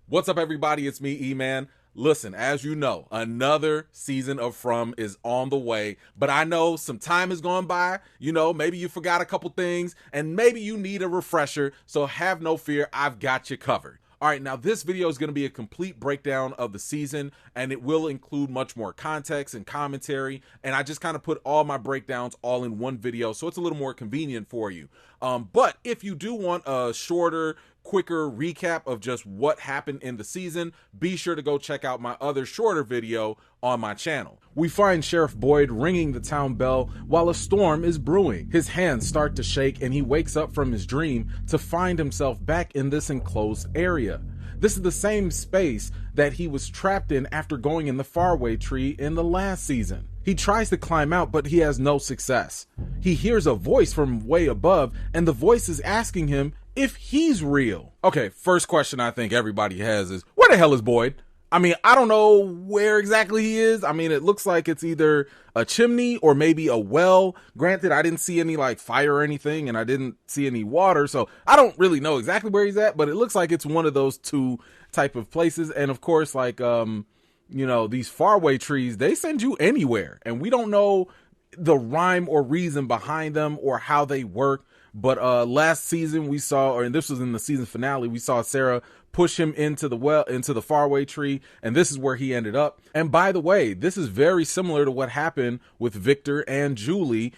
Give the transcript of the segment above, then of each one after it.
What's up, everybody? It's me, E-Man. Listen, as you know, another season of From is on the way, but I know some time has gone by. You know, maybe you forgot a couple things, and maybe you need a refresher, so have no fear, I've got you covered. All right, now this video is going to be a complete breakdown of the season, and it will include much more context and commentary, and I just kind of put all my breakdowns all in one video, so it's a little more convenient for you. But if you do want a shorter, quicker recap of just what happened in the season, be sure to go check out my other shorter video on my channel. We find Sheriff Boyd ringing the town bell while a storm is brewing. His hands start to shake and he wakes up from his dream to find himself back in this enclosed area. This is the same space that he was trapped in after going in the faraway tree in the last season. He tries to climb out, but he has no success. He hears a voice from way above, and the voice is asking him if he's real. Okay, first question I think everybody has is, where the hell is Boyd? I mean, I don't know where exactly he is. I mean, it looks like it's either a chimney or maybe a well. Granted, I didn't see any like fire or anything, and I didn't see any water, so I don't really know exactly where he's at, but it looks like it's one of those two type of places. And of course, like, you know, these faraway trees, they send you anywhere, and we don't know the rhyme or reason behind them or how they work. But last season we saw, or this was in the season finale, we saw Sarah push him into the well, into the faraway tree, and this is where he ended up. And by the way, this is very similar to what happened with Victor and Julie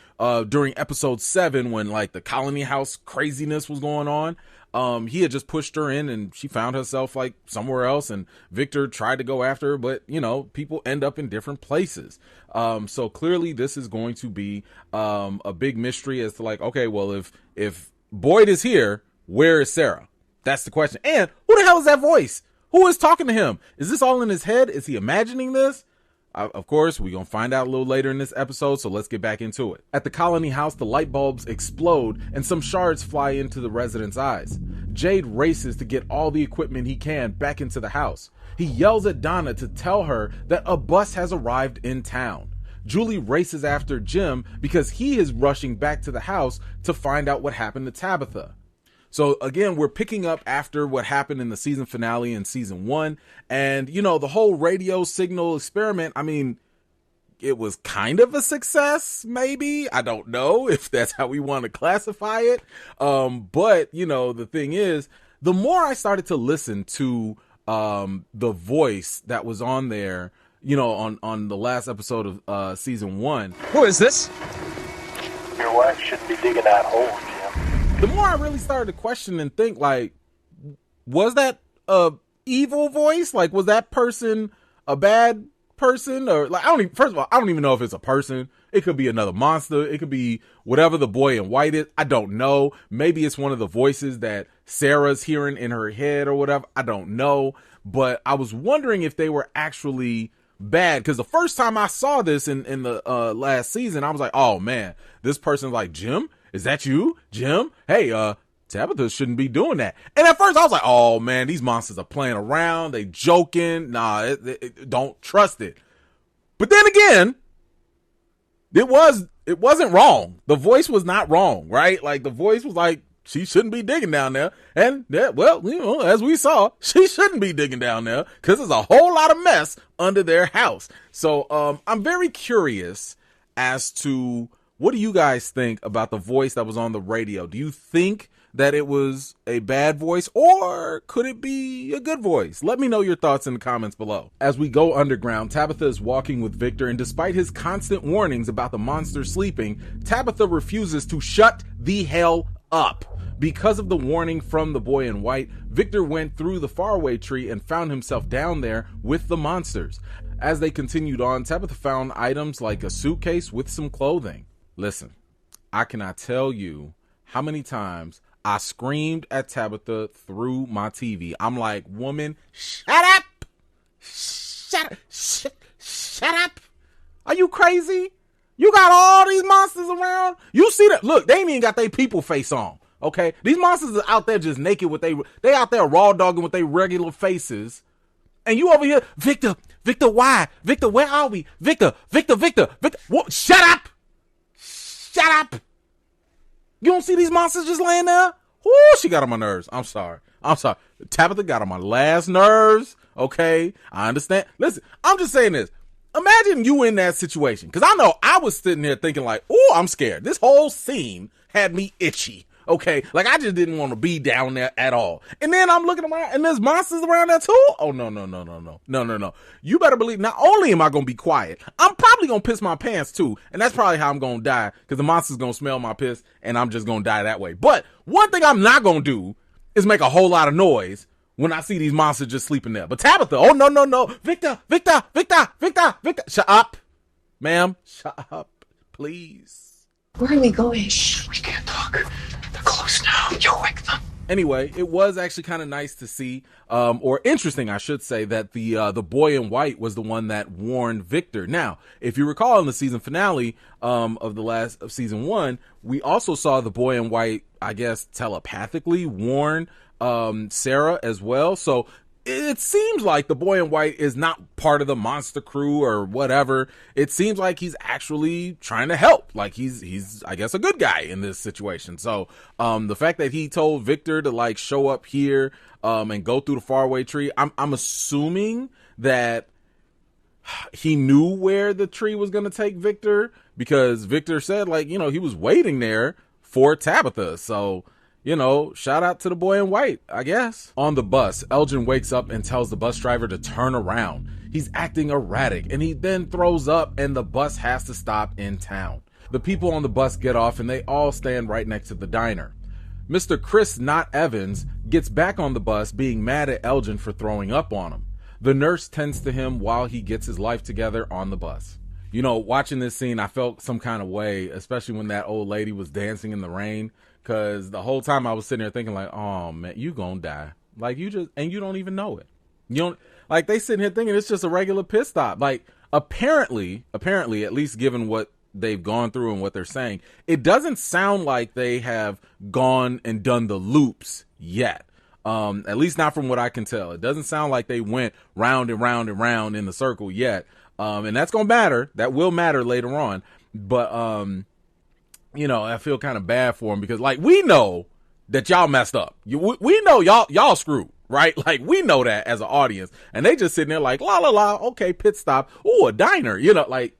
during episode 7 when like the colony house craziness was going on. He had just pushed her in and she found herself like somewhere else, and Victor tried to go after her, but you know, people end up in different places. So clearly this is going to be a big mystery as to like, okay, well, if Boyd is here, where is Sarah? That's the question. And who the hell is that voice? Who is talking to him? Is this all in his head? Is he imagining this? Of course, we're going to find out a little later in this episode, so let's get back into it. At the colony house, the light bulbs explode and some shards fly into the residents' eyes. Jade races to get all the equipment he can back into the house. He yells at Donna to tell her that a bus has arrived in town. Julie races after Jim because he is rushing back to the house to find out what happened to Tabitha. So again, we're picking up after what happened in the season finale in season 1. And, you know, the whole radio signal experiment, I mean, it was kind of a success, maybe. I don't know if that's how we want to classify it. But, you know, the thing is, the more I started to listen to the voice that was on there, you know, on the last episode of season 1. Who is this? Your wife shouldn't be digging that hole, Jim. The more I really started to question and think, like, was that a evil voice? Like, was that person a bad person? Or like, first of all, I don't even know if it's a person. It could be another monster. It could be whatever the boy in white is. I don't know. Maybe it's one of the voices that Sarah's hearing in her head or whatever. I don't know. But I was wondering if they were actually bad, because the first time I saw this in the last season, I was like, oh man, this person's like, Jim? Is that you, Jim? Hey, Tabitha shouldn't be doing that. And at first I was like, oh man, these monsters are playing around. They joking. Nah, don't trust it. But then again, it wasn't wrong. The voice was not wrong, right? Like the voice was like, she shouldn't be digging down there. And that, well, you know, as we saw, she shouldn't be digging down there because there's a whole lot of mess under their house. So, I'm very curious as to, what do you guys think about the voice that was on the radio? Do you think that it was a bad voice, or could it be a good voice? Let me know your thoughts in the comments below. As we go underground, Tabitha is walking with Victor, and despite his constant warnings about the monster sleeping, Tabitha refuses to shut the hell up. Because of the warning from the boy in white, Victor went through the faraway tree and found himself down there with the monsters. As they continued on, Tabitha found items like a suitcase with some clothing. Listen, I cannot tell you how many times I screamed at Tabitha through my TV. I'm like, woman, shut up! Shut up! Are you crazy? You got all these monsters around? You see that? Look, they ain't even got their people face on, okay? These monsters are out there just naked with they out there raw dogging with their regular faces. And you over here, Victor, why? Victor, where are we? Victor, what? Shut up! Shut up! You don't see these monsters just laying there? Whoo, she got on my nerves. I'm sorry. I'm sorry. Tabitha got on my last nerves. Okay. I understand. Listen, I'm just saying this. Imagine you in that situation. Cause I know I was sitting there thinking like, oh, I'm scared. This whole scene had me itchy. Okay. Like I just didn't want to be down there at all. And then I'm looking around and there's monsters around there too. Oh, no. You better believe not only am I going to be quiet, I'm probably going to piss my pants too. And that's probably how I'm going to die because the monster's going to smell my piss and I'm just going to die that way. But one thing I'm not going to do is make a whole lot of noise when I see these monsters just sleeping there. But Tabitha, oh, no. Victor. Shut up. Ma'am, shut up, please. Where are we going? Shh, we can't talk. They're close now. You'll wake them. Anyway, it was actually kind of nice to see, or interesting, I should say, that the boy in white was the one that warned Victor. Now, if you recall in the season finale of season 1, we also saw the boy in white, I guess, telepathically warn Sarah as well. So it seems like the boy in white is not part of the monster crew or whatever. It seems like he's actually trying to help. Like he's I guess a good guy in this situation. So the fact that he told Victor to like show up here and go through the faraway tree, I'm assuming that he knew where the tree was going to take Victor, because Victor said like, you know, he was waiting there for Tabitha. So, you know, shout out to the boy in white, I guess. On the bus, Elgin wakes up and tells the bus driver to turn around. He's acting erratic and he then throws up and the bus has to stop in town. The people on the bus get off and they all stand right next to the diner. Mr. Chris Not Evans gets back on the bus being mad at Elgin for throwing up on him. The nurse tends to him while he gets his life together on the bus. You know, watching this scene, I felt some kind of way, especially when that old lady was dancing in the rain. Cause the whole time I was sitting there thinking like, oh man, you gonna die. Like you don't even know it. You don't, like they sitting here thinking it's just a regular pit stop. Like apparently, at least given what they've gone through and what they're saying, it doesn't sound like they have gone and done the loops yet. At least not from what I can tell. It doesn't sound like they went round and round and round in the circle yet. And that's going to matter. That will matter later on. But, you know, I feel kind of bad for them because like, we know that y'all messed up. We know y'all screwed, right? Like we know that as an audience, and they just sitting there like, la, la, la. Okay. Pit stop. Ooh, a diner, you know, like,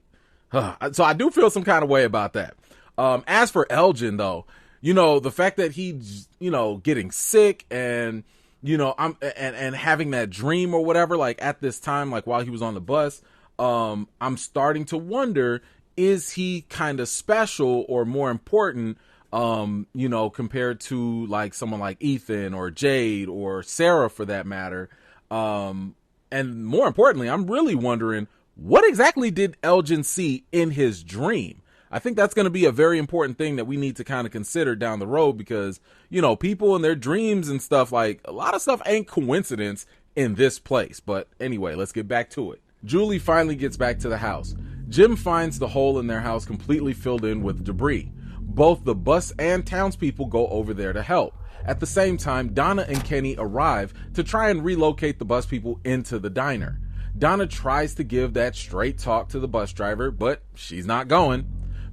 so I do feel some kind of way about that. As for Elgin though, you know, the fact that he's, you know, getting sick and, you know, and having that dream or whatever, like at this time, like while he was on the bus, I'm starting to wonder, is he kind of special or more important, you know, compared to like someone like Ethan or Jade or Sarah for that matter? And more importantly, I'm really wondering, what exactly did Elgin see in his dream? I think that's going to be a very important thing that we need to kind of consider down the road because, you know, people in their dreams and stuff, like a lot of stuff ain't coincidence in this place. But anyway, let's get back to it. Julie finally gets back to the house. Jim finds the hole in their house completely filled in with debris. Both the bus and townspeople go over there to help. At the same time, Donna and Kenny arrive to try and relocate the bus people into the diner. Donna tries to give that straight talk to the bus driver, but she's not going.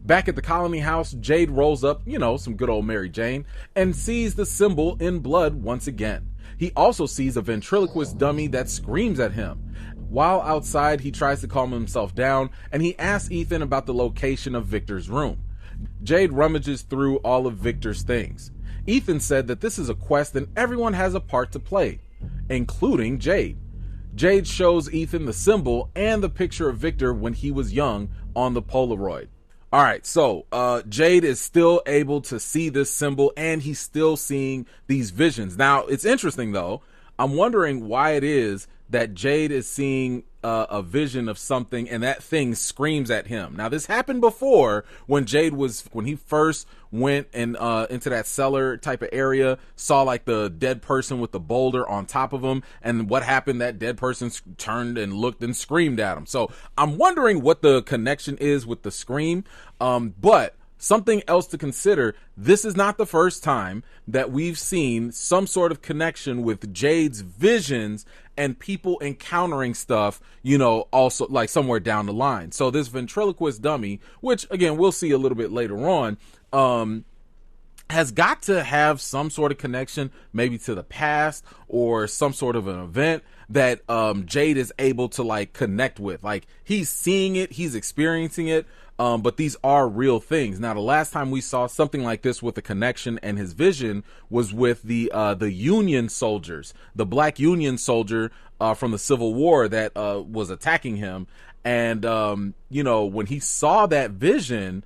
Back at the colony house, Jade rolls up, you know, some good old Mary Jane, and sees the symbol in blood once again. He also sees a ventriloquist dummy that screams at him. While outside, he tries to calm himself down, and he asks Ethan about the location of Victor's room. Jade rummages through all of Victor's things. Ethan said that this is a quest and everyone has a part to play, including Jade. Jade shows Ethan the symbol and the picture of Victor when he was young on the Polaroid. All right, so Jade is still able to see this symbol and he's still seeing these visions. Now, it's interesting, though. I'm wondering why it is that Jade is seeing a vision of something and that thing screams at him. Now, this happened before when he first went and into that cellar type of area, saw like the dead person with the boulder on top of him. And what happened? That dead person turned and looked and screamed at him. So I'm wondering what the connection is with the scream. But something else to consider, this is not the first time that we've seen some sort of connection with Jade's visions and people encountering stuff, you know, also like somewhere down the line. So this ventriloquist dummy, which again, we'll see a little bit later on, has got to have some sort of connection, maybe to the past or some sort of an event that Jade is able to like connect with. Like he's seeing it, he's experiencing it, but these are real things. Now, the last time we saw something like this with a connection and his vision was with the Union soldiers, the Black Union soldier from the Civil War that was attacking him. And, you know, when he saw that vision,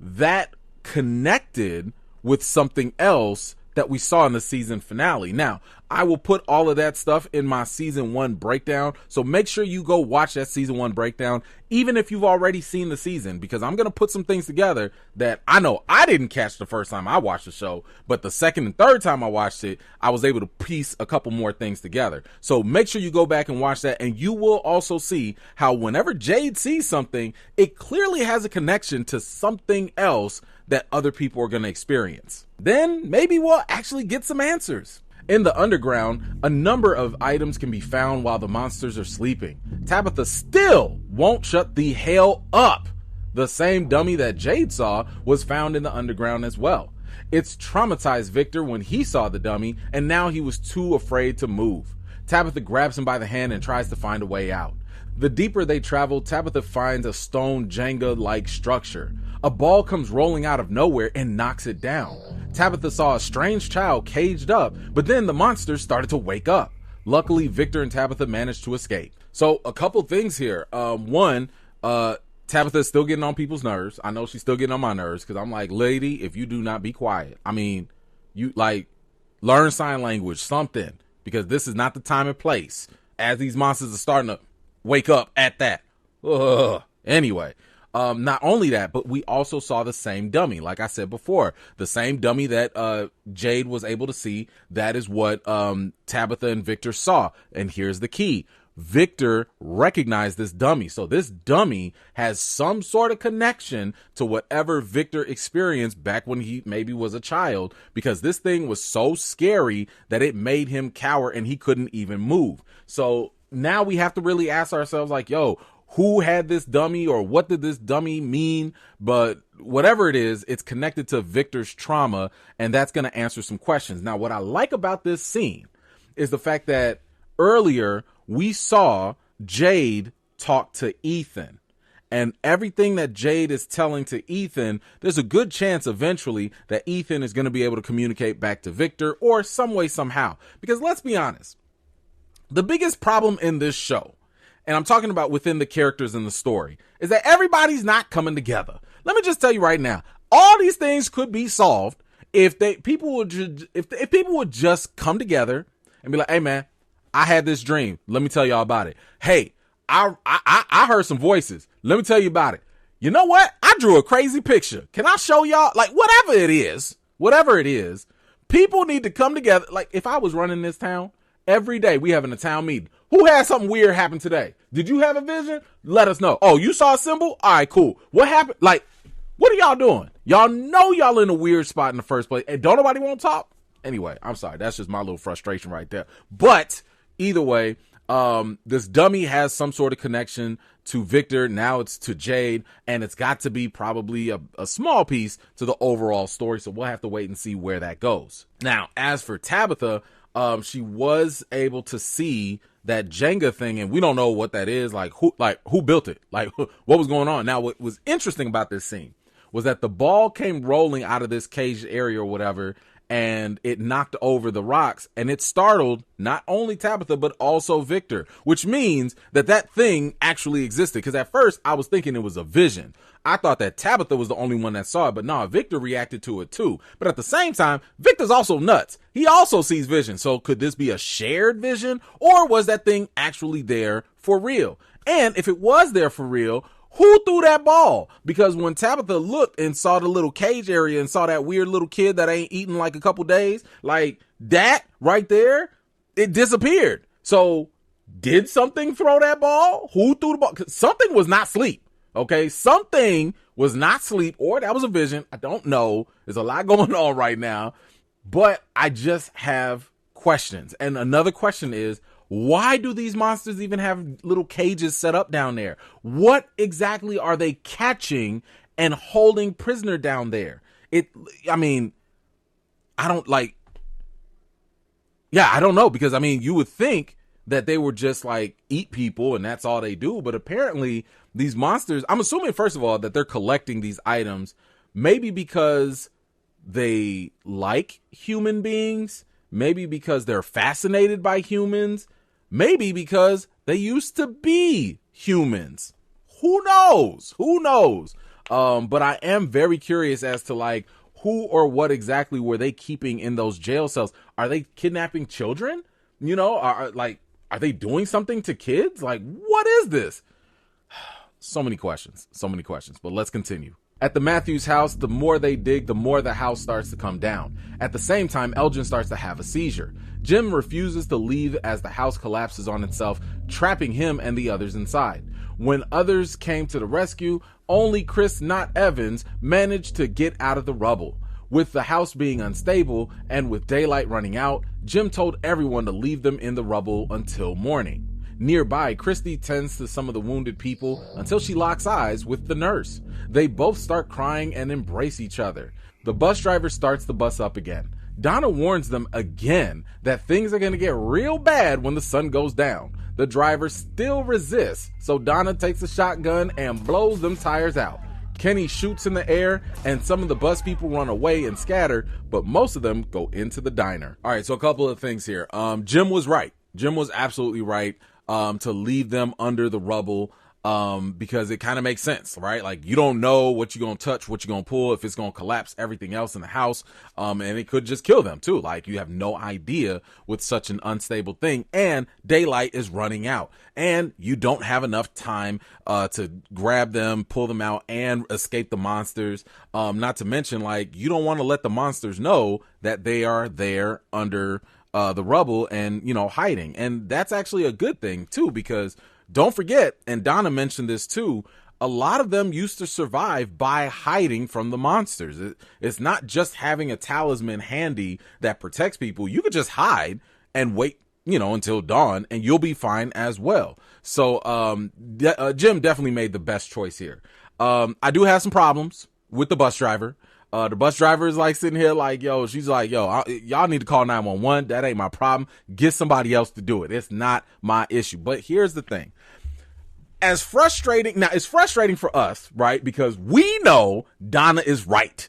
that connected with something else that we saw in the season finale. Now, I will put all of that stuff in my season 1 breakdown. So make sure you go watch that season 1 breakdown, even if you've already seen the season, because I'm going to put some things together that I know I didn't catch the first time I watched the show, but the second and third time I watched it, I was able to piece a couple more things together. So make sure you go back and watch that, and you will also see how whenever Jade sees something, it clearly has a connection to something else that other people are going to experience. Then maybe we'll actually get some answers. In the underground, a number of items can be found while the monsters are sleeping. Tabitha still won't shut the hell up. The same dummy that Jade saw was found in the underground as well. It's traumatized Victor when he saw the dummy, and now he was too afraid to move. Tabitha grabs him by the hand and tries to find a way out. The deeper they travel, Tabitha finds a stone Jenga-like structure. A ball comes rolling out of nowhere and knocks it down. Tabitha saw a strange child caged up, but then the monsters started to wake up. Luckily, Victor and Tabitha managed to escape. So a couple things here. One, Tabitha is still getting on people's nerves. I know she's still getting on my nerves because I'm like, lady, if you do not be quiet. I mean, you like learn sign language, something, because this is not the time and place as these monsters are starting to wake up at that. Anyway. Not only that, but we also saw the same dummy. Like I said before, the same dummy that Jade was able to see. That is what Tabitha and Victor saw. And here's the key. Victor recognized this dummy. So this dummy has some sort of connection to whatever Victor experienced back when he maybe was a child, because this thing was so scary that it made him cower and he couldn't even move. So now we have to really ask ourselves like, yo, who had this dummy or what did this dummy mean? But whatever it is, it's connected to Victor's trauma, and that's going to answer some questions. Now, what I like about this scene is the fact that earlier we saw Jade talk to Ethan, and everything that Jade is telling to Ethan, there's a good chance eventually that Ethan is going to be able to communicate back to Victor or some way, somehow. Because let's be honest, the biggest problem in this show, and I'm talking about within the characters in the story, is that everybody's not coming together. Let me just tell you right now, all these things could be solved if people would just come together and be like, hey man, I had this dream. Let me tell y'all about it. Hey, I heard some voices. Let me tell you about it. You know what? I drew a crazy picture. Can I show y'all? Like whatever it is, people need to come together. Like if I was running this town, every day we having a town meeting. Who had something weird happen today? Did you have a vision? Let us know. Oh, you saw a symbol? All right, cool. What happened? Like, what are y'all doing? Y'all know y'all in a weird spot in the first place. And don't nobody want to talk? Anyway, I'm sorry. That's just my little frustration right there. But either way, this dummy has some sort of connection to Victor. Now it's to Jade, and it's got to be probably a small piece to the overall story. So we'll have to wait and see where that goes. Now, as for Tabitha, she was able to see that Jenga thing, and we don't know what that is. Like who built it? Like what was going on? Now, what was interesting about this scene was that the ball came rolling out of this caged area or whatever, and it knocked over the rocks, and it startled not only Tabitha, but also Victor, which means that thing actually existed. Because at first I was thinking it was a vision. I thought that Tabitha was the only one that saw it, but no, Victor reacted to it too. But at the same time, Victor's also nuts. He also sees vision. So could this be a shared vision, or was that thing actually there for real? And if it was there for real, who threw that ball? Because when Tabitha looked and saw the little cage area and saw that weird little kid that ain't eaten like a couple days, like that right there, it disappeared. So did something throw that ball? Who threw the ball? 'Cause something was not sleep. Okay, something was not sleep, or that was a vision. I don't know. There's a lot going on right now, but I just have questions. And another question is, why do these monsters even have little cages set up down there? What exactly are they catching and holding prisoner down there? I don't like, yeah, I don't know, because I mean, you would think that they would just like eat people and that's all they do. But apparently these monsters, I'm assuming, first of all, that they're collecting these items, maybe because they like human beings, maybe because they're fascinated by humans, maybe because they used to be humans. Who knows? But I am very curious as to like who or what exactly were they keeping in those jail cells? Are they kidnapping children? You know, are they doing something to kids? Like, what is this? So many questions, but let's continue. At the Matthews house, the more they dig, the more the house starts to come down. At the same time, Elgin starts to have a seizure. Jim refuses to leave as the house collapses on itself, trapping him and the others inside. When others came to the rescue, only Chris, not Evans, managed to get out of the rubble. With the house being unstable and with daylight running out, Jim told everyone to leave them in the rubble until morning. Nearby, Christy tends to some of the wounded people until she locks eyes with the nurse. They both start crying and embrace each other. The bus driver starts the bus up again. Donna warns them again that things are going to get real bad when the sun goes down. The driver still resists, so Donna takes a shotgun and blows them tires out. Kenny shoots in the air, and some of the bus people run away and scatter, but most of them go into the diner. All right, so a couple of things here. Jim was right. Jim was absolutely right to leave them under the rubble, because it kind of makes sense, right? Like, you don't know what you're going to touch, what you're going to pull, if it's going to collapse everything else in the house, and it could just kill them too. Like, you have no idea with such an unstable thing, and daylight is running out, and you don't have enough time to grab them, pull them out, and escape the monsters. Not to mention, like, you don't want to let the monsters know that they are there under the rubble and, you know, hiding. And that's actually a good thing too, because don't forget, and Donna mentioned this too, a lot of them used to survive by hiding from the monsters. It's not just having a talisman handy that protects people. You could just hide and wait, you know, until dawn and you'll be fine as well. So Jim definitely made the best choice here. I do have some problems with the bus driver. The bus driver is like sitting here like, she's like, y'all need to call 911. That ain't my problem. Get somebody else to do it. It's not my issue. But here's the thing. It's frustrating for us, right? Because we know Donna is right?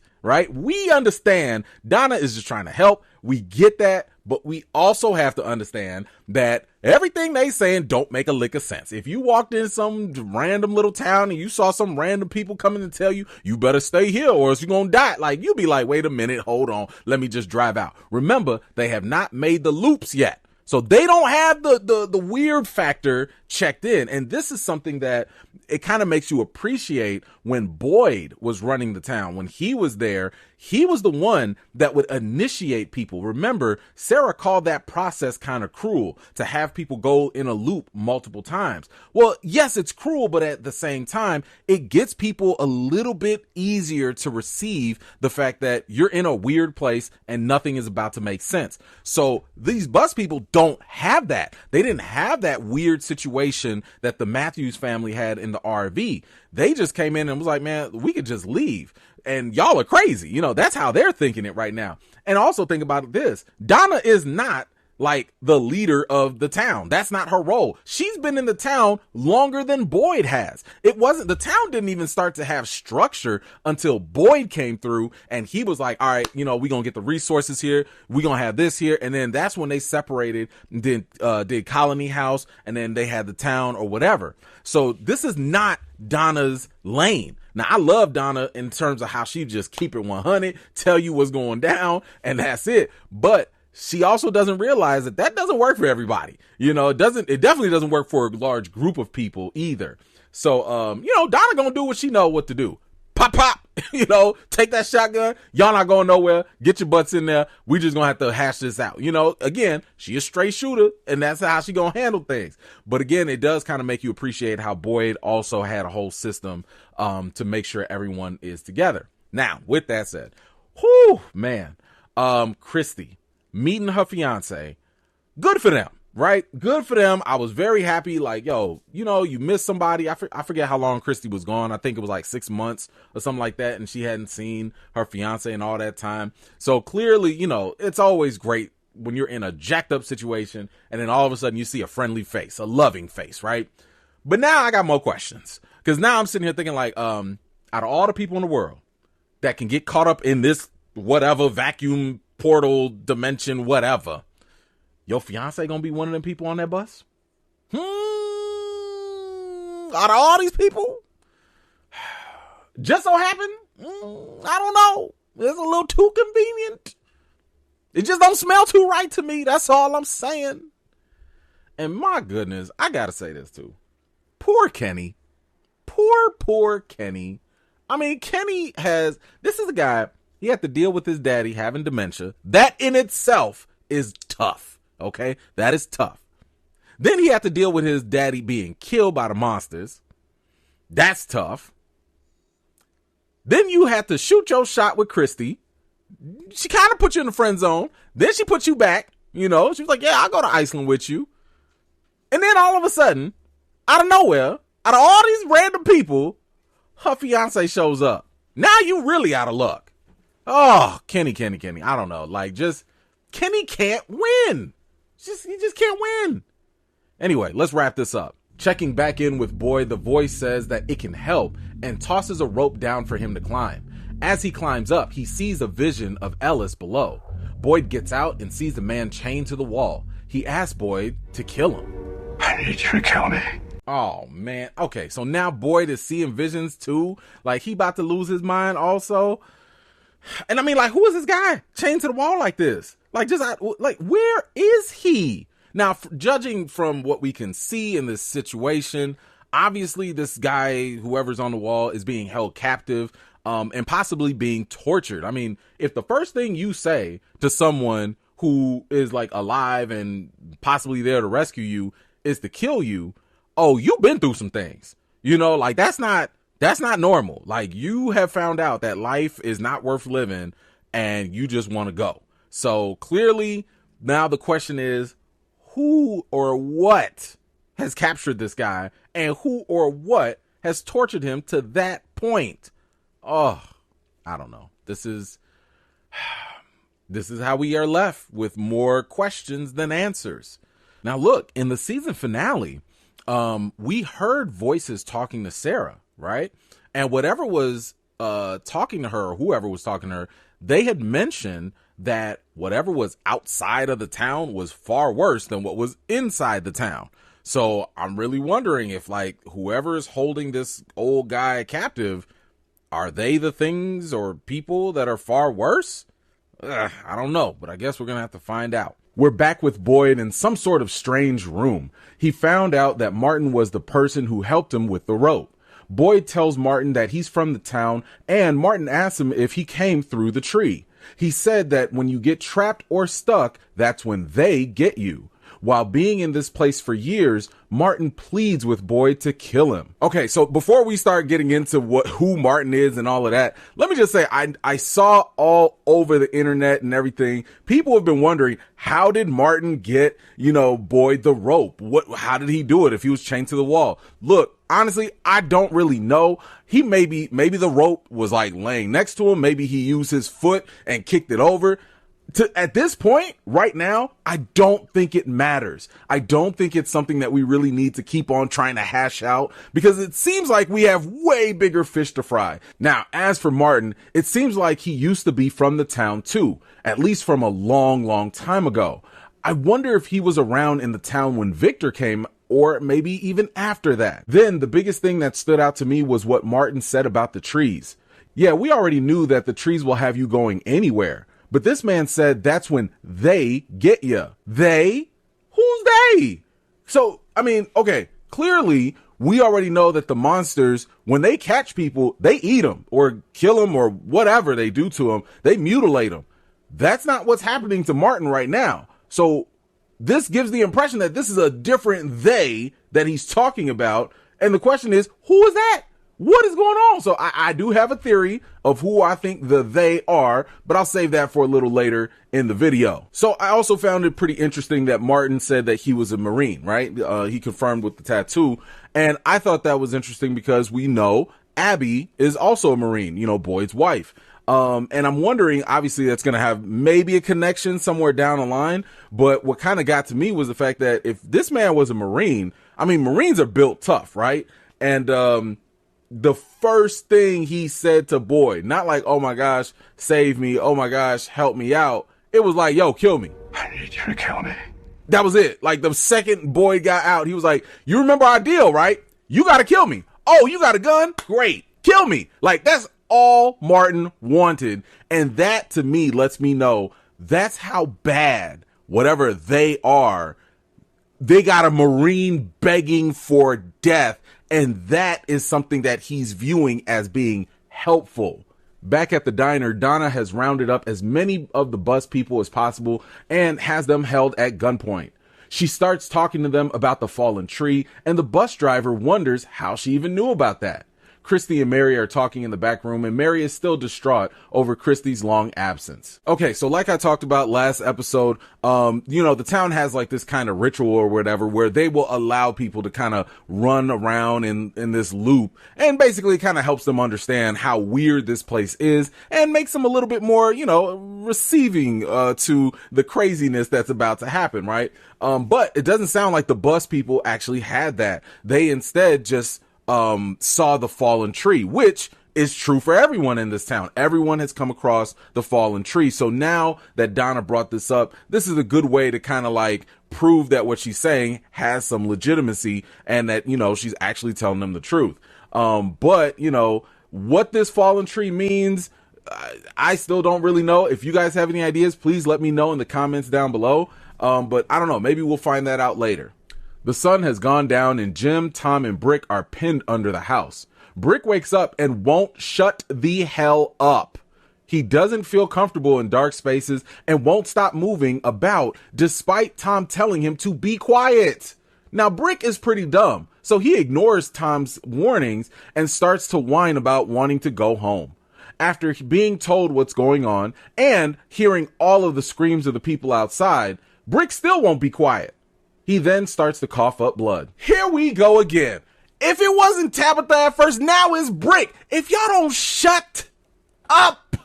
We understand Donna is just trying to help. We get that. But we also have to understand that everything they saying don't make a lick of sense. If you walked in some random little town and you saw some random people coming to tell you, you better stay here or else you're going to die. Like, you'll be like, wait a minute, hold on. Let me just drive out. Remember, they have not made the loops yet. So they don't have the weird factor checked in. And this is something that it kind of makes you appreciate when Boyd was running the town. When he was there, he was the one that would initiate people. Remember, Sarah called that process kind of cruel, to have people go in a loop multiple times. Well, yes, it's cruel, but at the same time, it gets people a little bit easier to receive the fact that you're in a weird place and nothing is about to make sense. So these bus people don't have that. They didn't have that weird situation that the Matthews family had in the RV. They just came in and was like, man, we could just leave. And y'all are crazy. You know, that's how they're thinking it right now. And also think about this. Donna is not like the leader of the town. That's not her role. She's been in the town longer than Boyd has. The town didn't even start to have structure until Boyd came through and he was like, all right, you know, we're going to get the resources here. We're going to have this here. And then that's when they separated, did Colony House, and then they had the town or whatever. So this is not Donna's lane. Now, I love Donna in terms of how she just keep it 100, tell you what's going down, and that's it. But she also doesn't realize that doesn't work for everybody. You know, it definitely doesn't work for a large group of people either. So, you know, Donna gonna do what she know what to do. Pop, pop, you know, take that shotgun. Y'all not going nowhere. Get your butts in there. We just gonna have to hash this out. You know, again, she a straight shooter and that's how she gonna handle things. But again, it does kind of make you appreciate how Boyd also had a whole system, to make sure everyone is together. Now, with that said, whew, man, Christy meeting her fiance, good for them, right? Good for them. I was very happy. Like, yo, you know, you missed somebody. I forget how long Christy was gone. I think it was like 6 months or something like that. And she hadn't seen her fiance in all that time. So clearly, you know, it's always great when you're in a jacked up situation and then all of a sudden you see a friendly face, a loving face, right? But now I got more questions, because now I'm sitting here thinking like, out of all the people in the world that can get caught up in this whatever vacuum portal dimension, whatever, your fiance gonna be one of them people on that bus? Out of all these people, just so happened, I don't know. It's a little too convenient. It just don't smell too right to me. That's all I'm saying. And my goodness, I gotta say this too. Poor Kenny. Poor Kenny. I mean, this is a guy, he had to deal with his daddy having dementia. That in itself is tough. Okay? That is tough. Then he had to deal with his daddy being killed by the monsters. That's tough. Then you had to shoot your shot with Christy. She kind of put you in the friend zone. Then she put you back. You know, she was like, yeah, I'll go to Iceland with you. And then all of a sudden, out of nowhere, out of all these random people, her fiance shows up. Now you really out of luck. Oh, Kenny. I don't know. Like, just, Kenny can't win. He just can't win. Anyway, let's wrap this up. Checking back in with Boyd, the voice says that it can help and tosses a rope down for him to climb. As he climbs up, he sees a vision of Ellis below. Boyd gets out and sees the man chained to the wall. He asks Boyd to kill him. I need you to kill me. Oh, man. Okay, so now Boyd is seeing visions too. Like, he about to lose his mind also. And I mean, like, who is this guy chained to the wall like this? Like, where is he? Now, judging from what we can see in this situation, obviously this guy, whoever's on the wall, is being held captive and possibly being tortured. I mean, if the first thing you say to someone who is like alive and possibly there to rescue you is to kill you, oh, you've been through some things, you know, like that's not normal. Like, you have found out that life is not worth living and you just want to go. So clearly now the question is, who or what has captured this guy and who or what has tortured him to that point? Oh, I don't know. This is how we are left with more questions than answers. Now, look, in the season finale, we heard voices talking to Sarah, right? And whatever was talking to her, or whoever was talking to her, they had mentioned that whatever was outside of the town was far worse than what was inside the town. So I'm really wondering if, like, whoever is holding this old guy captive, are they the things or people that are far worse? I don't know, but I guess we're going to have to find out. We're back with Boyd in some sort of strange room. He found out that Martin was the person who helped him with the rope. Boyd tells Martin that he's from the town, and Martin asks him if he came through the tree. He said that when you get trapped or stuck, that's when they get you. While being in this place for years, Martin pleads with Boyd to kill him. Okay, so before we start getting into who Martin is and all of that, let me just say, I saw all over the internet and everything, people have been wondering, how did Martin get, Boyd the rope? How did he do it if he was chained to the wall? Look, honestly, I don't really know. He maybe the rope was like laying next to him. Maybe he used his foot and kicked it over. At this point, right now, I don't think it matters. I don't think it's something that we really need to keep on trying to hash out, because it seems like we have way bigger fish to fry. Now, as for Martin, it seems like he used to be from the town too, at least from a long, long time ago. I wonder if he was around in the town when Victor came, or maybe even after that. Then the biggest thing that stood out to me was what Martin said about the trees. Yeah, we already knew that the trees will have you going anywhere. But this man said that's when they get you. They? Who's they? So, I mean, okay, clearly we already know that the monsters, when they catch people, they eat them or kill them or whatever they do to them. They mutilate them. That's not what's happening to Martin right now. So this gives the impression that this is a different they that he's talking about. And the question is, who is that? what is going on? So I do have a theory of who I think they are, but I'll save that for a little later in the video. So I also found it pretty interesting that Martin said that he was a Marine, right? He confirmed with the tattoo. And I thought that was interesting because we know Abby is also a Marine, Boyd's wife. And I'm wondering, obviously that's going to have maybe a connection somewhere down the line. But what kind of got to me was the fact that if this man was a Marine, I mean, Marines are built tough, right? And, the first thing he said to Boyd, not like, oh my gosh, save me. Oh my gosh, help me out. It was like, yo, kill me. I need you to kill me. That was it. Like the second Boyd got out, he was like, you remember our deal, right? You got to kill me. Oh, you got a gun? Great. Kill me. Like that's all Martin wanted. And that to me lets me know that's how bad, whatever they are, they got a Marine begging for death. And that is something that he's viewing as being helpful. Back at the diner, Donna has rounded up as many of the bus people as possible and has them held at gunpoint. She starts talking to them about the fallen tree, and the bus driver wonders how she even knew about that. Christy and Mary are talking in the back room, and Mary is still distraught over Christy's long absence. Okay, so like I talked about last episode, the town has like this kind of ritual or whatever where they will allow people to kind of run around in this loop, and basically kind of helps them understand how weird this place is and makes them a little bit more, receiving to the craziness that's about to happen, right? But it doesn't sound like the bus people actually had that. They instead just saw the fallen tree, which is true for everyone in this town. Everyone has come across the fallen tree. So now that Donna brought this up, this is a good way to kind of like prove that what she's saying has some legitimacy and that, she's actually telling them the truth. But what this fallen tree means, I still don't really know. If you guys have any ideas, please let me know in the comments down below. But I don't know. Maybe we'll find that out later. The sun has gone down and Jim, Tom, and Brick are pinned under the house. Brick wakes up and won't shut the hell up. He doesn't feel comfortable in dark spaces and won't stop moving about despite Tom telling him to be quiet. Now, Brick is pretty dumb, so he ignores Tom's warnings and starts to whine about wanting to go home. After being told what's going on and hearing all of the screams of the people outside, Brick still won't be quiet. He then starts to cough up blood. Here we go again. If it wasn't Tabitha at first, now it's Brick. If y'all don't shut up.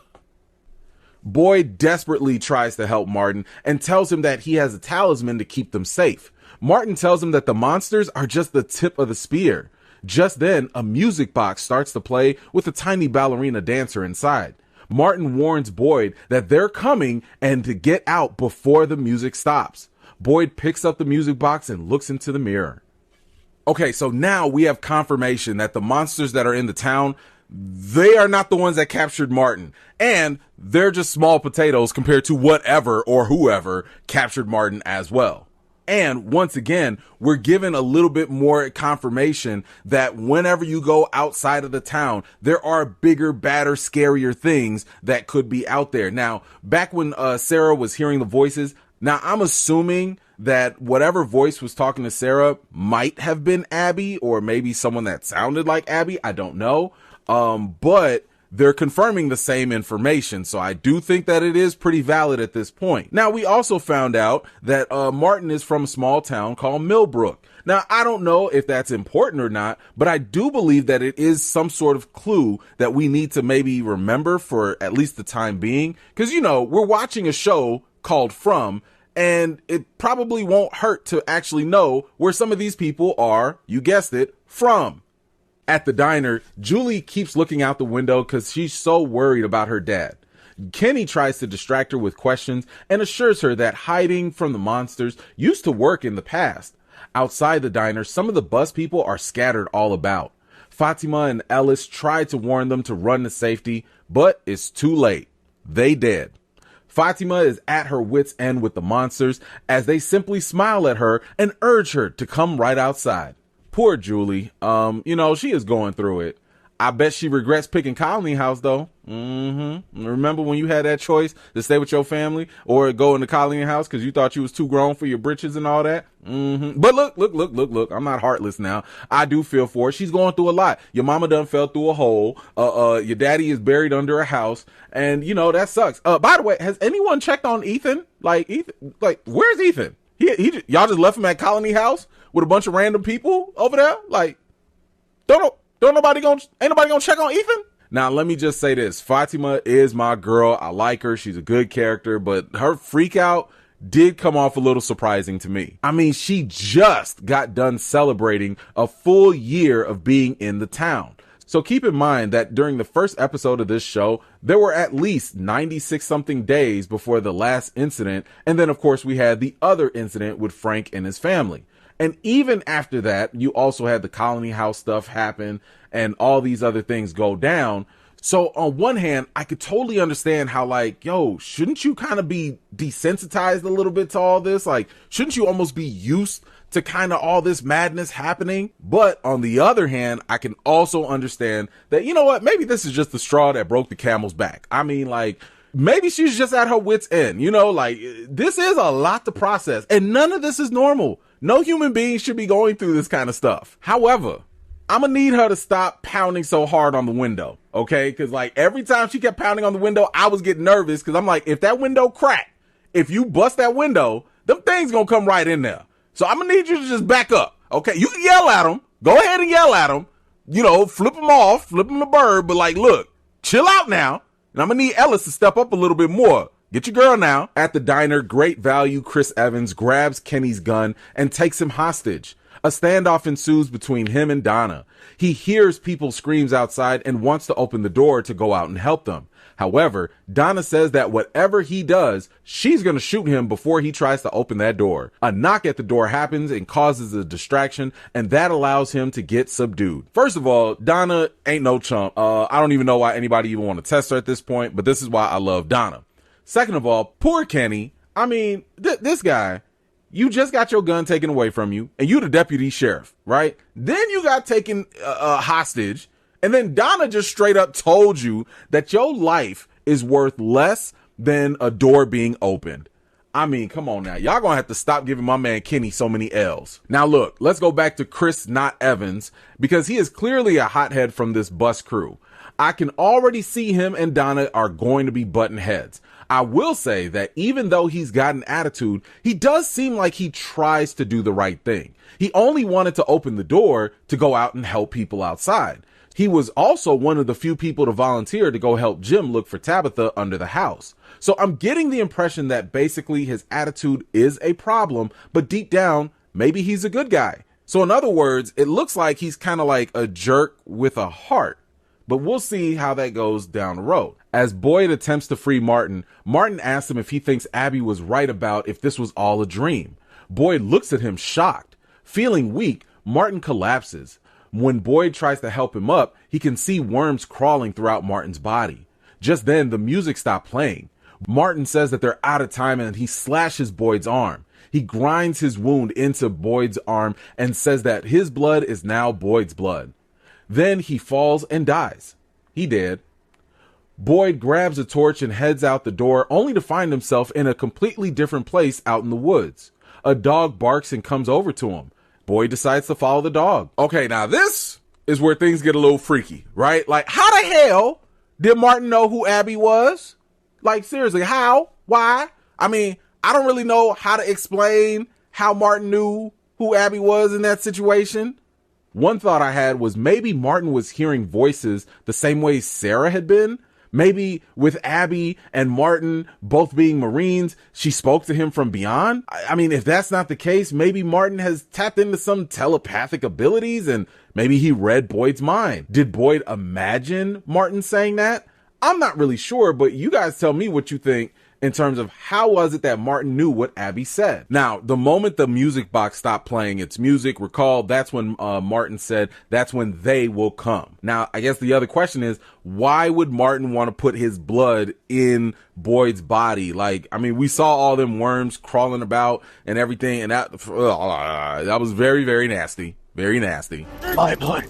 Boyd desperately tries to help Martin and tells him that he has a talisman to keep them safe. Martin tells him that the monsters are just the tip of the spear. Just then, a music box starts to play with a tiny ballerina dancer inside. Martin warns Boyd that they're coming and to get out before the music stops. Boyd picks up the music box and looks into the mirror. Okay, so now we have confirmation that the monsters that are in the town, they are not the ones that captured Martin. And they're just small potatoes compared to whatever or whoever captured Martin as well. And once again, we're given a little bit more confirmation that whenever you go outside of the town, there are bigger, badder, scarier things that could be out there. Now, back when Sarah was hearing the voices, now I'm assuming that whatever voice was talking to Sarah might have been Abby or maybe someone that sounded like Abby. I don't know. But they're confirming the same information. So I do think that it is pretty valid at this point. Now, we also found out that Martin is from a small town called Millbrook. Now, I don't know if that's important or not, but I do believe that it is some sort of clue that we need to maybe remember for at least the time being. Because, we're watching a show called From, and it probably won't hurt to actually know where some of these people are, you guessed it, from. At the diner, Julie keeps looking out the window because she's so worried about her dad. Kenny tries to distract her with questions and assures her that hiding from the monsters used to work in the past. Outside the diner, some of the bus people are scattered all about. Fatima and Ellis try to warn them to run to safety, but it's too late. They dead. Fatima is at her wit's end with the monsters as they simply smile at her and urge her to come right outside. Poor Julie. She is going through it. I bet she regrets picking Colony House, though. Remember when you had that choice to stay with your family or go in the Colony House because you thought you was too grown for your britches and all that? But look. I'm not heartless now. I do feel for her. She's going through a lot. Your mama done fell through a hole. Your daddy is buried under a house. And, that sucks. By the way, has anyone checked on Ethan? Where's Ethan? Y'all just left him at Colony House with a bunch of random people over there? Ain't nobody gonna check on Ethan? Now, let me just say this. Fatima is my girl. I like her. She's a good character, but her freak out did come off a little surprising to me. I mean, she just got done celebrating a full year of being in the town. So keep in mind that during the first episode of this show, there were at least 96 something days before the last incident. And then, of course, we had the other incident with Frank and his family. And even after that, you also had the Colony House stuff happen and all these other things go down. So on one hand, I could totally understand how shouldn't you kind of be desensitized a little bit to all this? Shouldn't you almost be used to kind of all this madness happening? But on the other hand, I can also understand that, maybe this is just the straw that broke the camel's back. I mean, maybe she's just at her wit's end, this is a lot to process and none of this is normal. No human being should be going through this kind of stuff. However, I'm gonna need her to stop pounding so hard on the window, okay? Because every time she kept pounding on the window, I was getting nervous because I'm like, if that window crack, if you bust that window, them things gonna come right in there. So I'm gonna need you to just back up, okay? You can yell at them. Go ahead and yell at them. Flip them off, flip them the bird, but look, chill out now. And I'm gonna need Ellis to step up a little bit more. Get your girl now. At the diner, great value Chris Evans grabs Kenny's gun and takes him hostage. A standoff ensues between him and Donna. He hears people's screams outside and wants to open the door to go out and help them. However, Donna says that whatever he does, she's going to shoot him before he tries to open that door. A knock at the door happens and causes a distraction, and that allows him to get subdued. First of all, Donna ain't no chump. I don't even know why anybody even want to test her at this point, but this is why I love Donna. Second of all, poor Kenny. I mean, this guy, you just got your gun taken away from you, and you the deputy sheriff, right? Then you got taken hostage, and then Donna just straight up told you that your life is worth less than a door being opened. I mean, come on now. Y'all gonna have to stop giving my man Kenny so many L's. Now look, let's go back to Chris, not Evans, because he is clearly a hothead from this bus crew. I can already see him and Donna are going to be butting heads. I will say that even though he's got an attitude, he does seem like he tries to do the right thing. He only wanted to open the door to go out and help people outside. He was also one of the few people to volunteer to go help Jim look for Tabitha under the house. So I'm getting the impression that basically his attitude is a problem, but deep down, maybe he's a good guy. So in other words, it looks like he's kind of like a jerk with a heart. But we'll see how that goes down the road. As Boyd attempts to free Martin, Martin asks him if he thinks Abby was right about if this was all a dream. Boyd looks at him shocked. Feeling weak, Martin collapses. When Boyd tries to help him up, he can see worms crawling throughout Martin's body. Just then, the music stopped playing. Martin says that they're out of time and he slashes Boyd's arm. He grinds his wound into Boyd's arm and says that his blood is now Boyd's blood. Then he falls and dies. He dead. Boyd grabs a torch and heads out the door, only to find himself in a completely different place out in the woods. A dog barks and comes over to him. Boyd decides to follow the dog. Okay, now this is where things get a little freaky, right? How the hell did Martin know who Abby was? Seriously, how? Why? I mean, I don't really know how to explain how Martin knew who Abby was in that situation. One thought I had was maybe Martin was hearing voices the same way Sarah had been. Maybe with Abby and Martin both being Marines, she spoke to him from beyond. I mean, if that's not the case, maybe Martin has tapped into some telepathic abilities and maybe he read Boyd's mind. Did Boyd imagine Martin saying that? I'm not really sure, but you guys tell me what you think in terms of how was it that Martin knew what Abby said. Now, the moment the music box stopped playing its music, recall that's when Martin said that's when they will come. Now, I guess the other question is, why would Martin want to put his blood in Boyd's body? We saw all them worms crawling about and everything, and that was very, very nasty. Very nasty. My blood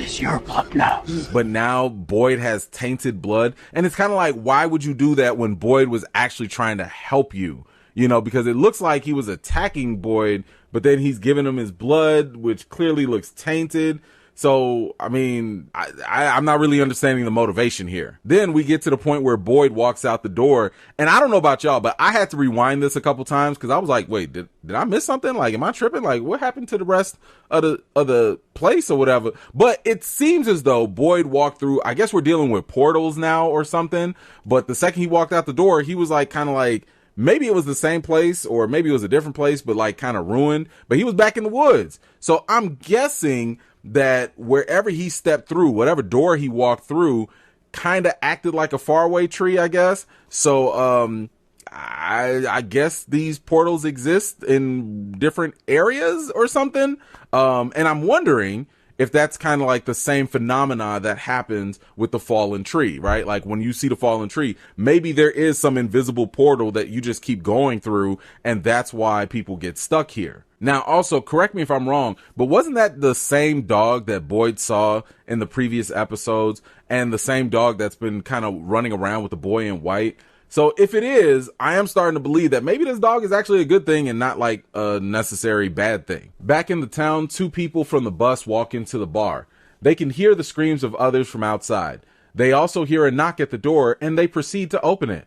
is your blood now. But now Boyd has tainted blood. And it's kind of like, why would you do that when Boyd was actually trying to help you? You know, because it looks like he was attacking Boyd, but then he's giving him his blood, which clearly looks tainted. So, I mean, I'm not really understanding the motivation here. Then we get to the point where Boyd walks out the door. And I don't know about y'all, but I had to rewind this a couple times because I was like, wait, did I miss something? Like, am I tripping? Like, what happened to the rest of the place or whatever? But it seems as though Boyd walked through, I guess we're dealing with portals now or something. But the second he walked out the door, he was like, kind of like, maybe it was the same place or maybe it was a different place, but like kind of ruined. But he was back in the woods. So I'm guessing that wherever he stepped through, whatever door he walked through, kind of acted like a faraway tree, I guess. So I guess these portals exist in different areas or something. And I'm wondering if that's kind of like the same phenomena that happens with the fallen tree, right? Like when you see the fallen tree, maybe there is some invisible portal that you just keep going through, and that's why people get stuck here. Now, also, correct me if I'm wrong, but wasn't that the same dog that Boyd saw in the previous episodes and the same dog that's been kind of running around with the boy in white? So if it is, I am starting to believe that maybe this dog is actually a good thing and not like a necessary bad thing. Back in the town, two people from the bus walk into the bar. They can hear the screams of others from outside. They also hear a knock at the door and they proceed to open it.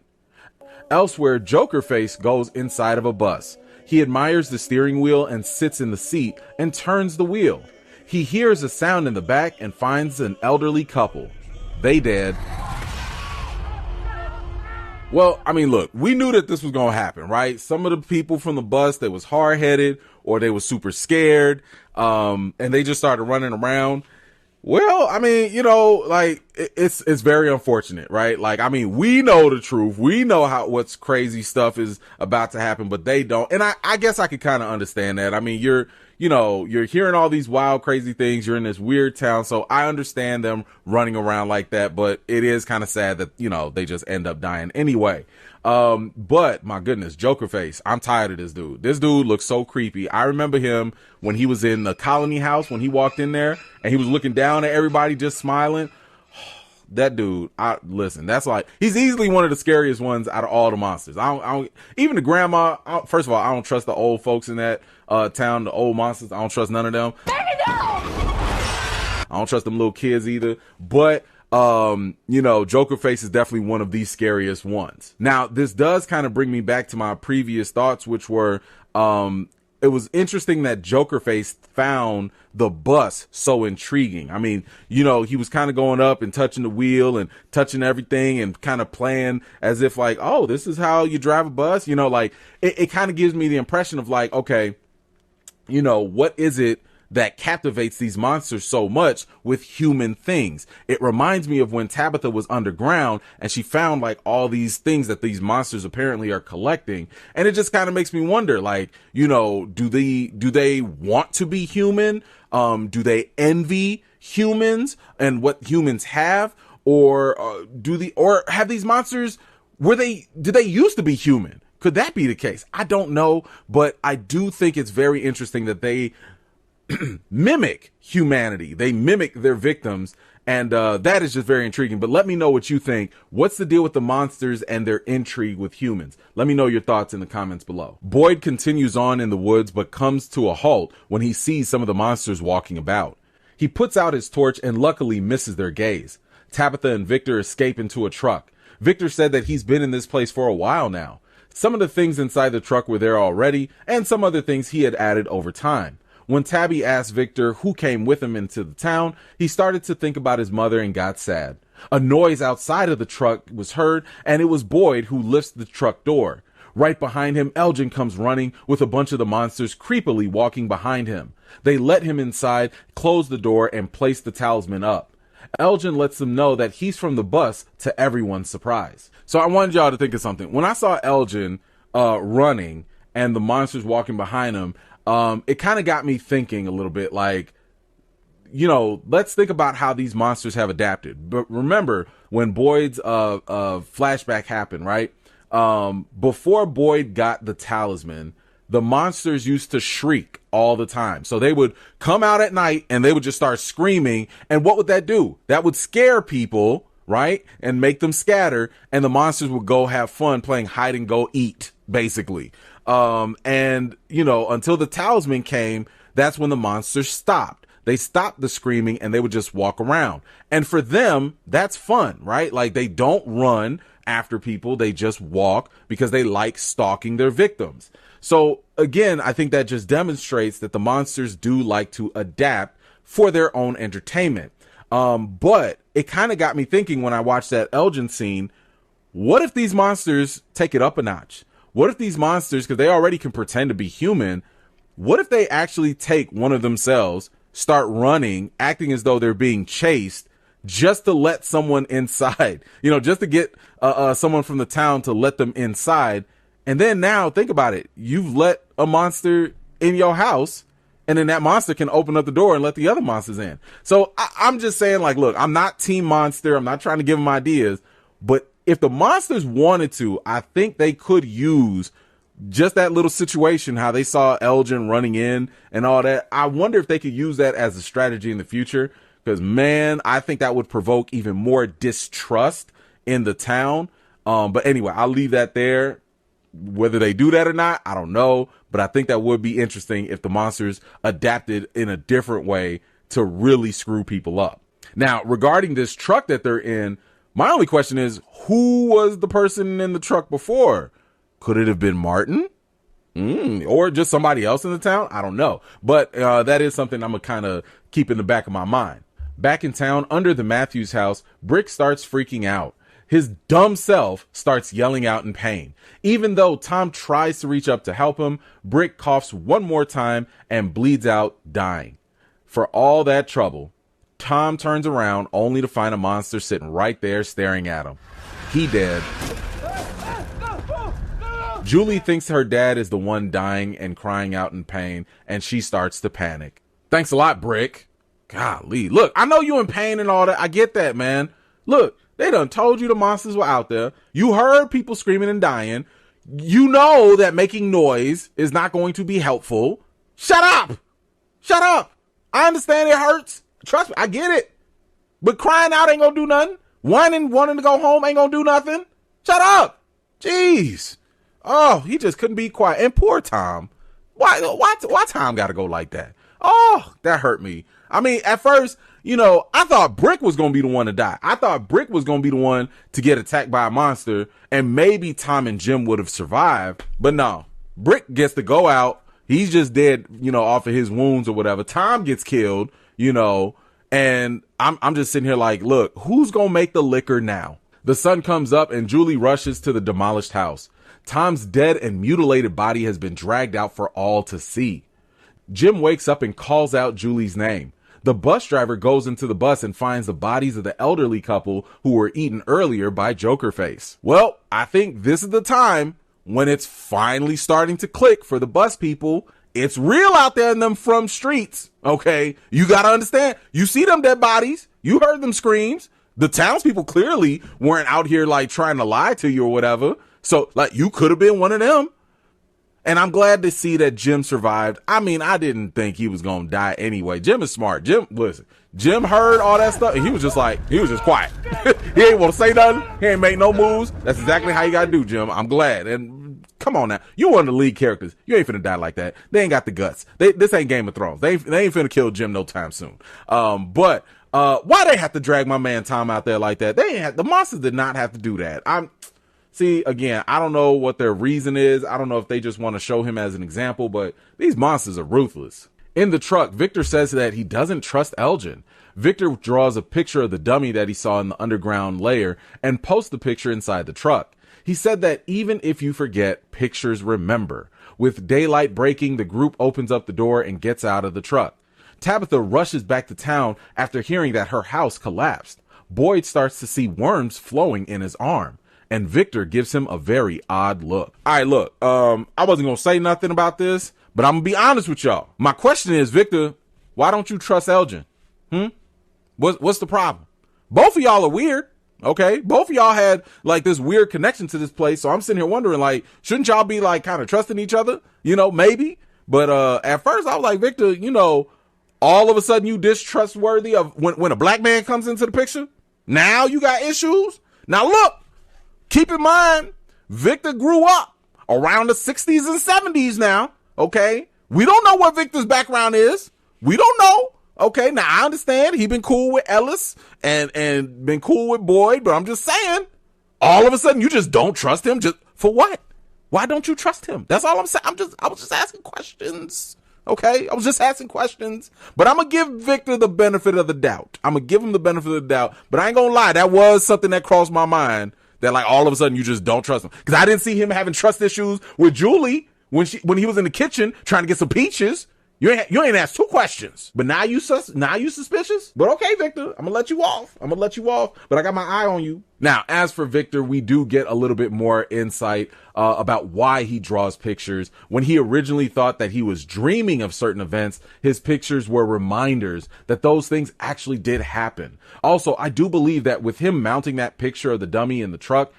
Elsewhere, Jokerface goes inside of a bus. He admires the steering wheel and sits in the seat and turns the wheel. He hears a sound in the back and finds an elderly couple. They dead. Well, I mean, look, we knew that this was going to happen, right? Some of the people from the bus, they was hard-headed or they was super scared, and they just started running around. Well, I mean, you know, like it's very unfortunate, right? Like, I mean, we know the truth. We know what's crazy stuff is about to happen, but they don't. And I guess I could kind of understand that. I mean, you're hearing all these wild, crazy things. You're in this weird town. So I understand them running around like that, but it is kind of sad that, you know, they just end up dying anyway. But my goodness, Jokerface, I'm tired of this dude. This dude looks so creepy. I remember him when he was in the colony house, when he walked in there and he was looking down at everybody just smiling. That dude, listen, that's like, he's easily one of the scariest ones out of all the monsters. I don't even the grandma, first of all, I don't trust the old folks in that town, the old monsters. I don't trust none of them. I don't trust them little kids either. But you know, Jokerface is definitely one of the scariest ones. Now, this does kind of bring me back to my previous thoughts, which were, it was interesting that Jokerface found the bus so intriguing. I mean, you know, he was kind of going up and touching the wheel and touching everything and kind of playing as if like, oh, this is how you drive a bus. You know, like it kind of gives me the impression of like, okay, you know, what is it that captivates these monsters so much with human things? It reminds me of when Tabitha was underground and she found like all these things that these monsters apparently are collecting. And it just kind of makes me wonder, like, you know, do they want to be human? Do they envy humans and what humans have? Or or have these monsters, did they used to be human? Could that be the case? I don't know, but I do think it's very interesting that they mimic humanity. They mimic their victims, and that is just very intriguing. But let me know what you think. What's the deal with the monsters and their intrigue with humans? Let me know your thoughts in the comments below. Boyd continues on in the woods, but comes to a halt when he sees some of the monsters walking about. He puts out his torch and luckily misses their gaze. Tabitha and Victor escape into a truck. Victor said that he's been in this place for a while now. Some of the things inside the truck were there already, and some other things he had added over time. When Tabby asked Victor who came with him into the town, he started to think about his mother and got sad. A noise outside of the truck was heard, and it was Boyd who lifts the truck door. Right behind him, Elgin comes running with a bunch of the monsters creepily walking behind him. They let him inside, close the door, and place the talisman up. Elgin lets them know that he's from the bus, to everyone's surprise. So I wanted y'all to think of something. When I saw Elgin running and the monsters walking behind him, it kind of got me thinking a little bit like, you know, let's think about how these monsters have adapted. But remember when Boyd's flashback happened, right? Before Boyd got the talisman, the monsters used to shriek all the time. So they would come out at night and they would just start screaming. And what would that do? That would scare people, right? And make them scatter. And the monsters would go have fun playing hide and go eat, basically. And, you know, until the talisman came, that's when the monsters stopped. They stopped the screaming and they would just walk around. And for them, that's fun, right? Like, they don't run after people. They just walk because they like stalking their victims. So again, I think that just demonstrates that the monsters do like to adapt for their own entertainment. But it kind of got me thinking when I watched that Elgin scene, what if these monsters take it up a notch? What if these monsters, because they already can pretend to be human, what if they actually take one of themselves, start running, acting as though they're being chased, just to let someone inside, you know, just to get someone from the town to let them inside. And then now think about it. You've let a monster in your house, and then that monster can open up the door and let the other monsters in. So I'm just saying, like, look, I'm not team monster. I'm not trying to give them ideas, but if the monsters wanted to, I think they could use just that little situation, how they saw Elgin running in and all that. I wonder if they could use that as a strategy in the future, because, man, I think that would provoke even more distrust in the town. But anyway, I'll leave that there. Whether they do that or not, I don't know. But I think that would be interesting if the monsters adapted in a different way to really screw people up. Now, regarding this truck that they're in, my only question is, who was the person in the truck before? Could it have been Martin? Or just somebody else in the town? I don't know. But that is something I'm going to kind of keep in the back of my mind. Back in town, under the Matthews house, Brick starts freaking out. His dumb self starts yelling out in pain. Even though Tom tries to reach up to help him, Brick coughs one more time and bleeds out, dying. For all that trouble, Tom turns around only to find a monster sitting right there staring at him. He dead. Julie thinks her dad is the one dying and crying out in pain, and she starts to panic. Thanks a lot, Brick. Golly. Look, I know you in pain and all that. I get that, man. Look, they done told you the monsters were out there. You heard people screaming and dying. You know that making noise is not going to be helpful. Shut up. Shut up. I understand it hurts. Trust me, I get it. But crying out ain't gonna do nothing. Whining, wanting to go home ain't gonna do nothing. Shut up. Jeez. Oh, he just couldn't be quiet. And poor Tom. Why Tom gotta go like that? Oh, that hurt me. I mean, at first, you know, I thought Brick was going to be the one to die. I thought Brick was going to be the one to get attacked by a monster, and maybe Tom and Jim would have survived. But no, Brick gets to go out. He's just dead, you know, off of his wounds or whatever. Tom gets killed, you know, and I'm just sitting here like, look, who's going to make the liquor now? The sun comes up and Julie rushes to the demolished house. Tom's dead and mutilated body has been dragged out for all to see. Jim wakes up and calls out Julie's name. The bus driver goes into the bus and finds the bodies of the elderly couple who were eaten earlier by Jokerface. Well, I think this is the time when it's finally starting to click for the bus people. It's real out there in them from streets. Okay. You got to understand. You see them dead bodies. You heard them screams. The townspeople clearly weren't out here like trying to lie to you or whatever. So like you could have been one of them. And I'm glad to see that Jim survived. I mean, I didn't think he was going to die anyway. Jim is smart. Jim heard all that stuff and he was just quiet. He ain't want to say nothing. He ain't make no moves. That's exactly how you got to do, Jim. I'm glad. And come on now. You one of the lead characters. You ain't finna die like that. They ain't got the guts. This ain't Game of Thrones. They ain't finna kill Jim no time soon. But why they have to drag my man Tom out there like that? The monsters did not have to do that. See, again, I don't know what their reason is. I don't know if they just want to show him as an example, but these monsters are ruthless. In the truck, Victor says that he doesn't trust Elgin. Victor draws a picture of the dummy that he saw in the underground lair and posts the picture inside the truck. He said that even if you forget, pictures remember. With daylight breaking, the group opens up the door and gets out of the truck. Tabitha rushes back to town after hearing that her house collapsed. Boyd starts to see worms flowing in his arm. And Victor gives him a very odd look. All right, look, I wasn't going to say nothing about this, but I'm going to be honest with y'all. My question is, Victor, why don't you trust Elgin? What's the problem? Both of y'all are weird. Okay. Both of y'all had like this weird connection to this place. So I'm sitting here wondering, like, shouldn't y'all be like kind of trusting each other? You know, maybe. But at first I was like, Victor, you know, all of a sudden you distrustworthy of when a black man comes into the picture. Now you got issues. Now look, keep in mind, Victor grew up around the 60s and 70s now. Okay. We don't know what Victor's background is. We don't know. Okay. Now I understand he been cool with Ellis and been cool with Boyd, but I'm just saying, all of a sudden you just don't trust him. Just for what? Why don't you trust him? That's all I'm saying. I was just asking questions. Okay. I was just asking questions, but I'm going to give Victor the benefit of the doubt. I'm going to give him the benefit of the doubt, but I ain't going to lie. That was something that crossed my mind, that like all of a sudden you just don't trust him. Cause I didn't see him having trust issues with Julie when he was in the kitchen trying to get some peaches. You ain't asked 2 questions, but now you suspicious. But okay, Victor, I'm gonna let you off. But I got my eye on you. Now, as for Victor, we do get a little bit more insight about why he draws pictures. When he originally thought that he was dreaming of certain events, his pictures were reminders that those things actually did happen. Also, I do believe that with him mounting that picture of the dummy in the truck,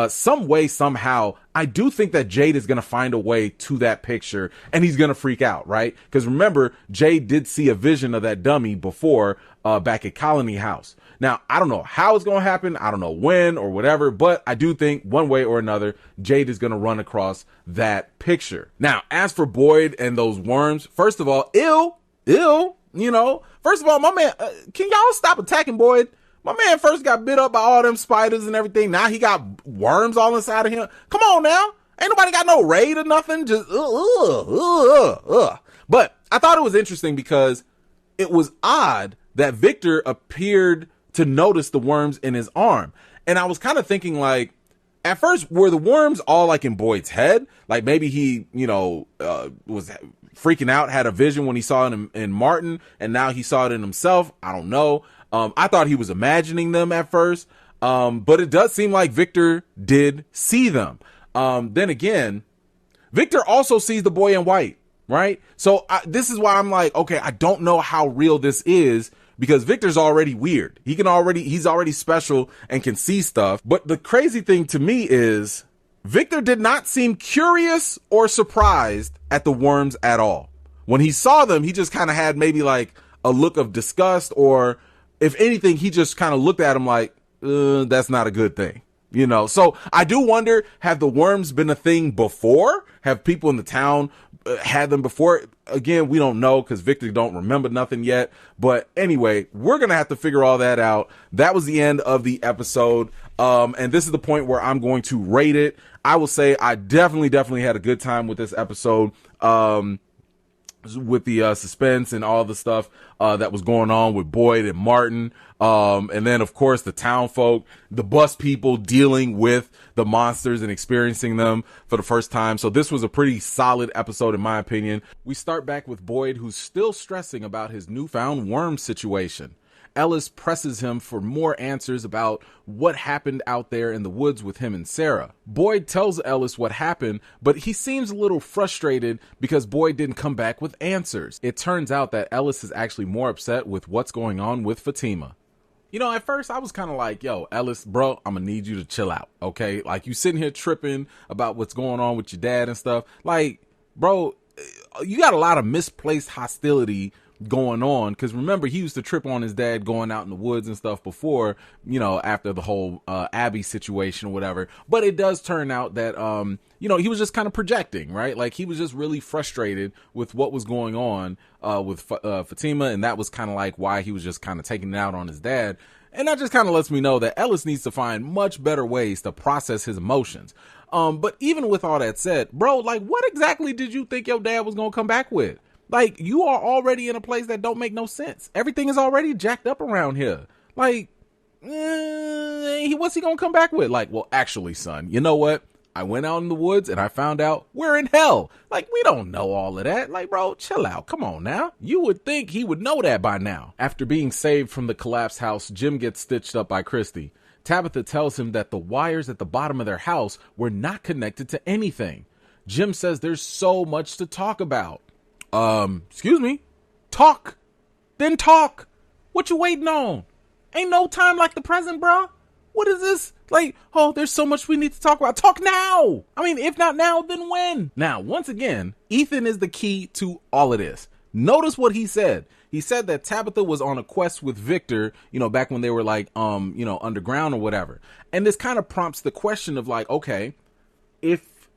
some way, somehow, I do think that Jade is going to find a way to that picture and he's going to freak out, right? Because remember, Jade did see a vision of that dummy before back at Colony House. Now, I don't know how it's going to happen. I don't know when or whatever, but I do think one way or another, Jade is going to run across that picture. Now, as for Boyd and those worms, first of all, ill, you know, first of all, my man, can y'all stop attacking Boyd? My man first got bit up by all them spiders and everything. Now he got worms all inside of him. Come on now. Ain't nobody got no raid or nothing. Just, But I thought it was interesting because it was odd that Victor appeared to notice the worms in his arm. And I was kind of thinking like, at first, were the worms all like in Boyd's head? Like maybe he, you know, was freaking out, had a vision when he saw it in Martin, and now he saw it in himself. I don't know. I thought he was imagining them at first, but it does seem like Victor did see them. Then again, Victor also sees the boy in white, right? So this is why I'm like, okay, I don't know how real this is because Victor's already weird. He's already special and can see stuff. But the crazy thing to me is Victor did not seem curious or surprised at the worms at all. When he saw them, he just kind of had maybe like a look of disgust, or if anything, he just kind of looked at him like, that's not a good thing, you know? So I do wonder, have the worms been a thing before? Have people in the town had them before? Again, we don't know because Victor don't remember nothing yet. But anyway, we're going to have to figure all that out. That was the end of the episode. And this is the point where I'm going to rate it. I will say I definitely had a good time with this episode. With the suspense and all the stuff that was going on with Boyd and Martin. And then, of course, the town folk, the bus people dealing with the monsters and experiencing them for the first time. So this was a pretty solid episode, in my opinion. We start back with Boyd, who's still stressing about his newfound worm situation. Ellis presses him for more answers about what happened out there in the woods with him and Sarah. Boyd tells Ellis what happened, but he seems a little frustrated because Boyd didn't come back with answers. It turns out that Ellis is actually more upset with what's going on with Fatima. You know, at first I was kind of like, yo, Ellis, bro, I'm gonna need you to chill out, okay? Like, you sitting here tripping about what's going on with your dad and stuff. Like, bro, you got a lot of misplaced hostility going on, because remember, he used to trip on his dad going out in the woods and stuff before, you know, after the whole Abby situation or whatever. But it does turn out that you know, he was just kind of projecting, right? Like, he was just really frustrated with what was going on with Fatima, and that was kind of like why he was just kind of taking it out on his dad. And that just kind of lets me know that Ellis needs to find much better ways to process his emotions. But even with all that said, bro, like, what exactly did you think your dad was gonna come back with? Like, you are already in a place that don't make no sense. Everything is already jacked up around here. Like, what's he gonna come back with? Like, well, actually, son, you know what? I went out in the woods and I found out we're in hell. Like, we don't know all of that. Like, bro, chill out. Come on now. You would think he would know that by now. After being saved from the collapsed house, Jim gets stitched up by Christy. Tabitha tells him that the wires at the bottom of their house were not connected to anything. Jim says there's so much to talk about. Excuse me? Talk. Then talk. What you waiting on? Ain't no time like the present, bro. What is this? Like, oh, there's so much we need to talk about. Talk now. I mean, if not now, then when? Now, once again, Ethan is the key to all of this. Notice what he said. He said that Tabitha was on a quest with Victor, back when they were like, underground or whatever. And this kind of prompts the question of like, okay, if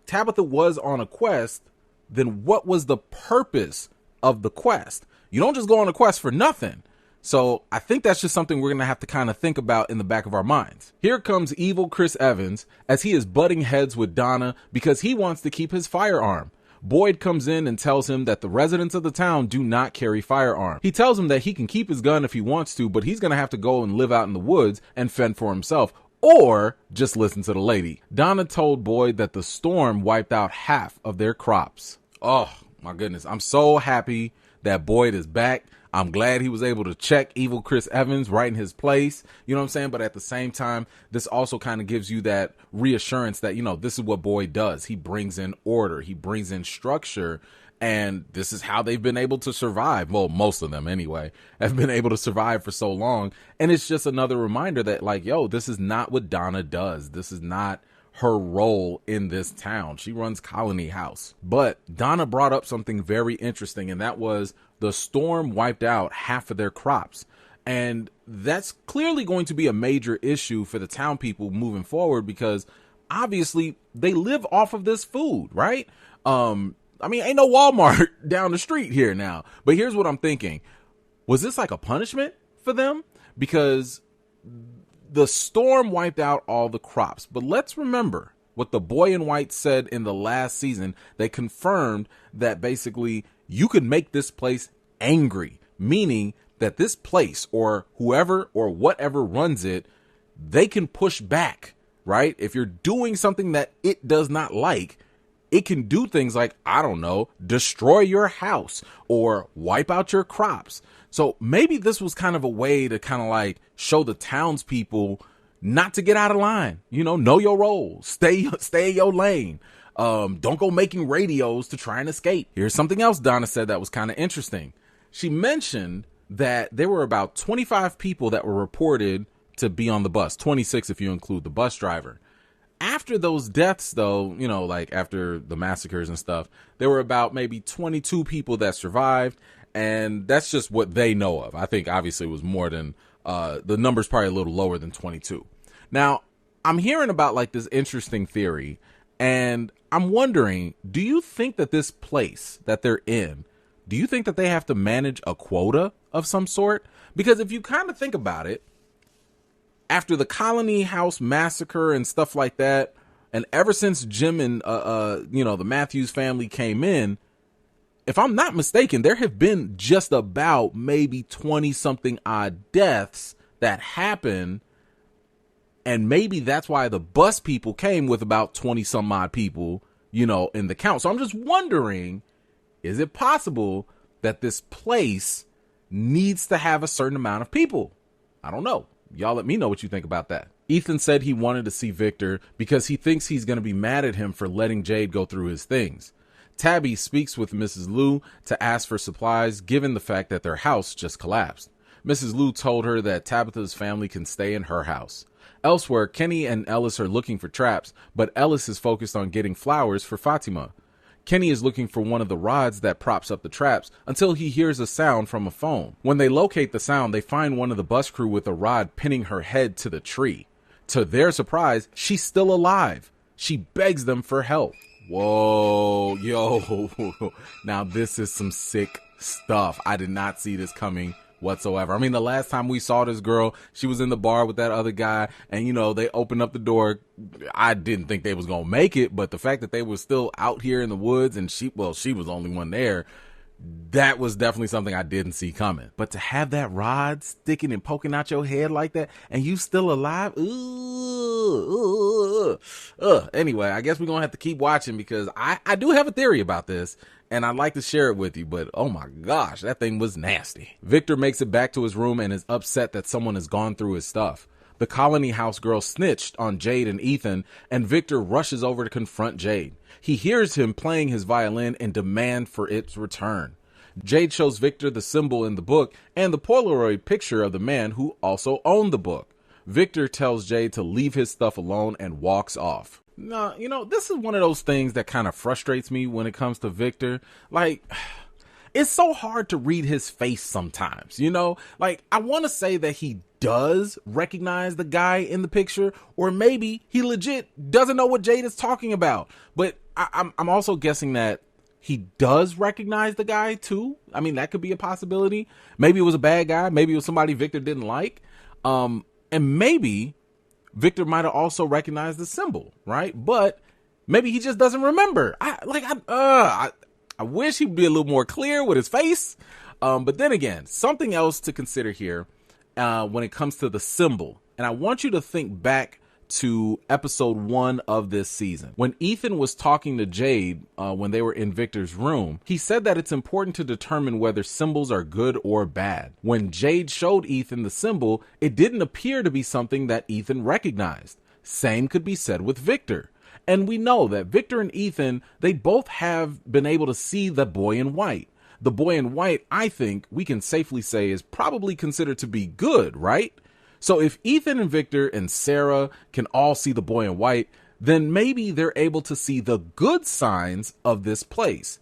Tabitha was on a quest, then what was the purpose of the quest? You don't just go on a quest for nothing. So I think that's just something we're going to have to kind of think about in the back of our minds. Here comes evil Chris Evans as he is butting heads with Donna because he wants to keep his firearm. Boyd comes in and tells him that the residents of the town do not carry firearms. He tells him that he can keep his gun if he wants to, but he's going to have to go and live out in the woods and fend for himself, or just listen to the lady. Donna told Boyd that the storm wiped out half of their crops. Oh my goodness. I'm so happy that Boyd is back. I'm glad he was able to check evil Chris Evans right in his place. You know what I'm saying? But at the same time, this also kind of gives you that reassurance that, this is what Boyd does. He brings in order. He brings in structure. And this is how they've been able to survive. Well, most of them anyway, have been able to survive for so long. And it's just another reminder that like, this is not what Donna does. This is not her role in this town. She runs Colony House. But Donna brought up something very interesting, and that was the storm wiped out half of their crops. And that's clearly going to be a major issue for the town people moving forward because obviously they live off of this food, right? Ain't no Walmart down the street here now. But here's what I'm thinking. Was this like a punishment for them? Because the storm wiped out all the crops. But let's remember what the boy in white said in the last season. They confirmed that basically you could make this place angry, meaning that this place or whoever or whatever runs it, they can push back, right? If you're doing something that it does not like, it can do things like, destroy your house or wipe out your crops. So maybe this was kind of a way to kind of like show the townspeople not to get out of line, know your role, stay in your lane. Don't go making radios to try and escape. Here's something else Donna said that was kind of interesting. She mentioned that there were about 25 people that were reported to be on the bus, 26 if you include the bus driver. After those deaths, though, like after the massacres and stuff, there were about maybe 22 people that survived. And that's just what they know of. I think obviously it was more than the number's probably a little lower than 22. Now, I'm hearing about like this interesting theory, and I'm wondering, do you think that this place that they're in, do you think that they have to manage a quota of some sort? Because if you kind of think about it, after the Colony House massacre and stuff like that, and ever since Jim and the Matthews family came in, if I'm not mistaken, there have been just about maybe 20 something odd deaths that happened. And maybe that's why the bus people came with about 20 some odd people, in the count. So I'm just wondering, is it possible that this place needs to have a certain amount of people? I don't know. Y'all let me know what you think about that. Ethan said he wanted to see Victor because he thinks he's going to be mad at him for letting Jade go through his things. Tabby speaks with Mrs. Liu to ask for supplies given the fact that their house just collapsed. Mrs. Liu told her that Tabitha's family can stay in her house. Elsewhere, Kenny and Ellis are looking for traps, but Ellis is focused on getting flowers for Fatima. Kenny is looking for one of the rods that props up the traps until he hears a sound from a phone. When they locate the sound, they find one of the bus crew with a rod pinning her head to the tree. To their surprise, she's still alive. She begs them for help. Whoa, yo. Now this is some sick stuff. I did not see this coming whatsoever. I mean, the last time we saw this girl, she was in the bar with that other guy, and they opened up the door. I didn't think they was gonna make it, but the fact that they were still out here in the woods and she was the only one there, that was definitely something I didn't see coming. But to have that rod sticking and poking out your head like that and you still alive, anyway, I guess we're gonna have to keep watching because I do have a theory about this and I'd like to share it with you, but oh my gosh, that thing was nasty. Victor makes it back to his room and is upset that someone has gone through his stuff. The Colony House girl snitched on Jade and Ethan, and Victor rushes over to confront Jade. He hears him playing his violin and demand for its return. Jade shows Victor the symbol in the book and the Polaroid picture of the man who also owned the book. Victor tells Jade to leave his stuff alone and walks off. Now, this is one of those things that kind of frustrates me when it comes to Victor. Like, it's so hard to read his face sometimes, Like, I want to say that he does recognize the guy in the picture, or maybe he legit doesn't know what Jade is talking about. But I'm also guessing that he does recognize the guy too. I mean, that could be a possibility. Maybe it was a bad guy. Maybe it was somebody Victor didn't like. And maybe Victor might have also recognized the symbol, right? But maybe he just doesn't remember. I wish he'd be a little more clear with his face. But then again, something else to consider here when it comes to the symbol. And I want you to think back to episode 1 of this season. When Ethan was talking to Jade when they were in Victor's room, he said that it's important to determine whether symbols are good or bad. When Jade showed Ethan the symbol, it didn't appear to be something that Ethan recognized. Same could be said with Victor. And we know that Victor and Ethan, they both have been able to see the boy in white. The boy in white, I think we can safely say, is probably considered to be good, right? So if Ethan and Victor and Sarah can all see the boy in white, then maybe they're able to see the good signs of this place.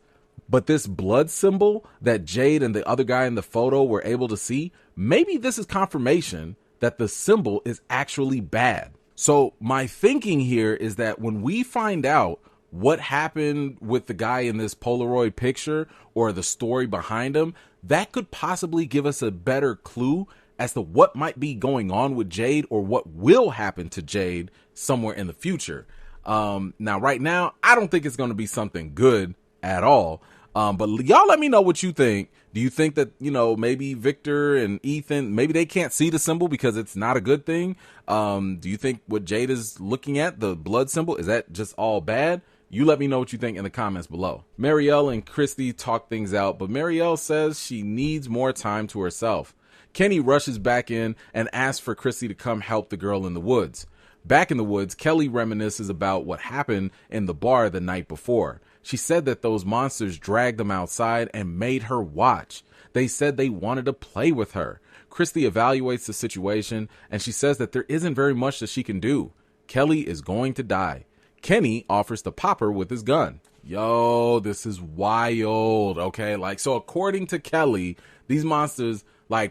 But this blood symbol that Jade and the other guy in the photo were able to see, maybe this is confirmation that the symbol is actually bad. So my thinking here is that when we find out what happened with the guy in this Polaroid picture or the story behind him, that could possibly give us a better clue as to what might be going on with Jade or what will happen to Jade somewhere in the future. Now, right now, I don't think it's going to be something good at all. But y'all let me know what you think. Do you think that, maybe Victor and Ethan, maybe they can't see the symbol because it's not a good thing? Do you think what Jade is looking at, the blood symbol, is that just all bad? You let me know what you think in the comments below. Marielle and Christy talk things out, but Marielle says she needs more time to herself. Kenny rushes back in and asks for Christy to come help the girl in the woods. Back in the woods, Kelly reminisces about what happened in the bar the night before. She said that those monsters dragged them outside and made her watch. They said they wanted to play with her. Christy evaluates the situation and she says that there isn't very much that she can do. Kelly is going to die. Kenny offers to pop her with his gun. Yo, this is wild, okay? So according to Kelly, these monsters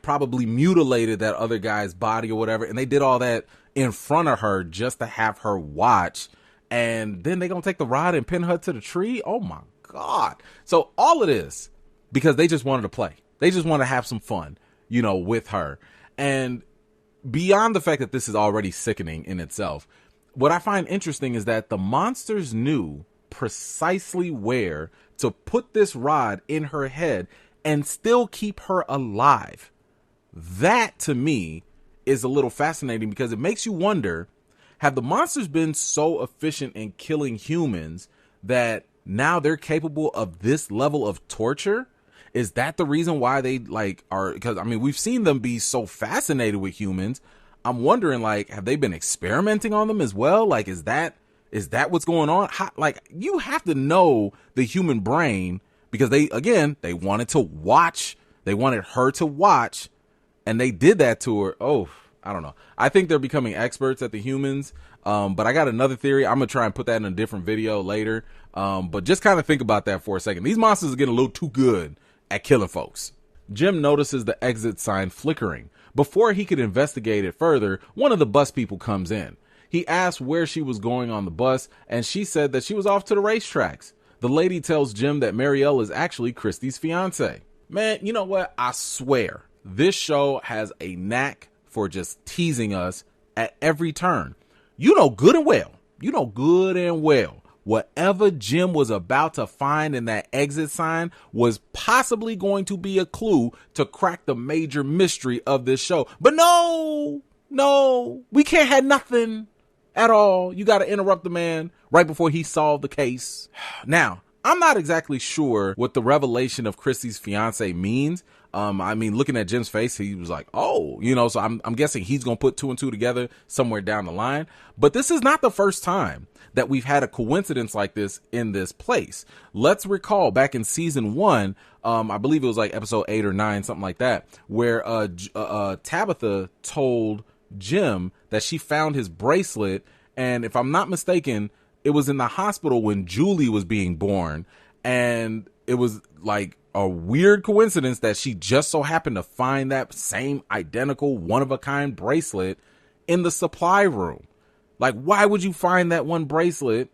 probably mutilated that other guy's body or whatever, and they did all that in front of her just to have her watch, and then they gonna take the rod and pin her to the tree? Oh my God. So all of this because they just wanted to play. They just want to have some fun, with her. And beyond the fact that this is already sickening in itself, what I find interesting is that the monsters knew precisely where to put this rod in her head and still keep her alive. That to me is a little fascinating because it makes you wonder, have the monsters been so efficient in killing humans that now they're capable of this level of torture? Is that the reason why they are? Because we've seen them be so fascinated with humans. I'm wondering, have they been experimenting on them as well? Is that what's going on? You have to know the human brain, because they wanted to watch. They wanted her to watch, and they did that to her. Oh, I don't know. I think they're becoming experts at the humans. But I got another theory. I'm going to try and put that in a different video later. But just kind of think about that for a second. These monsters are getting a little too good at killing folks. Jim notices the exit sign flickering. Before he could investigate it further, one of the bus people comes in. He asked where she was going on the bus, and she said that she was off to the racetracks. The lady tells Jim that Marielle is actually Christy's fiance. Man, you know what? I swear, this show has a knack for just teasing us at every turn. You know good and well, whatever Jim was about to find in that exit sign was possibly going to be a clue to crack the major mystery of this show. But no, we can't have nothing at all. You got to interrupt the man right before he solved the case. Now, I'm not exactly sure what the revelation of Christy's fiance means. Looking at Jim's face, he was like, oh, so I'm guessing he's going to put 2 and 2 together somewhere down the line. But this is not the first time that we've had a coincidence like this in this place. Let's recall back in season 1, I believe it was episode 8 or 9, something like that, where Tabitha told Jim that she found his bracelet, and if I'm not mistaken, it was in the hospital when Julie was being born, and it was like a weird coincidence that she just so happened to find that same identical one-of-a-kind bracelet in the supply room. Like, why would you find that one bracelet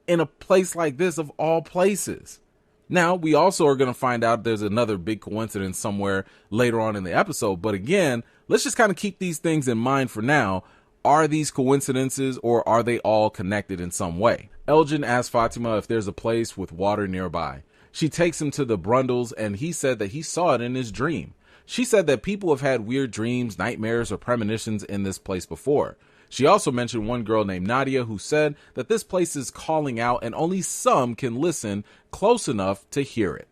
in a place like this of all places? Now, we also are going to find out there's another big coincidence somewhere later on in the episode. But again, let's just kind of keep these things in mind for now. Are these coincidences, or are they all connected in some way? Elgin asks Fatima if there's a place with water nearby. She takes him to the Brundles, and he said that he saw it in his dream. She said that people have had weird dreams, nightmares, or premonitions in this place before. She also mentioned one girl named Nadia who said that this place is calling out and only some can listen close enough to hear it.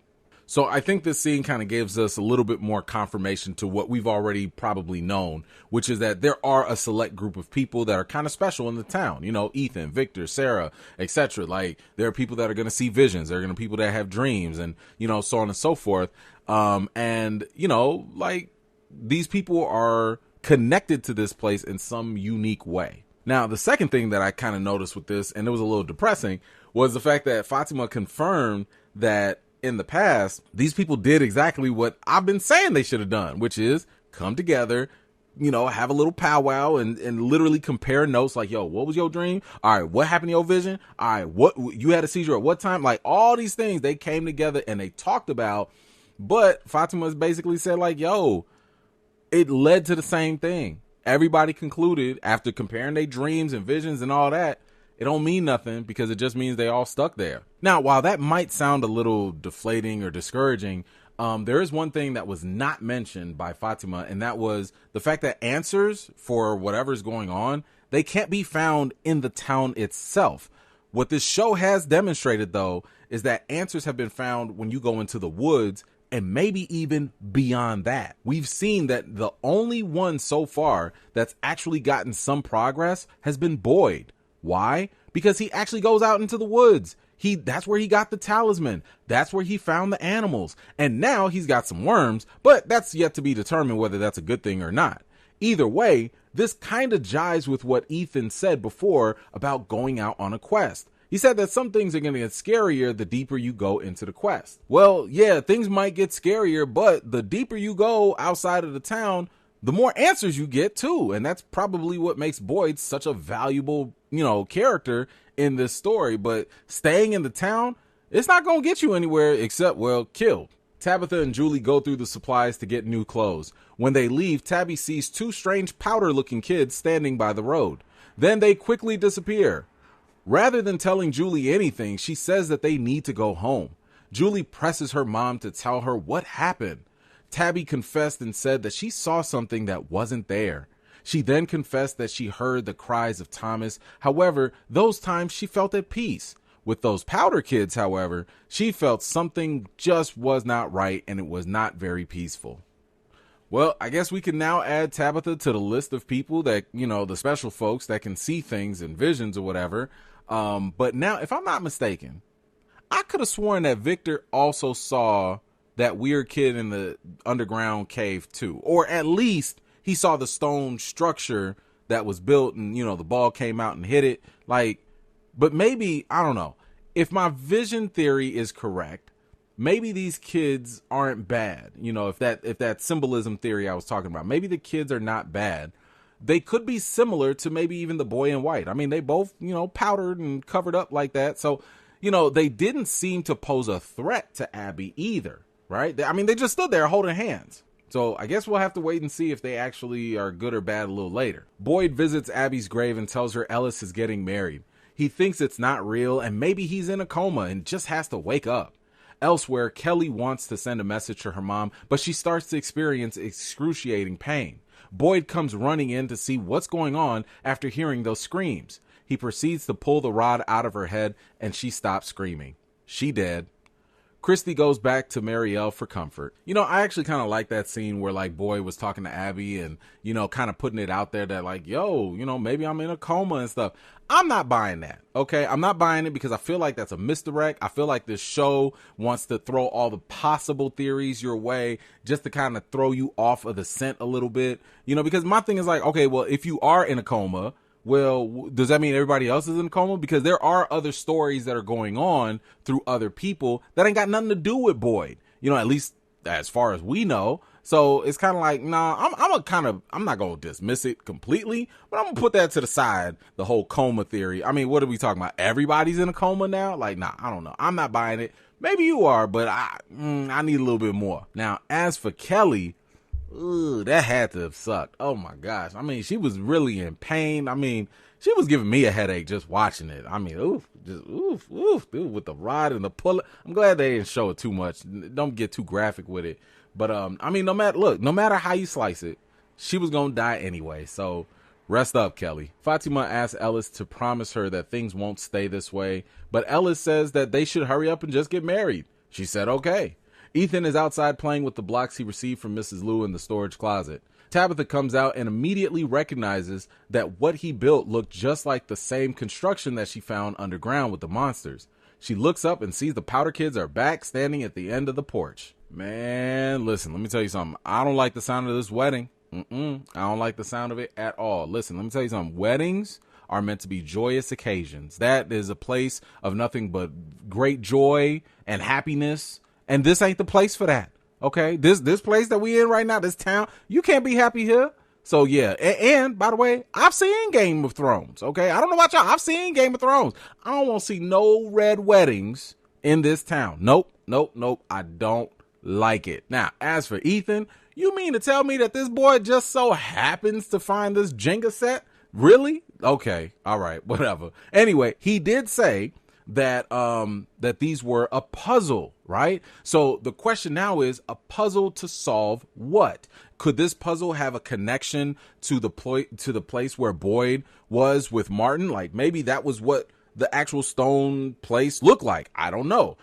So I think this scene kind of gives us a little bit more confirmation to what we've already probably known, which is that there are a select group of people that are kind of special in the town. You know, Ethan, Victor, Sarah, etc. Like, there are people that are going to see visions. There are going to be people that have dreams, and, you know, so on and so forth. And, you know, like, these people are connected to this place in some unique way. Now, the second thing that I kind of noticed with this, and it was a little depressing, was the fact that Fatima confirmed that in the past, these people did exactly what I've been saying they should have done, which is come together, you know, have a little powwow and literally compare notes like, yo, what was your dream? All right, what happened to your vision? All right, what you had a seizure at what time? Like, all these things they came together and they talked about, but Fatima basically said like, yo, it led to the same thing. Everybody concluded after comparing their dreams and visions and all that, it don't mean nothing because it just means they all stuck there. Now, while that might sound a little deflating or discouraging, there is one thing that was not mentioned by Fatima, and that was the fact that answers for whatever's going on, they can't be found in the town itself. What this show has demonstrated, though, is that answers have been found when you go into the woods, and maybe even beyond that. We've seen that the only one so far that's actually gotten some progress has been Boyd. Why? Because he actually goes out into the woods. That's where he got the talisman. That's where he found the animals. And now he's got some worms, but that's yet to be determined whether that's a good thing or not. Either way, this kind of jives with what Ethan said before about going out on a quest. He said that some things are going to get scarier the deeper you go into the quest. Well, yeah, things might get scarier, but the deeper you go outside of the town, the more answers you get too. And that's probably what makes Boyd such a valuable, you know, character in this story. But staying in the town, it's not going to get you anywhere except, well, killed. Tabitha and Julie go through the supplies to get new clothes. When they leave, Tabby sees two strange powder-looking kids standing by the road. Then they quickly disappear. Rather than telling Julie anything, she says that they need to go home. Julie presses her mom to tell her what happened. Tabby confessed and said that she saw something that wasn't there. She then confessed that she heard the cries of Thomas. However, those times she felt at peace. With those powder kids, however, she felt something just was not right and it was not very peaceful. Well, I guess we can now add Tabitha to the list of people that, you know, the special folks that can see things and visions or whatever. But now, if I'm not mistaken, I could have sworn that Victor also saw that weird kid in the underground cave too. Or at least he saw the stone structure that was built and, you know, the ball came out and hit it. Like, but maybe, I don't know. If my vision theory is correct, maybe these kids aren't bad. You know, if that symbolism theory I was talking about, maybe the kids are not bad. They could be similar to maybe even the boy in white. I mean, they both, you know, powdered and covered up like that. So, you know, they didn't seem to pose a threat to Abby either, right? I mean, they just stood there holding hands. So I guess we'll have to wait and see if they actually are good or bad a little later. Boyd visits Abby's grave and tells her Ellis is getting married. He thinks it's not real and maybe he's in a coma and just has to wake up. Elsewhere, Kelly wants to send a message to her mom, but she starts to experience excruciating pain. Boyd comes running in to see what's going on after hearing those screams. He proceeds to pull the rod out of her head and she stops screaming. She dead. Christy goes back to Marielle for comfort. You know, I actually kind of like that scene where like Boyd was talking to Abby and, you know, kind of putting it out there that like, yo, you know, maybe I'm in a coma and stuff. I'm not buying that. Okay. I'm not buying it because I feel like that's a misdirect. I feel like this show wants to throw all the possible theories your way just to kind of throw you off of the scent a little bit, you know, because my thing is like, okay, well, if you are in a coma, well, does that mean everybody else is in a coma? Because there are other stories that are going on through other people that ain't got nothing to do with Boyd, you know, at least as far as we know. So it's kind of like, nah, I'm not going to dismiss it completely, but I'm going to put that to the side, the whole coma theory. I mean, what are we talking about? Everybody's in a coma now? Like, nah, I don't know. I'm not buying it. Maybe you are, but I need a little bit more. Now, as for Kelly, ooh, that had to have sucked. Oh my gosh. I mean, she was really in pain. I mean, she was giving me a headache just watching it. I mean, oof, dude, with the rod and the pull. I'm glad they didn't show it too much. Don't get too graphic with it. But, I mean, no matter how you slice it, she was going to die anyway. So rest up, Kelly. Fatima asked Ellis to promise her that things won't stay this way. But Ellis says that they should hurry up and just get married. She said, okay. Ethan is outside playing with the blocks he received from Mrs. Liu in the storage closet. Tabitha comes out and immediately recognizes that what he built looked just like the same construction that she found underground with the monsters. She looks up and sees the Powder Kids are back standing at the end of the porch. Man, listen, let me tell you something. I don't like the sound of this wedding. I don't like the sound of it at all. Listen, let me tell you something. Weddings are meant to be joyous occasions. That is a place of nothing but great joy and happiness. And this ain't the place for that. Okay. This place that we in right now, this town, you can't be happy here. So yeah. And by the way, I've seen Game of Thrones. Okay. I don't know about y'all. I've seen Game of Thrones. I don't want to see no red weddings in this town. Nope. I don't like it. Now, as for Ethan, you mean to tell me that this boy just so happens to find this Jenga set? Really? Okay. All right. Whatever. Anyway, he did say that that these were a puzzle, right? So the question now is a puzzle to solve what? Could this puzzle have a connection to the place where Boyd was with Martin? Like maybe that was what the actual stone place looked like. I don't know.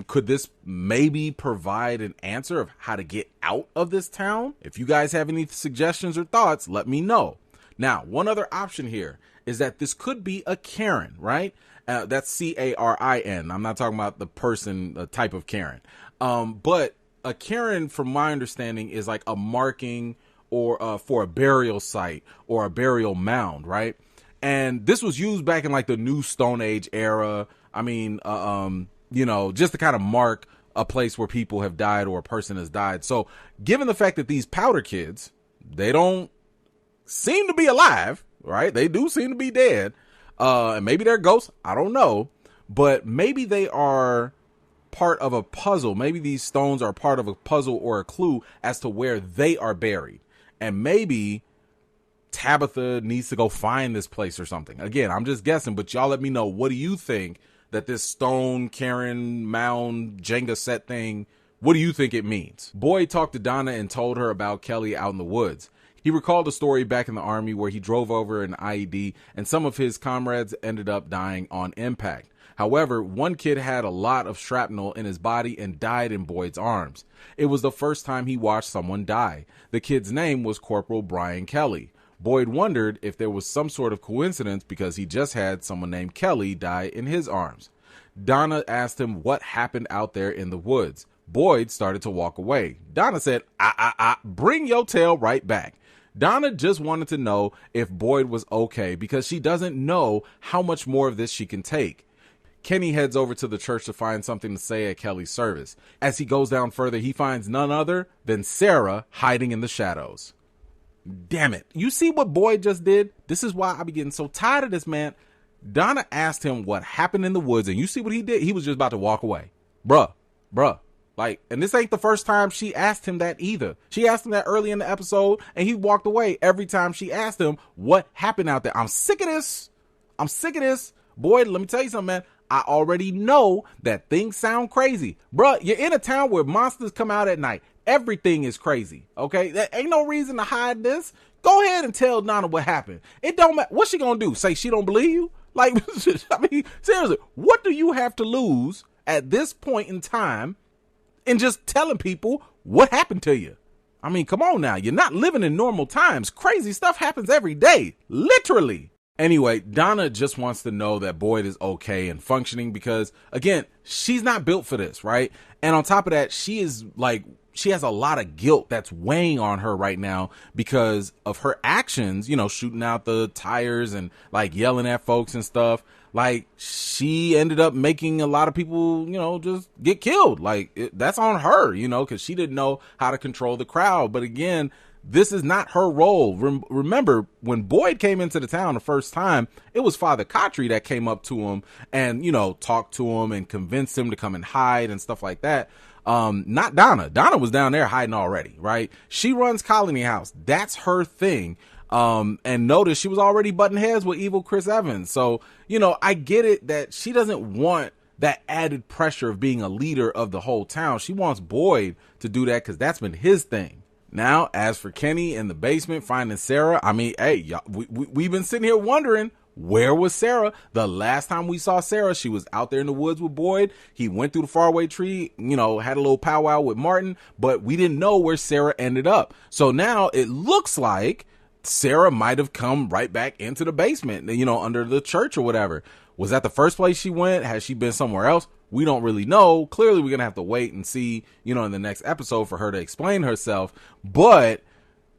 Could this maybe provide an answer of how to get out of this town? If you guys have any suggestions or thoughts, let me know. Now, one other option here is that this could be a Karen, right? That's Carin. I'm not talking about the person, the type of Karen. But a Karen, from my understanding, is like a marking or for a burial site or a burial mound, right? And this was used back in like the New Stone Age era. I mean, you know, just to kind of mark a place where people have died or a person has died. So given the fact that these Powder Kids, they don't seem to be alive, right? They do seem to be dead. And maybe they're ghosts. I don't know. But maybe they are part of a puzzle. Maybe these stones are part of a puzzle or a clue as to where they are buried. And maybe Tabitha needs to go find this place or something. Again, I'm just guessing, but y'all let me know. What do you think that this stone, Karen, mound, Jenga set thing, what do you think it means? Boyd talked to Donna and told her about Kelly out in the woods. He recalled a story back in the army where he drove over an IED and some of his comrades ended up dying on impact. However, one kid had a lot of shrapnel in his body and died in Boyd's arms. It was the first time he watched someone die. The kid's name was Corporal Brian Kelly. Boyd wondered if there was some sort of coincidence because he just had someone named Kelly die in his arms. Donna asked him what happened out there in the woods. Boyd started to walk away. Donna said, bring your tail right back. Donna just wanted to know if Boyd was okay because she doesn't know how much more of this she can take. Kenny heads over to the church to find something to say at Kelly's service. As he goes down further, he finds none other than Sarah hiding in the shadows. Damn it. You see what Boyd just did? This is why I be getting so tired of this, man. Donna asked him what happened in the woods, and you see what he did? He was just about to walk away. Bruh. Like, and this ain't the first time she asked him that either. She asked him that early in the episode, and he walked away every time she asked him what happened out there. I'm sick of this. Boyd, let me tell you something, man. I already know that things sound crazy. Bruh, you're in a town where monsters come out at night. Everything is crazy, okay? There ain't no reason to hide this. Go ahead and tell Donna what happened. It don't matter. What's she gonna do? Say she don't believe you? Like, I mean, seriously, what do you have to lose at this point in time and just telling people what happened to you. I mean, come on now. You're not living in normal times. Crazy stuff happens every day, literally. Anyway, Donna just wants to know that Boyd is okay and functioning because, again, she's not built for this, right? And on top of that, she has a lot of guilt that's weighing on her right now because of her actions, you know, shooting out the tires and like yelling at folks and stuff. Like, she ended up making a lot of people, you know, just get killed. Like, that's on her, you know, because she didn't know how to control the crowd. But again, this is not her role. Remember, when Boyd came into the town the first time, it was Father Khatri that came up to him and, you know, talked to him and convinced him to come and hide and stuff like that. Not Donna. Donna was down there hiding already, right? She runs Colony House. That's her thing. And notice she was already butting heads with evil Chris Evans. So, you know, I get it that she doesn't want that added pressure of being a leader of the whole town. She wants Boyd to do that because that's been his thing. Now, as for Kenny in the basement finding Sarah, I mean, hey, y'all, we've been sitting here wondering, where was Sarah? The last time we saw Sarah, she was out there in the woods with Boyd. He went through the faraway tree, you know, had a little powwow with Martin, but we didn't know where Sarah ended up. So now it looks like Sarah might have come right back into the basement, you know, under the church or whatever. Was that the first place she went? Has she been somewhere else? We don't really know. Clearly, we're going to have to wait and see, you know, in the next episode for her to explain herself. But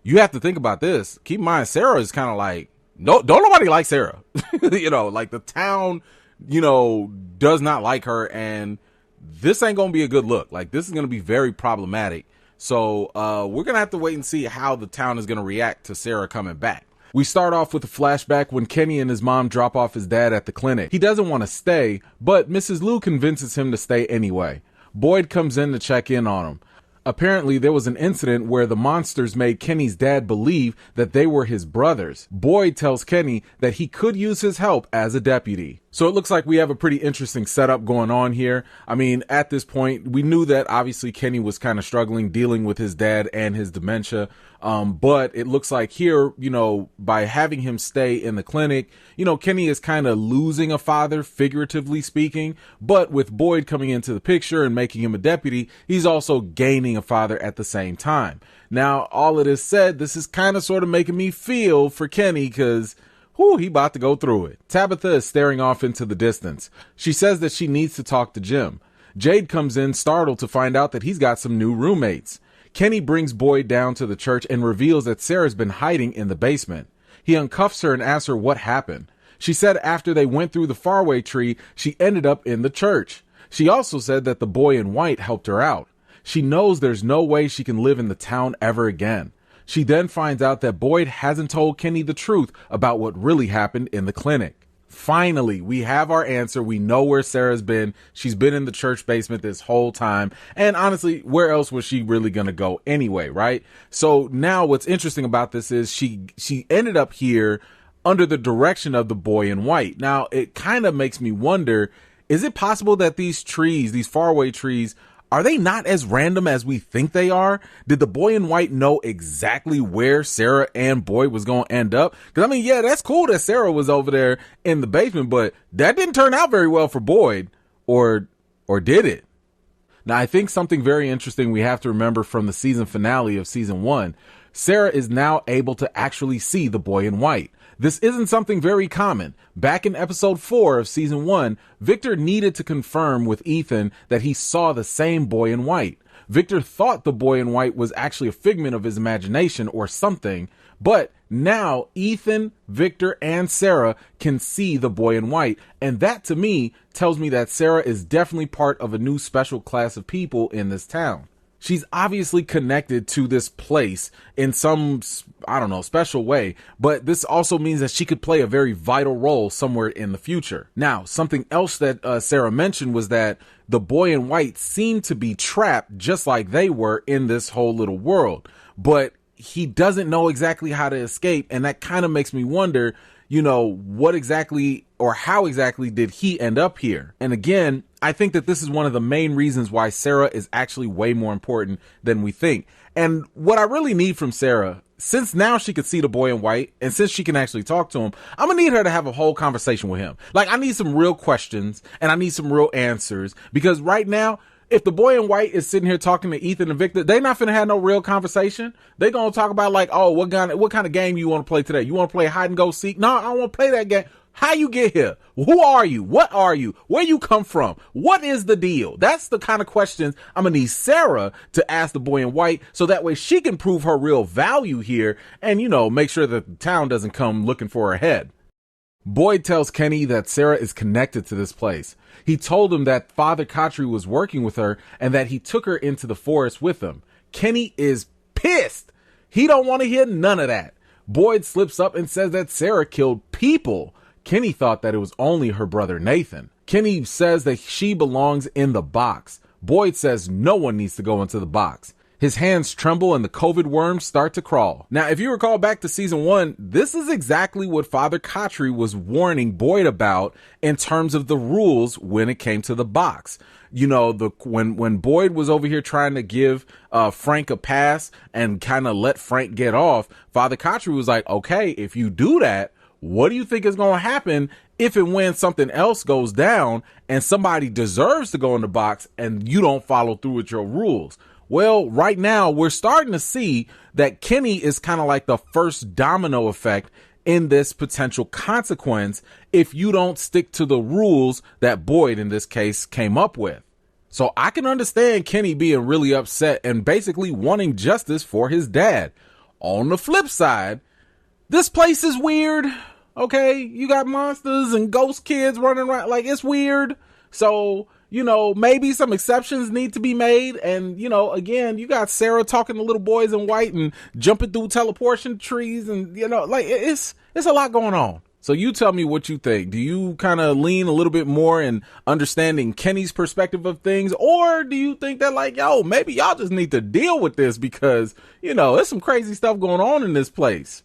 you have to think about this. Keep in mind, Sarah is kind of like, no, don't nobody like Sarah. You know, like the town, you know, does not like her. And this ain't going to be a good look. Like, this is going to be very problematic. So we're going to have to wait and see how the town is going to react to Sarah coming back. We start off with a flashback when Kenny and his mom drop off his dad at the clinic. He doesn't want to stay, but Mrs. Liu convinces him to stay anyway. Boyd comes in to check in on him. Apparently, there was an incident where the monsters made Kenny's dad believe that they were his brothers. Boyd tells Kenny that he could use his help as a deputy. So it looks like we have a pretty interesting setup going on here. I mean, at this point, we knew that obviously Kenny was kind of struggling dealing with his dad and his dementia. But it looks like here, you know, by having him stay in the clinic, you know, Kenny is kind of losing a father, figuratively speaking. But with Boyd coming into the picture and making him a deputy, he's also gaining a father at the same time. Now, all of this said, this is kind of sort of making me feel for Kenny because he about to go through it. Tabitha is staring off into the distance. She says that she needs to talk to Jim. Jade comes in startled to find out that he's got some new roommates. Kenny brings Boyd down to the church and reveals that Sarah's been hiding in the basement. He uncuffs her and asks her what happened. She said after they went through the faraway tree, she ended up in the church. She also said that the boy in white helped her out. She knows there's no way she can live in the town ever again. She then finds out that Boyd hasn't told Kenny the truth about what really happened in the clinic. Finally, we have our answer. We know where Sarah's been. She's been in the church basement this whole time. And honestly, where else was she really going to go anyway, right? So now what's interesting about this is she ended up here under the direction of the boy in white. Now, it kind of makes me wonder, is it possible that these trees, these faraway trees, are they not as random as we think they are? Did the boy in white know exactly where Sarah and Boyd was going to end up? Because, I mean, yeah, that's cool that Sarah was over there in the basement, but that didn't turn out very well for Boyd. Or did it? Now, I think something very interesting we have to remember from the season finale of season 1, Sarah is now able to actually see the boy in white. This isn't something very common. Back in episode 4 of season 1, Victor needed to confirm with Ethan that he saw the same boy in white. Victor thought the boy in white was actually a figment of his imagination or something, but now Ethan, Victor, and Sarah can see the boy in white, and that to me tells me that Sarah is definitely part of a new special class of people in this town. She's obviously connected to this place in some, I don't know, special way, but this also means that she could play a very vital role somewhere in the future. Now, something else that Sarah mentioned was that the boy in white seemed to be trapped just like they were in this whole little world, but he doesn't know exactly how to escape, and that kind of makes me wonder, you know, what exactly or how exactly did he end up here? And again, I think that this is one of the main reasons why Sarah is actually way more important than we think. And what I really need from Sarah, since now she could see the boy in white, and since she can actually talk to him, I'm gonna need her to have a whole conversation with him. Like, I need some real questions and I need some real answers, because right now, if the boy in white is sitting here talking to Ethan and Victor, they not finna have no real conversation. They gonna talk about like, oh, what kind of game you want to play today? You want to play hide and go seek? No, I don't want to play that game. How you get here? Who are you? What are you? Where you come from? What is the deal? That's the kind of questions I'm gonna need Sarah to ask the boy in white, so that way she can prove her real value here and, you know, make sure that the town doesn't come looking for her head. Boyd tells Kenny that Sarah is connected to this place. He told him that Father Khatri was working with her and that he took her into the forest with him. Kenny is pissed. He don't want to hear none of that. Boyd slips up and says that Sarah killed people. Kenny thought that it was only her brother Nathan. Kenny says that she belongs in the box. Boyd says no one needs to go into the box. His hands tremble and the COVID worms start to crawl. Now, if you recall back to season 1, this is exactly what Father Khatri was warning Boyd about in terms of the rules when it came to the box. You know, when Boyd was over here trying to give Frank a pass and kind of let Frank get off, Father Khatri was like, okay, if you do that, what do you think is going to happen if and when something else goes down and somebody deserves to go in the box and you don't follow through with your rules? Well, right now we're starting to see that Kenny is kind of like the first domino effect in this potential consequence if you don't stick to the rules that Boyd in this case came up with. So I can understand Kenny being really upset and basically wanting justice for his dad. On the flip side, this place is weird. Okay, you got monsters and ghost kids running around. Like, it's weird. So, you know, maybe some exceptions need to be made. And, you know, again, you got Sarah talking to little boys in white and jumping through teleportation trees. And, you know, like, it's a lot going on. So you tell me what you think. Do you kind of lean a little bit more in understanding Kenny's perspective of things? Or do you think that, like, yo, maybe y'all just need to deal with this because, you know, there's some crazy stuff going on in this place?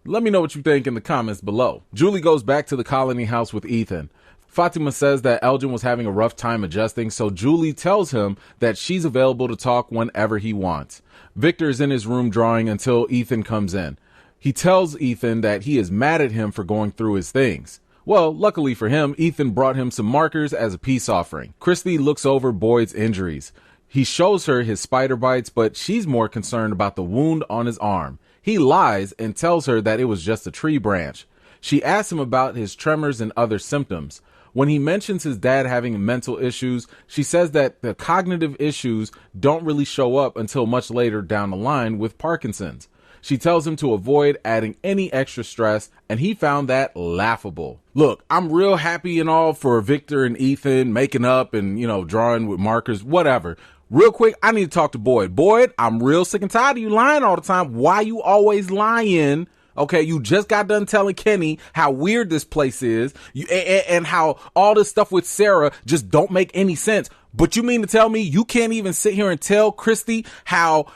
Let me know what you think in the comments below. Julie goes back to the colony house with Ethan. Fatima says that Elgin was having a rough time adjusting, so Julie tells him that she's available to talk whenever he wants. Victor is in his room drawing until Ethan comes in. He tells Ethan that he is mad at him for going through his things. Well, luckily for him, Ethan brought him some markers as a peace offering. Christy looks over Boyd's injuries. He shows her his spider bites, but she's more concerned about the wound on his arm. He lies and tells her that it was just a tree branch. She asks him about his tremors and other symptoms. When he mentions his dad having mental issues, she says that the cognitive issues don't really show up until much later down the line with Parkinson's. She tells him to avoid adding any extra stress, and he found that laughable. Look, I'm real happy and all for Victor and Ethan making up and, you know, drawing with markers, whatever. Real quick, I need to talk to Boyd. Boyd, I'm real sick and tired of you lying all the time. Why you always lying? Okay, you just got done telling Kenny how weird this place is and how all this stuff with Sarah just don't make any sense. But you mean to tell me you can't even sit here and tell Christy how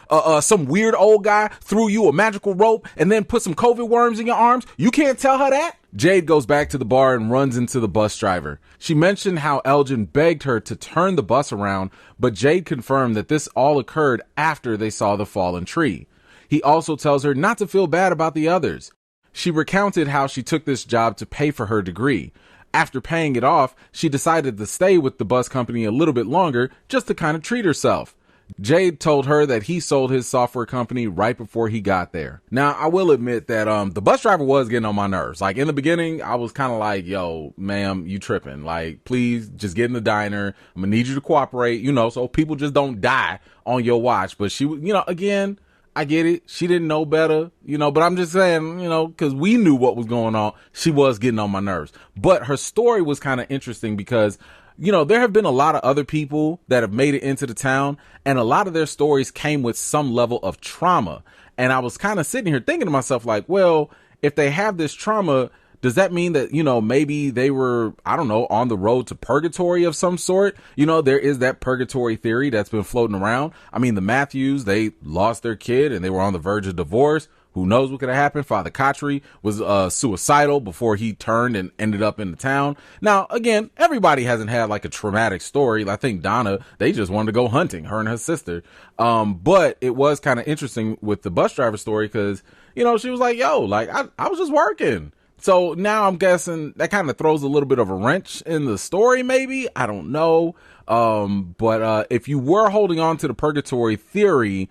some weird old guy threw you a magical rope and then put some COVID worms in your arms? You can't tell her that? Jade goes back to the bar and runs into the bus driver. She mentioned how Elgin begged her to turn the bus around, but Jade confirmed that this all occurred after they saw the fallen tree. He also tells her not to feel bad about the others. She recounted how she took this job to pay for her degree. After paying it off, she decided to stay with the bus company a little bit longer just to kind of treat herself. Jade told her that he sold his software company right before he got there. Now, I will admit that the bus driver was getting on my nerves. Like, in the beginning, I was kind of like, yo, ma'am, you tripping. Like, please just get in the diner. I'm going to need you to cooperate, you know, so people just don't die on your watch. But she, you know, again, I get it. She didn't know better, you know, but I'm just saying, you know, because we knew what was going on. She was getting on my nerves. But her story was kind of interesting because, you know, there have been a lot of other people that have made it into the town, and a lot of their stories came with some level of trauma. And I was kind of sitting here thinking to myself, like, well, if they have this trauma, does that mean that, you know, maybe they were, I don't know, on the road to purgatory of some sort? You know, there is that purgatory theory that's been floating around. I mean, the Matthews, they lost their kid and they were on the verge of divorce. Who knows what could have happened? Father Khatri was suicidal before he turned and ended up in the town. Now, again, everybody hasn't had like a traumatic story. I think Donna, they just wanted to go hunting, her and her sister. But it was kind of interesting with the bus driver story because, you know, she was like, yo, like I was just working. So now I'm guessing that kind of throws a little bit of a wrench in the story, maybe. I don't know. But if you were holding on to the purgatory theory,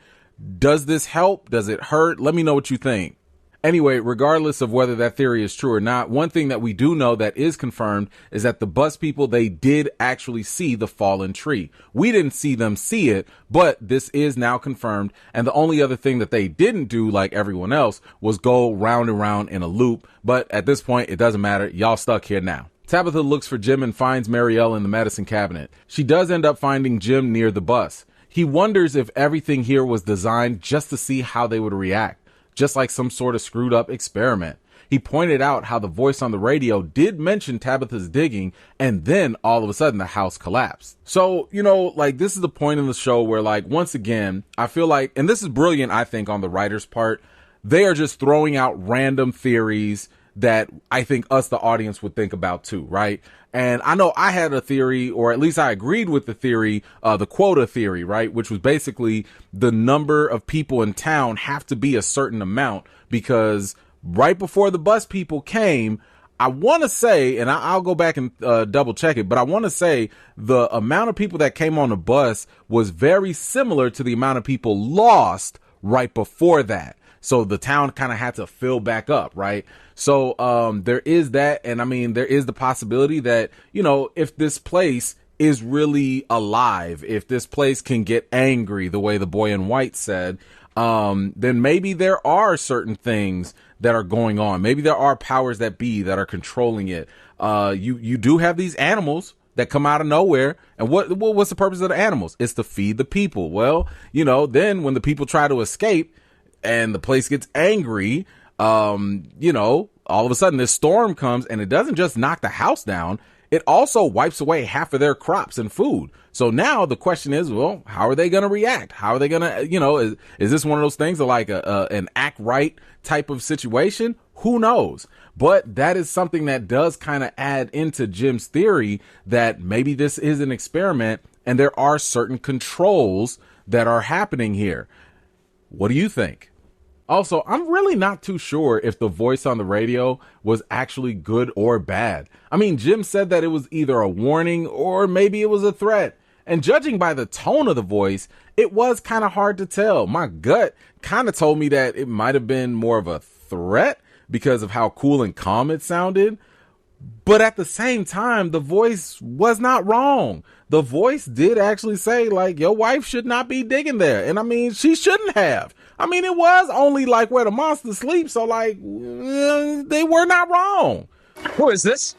does this help? Does it hurt? Let me know what you think. Anyway, regardless of whether that theory is true or not, one thing that we do know that is confirmed is that the bus people, they did actually see the fallen tree. We didn't see them see it, but this is now confirmed. And the only other thing that they didn't do, like everyone else, was go round and round in a loop. But at this point, it doesn't matter. Y'all stuck here now. Tabitha looks for Jim and finds Marielle in the medicine cabinet. She does end up finding Jim near the bus. He wonders if everything here was designed just to see how they would react, just like some sort of screwed up experiment. He pointed out how the voice on the radio did mention Tabitha's digging, and then all of a sudden the house collapsed. So, you know, like this is the point in the show where, like, once again, I feel like, and this is brilliant, I think, on the writer's part, they are just throwing out random theories that I think us, the audience, would think about too, right? And I know I had a theory, or at least I agreed with the theory, the quota theory, right? Which was basically the number of people in town have to be a certain amount, because right before the bus people came, I want to say, and I'll go back and double check it, but I want to say the amount of people that came on the bus was very similar to the amount of people lost right before that. So the town kind of had to fill back up, right? So there is that. And I mean, there is the possibility that, you know, if this place is really alive, if this place can get angry the way the boy in white said, then maybe there are certain things that are going on. Maybe there are powers that be that are controlling it. You do have these animals that come out of nowhere. And what's the purpose of the animals? It's to feed the people. Well, you know, then when the people try to escape and the place gets angry, you know, all of a sudden this storm comes and it doesn't just knock the house down. It also wipes away half of their crops and food. So now the question is, well, how are they going to react? How are they going to, you know, is this one of those things that like an act right type of situation? Who knows? But that is something that does kind of add into Jim's theory that maybe this is an experiment and there are certain controls that are happening here. What do you think? Also, I'm really not too sure if the voice on the radio was actually good or bad. I mean, Jim said that it was either a warning or maybe it was a threat. And judging by the tone of the voice, it was kind of hard to tell. My gut kind of told me that it might have been more of a threat because of how cool and calm it sounded. But at the same time, the voice was not wrong. The voice did actually say, like, your wife should not be digging there. And I mean, she shouldn't have. I mean, it was only like where the monster sleeps. So like, they were not wrong. Who is this?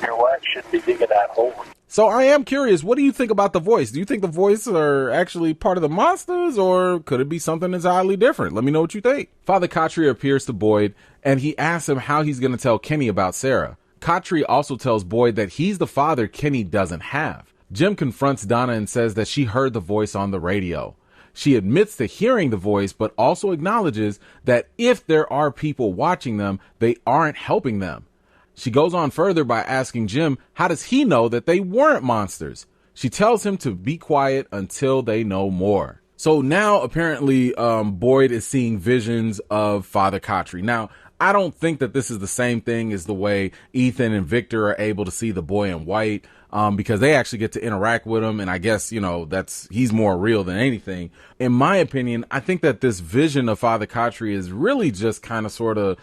Your wife should be digging that hole. So I am curious, what do you think about the voice? Do you think the voice are actually part of the monsters, or could it be something entirely different? Let me know what you think. Father Khatri appears to Boyd and he asks him how he's going to tell Kenny about Sarah. Khatri also tells Boyd that he's the father Kenny doesn't have. Jim confronts Donna and says that she heard the voice on the radio. She admits to hearing the voice, but also acknowledges that if there are people watching them, they aren't helping them. She goes on further by asking Jim, how does he know that they weren't monsters? She tells him to be quiet until they know more. So now apparently Boyd is seeing visions of Father Khatri. Now, I don't think that this is the same thing as the way Ethan and Victor are able to see the boy in white, because they actually get to interact with him. And I guess, you know, he's more real than anything. In my opinion, I think that this vision of Father Khatri is really just kind of sort of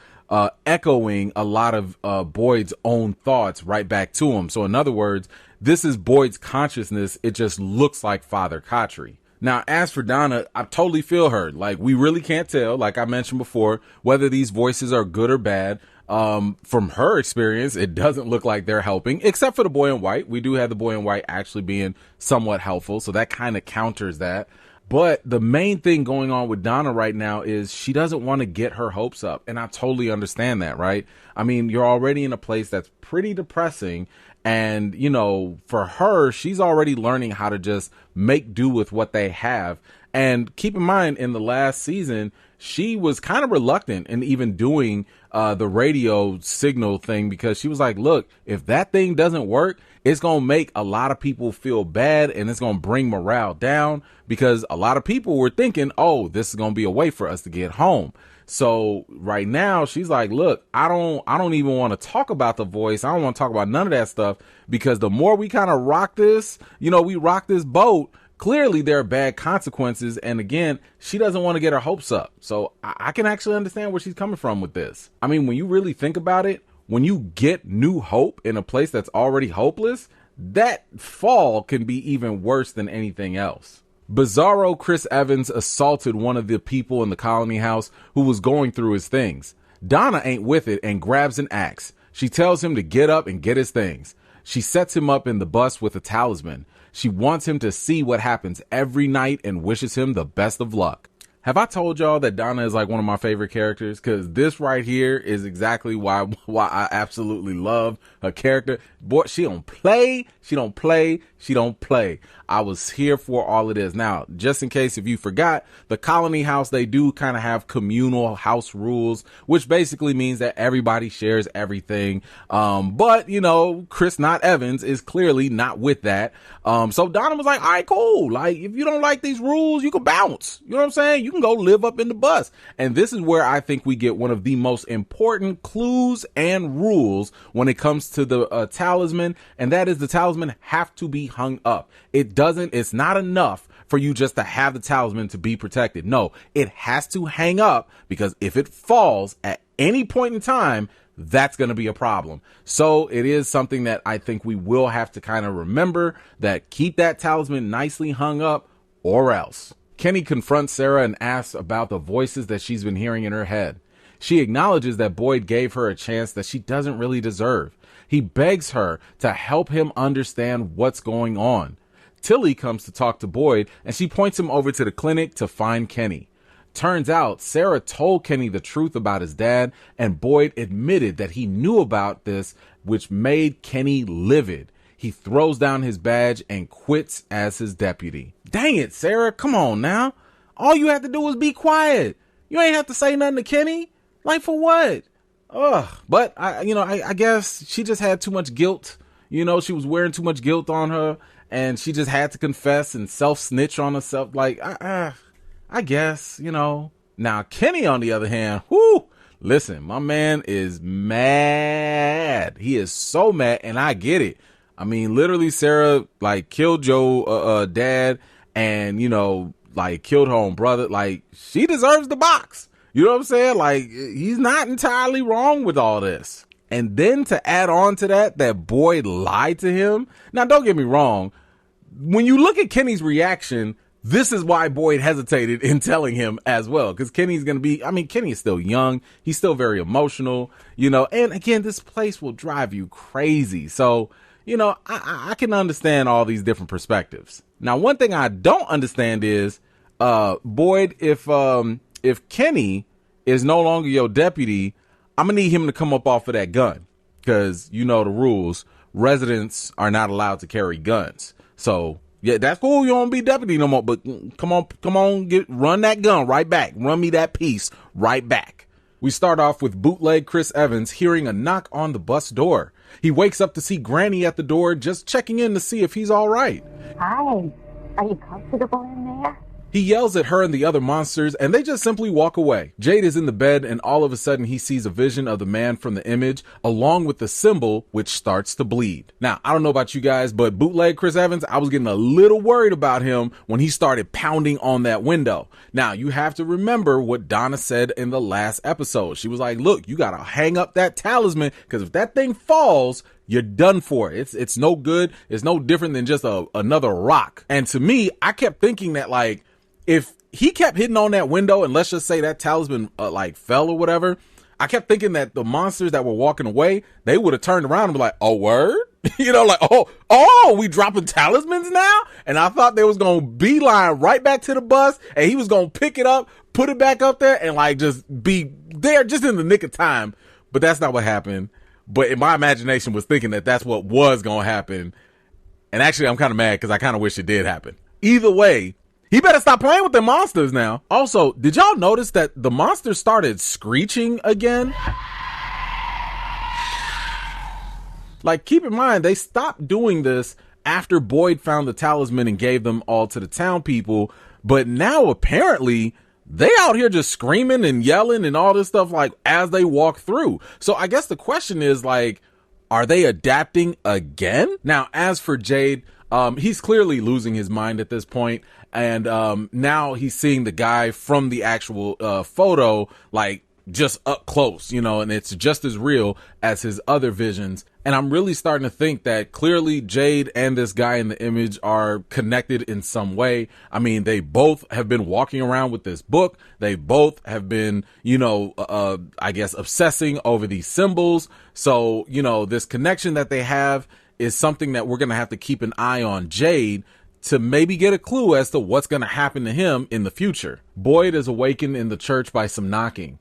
echoing a lot of Boyd's own thoughts right back to him. So in other words, this is Boyd's consciousness. It just looks like Father Khatri. Now, as for Donna, I totally feel her. Like, we really can't tell, like I mentioned before, whether these voices are good or bad. From her experience, it doesn't look like they're helping, except for the boy in white. We do have the boy in white actually being somewhat helpful, so that kind of counters that. But the main thing going on with Donna right now is she doesn't want to get her hopes up. And I totally understand that, right? I mean, you're already in a place that's pretty depressing. And, you know, for her, she's already learning how to just make do with what they have. And keep in mind, in the last season, she was kind of reluctant in even doing the radio signal thing, because she was like, look, if that thing doesn't work, it's going to make a lot of people feel bad and it's going to bring morale down, because a lot of people were thinking, oh, this is going to be a way for us to get home. So right now she's like, look, I don't even want to talk about the voice. I don't want to talk about none of that stuff, because the more we kind of rock this, we rock this boat, clearly there are bad consequences. And again, she doesn't want to get her hopes up. So I can actually understand where she's coming from with this. I mean, when you really think about it, when you get new hope in a place that's already hopeless, that fall can be even worse than anything else. Bizarro Chris Evans assaulted one of the people in the colony house who was going through his things. Donna ain't with it and grabs an axe. She tells him to get up and get his things. She sets him up in the bus with a talisman. She wants him to see what happens every night and wishes him the best of luck. Have I told y'all that Donna is like one of my favorite characters? Because this right here is exactly why I absolutely love her character. Boy, she don't play. I was here for all of this. Now, just in case if you forgot, the colony house, they do kind of have communal house rules, which basically means that everybody shares everything. But Chris, not Evans, is clearly not with that. So Donna was like, all right, cool. Like, if you don't like these rules, you can bounce. You know what I'm saying? You can go live up in the bus. And this is where I think we get one of the most important clues and rules when it comes to the talisman. And that is, the talisman have to be hung up. It's not enough for you just to have the talisman to be protected. No, it has to hang up, because if it falls at any point in time, that's going to be a problem. So it is something that I think we will have to kind of remember, that keep that talisman nicely hung up, or else. Kenny confronts Sarah and asks about the voices that she's been hearing in her head. She acknowledges that Boyd gave her a chance that she doesn't really deserve. He begs her to help him understand what's going on. Tilly comes to talk to Boyd, and she points him over to the clinic to find Kenny. Turns out Sarah told Kenny the truth about his dad, and Boyd admitted that he knew about this, which made Kenny livid. He throws down his badge and quits as his deputy. Dang it, Sarah, come on now. All you have to do is be quiet. You ain't have to say nothing to Kenny. Like, for what? Ugh. But I guess she just had too much guilt. She was wearing too much guilt on her, and she just had to confess and self-snitch on herself. Like, I guess, Now, Kenny, on the other hand, listen, my man is mad. He is so mad, and I get it. I mean, literally, Sarah, killed Joe's dad and, killed her own brother. Like, she deserves the box. You know what I'm saying? Like, he's not entirely wrong with all this. And then to add on to that Boyd lied to him. Now, don't get me wrong. When you look at Kenny's reaction, this is why Boyd hesitated in telling him as well. Because Kenny's going to be, Kenny is still young. He's still very emotional, and again, this place will drive you crazy. So, I can understand all these different perspectives. Now, one thing I don't understand is, Boyd, if Kenny is no longer your deputy, I'm going to need him to come up off of that gun, because the rules. Residents are not allowed to carry guns. So, yeah, that's cool. You don't be deputy no more, but come on, run that gun right back. Run me that piece right back. We start off with bootleg Chris Evans hearing a knock on the bus door. He wakes up to see Granny at the door, just checking in to see if he's all right. Hi, are you comfortable in there? He yells at her and the other monsters, and they just simply walk away. Jade is in the bed, and all of a sudden he sees a vision of the man from the image, along with the symbol, which starts to bleed. Now, I don't know about you guys, but bootleg Chris Evans, I was getting a little worried about him when he started pounding on that window. Now, you have to remember what Donna said in the last episode. She was like, look, you gotta hang up that talisman, because if that thing falls, you're done for. It's no good. It's no different than just another rock. And to me, I kept thinking that, if he kept hitting on that window, and let's just say that talisman fell or whatever, I kept thinking that the monsters that were walking away, they would have turned around and be like, oh, word? We dropping talismans now? And I thought they was going to beeline right back to the bus, and he was going to pick it up, put it back up there, and just be there just in the nick of time. But that's not what happened. But in my imagination was thinking that that's what was going to happen. And actually, I'm kind of mad because I kind of wish it did happen. Either way, He better stop playing with the monsters now. Also, did y'all notice that the monsters started screeching again? Like, keep in mind, they stopped doing this after Boyd found the talisman and gave them all to the town people. But now apparently they out here just screaming and yelling and all this stuff, like, as they walk through. So I guess the question is, like, are they adapting again? Now, as for Jade, he's clearly losing his mind at this point. And now he's seeing the guy from the actual photo, like, just up close, you know, and it's just as real as his other visions. And I'm really starting to think that clearly Jade and this guy in the image are connected in some way. I mean, they both have been walking around with this book. They both have been, you know, I guess obsessing over these symbols. So, you know, this connection that they have is something that we're going to have to keep an eye on Jade to maybe get a clue as to what's going to happen to him in the future. Boyd is awakened in the church by some knocking.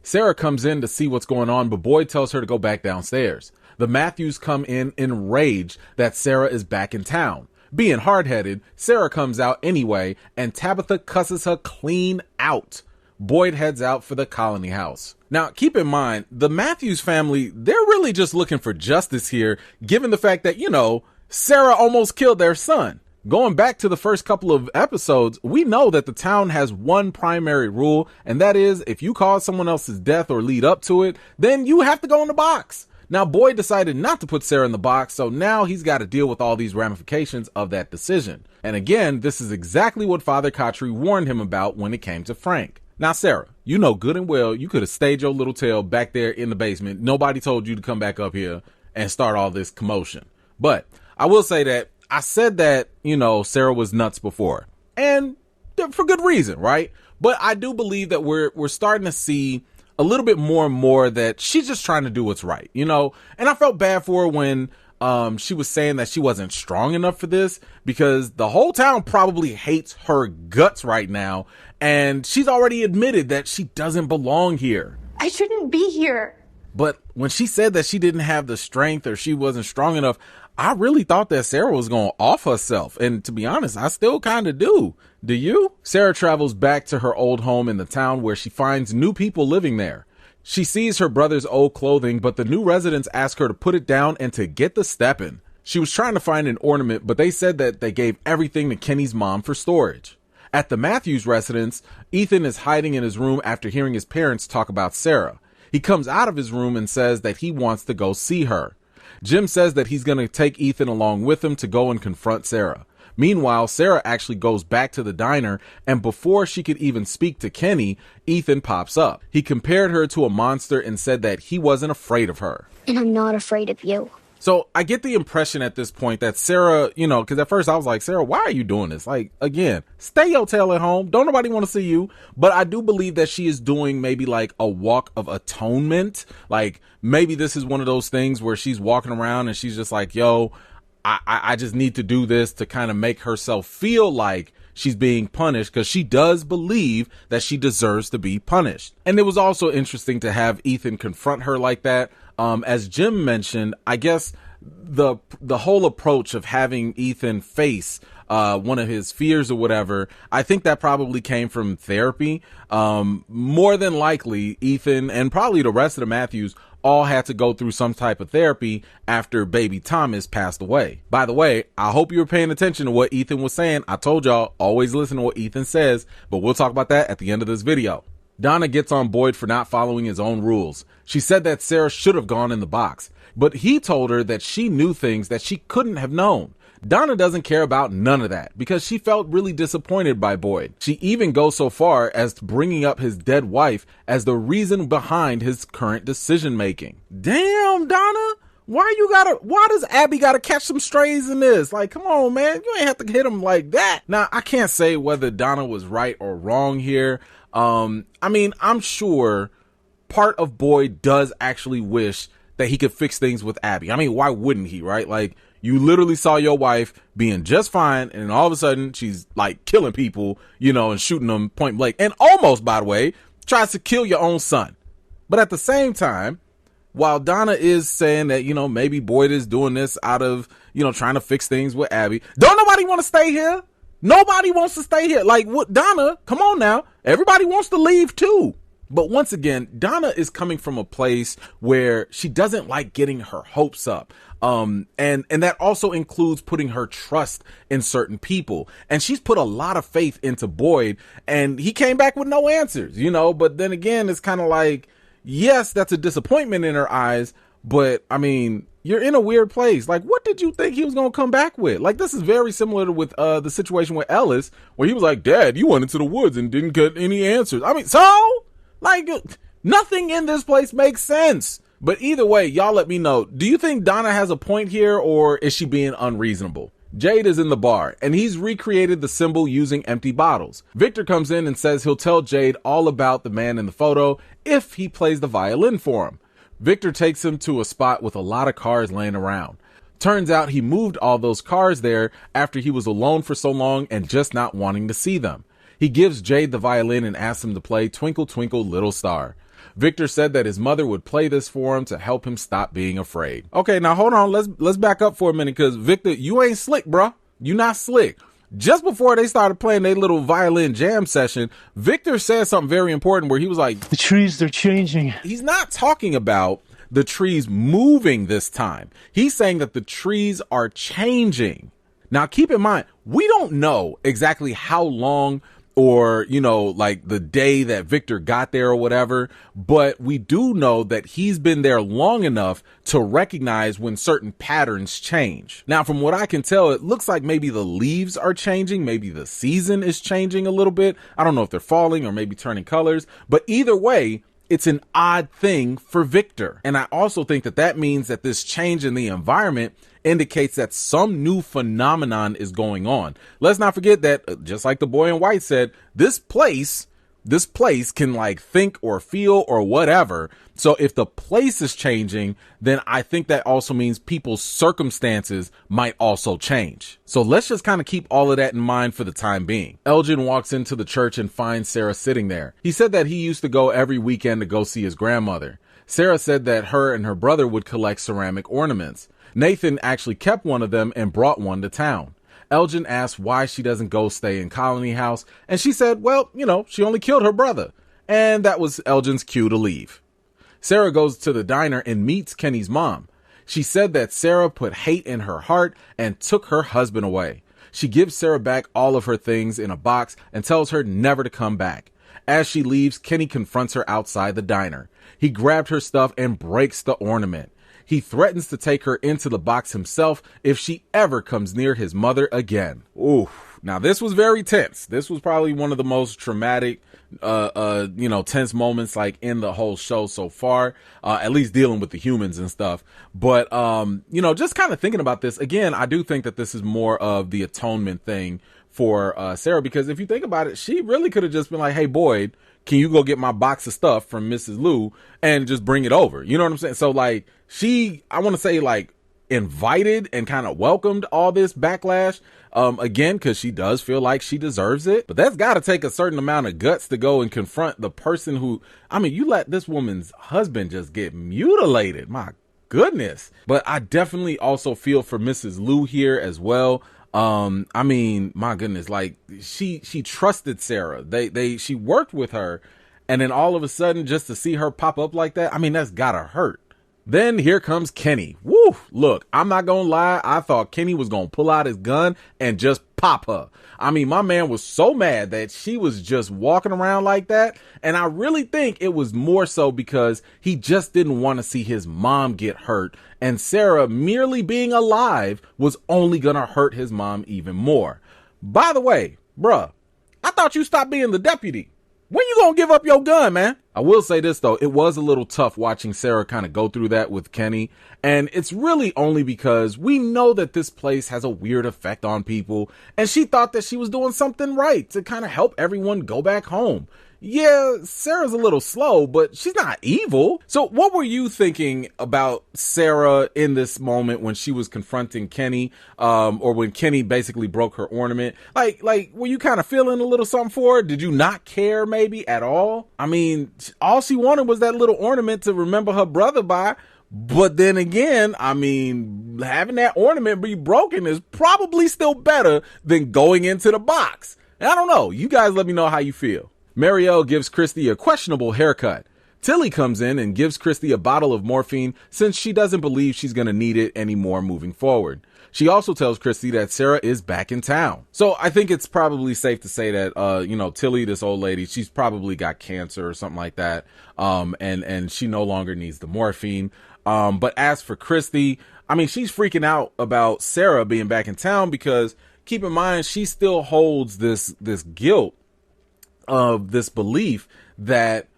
Sarah comes in to see what's going on, but Boyd tells her to go back downstairs. The Matthews come in enraged that Sarah is back in town. Being hard-headed, Sarah comes out anyway, and Tabitha cusses her clean out. Boyd heads out for the colony house. Now, keep in mind, the Matthews family, they're really just looking for justice here, given the fact that, you know, Sarah almost killed their son. Going back to the first couple of episodes, we know that the town has one primary rule, and that is if you cause someone else's death or lead up to it, then you have to go in the box. Now, Boyd decided not to put Sarah in the box, so now he's got to deal with all these ramifications of that decision. And again, this is exactly what Father Khatri warned him about when it came to Frank. Now, Sarah, you know good and well you could have stayed your little tail back there in the basement. Nobody told you to come back up here and start all this commotion. But I will say that I said that, you know, Sarah was nuts before, and for good reason, right? But I do believe that we're starting to see a little bit more and more that she's just trying to do what's right, you know? And I felt bad for her when she was saying that she wasn't strong enough for this, because the whole town probably hates her guts right now, and she's already admitted that she doesn't belong here. I shouldn't be here. But when she said that she didn't have the strength or she wasn't strong enough, I really thought that Sarah was going to off herself. And to be honest, I still kind of do. Do you? Sarah travels back to her old home in the town where she finds new people living there. She sees her brother's old clothing, but the new residents ask her to put it down and to get the steppin'. She was trying to find an ornament, but they said that they gave everything to Kenny's mom for storage. At the Matthews residence, Ethan is hiding in his room after hearing his parents talk about Sarah. He comes out of his room and says that he wants to go see her. Jim says that he's going to take Ethan along with him to go and confront Sarah. Meanwhile, Sarah actually goes back to the diner, and before she could even speak to Kenny, Ethan pops up. He compared her to a monster and said that he wasn't afraid of her. And I'm not afraid of you. So I get the impression at this point that Sarah, you know, because at first I was like, Sarah, why are you doing this? Like, again, stay your tail at home. Don't nobody want to see you. But I do believe that she is doing maybe like a walk of atonement. Like maybe this is one of those things where she's walking around and she's just like, yo, I just need to do this to kind of make herself feel like she's being punished, because she does believe that she deserves to be punished. And it was also interesting to have Ethan confront her like that. As Jim mentioned, I guess the whole approach of having Ethan face one of his fears or whatever, I think that probably came from therapy. More than likely, Ethan and probably the rest of the Matthews all had to go through some type of therapy after baby Thomas passed away. By the way, I hope you were paying attention to what Ethan was saying. I told y'all, always listen to what Ethan says, but we'll talk about that at the end of this video. Donna gets on Boyd for not following his own rules. She said that Sarah should have gone in the box, but he told her that she knew things that she couldn't have known. Donna doesn't care about none of that because she felt really disappointed by Boyd. She even goes so far as to bringing up his dead wife as the reason behind his current decision making. Damn, Donna. Why does Abby gotta catch some strays in this? Like, come on, man. You ain't have to hit him like that. Now, I can't say whether Donna was right or wrong here. I mean, I'm sure part of Boyd does actually wish that he could fix things with Abby. I mean, why wouldn't he, right? Like, you literally saw your wife being just fine, and all of a sudden she's like killing people, you know, and shooting them point blank, and almost, by the way, tries to kill your own son. But at the same time, while Donna is saying that, you know, maybe Boyd is doing this out of, you know, trying to fix things with Abby, don't nobody want to stay here. Nobody wants to stay here. Like, what, Donna, come on now. Everybody wants to leave too. But once again, Donna is coming from a place where she doesn't like getting her hopes up. And that also includes putting her trust in certain people. And she's put a lot of faith into Boyd, and he came back with no answers, you know, but then again, it's kind of like, yes, that's a disappointment in her eyes, but I mean, you're in a weird place. Like, what did you think he was going to come back with? Like, this is very similar to with the situation with Ellis, where he was like, Dad, you went into the woods and didn't get any answers. I mean, so like, nothing in this place makes sense. But either way, y'all let me know. Do you think Donna has a point here, or is she being unreasonable? Jade is in the bar, and he's recreated the symbol using empty bottles. Victor comes in and says he'll tell Jade all about the man in the photo if he plays the violin for him. Victor takes him to a spot with a lot of cars laying around. Turns out he moved all those cars there after he was alone for so long and just not wanting to see them. He gives Jade the violin and asks him to play Twinkle Twinkle Little Star. Victor said that his mother would play this for him to help him stop being afraid. Okay, now hold on. Let's back up for a minute, because Victor, you ain't slick, bruh. You not slick. Just before they started playing their little violin jam session, Victor said something very important where he was like, the trees, they're changing. He's not talking about the trees moving this time. He's saying that the trees are changing. Now, keep in mind, we don't know exactly how long or, you know, like the day that Victor got there or whatever, but we do know that he's been there long enough to recognize when certain patterns change. Now, from what I can tell, it looks like maybe the leaves are changing, maybe the season is changing a little bit. I don't know if they're falling or maybe turning colors, but either way, it's an odd thing for Victor. And I also think that that means that this change in the environment indicates that some new phenomenon is going on. Let's not forget that, just like the boy in white said, this place can like think or feel or whatever. So if the place is changing, then I think that also means people's circumstances might also change. So let's just kind of keep all of that in mind for the time being. Elgin walks into the church and finds Sarah sitting there. He said that he used to go every weekend to go see his grandmother. Sarah said that her and her brother would collect ceramic ornaments. Nathan actually kept one of them and brought one to town. Elgin asked why she doesn't go stay in Colony House, and she said, well, you know, she only killed her brother. And that was Elgin's cue to leave. Sarah goes to the diner and meets Kenny's mom. She said that Sarah put hate in her heart and took her husband away. She gives Sarah back all of her things in a box and tells her never to come back. As she leaves, Kenny confronts her outside the diner. He grabbed her stuff and breaks the ornament. He threatens to take her into the box himself if she ever comes near his mother again. Ooh, now this was very tense. This was probably one of the most traumatic, tense moments like in the whole show so far, at least dealing with the humans and stuff. But, just kind of thinking about this again, I do think that this is more of the atonement thing for Sarah, because if you think about it, she really could have just been like, hey, Boyd, can you go get my box of stuff from Mrs. Lou and just bring it over? You know what I'm saying? So like I want to say like invited and kind of welcomed all this backlash, again, because she does feel like she deserves it. But that's got to take a certain amount of guts to go and confront the person who, I mean, you let this woman's husband just get mutilated. My goodness. But I definitely also feel for Mrs. Lou here as well. I mean, my goodness, like she trusted Sarah. She worked with her, and then all of a sudden just to see her pop up like that, I mean, that's gotta hurt. Then here comes Kenny. Woo! Look, I'm not gonna lie. I thought Kenny was gonna pull out his gun and just pop her. I mean, my man was so mad that she was just walking around like that. And I really think it was more so because he just didn't want to see his mom get hurt. And Sarah merely being alive was only gonna hurt his mom even more. By the way, bruh, I thought you stopped being the deputy. When you gonna give up your gun, man? I will say this though, it was a little tough watching Sarah kind of go through that with Kenny. And it's really only because we know that this place has a weird effect on people. And she thought that she was doing something right to kind of help everyone go back home. Yeah, Sarah's a little slow, but she's not evil. So what were you thinking about Sarah in this moment when she was confronting Kenny, or when Kenny basically broke her ornament? Like, were you kind of feeling a little something for her? Did you not care maybe at all? I mean, all she wanted was that little ornament to remember her brother by. But then again, I mean, having that ornament be broken is probably still better than going into the box. And I don't know. You guys let me know how you feel. Marielle gives Christy a questionable haircut. Tilly comes in and gives Christy a bottle of morphine since she doesn't believe she's going to need it anymore moving forward. She also tells Christy that Sarah is back in town. So I think it's probably safe to say that, Tilly, this old lady, she's probably got cancer or something like that. And she no longer needs the morphine. But as for Christy, I mean, she's freaking out about Sarah being back in town because keep in mind, she still holds this guilt of this belief that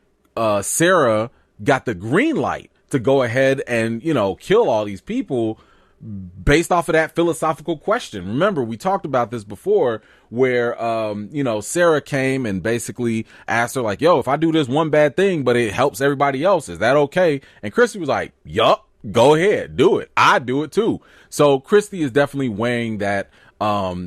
Sarah got the green light to go ahead and, kill all these people based off of that philosophical question. Remember, we talked about this before where, Sarah came and basically asked her like, yo, if I do this one bad thing, but it helps everybody else, is that okay? And Christy was like, yup, go ahead, do it. I do it too. So Christy is definitely weighing that,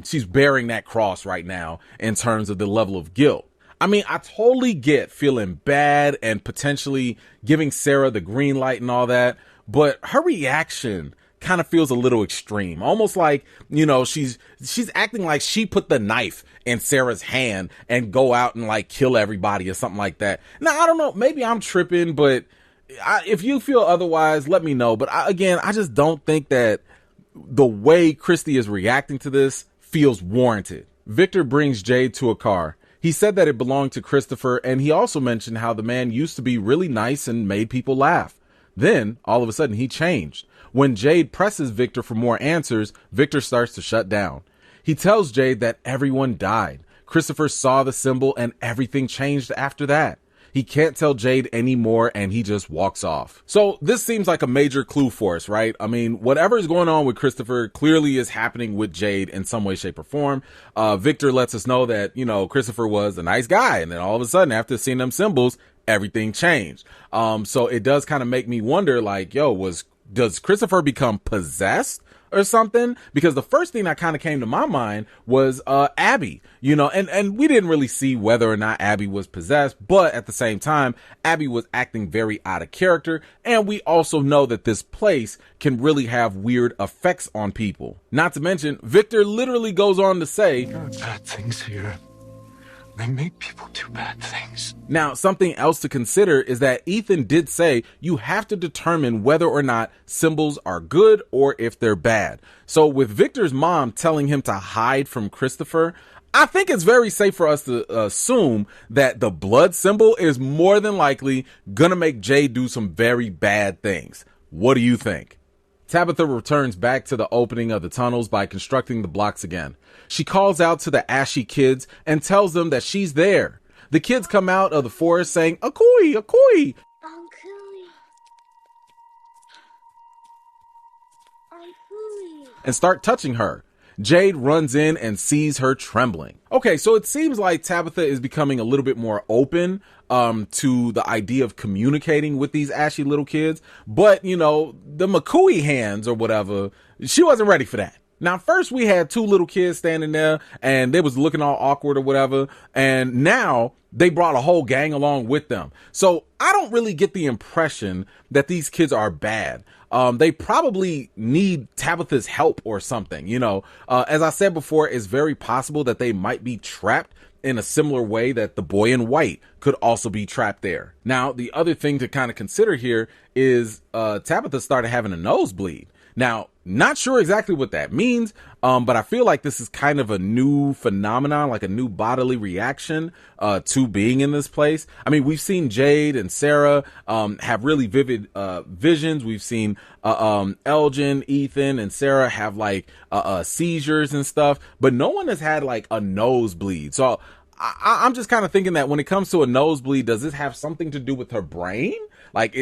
she's bearing that cross right now in terms of the level of guilt. I mean, I totally get feeling bad and potentially giving Sarah the green light and all that, but her reaction kind of feels a little extreme. Almost like, she's acting like she put the knife in Sarah's hand and go out and like kill everybody or something like that. Now, I don't know, maybe I'm tripping, but if you feel otherwise, let me know. But I just don't think that the way Christy is reacting to this feels warranted. Victor brings Jade to a car. He said that it belonged to Christopher, and he also mentioned how the man used to be really nice and made people laugh. Then, all of a sudden, he changed. When Jade presses Victor for more answers, Victor starts to shut down. He tells Jade that everyone died. Christopher saw the symbol and everything changed after that. He can't tell Jade anymore and he just walks off. So this seems like a major clue for us, right? I mean, whatever is going on with Christopher clearly is happening with Jade in some way, shape, or form. Victor lets us know that, Christopher was a nice guy. And then all of a sudden, after seeing them symbols, everything changed. So it does kind of make me wonder, like, does Christopher become possessed or something? Because the first thing that kind of came to my mind was Abby, and we didn't really see whether or not Abby was possessed, but at the same time, Abby was acting very out of character, and we also know that this place can really have weird effects on people. Not to mention, Victor literally goes on to say, there are bad things here. They make people do bad things. Now, something else to consider is that Ethan did say you have to determine whether or not symbols are good or if they're bad. So with Victor's mom telling him to hide from Christopher, I think it's very safe for us to assume that the blood symbol is more than likely gonna make Jade do some very bad things. What do you think? Tabitha returns back to the opening of the tunnels by constructing the blocks again. She calls out to the ashy kids and tells them that she's there. The kids come out of the forest saying, "Akoi, akoi," and start touching her. Jade runs in and sees her trembling. Okay, so it seems like Tabitha is becoming a little bit more open to the idea of communicating with these ashy little kids. But, the McCooey hands or whatever, she wasn't ready for that. Now, first we had two little kids standing there and they was looking all awkward or whatever. And now they brought a whole gang along with them. So I don't really get the impression that these kids are bad. They probably need Tabitha's help or something, as I said before, it's very possible that they might be trapped in a similar way that the boy in white could also be trapped there. Now, the other thing to kind of consider here is Tabitha started having a nosebleed. Now, not sure exactly what that means, but I feel like this is kind of a new phenomenon, like a new bodily reaction to being in this place. I mean, we've seen Jade and Sarah have really vivid visions. We've seen Elgin, Ethan, and Sarah have like seizures and stuff, but no one has had like a nosebleed. So I'm just kind of thinking that when it comes to a nosebleed, does this have something to do with her brain? Like,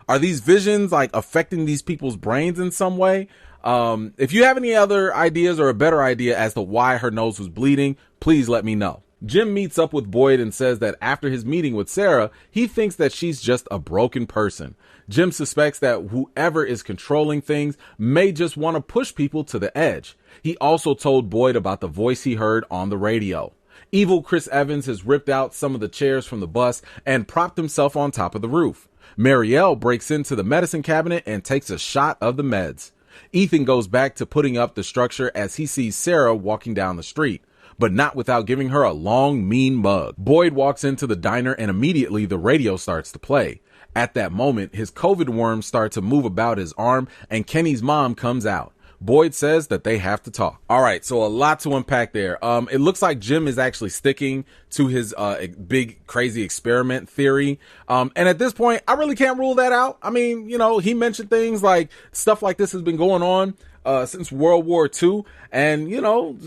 are these visions like affecting these people's brains in some way? If you have any other ideas or a better idea as to why her nose was bleeding, please let me know. Jim meets up with Boyd and says that after his meeting with Sarah, he thinks that she's just a broken person. Jim suspects that whoever is controlling things may just want to push people to the edge. He also told Boyd about the voice he heard on the radio. Evil Chris Evans has ripped out some of the chairs from the bus and propped himself on top of the roof. Marielle breaks into the medicine cabinet and takes a shot of the meds. Ethan goes back to putting up the structure as he sees Sarah walking down the street, but not without giving her a long, mean mug. Boyd walks into the diner and immediately the radio starts to play. At that moment, his COVID worms start to move about his arm and Kenny's mom comes out. Boyd says that they have to talk. All right, so a lot to unpack there. It looks like Jim is actually sticking to his big crazy experiment theory. And at this point, I really can't rule that out. I mean, he mentioned things like stuff like this has been going on since World War II. And,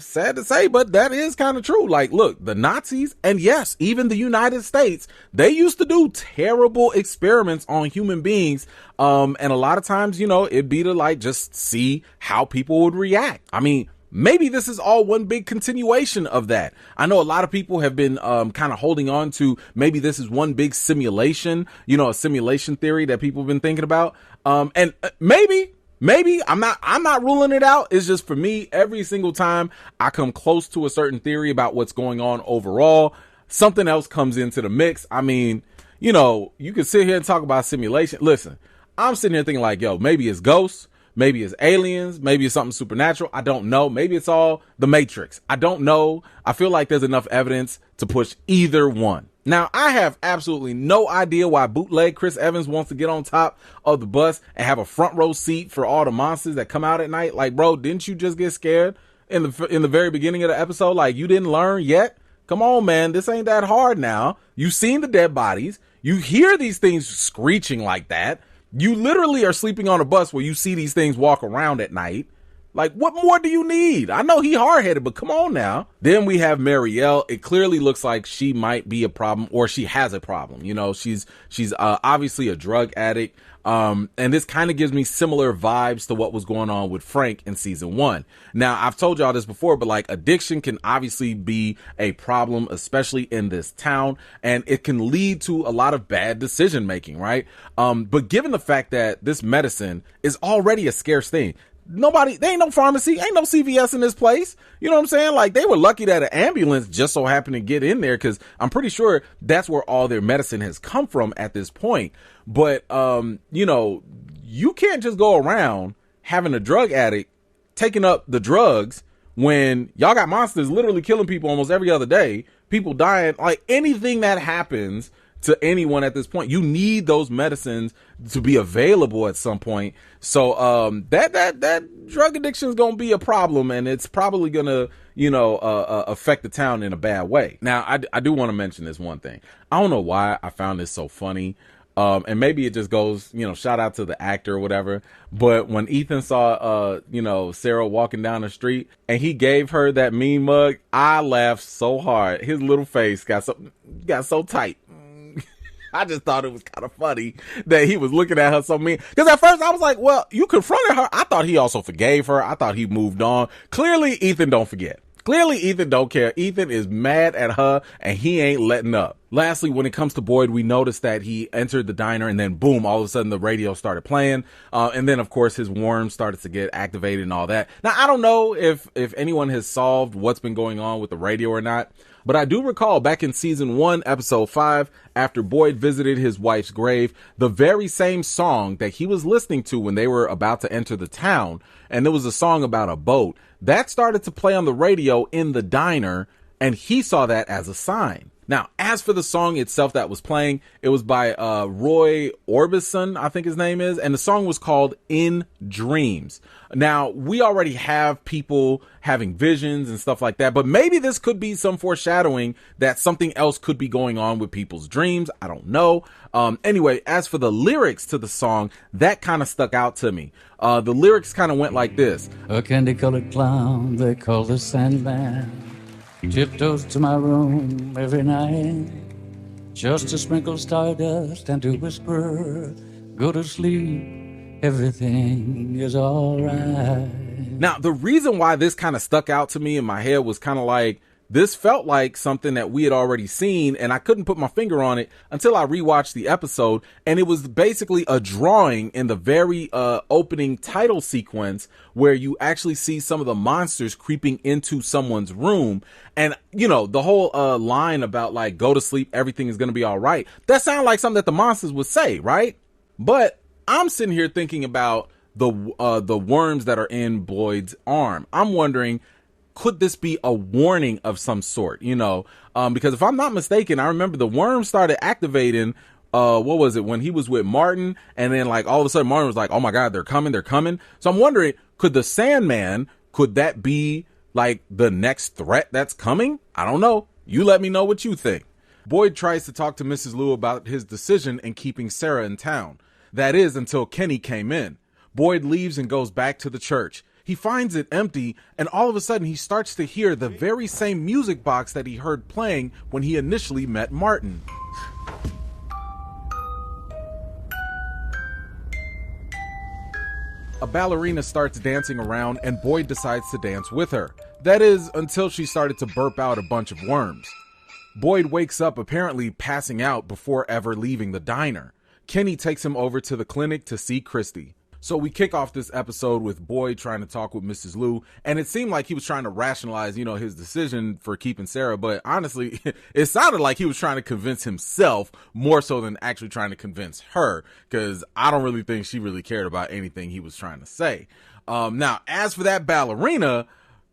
sad to say, but that is kind of true. Like, look, the Nazis, and yes, even the United States, they used to do terrible experiments on human beings. And a lot of times, it'd be to just see how people would react. I mean, maybe this is all one big continuation of that. I know a lot of people have been kind of holding on to maybe this is one big simulation, a simulation theory that people have been thinking about. And maybe I'm not ruling it out. It's just for me, every single time I come close to a certain theory about what's going on overall, something else comes into the mix. I mean, you can sit here and talk about simulation. Listen, I'm sitting here thinking like, maybe it's ghosts. Maybe it's aliens. Maybe it's something supernatural. I don't know. Maybe it's all the Matrix. I don't know. I feel like there's enough evidence to push either one. Now, I have absolutely no idea why bootleg Chris Evans wants to get on top of the bus and have a front row seat for all the monsters that come out at night. Like, bro, didn't you just get scared in the very beginning of the episode? Like, you didn't learn yet? Come on, man. This ain't that hard now. You've seen the dead bodies. You hear these things screeching like that. You literally are sleeping on a bus where you see these things walk around at night. Like, what more do you need? I know he hard-headed, but come on now. Then we have Marielle. It clearly looks like she might be a problem, or she has a problem. She's obviously a drug addict. And this kind of gives me similar vibes to what was going on with Frank in season 1. Now, I've told y'all this before, but addiction can obviously be a problem, especially in this town, and it can lead to a lot of bad decision making, right? But given the fact that this medicine is already a scarce thing, there ain't no pharmacy, ain't no CVS in this place. You know what I'm saying? They were lucky that an ambulance just so happened to get in there, because I'm pretty sure that's where all their medicine has come from at this point. But, you can't just go around having a drug addict taking up the drugs when y'all got monsters literally killing people almost every other day, people dying, anything that happens to anyone at this point, you need those medicines to be available at some point. So, that drug addiction is going to be a problem, and it's probably going to, affect the town in a bad way. Now, I do want to mention this one thing. I don't know why I found this so funny. And maybe it just goes, shout out to the actor or whatever. But when Ethan saw, Sarah walking down the street and he gave her that mean mug, I laughed so hard. His little face got so tight. I just thought it was kind of funny that he was looking at her so mean. Because at first I was like, well, you confronted her. I thought he also forgave her. I thought he moved on. Clearly, Ethan don't forget. Clearly, Ethan don't care. Ethan is mad at her and he ain't letting up. Lastly, when it comes to Boyd, we noticed that he entered the diner and then boom, all of a sudden the radio started playing. And then of course his worms started to get activated and all that. Now, I don't know if anyone has solved what's been going on with the radio or not, but I do recall back in season 1, episode 5, after Boyd visited his wife's grave, the very same song that he was listening to when they were about to enter the town, and there was a song about a boat, that started to play on the radio in the diner, and he saw that as a sign. Now, as for the song itself that was playing, it was by Roy Orbison, I think his name is, and the song was called In Dreams. Now, we already have people having visions and stuff like that, but maybe this could be some foreshadowing that something else could be going on with people's dreams. I don't know. Anyway, as for the lyrics to the song, that kind of stuck out to me. The lyrics kind of went like this. A candy-colored clown they call the Sandman tiptoes to my room every night just to sprinkle stardust and to whisper, go to sleep, everything is all right. Now, the reason why this kind of stuck out to me in my head was kind of like, this felt like something that we had already seen, and I couldn't put my finger on it until I rewatched the episode, and it was basically a drawing in the very opening title sequence where you actually see some of the monsters creeping into someone's room, and, the whole line about, go to sleep, everything is going to be all right. That sounded like something that the monsters would say, right? But I'm sitting here thinking about the worms that are in Boyd's arm. I'm wondering, could this be a warning of some sort? Because if I'm not mistaken, I remember the worms started activating. What was it, when he was with Martin, and then like all of a sudden Martin was like, oh my God, they're coming. So I'm wondering, could the Sandman, could that be like the next threat that's coming? I don't know. You let me know what you think. Boyd tries to talk to Mrs. Liu about his decision in keeping Sarah in town. That is, until Kenny came in. Boyd leaves and goes back to the church. He finds it empty, and all of a sudden he starts to hear the very same music box that he heard playing when he initially met Martin. A ballerina starts dancing around, and Boyd decides to dance with her. That is, until she started to burp out a bunch of worms. Boyd wakes up, apparently passing out before ever leaving the diner. Kenny takes him over to the clinic to see Christy. So we kick off this episode with Boyd trying to talk with Mrs. Liu, and it seemed like he was trying to rationalize, his decision for keeping Sarah, but honestly, it sounded like he was trying to convince himself more so than actually trying to convince her, because I don't really think she really cared about anything he was trying to say. Now, as for that ballerina,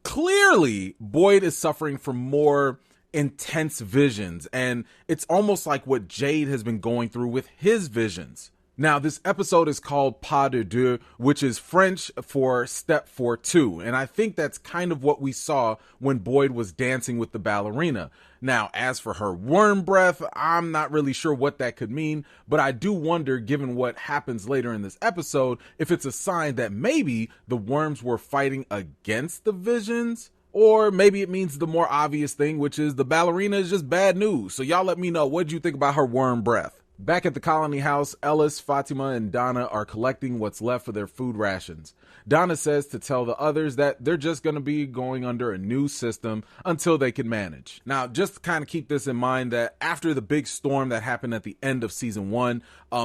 clearly Boyd is suffering from more intense visions, and it's almost like what Jade has been going through with his visions. Now, this episode is called Pas de deux, which is French for step for two. And I think that's kind of what we saw when Boyd was dancing with the ballerina. Now, as for her worm breath, I'm not really sure what that could mean, but I do wonder, given what happens later in this episode, if it's a sign that maybe the worms were fighting against the visions. Or maybe it means the more obvious thing, which is the ballerina is just bad news. So y'all let me know, what you think about her worm breath? Back at the colony house, Ellis, Fatima, and Donna are collecting what's left for their food rations. Donna says to tell the others that they're just going to be going under a new system until they can manage. Now, just to kind of keep this in mind, that after the big storm that happened at the end of season 1,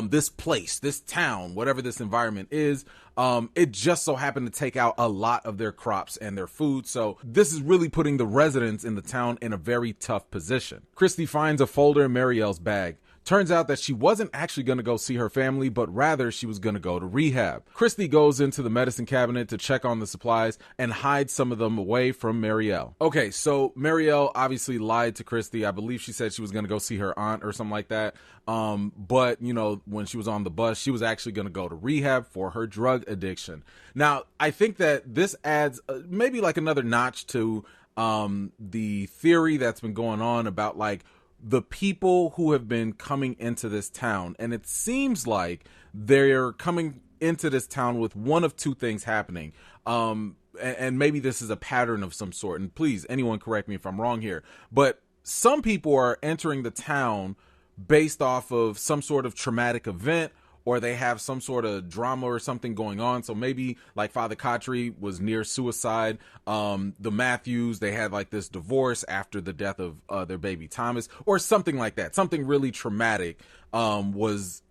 this place, this town, whatever this environment is, it just so happened to take out a lot of their crops and their food. So this is really putting the residents in the town in a very tough position. Christy finds a folder in Marielle's bag. Turns out that she wasn't actually going to go see her family, but rather she was going to go to rehab. Christy goes into the medicine cabinet to check on the supplies and hide some of them away from Marielle. Okay, so Marielle obviously lied to Christy. I believe she said she was going to go see her aunt or something like that. But when she was on the bus, she was actually going to go to rehab for her drug addiction. Now, I think that this adds maybe like another notch to the theory that's been going on about like the people who have been coming into this town. And it seems like they're coming into this town with one of two things happening. And maybe this is a pattern of some sort. And please, anyone correct me if I'm wrong here. But some people are entering the town based off of some sort of traumatic event, or they have some sort of drama or something going on. So maybe like Father Khatri was near suicide. The Matthews, they had like this divorce after the death of their baby Thomas, or something like that. Something really traumatic was,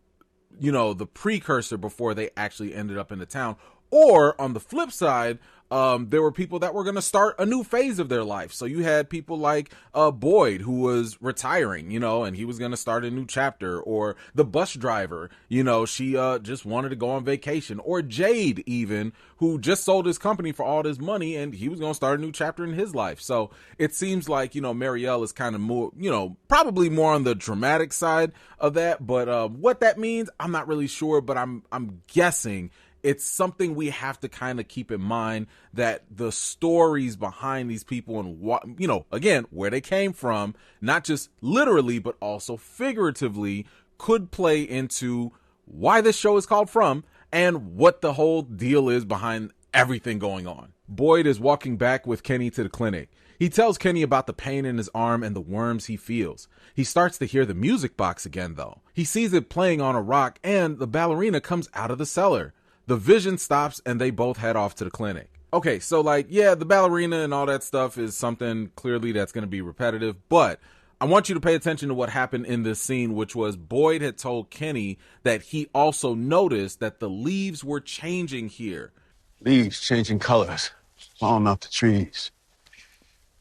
the precursor before they actually ended up in the town. Or on the flip side, there were people that were going to start a new phase of their life. So you had people like Boyd, who was retiring, and he was going to start a new chapter. Or the bus driver, she just wanted to go on vacation. Or Jade, even, who just sold his company for all this money, and he was going to start a new chapter in his life. So it seems like, Marielle is kind of more, probably more on the dramatic side of that. But what that means, I'm not really sure, but I'm guessing it's something we have to kind of keep in mind, that the stories behind these people and what, again, where they came from, not just literally, but also figuratively, could play into why this show is called From and what the whole deal is behind everything going on. Boyd is walking back with Kenny to the clinic. He tells Kenny about the pain in his arm and the worms he feels. He starts to hear the music box again, though. He sees it playing on a rock, and the ballerina comes out of the cellar. The vision stops and they both head off to the clinic. Okay, so the ballerina and all that stuff is something clearly that's going to be repetitive, but I want you to pay attention to what happened in this scene, which was Boyd had told Kenny that he also noticed that the leaves were changing here. Leaves changing colors, falling off the trees.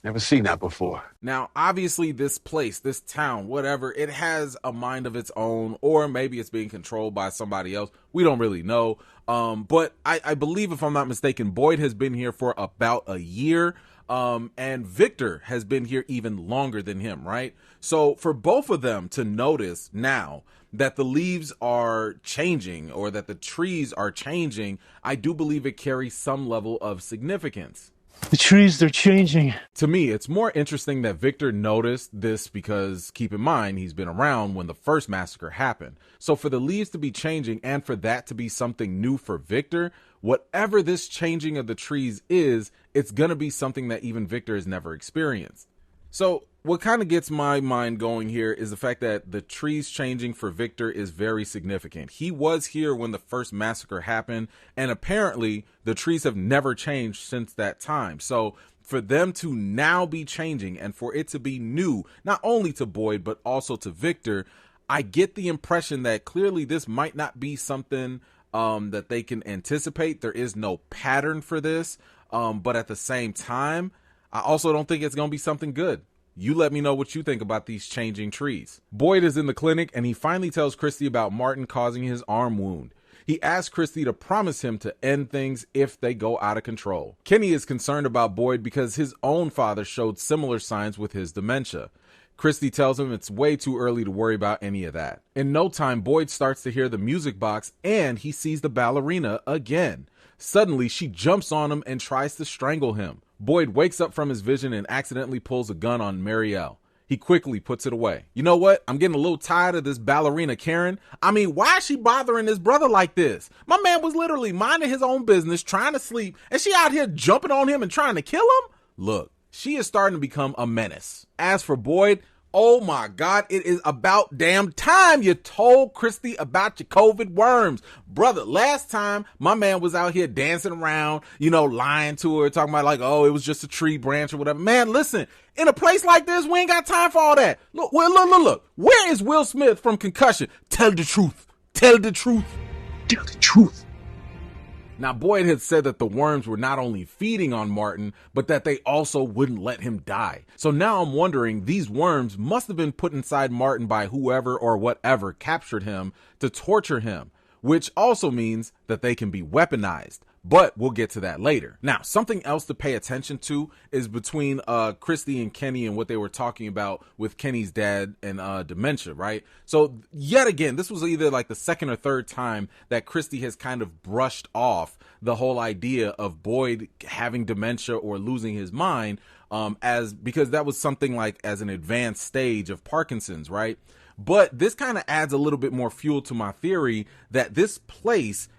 Never seen that before. Now, obviously, this place, this town, whatever, it has a mind of its own, or maybe it's being controlled by somebody else. We don't really know. But I believe, if I'm not mistaken, Boyd has been here for about a year. And Victor has been here even longer than him, right? So for both of them to notice now that the leaves are changing or that the trees are changing, I do believe it carries some level of significance. The trees, they're changing. To me, it's more interesting that Victor noticed this because, keep in mind, he's been around when the first massacre happened. So for the leaves to be changing and for that to be something new for Victor, whatever this changing of the trees is, it's going to be something that even Victor has never experienced. So what kind of gets my mind going here is the fact that the trees changing for Victor is very significant. He was here when the first massacre happened, and apparently the trees have never changed since that time. So for them to now be changing and for it to be new, not only to Boyd, but also to Victor, I get the impression that clearly this might not be something that they can anticipate. There is no pattern for this. But at the same time, I also don't think it's going to be something good. You let me know what you think about these changing trees. Boyd is in the clinic and he finally tells Christy about Martin causing his arm wound. He asks Christy to promise him to end things if they go out of control. Kenny is concerned about Boyd because his own father showed similar signs with his dementia. Christy tells him it's way too early to worry about any of that. In no time, Boyd starts to hear the music box and he sees the ballerina again. Suddenly, she jumps on him and tries to strangle him. Boyd wakes up from his vision and accidentally pulls a gun on Marielle. He quickly puts it away. You know what? I'm getting a little tired of this ballerina Karen. I mean, why is she bothering his brother like this? My man was literally minding his own business, trying to sleep, and she out here jumping on him and trying to kill him? Look, she is starting to become a menace. As for Boyd, oh my God, it is about damn time you told Christy about your COVID worms. Brother, last time my man was out here dancing around, lying to her, talking about like, oh, it was just a tree branch or whatever. Man, listen, in a place like this, we ain't got time for all that. Look. Where is Will Smith from Concussion? Tell the truth. Tell the truth. Tell the truth. Now, Boyd had said that the worms were not only feeding on Martin, but that they also wouldn't let him die. So now I'm wondering, these worms must have been put inside Martin by whoever or whatever captured him to torture him, which also means that they can be weaponized. But we'll get to that later. Now, something else to pay attention to is between Christy and Kenny and what they were talking about with Kenny's dad and dementia, right? So yet again, this was either like the second or third time that Christy has kind of brushed off the whole idea of Boyd having dementia or losing his mind, because that was something like as an advanced stage of Parkinson's, right? But this kind of adds a little bit more fuel to my theory that this place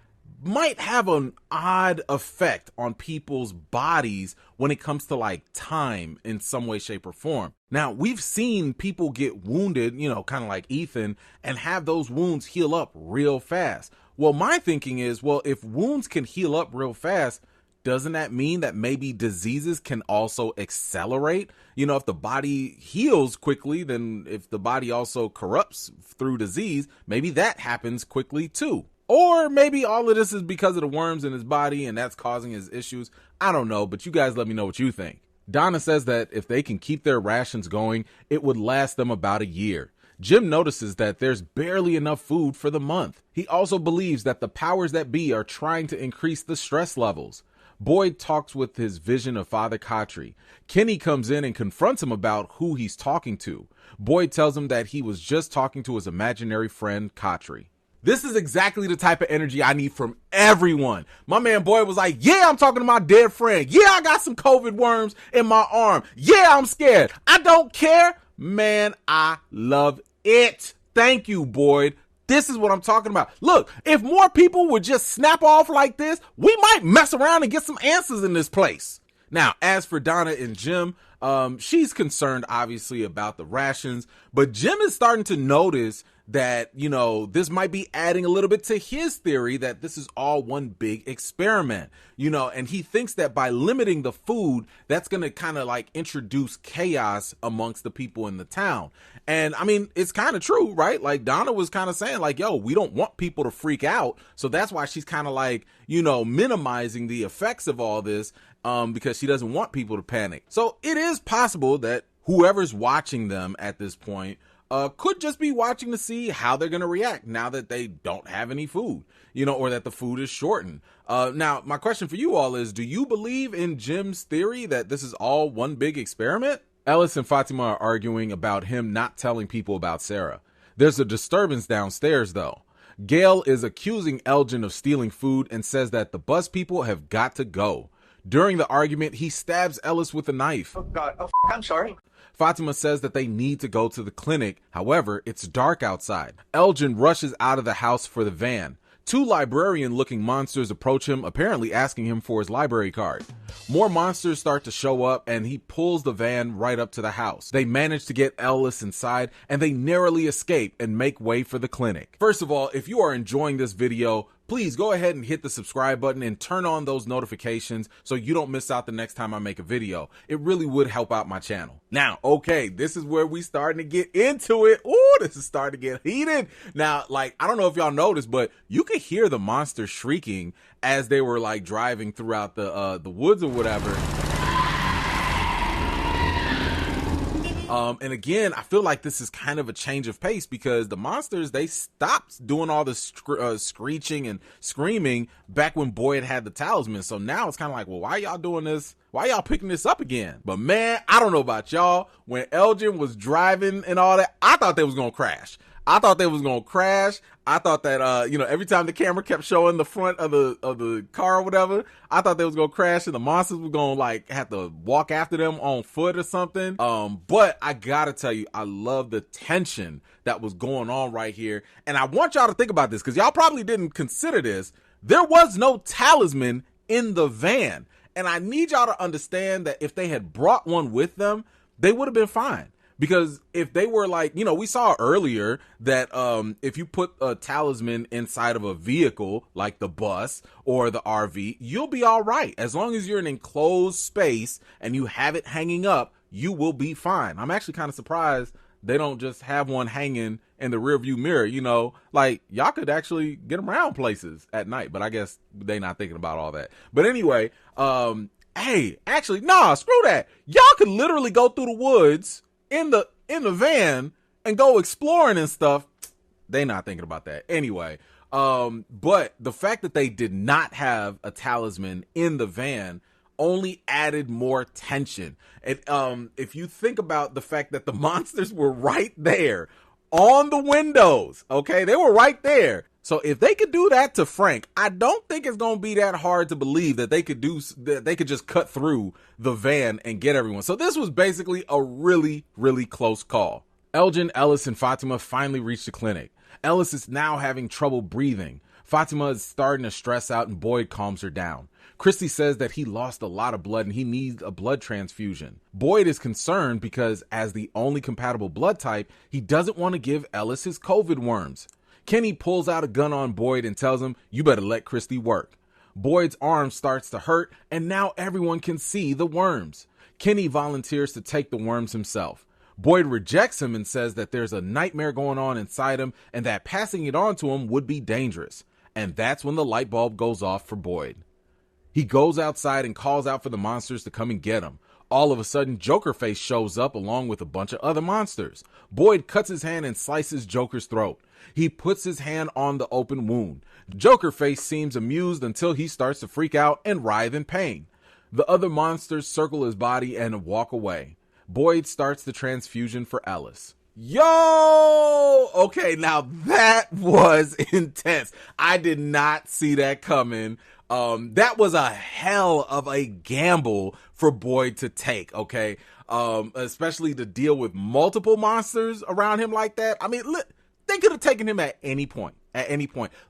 might have an odd effect on people's bodies when it comes to like time in some way, shape, or form. Now, we've seen people get wounded, kind of like Ethan, and have those wounds heal up real fast. Well, my thinking is, if wounds can heal up real fast, doesn't that mean that maybe diseases can also accelerate? If the body heals quickly, then if the body also corrupts through disease, maybe that happens quickly too. Or maybe all of this is because of the worms in his body and that's causing his issues. I don't know, but you guys let me know what you think. Donna says that if they can keep their rations going, it would last them about a year. Jim notices that there's barely enough food for the month. He also believes that the powers that be are trying to increase the stress levels. Boyd talks with his vision of Father Khatri. Kenny comes in and confronts him about who he's talking to. Boyd tells him that he was just talking to his imaginary friend Khatri. This is exactly the type of energy I need from everyone. My man Boyd was like, yeah, I'm talking to my dead friend. Yeah, I got some COVID worms in my arm. Yeah, I'm scared. I don't care. Man, I love it. Thank you, Boyd. This is what I'm talking about. Look, if more people would just snap off like this, we might mess around and get some answers in this place. Now, as for Donna and Jim, she's concerned obviously about the rations, but Jim is starting to notice that, you know, this might be adding a little bit to his theory that this is all one big experiment, you know, and he thinks that by limiting the food, that's going to kind of like introduce chaos amongst the people in the town. And I mean, it's kind of true, right? Like Donna was kind of saying like, yo, we don't want people to freak out. So that's why she's kind of like, you know, minimizing the effects of all this, because she doesn't want people to panic. So it is possible that whoever's watching them at this point could just be watching to see how they're going to react now that they don't have any food, you know, or that the food is shortened. Now, my question for you all is, do you believe in Jim's theory that this is all one big experiment? Ellis and Fatima are arguing about him not telling people about Sarah. There's a disturbance downstairs, though. Gail is accusing Elgin of stealing food and says that the bus people have got to go. During the argument, he stabs Ellis with a knife. Oh, God. Oh, I'm sorry. Fatima says that they need to go to the clinic. However, it's dark outside. Elgin rushes out of the house for the van. Two librarian-looking monsters approach him, apparently asking him for his library card. More monsters start to show up, and he pulls the van right up to the house. They manage to get Ellis inside, and they narrowly escape and make way for the clinic. First of all, if you are enjoying this video, please go ahead and hit the subscribe button and turn on those notifications so you don't miss out the next time I make a video. It really would help out my channel. Now, okay, this is where we starting to get into it. Ooh, this is starting to get heated. Now, like, I don't know if y'all noticed, but you could hear the monsters shrieking as they were like driving throughout the woods or whatever. And again, I feel like this is kind of a change of pace because the monsters, they stopped doing all the screeching and screaming back when Boyd had the talisman. So now it's kind of like, well, why y'all doing this? Why y'all picking this up again? But man, I don't know about y'all. When Elgin was driving and all that, I thought they was going to crash. I thought they was going to crash. I thought that, you know, every time the camera kept showing the front of the car or whatever, I thought they was going to crash and the monsters were going to like have to walk after them on foot or something. But I gotta tell you, I love the tension that was going on right here. And I want y'all to think about this because y'all probably didn't consider this. There was no talisman in the van. And I need y'all to understand that if they had brought one with them, they would have been fine. Because if they were like, you know, we saw earlier that if you put a talisman inside of a vehicle like the bus or the RV, you'll be all right. As long as you're in an enclosed space and you have it hanging up, you will be fine. I'm actually kind of surprised they don't just have one hanging in the rearview mirror. You know, like y'all could actually get around places at night, but I guess they not thinking about all that. But anyway, hey, actually, nah, screw that. Y'all could literally go through the woods in the van and go exploring and stuff. They not thinking about that anyway. But the fact that they did not have a talisman in the van only added more tension. And if you think about the fact that the monsters were right there on the windows, okay, they were right there. So if they could do that to Frank, I don't think it's going to be that hard to believe that they could just cut through the van and get everyone. So this was basically a really, really close call. Elgin, Ellis, and Fatima finally reached the clinic. Ellis is now having trouble breathing. Fatima is starting to stress out and Boyd calms her down. Christy says that he lost a lot of blood and he needs a blood transfusion. Boyd is concerned because as the only compatible blood type, he doesn't want to give Ellis his COVID worms. Kenny pulls out a gun on Boyd and tells him, you better let Christy work. Boyd's arm starts to hurt, and now everyone can see the worms. Kenny volunteers to take the worms himself. Boyd rejects him and says that there's a nightmare going on inside him and that passing it on to him would be dangerous. And that's when the light bulb goes off for Boyd. He goes outside and calls out for the monsters to come and get him. All of a sudden, Jokerface shows up along with a bunch of other monsters. Boyd cuts his hand and slices Joker's throat. He puts his hand on the open wound. Jokerface seems amused until he starts to freak out and writhe in pain. The other monsters circle his body and walk away. Boyd starts the transfusion for Ellis. Yo! Okay, now that was intense. I did not see that coming. That was a hell of a gamble for Boyd to take, okay? Especially to deal with multiple monsters around him like that. I mean, look, they could have taken him at any point.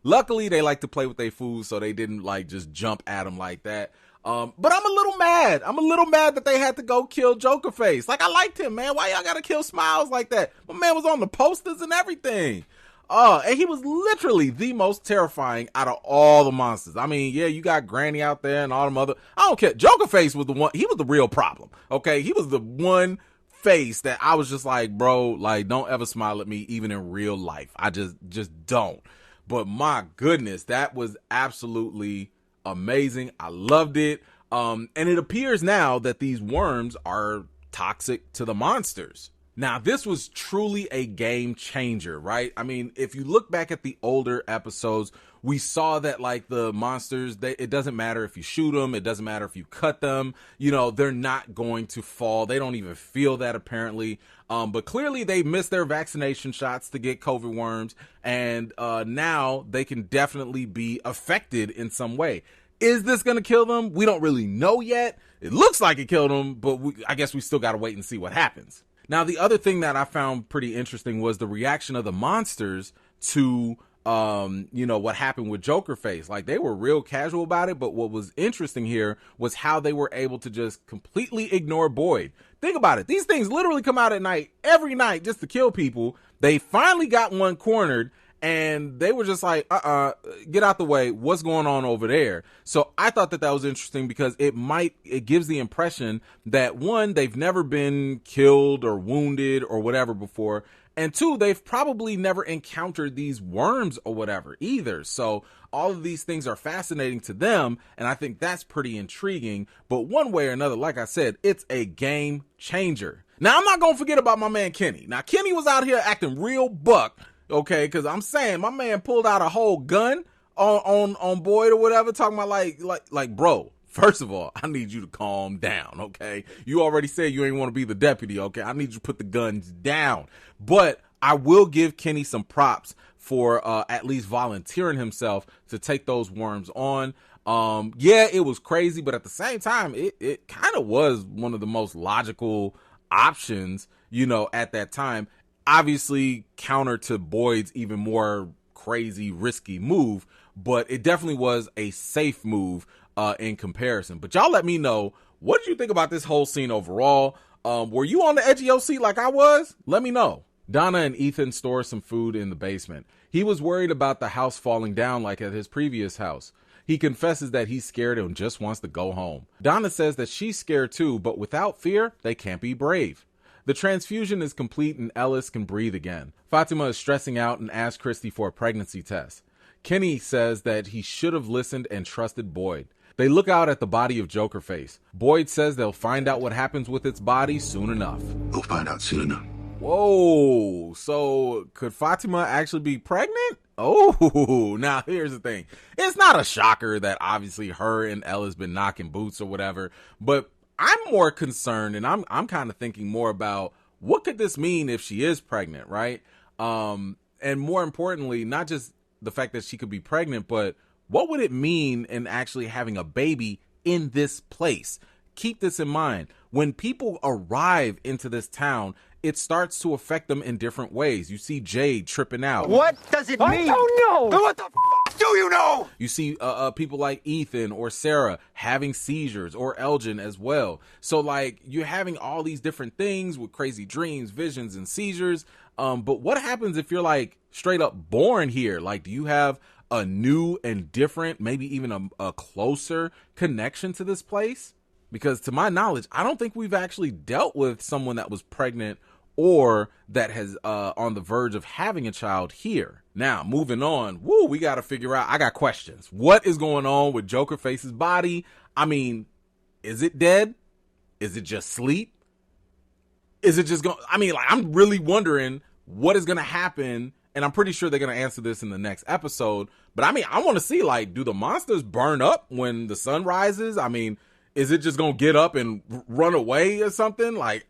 Luckily, they like to play with their food, so they didn't like just jump at him like that. But I'm a little mad. I'm a little mad that they had to go kill Jokerface. Like, I liked him, man. Why y'all gotta kill Smiles like that? My man was on the posters and everything. And he was literally the most terrifying out of all the monsters. I mean, yeah, you got Granny out there and all them other, I don't care. Joker Face was the one, he was the real problem. Okay. He was the one face that I was just like, bro, like, don't ever smile at me even in real life. I just don't. But my goodness, that was absolutely amazing. I loved it. And it appears now that these worms are toxic to the monsters. Now, this was truly a game changer, right? I mean, if you look back at the older episodes, we saw that, like, the monsters, it doesn't matter if you shoot them, it doesn't matter if you cut them, you know, they're not going to fall. They don't even feel that, apparently. But clearly they missed their vaccination shots to get COVID worms, and now they can definitely be affected in some way. Is this going to kill them? We don't really know yet. It looks like it killed them, but I guess we still got to wait and see what happens. Now, the other thing that I found pretty interesting was the reaction of the monsters to, you know, what happened with Joker Face. Like, they were real casual about it, but what was interesting here was how they were able to just completely ignore Boyd. Think about it. These things literally come out at night, every night, just to kill people. They finally got one cornered, and they were just like, get out the way. What's going on over there? So I thought that was interesting because it gives the impression that, one, they've never been killed or wounded or whatever before. And two, they've probably never encountered these worms or whatever either. So all of these things are fascinating to them. And I think that's pretty intriguing. But one way or another, like I said, it's a game changer. Now, I'm not going to forget about my man Kenny. Now, Kenny was out here acting real buck. Okay, because I'm saying my man pulled out a whole gun on Boyd or whatever, talking about like, bro, first of all, I need you to calm down, okay? You already said you ain't want to be the deputy, okay? I need you to put the guns down. But I will give Kenny some props for at least volunteering himself to take those worms on. Yeah, it was crazy, but at the same time, it kind of was one of the most logical options, you know, at that time. Obviously counter to Boyd's even more crazy, risky move, but it definitely was a safe move in comparison. But y'all let me know, what did you think about this whole scene overall? Were you on the edge of your seat like I was? Let me know. Donna and Ethan store some food in the basement. He was worried about the house falling down like at his previous house. He confesses that he's scared and just wants to go home. Donna says that she's scared too, but without fear, they can't be brave. The transfusion is complete and Ellis can breathe again. Fatima is stressing out and asks Christy for a pregnancy test. Kenny says that he should have listened and trusted Boyd. They look out at the body of Joker Face. Boyd says they'll find out what happens with its body soon enough. We'll find out soon enough. Whoa, so could Fatima actually be pregnant? Oh, now here's the thing. It's not a shocker that obviously her and Ellis been knocking boots or whatever, but I'm more concerned, and I'm kind of thinking more about what could this mean if she is pregnant, right? And more importantly, not just the fact that she could be pregnant, but what would it mean in actually having a baby in this place? Keep this in mind. When people arrive into this town, it starts to affect them in different ways. You see Jade tripping out. What does it mean? I don't know. What the f*** do you know? You see people like Ethan or Sarah having seizures, or Elgin as well. So, like, you're having all these different things with crazy dreams, visions, and seizures. But what happens if you're, like, straight up born here? Like, do you have a new and different, maybe even a closer connection to this place? Because to my knowledge, I don't think we've actually dealt with someone that was pregnant or that has on the verge of having a child here. Now, moving on, we got to figure out, I got questions. What is going on with Joker Face's body? I mean, is it dead? Is it just sleep? Is it just going, I'm really wondering what is going to happen, and I'm pretty sure they're going to answer this in the next episode. But I want to see, like, do the monsters burn up when the sun rises? Is it just going to get up and run away or something? Like,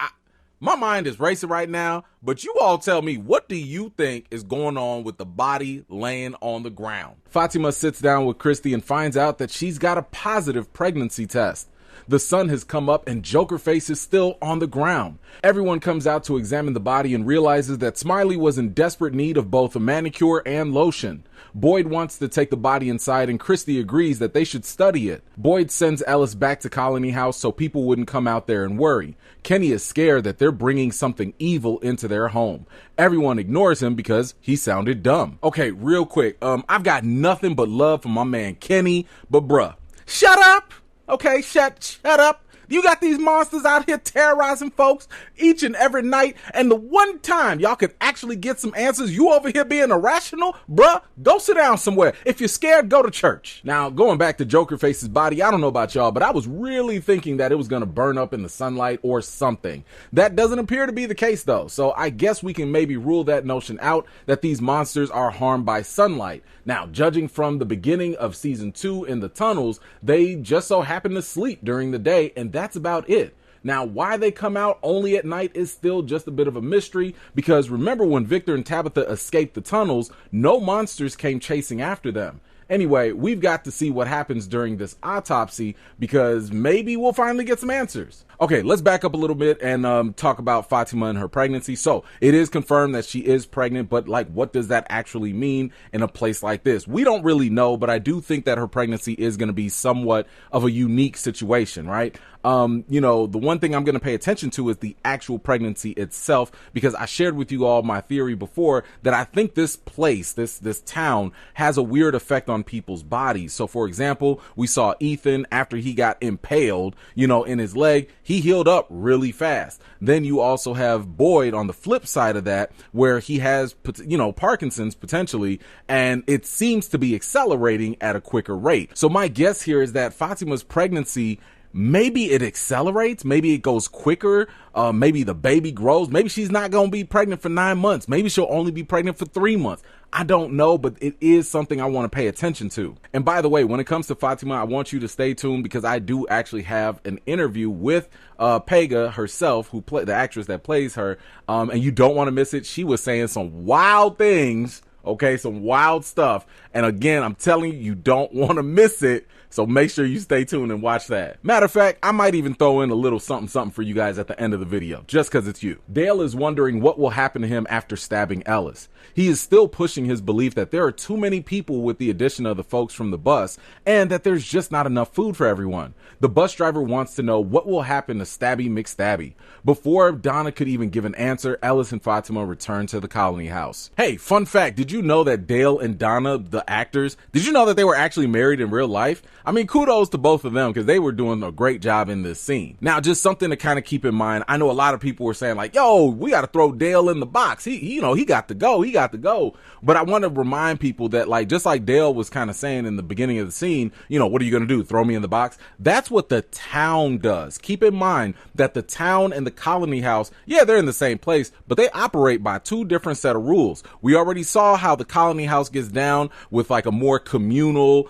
my mind is racing right now, but you all tell me, what do you think is going on with the body laying on the ground? Fatima sits down with Christy and finds out that she's got a positive pregnancy test. The sun has come up and Joker Face is still on the ground. Everyone comes out to examine the body and realizes that Smiley was in desperate need of both a manicure and lotion. Boyd wants to take the body inside and Christy agrees that they should study it. Boyd sends Ellis back to Colony House so people wouldn't come out there and worry. Kenny is scared that they're bringing something evil into their home. Everyone ignores him because he sounded dumb. Okay, real quick, I've got nothing but love for my man Kenny, but bruh, shut up! Okay, shut up. You got these monsters out here terrorizing folks each and every night, and the one time y'all could actually get some answers, you over here being irrational? Bruh, go sit down somewhere. If you're scared, go to church. Now, going back to Joker Face's body, I don't know about y'all, but I was really thinking that it was gonna burn up in the sunlight or something. That doesn't appear to be the case though, so I guess we can maybe rule that notion out, that these monsters are harmed by sunlight. Now, judging from the beginning of season 2 in the tunnels, they just so happen to sleep during the day, and that's about it. Now, why they come out only at night is still just a bit of a mystery, because remember when Victor and Tabitha escaped the tunnels, no monsters came chasing after them. Anyway, we've got to see what happens during this autopsy, because maybe we'll finally get some answers. Okay, let's back up a little bit and talk about Fatima and her pregnancy. So it is confirmed that she is pregnant, but like, what does that actually mean in a place like this? We don't really know, but I do think that her pregnancy is going to be somewhat of a unique situation, right? You know, the one thing I'm going to pay attention to is the actual pregnancy itself, because I shared with you all my theory before that I think this place, this town, has a weird effect on people's bodies. So for example, we saw Ethan after he got impaled, you know, in his leg, he healed up really fast. Then you also have Boyd on the flip side of that, where he has, you know, Parkinson's potentially, and it seems to be accelerating at a quicker rate. So my guess here is that Fatima's pregnancy, maybe it accelerates, maybe it goes quicker, maybe the baby grows, maybe she's not going to be pregnant for 9 months, maybe she'll only be pregnant for 3 months. I don't know, but it is something I want to pay attention to. And by the way, when it comes to Fatima, I want you to stay tuned, because I do actually have an interview with Pegah herself, the actress that plays her, and you don't want to miss it. She was saying some wild things, okay, some wild stuff, and again, I'm telling you, you don't want to miss it. So make sure you stay tuned and watch that. Matter of fact, I might even throw in a little something for you guys at the end of the video, just because it's you. Dale is wondering what will happen to him after stabbing Ellis. He is still pushing his belief that there are too many people with the addition of the folks from the bus, and that there's just not enough food for everyone. The bus driver wants to know what will happen to Stabby McStabby. Before Donna could even give an answer, Ellis and Fatima return to the Colony House. Hey, fun fact, did you know that Dale and Donna, the actors, did you know that they were actually married in real life? I mean, kudos to both of them, because they were doing a great job in this scene. Now, just something to kind of keep in mind. I know a lot of people were saying like, yo, we got to throw Dale in the box. He got to go. But I want to remind people that, like, just like Dale was kind of saying in the beginning of the scene, you know, what are you going to do? Throw me in the box? That's what the town does. Keep in mind that the town and the Colony House, yeah, they're in the same place, but they operate by two different set of rules. We already saw how the Colony House gets down with like a more communal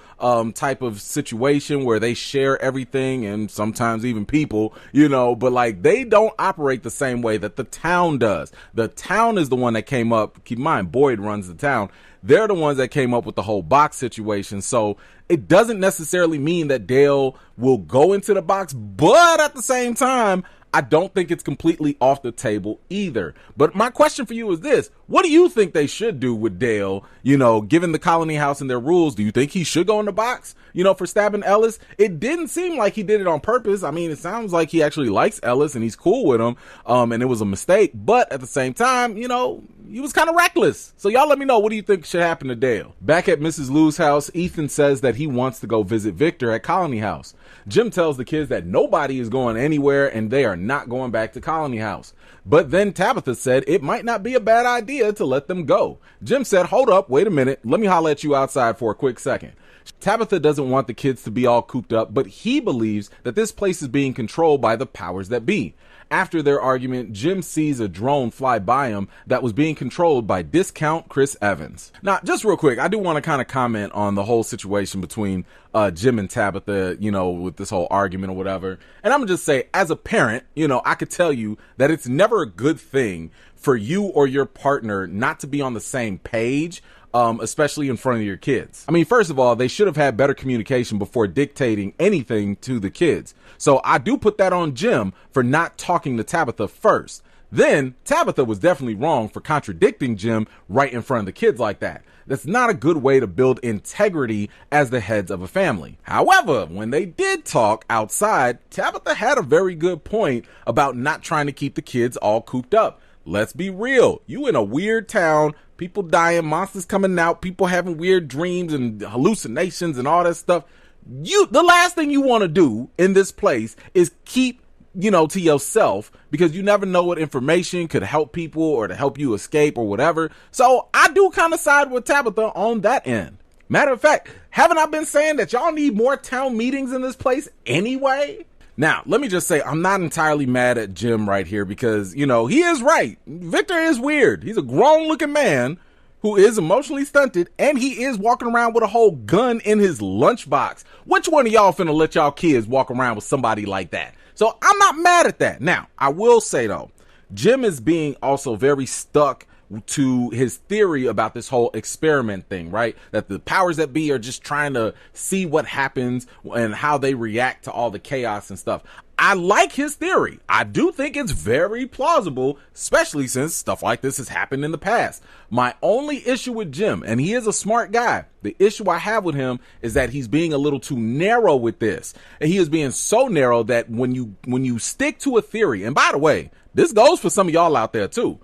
type of situation where they share everything and sometimes even people, you know, but like they don't operate the same way that the town does. The town is the one that came up. Keep in mind, Boyd runs the town. They're the ones that came up with the whole box situation. So it doesn't necessarily mean that Dale will go into the box, but at the same time, I don't think it's completely off the table either. But my question for you is this: what do you think they should do with Dale? You know, given the Colony House and their rules, do you think he should go in the box, you know, for stabbing Ellis? It didn't seem like he did it on purpose. I mean, it sounds like he actually likes Ellis and he's cool with him. And it was a mistake. But at the same time, you know, he was kind of reckless. So y'all let me know, what do you think should happen to Dale? Back at Mrs. Lou's house, Ethan says that he wants to go visit Victor at Colony House. Jim tells the kids that nobody is going anywhere and they are not going back to Colony House. But then Tabitha said it might not be a bad idea to let them go. Jim said, hold up, wait a minute, let me holler at you outside for a quick second. Tabitha doesn't want the kids to be all cooped up, but he believes that this place is being controlled by the powers that be. After their argument, Jim sees a drone fly by him that was being controlled by discount Chris Evans. Now, just real quick, I do want to kind of comment on the whole situation between Jim and Tabitha, you know, with this whole argument or whatever. And I'm gonna just say, as a parent, you know, I could tell you that it's never a good thing for you or your partner not to be on the same page especially in front of your kids. I mean, first of all, they should have had better communication before dictating anything to the kids. So I do put that on Jim for not talking to Tabitha first. Then Tabitha was definitely wrong for contradicting Jim right in front of the kids like that. That's not a good way to build integrity as the heads of a family. However, when they did talk outside, Tabitha had a very good point about not trying to keep the kids all cooped up. Let's be real. You in a weird town, people dying, monsters coming out, people having weird dreams and hallucinations and all that stuff. The last thing you want to do in this place is keep to yourself, because you never know what information could help people or to help you escape or whatever. So I do kind of side with Tabitha on that end. Matter of fact, haven't I been saying that y'all need more town meetings in this place anyway? Now, let me just say, I'm not entirely mad at Jim right here because, he is right. Victor is weird. He's a grown looking man who is emotionally stunted, and he is walking around with a whole gun in his lunchbox. Which one of y'all finna let y'all kids walk around with somebody like that? So I'm not mad at that. Now, I will say though, Jim is being also very stuck to his theory about this whole experiment thing, right? That the powers that be are just trying to see what happens and how they react to all the chaos and stuff. I like his theory. I do think it's very plausible, especially since stuff like this has happened in the past. My only issue with Jim, and he is a smart guy, the issue I have with him is that he's being a little too narrow with this. And he is being so narrow that when you stick to a theory, and by the way, this goes for some of y'all out there too.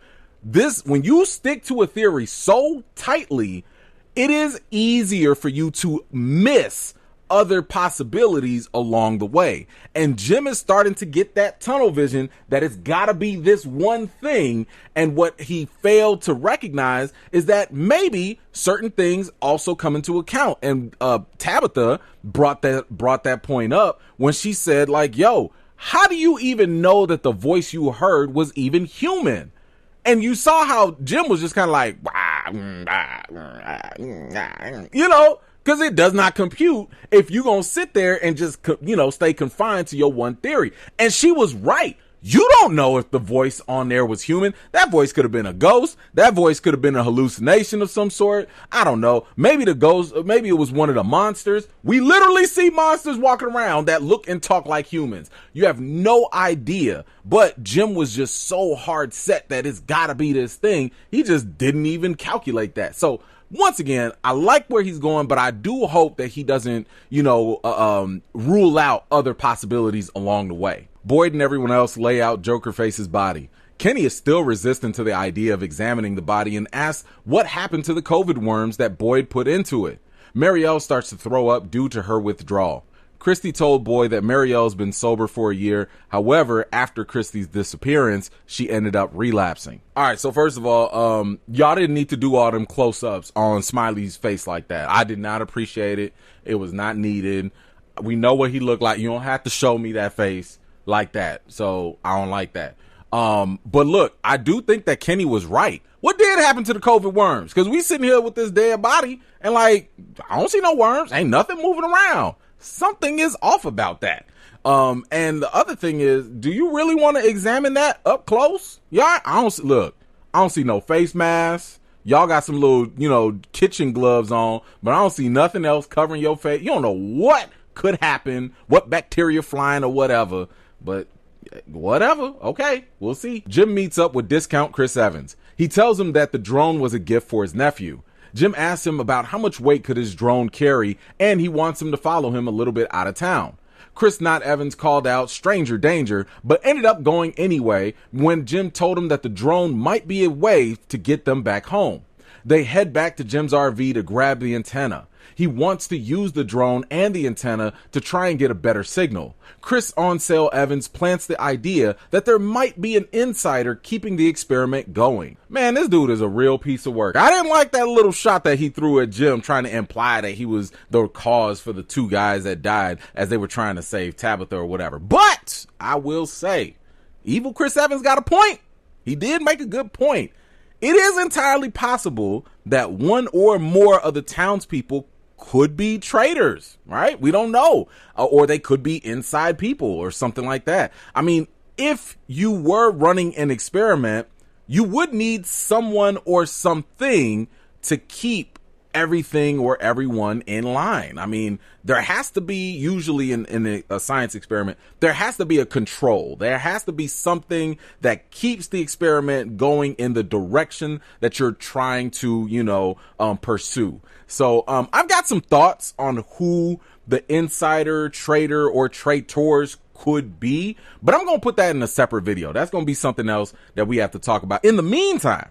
When you stick to a theory so tightly, it is easier for you to miss other possibilities along the way. And Jim is starting to get that tunnel vision that it's gotta be this one thing. And what he failed to recognize is that maybe certain things also come into account. And Tabitha brought that point up when she said, like, yo, how do you even know that the voice you heard was even human? And you saw how Jim was just kind of like, because it does not compute if you're going to sit there and just, stay confined to your one theory. And she was right. You don't know if the voice on there was human. That voice could have been a ghost. That voice could have been a hallucination of some sort. I don't know. Maybe the ghost, maybe it was one of the monsters. We literally see monsters walking around that look and talk like humans. You have no idea. But Jim was just so hard set that it's gotta be this thing. He just didn't even calculate that. So once again, I like where he's going, but I do hope that he doesn't, rule out other possibilities along the way. Boyd and everyone else lay out Joker Face's body. Kenny is still resistant to the idea of examining the body and asks what happened to the COVID worms that Boyd put into it. Marielle starts to throw up due to her withdrawal. Christy told Boyd that Marielle's been sober for a year. However, after Christy's disappearance, she ended up relapsing. All right, so first of all, y'all didn't need to do all them close-ups on Smiley's face like that. I did not appreciate it. It was not needed. We know what he looked like. You don't have to show me that face like that. So I don't like that. But look, I do think that Kenny was right. What did happen to the COVID worms? Because we sitting here with this dead body and I don't see no worms. Ain't nothing moving around. Something is off about that. And the other thing is, do you really want to examine that up close? Yeah, I don't see no face mask. Y'all got some little, kitchen gloves on, but I don't see nothing else covering your face. You don't know what could happen, what bacteria flying or whatever, but whatever. Okay, we'll see. Jim meets up with discount Chris Evans. He tells him that the drone was a gift for his nephew. Jim asks him about how much weight could his drone carry, and he wants him to follow him a little bit out of town. Chris Not Evans called out stranger danger, but ended up going anyway when Jim told him that the drone might be a way to get them back home. They head back to Jim's RV to grab the antenna. He wants to use the drone and the antenna to try and get a better signal. Chris On-Sale Evans plants the idea that there might be an insider keeping the experiment going. Man, this dude is a real piece of work. I didn't like that little shot that he threw at Jim trying to imply that he was the cause for the two guys that died as they were trying to save Tabitha or whatever. But I will say, evil Chris Evans got a point. He did make a good point. It is entirely possible that one or more of the townspeople could be traitors, right? We don't know. Or they could be inside people or something like that. I mean, if you were running an experiment, you would need someone or something to keep everything or everyone in line. I mean, there has to be, usually in a science experiment, there has to be a control. There has to be something that keeps the experiment going in the direction that you're trying to, pursue. So I've got some thoughts on who the insider, traitor, or traitors could be, but I'm going to put that in a separate video. That's going to be something else that we have to talk about. In the meantime,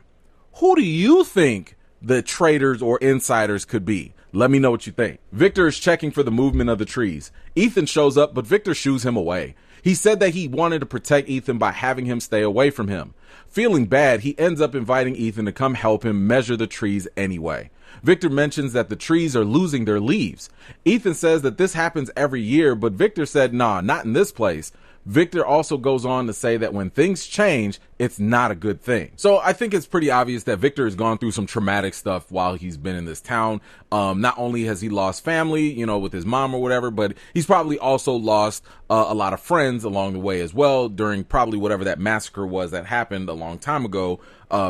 who do you think the traitors or insiders could be? Let me know what you think. Victor is checking for the movement of the trees. Ethan shows up, but Victor shoos him away. He said that he wanted to protect Ethan by having him stay away from him. Feeling bad, he ends up inviting Ethan to come help him measure the trees anyway. Victor mentions that the trees are losing their leaves. Ethan says that this happens every year, but Victor said, nah, not in this place. Victor also goes on to say that when things change, it's not a good thing. So I think it's pretty obvious that Victor has gone through some traumatic stuff while he's been in this town. Not only has he lost family, with his mom or whatever, but he's probably also lost a lot of friends along the way as well during probably whatever that massacre was that happened a long time ago,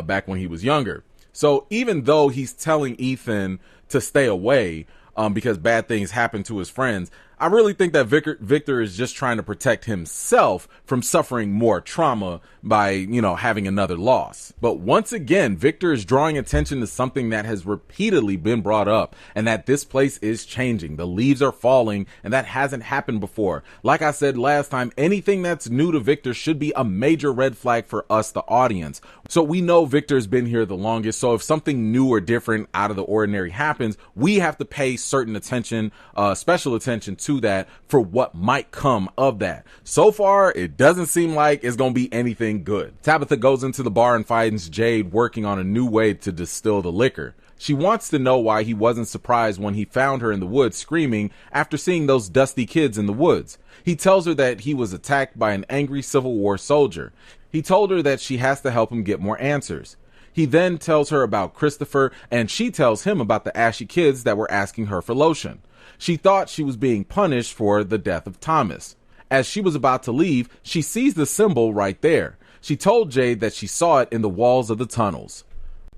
back when he was younger. So even though he's telling Ethan to stay away, because bad things happen to his friends, I really think that Victor is just trying to protect himself from suffering more trauma by, having another loss. But once again, Victor is drawing attention to something that has repeatedly been brought up, and that this place is changing. The leaves are falling, and that hasn't happened before. Like I said last time, anything that's new to Victor should be a major red flag for us, the audience. So we know Victor's been here the longest, so if something new or different out of the ordinary happens, we have to pay certain attention, special attention to that for what might come of that. So far, it doesn't seem like it's going to be anything good. Tabitha goes into the bar and finds Jade working on a new way to distill the liquor. She wants to know why he wasn't surprised when he found her in the woods screaming after seeing those dusty kids in the woods. He tells her that he was attacked by an angry Civil War soldier. He told her that she has to help him get more answers. He then tells her about Christopher, and she tells him about the ashy kids that were asking her for lotion. She thought she was being punished for the death of Thomas. As she was about to leave, she sees the symbol right there. She told Jade that she saw it in the walls of the tunnels.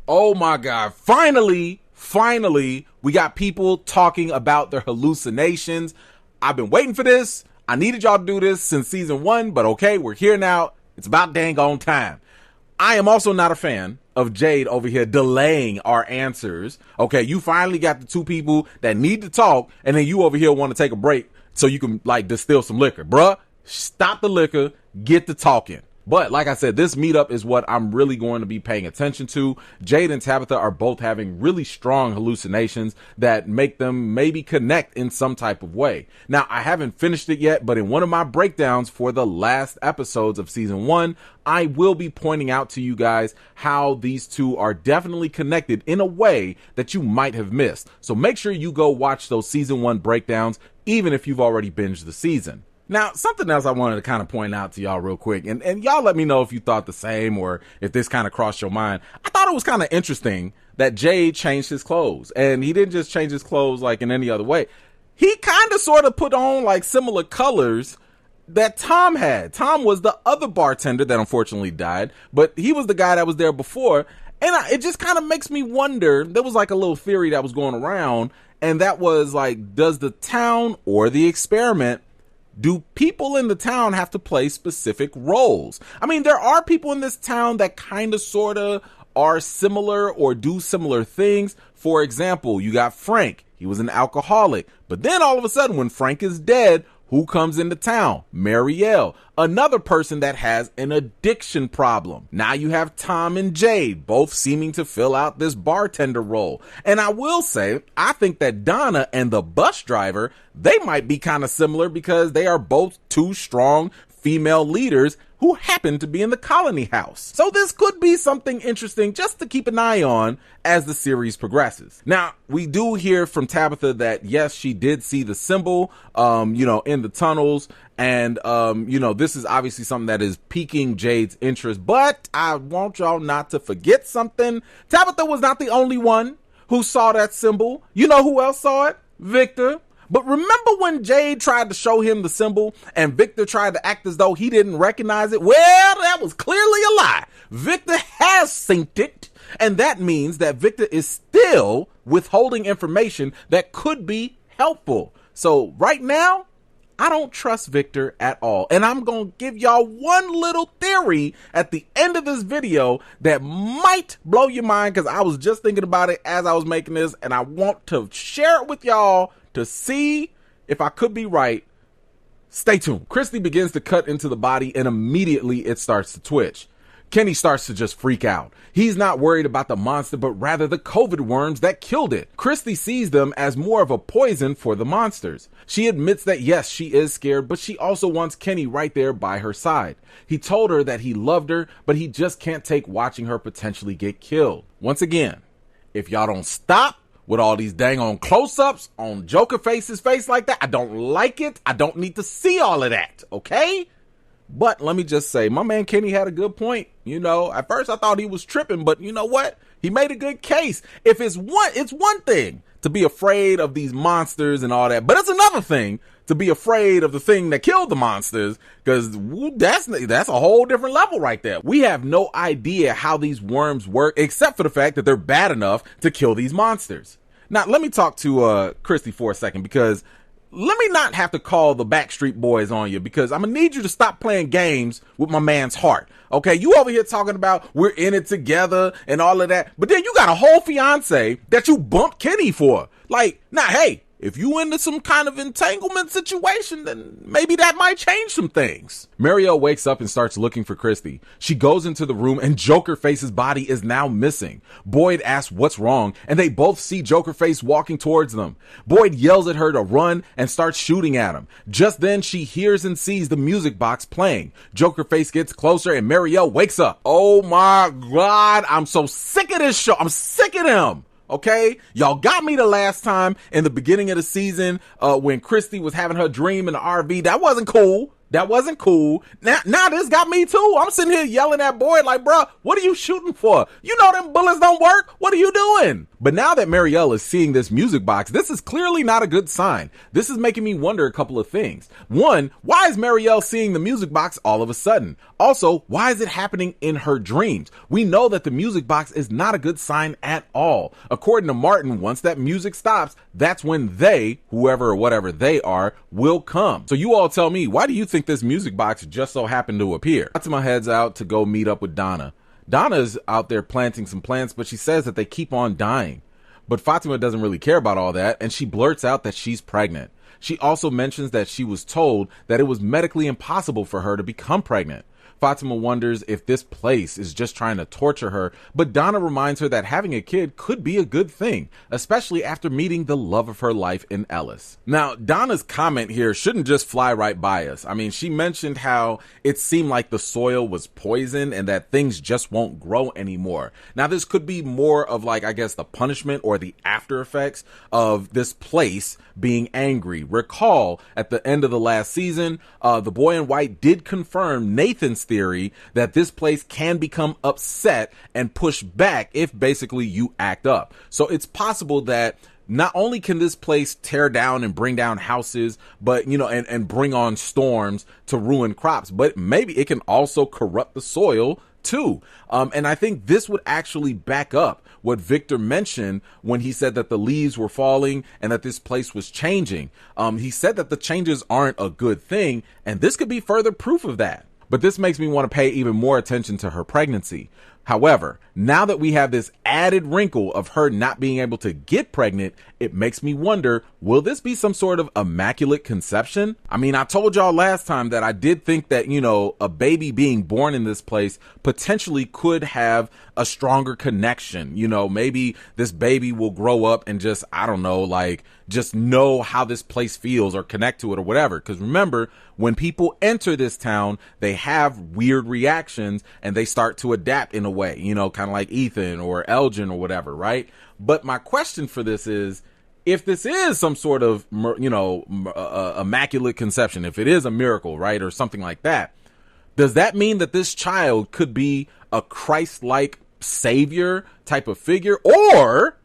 Oh my God, finally, we got people talking about their hallucinations. I've been waiting for this. I needed y'all to do this since season 1, but okay, we're here now. It's about dang on time. I am also not a fan of Jade over here delaying our answers. Okay, you finally got the two people that need to talk, and then you over here want to take a break so you can distill some liquor. Bruh, stop the liquor, get to talking. But like I said, this meetup is what I'm really going to be paying attention to. Jade and Tabitha are both having really strong hallucinations that make them maybe connect in some type of way. Now, I haven't finished it yet, but in one of my breakdowns for the last episodes of season 1, I will be pointing out to you guys how these two are definitely connected in a way that you might have missed. So make sure you go watch those season 1 breakdowns, even if you've already binged the season. Now, something else I wanted to kind of point out to y'all real quick, and y'all let me know if you thought the same or if this kind of crossed your mind. I thought it was kind of interesting that Jade changed his clothes, and he didn't just change his clothes like in any other way. He kind of sort of put on similar colors that Tom had. Tom was the other bartender that unfortunately died, but he was the guy that was there before. And it just kind of makes me wonder, there was a little theory that was going around, and that was does the town or the experiment, do people in the town have to play specific roles? I mean, there are people in this town that kind of sort of are similar or do similar things. For example, you got Frank. He was an alcoholic. But then all of a sudden, when Frank is dead, who comes into town? Marielle, another person that has an addiction problem. Now you have Tom and Jade, both seeming to fill out this bartender role. And I will say, I think that Donna and the bus driver, they might be kind of similar because they are both two strong female leaders who happen to be in the colony house. So this could be something interesting just to keep an eye on as the series progresses. Now, we do hear from Tabitha that yes, she did see the symbol, in the tunnels. And, this is obviously something that is piquing Jade's interest, but I want y'all not to forget something. Tabitha was not the only one who saw that symbol. You know who else saw it? Victor. But remember when Jade tried to show him the symbol and Victor tried to act as though he didn't recognize it? Well, that was clearly a lie. Victor has synced it, and that means that Victor is still still withholding information that could be helpful. So right now, I don't trust Victor at all. And I'm going to give y'all one little theory at the end of this video that might blow your mind, because I was just thinking about it as I was making this, and I want to share it with y'all to see if I could be right. Stay tuned. Christy begins to cut into the body, and immediately it starts to twitch. Kenny starts to just freak out. He's not worried about the monster, but rather the COVID worms that killed it. Christy sees them as more of a poison for the monsters. She admits that yes, she is scared, but she also wants Kenny right there by her side. He told her that he loved her, but he just can't take watching her potentially get killed. Once again, if y'all don't stop with all these dang on close-ups on Joker Face's face like that, I don't like it. I don't need to see all of that, okay? But let me just say, my man Kenny had a good point. You know, at first I thought he was tripping, but you know what? He made a good case. If it's one thing to be afraid of these monsters and all that, but it's another thing to be afraid of the thing that killed the monsters, because that's a whole different level right there. We have no idea how these worms work, except for the fact that they're bad enough to kill these monsters. Now, let me talk to Christy for a second, because let me not have to call the Backstreet Boys on you, because I'm gonna need you to stop playing games with my man's heart. Okay, you over here talking about we're in it together and all of that, but then you got a whole fiance that you bumped Kenny for. Like, nah, hey, if you into some kind of entanglement situation, then maybe that might change some things. Marielle wakes up and starts looking for Christy. She goes into the room and Joker Face's body is now missing. Boyd asks what's wrong, and they both see Joker Face walking towards them. Boyd yells at her to run and starts shooting at him. Just then she hears and sees the music box playing. Joker Face gets closer and Marielle wakes up. Oh my God, I'm so sick of this show. I'm sick of them. Okay, y'all got me the last time in the beginning of the season when Christy was having her dream in the RV. That wasn't cool. That wasn't cool. Now this got me too. I'm sitting here yelling at Boyd like, bruh, what are you shooting for? You know them bullets don't work. What are you doing? But now that Marielle is seeing this music box, this is clearly not a good sign. This is making me wonder a couple of things. One, why is Marielle seeing the music box all of a sudden? Also, why is it happening in her dreams? We know that the music box is not a good sign at all. According to Martin, once that music stops, that's when they, whoever or whatever they are, will come. So you all tell me, why do you think this music box just so happened to appear? Fatima heads out to go meet up with Donna. Donna's out there planting some plants, but she says that they keep on dying. But Fatima doesn't really care about all that, and she blurts out that she's pregnant. She also mentions that she was told that it was medically impossible for her to become pregnant. Fatima wonders if this place is just trying to torture her, but Donna reminds her that having a kid could be a good thing, especially after meeting the love of her life in Ellis. Now, Donna's comment here shouldn't just fly right by us. I mean, she mentioned how it seemed like the soil was poisoned and that things just won't grow anymore. Now, this could be more of like, I guess, the punishment or the after effects of this place being angry. Recall, at the end of the last season, the boy in white did confirm Nathan's theory that this place can become upset and push back if basically you act up. So it's possible that not only can this place tear down and bring down houses, but, you know, and bring on storms to ruin crops, but maybe it can also corrupt the soil too. And I think this would actually back up what Victor mentioned when he said that the leaves were falling and that this place was changing. He said that the changes aren't a good thing, and this could be further proof of that. But this makes me want to pay even more attention to her pregnancy. However, now that we have this added wrinkle of her not being able to get pregnant, it makes me wonder, will this be some sort of immaculate conception? I mean, I told y'all last time that I did think that, you know, a baby being born in this place potentially could have a stronger connection. You know, maybe this baby will grow up and just, I don't know, like just know how this place feels or connect to it or whatever. Because remember, when people enter this town, they have weird reactions and they start to adapt in a way, you know, kind of like Ethan or Elgin or whatever, right? But my question for this is, if this is some sort of, you know, immaculate conception, if it is a miracle, right, or something like that, does that mean that this child could be a Christ-like savior type of figure? Or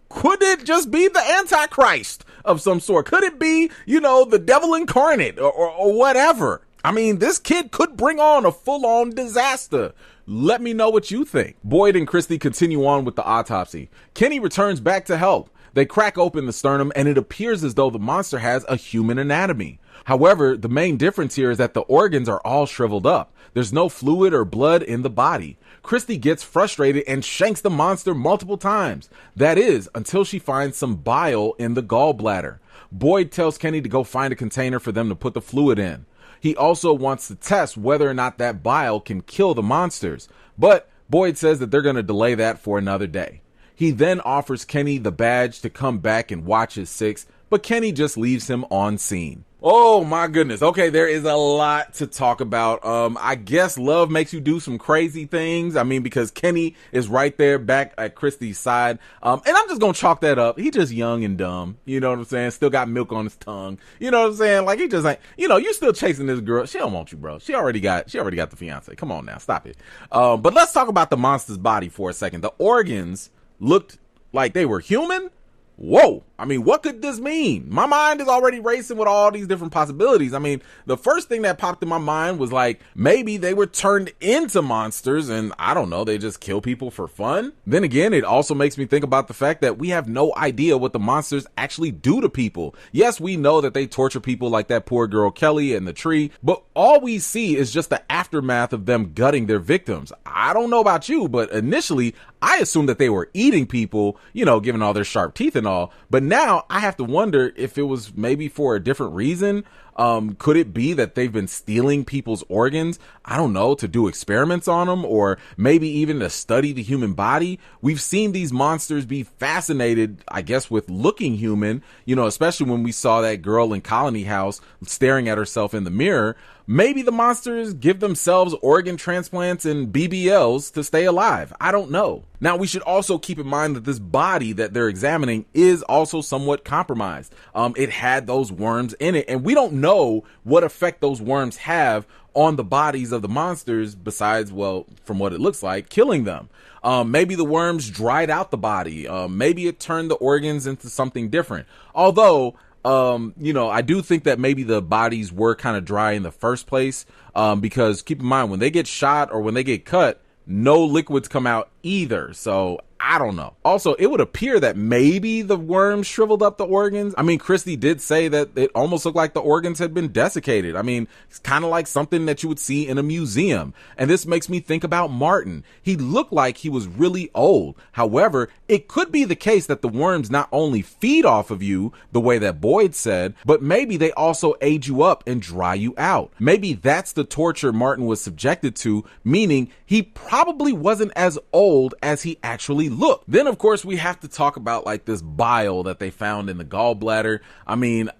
could it just be the Antichrist of some sort? Could it be, you know, the devil incarnate or whatever? I mean, this kid could bring on a full-on disaster. Let me know what you think. Boyd and Christy continue on with the autopsy. Kenny returns back to help. They crack open the sternum, and it appears as though the monster has a human anatomy. However, the main difference here is that the organs are all shriveled up. There's no fluid or blood in the body. Christy gets frustrated and shanks the monster multiple times. That is, until she finds some bile in the gallbladder. Boyd tells Kenny to go find a container for them to put the fluid in. He also wants to test whether or not that bile can kill the monsters, but Boyd says that they're going to delay that for another day. He then offers Kenny the badge to come back and watch his six, but Kenny just leaves him on scene. Oh my goodness. Okay, there is a lot to talk about. I guess love makes you do some crazy things. I mean, because Kenny is right there back at Christy's side. And I'm just gonna chalk that up. He just young and dumb. You know what I'm saying? Still got milk on his tongue. You know what I'm saying? Like, he just ain't, you still chasing this girl. She don't want you, bro. She already got the fiance. Come on now, stop it. But let's talk about the monster's body for a second. The organs looked like they were human. Whoa. I mean, what could this mean? My mind is already racing with all these different possibilities. I mean, the first thing that popped in my mind was like, maybe they were turned into monsters and I don't know, they just kill people for fun. Then again, it also makes me think about the fact that we have no idea what the monsters actually do to people. Yes, we know that they torture people like that poor girl Kelly in the tree, but all we see is just the aftermath of them gutting their victims. I don't know about you, but initially I assumed that they were eating people, given all their sharp teeth and all, but now I have to wonder if it was maybe for a different reason. Could it be that they've been stealing people's organs? I don't know, to do experiments on them, or maybe even to study the human body. We've seen these monsters be fascinated, I guess, with looking human, especially when we saw that girl in Colony House staring at herself in the mirror. Maybe the monsters give themselves organ transplants and BBLs to stay alive. I don't know. Now, we should also keep in mind that this body that they're examining is also somewhat compromised. It had those worms in it, and we don't know what effect those worms have on the bodies of the monsters besides, well, from what it looks like, killing them. Maybe the worms dried out the body. Maybe it turned the organs into something different. Although, I do think that maybe the bodies were kind of dry in the first place, because keep in mind, when they get shot or when they get cut, no liquids come out either. So I don't know. Also, it would appear that maybe the worms shriveled up the organs. I mean, Christy did say that it almost looked like the organs had been desiccated. I mean, it's kind of like something that you would see in a museum. And this makes me think about Martin. He looked like he was really old. However, it could be the case that the worms not only feed off of you the way that Boyd said, but maybe they also age you up and dry you out. Maybe that's the torture Martin was subjected to, meaning he probably wasn't as old as he actually look. Then of course we have to talk about like this bile that they found in the gallbladder. I mean,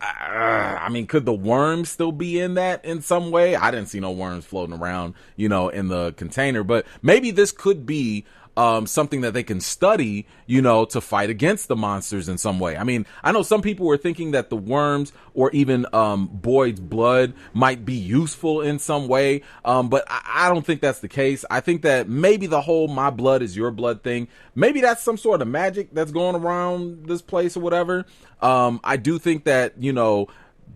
could the worms still be in that in some way? I didn't see no worms floating around, in the container, but maybe this could be something that they can study, to fight against the monsters in some way. I mean, I know some people were thinking that the worms or even Boyd's blood might be useful in some way, but I don't think that's the case. I think that maybe the whole my blood is your blood thing, maybe that's some sort of magic that's going around this place or whatever. I do think that,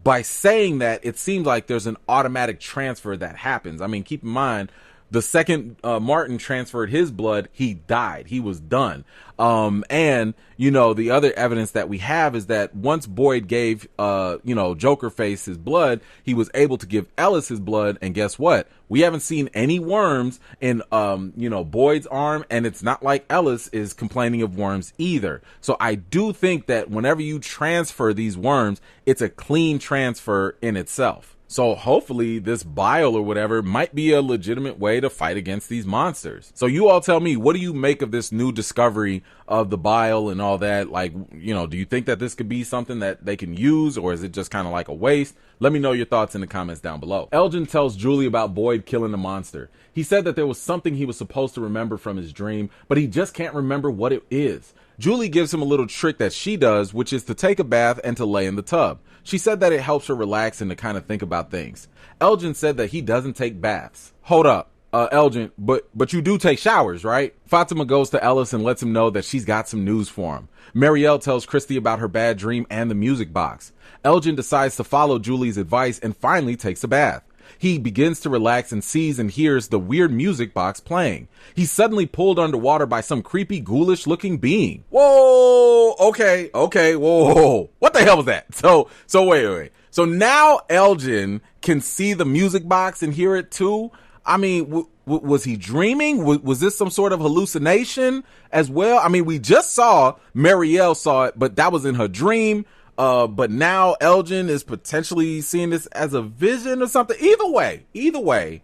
by saying that, it seems like there's an automatic transfer that happens. I mean, keep in mind, the second Martin transferred his blood, he died. He was done. And, the other evidence that we have is that once Boyd gave, Joker Face his blood, he was able to give Ellis his blood. And guess what? We haven't seen any worms in, Boyd's arm. And it's not like Ellis is complaining of worms either. So I do think that whenever you transfer these worms, it's a clean transfer in itself. So hopefully this bile or whatever might be a legitimate way to fight against these monsters. So you all tell me, what do you make of this new discovery of the bile and all that? Like, do you think that this could be something that they can use, or is it just kind of like a waste? Let me know your thoughts in the comments down below. Elgin tells Julie about Boyd killing the monster. He said that there was something he was supposed to remember from his dream, but he just can't remember what it is. Julie gives him a little trick that she does, which is to take a bath and to lay in the tub. She said that it helps her relax and to kind of think about things. Elgin said that he doesn't take baths. Hold up, Elgin, but you do take showers, right? Fatima goes to Ellis and lets him know that she's got some news for him. Marielle tells Christy about her bad dream and the music box. Elgin decides to follow Julie's advice and finally takes a bath. He begins to relax and sees and hears the weird music box playing. He's suddenly pulled underwater by some creepy, ghoulish looking being. Whoa, okay, whoa. What the hell was that? So wait. So now Elgin can see the music box and hear it too? I mean, was he dreaming? Was this some sort of hallucination as well? I mean, we just saw Marielle saw it, but that was in her dream. But now Elgin is potentially seeing this as a vision or something. Either way,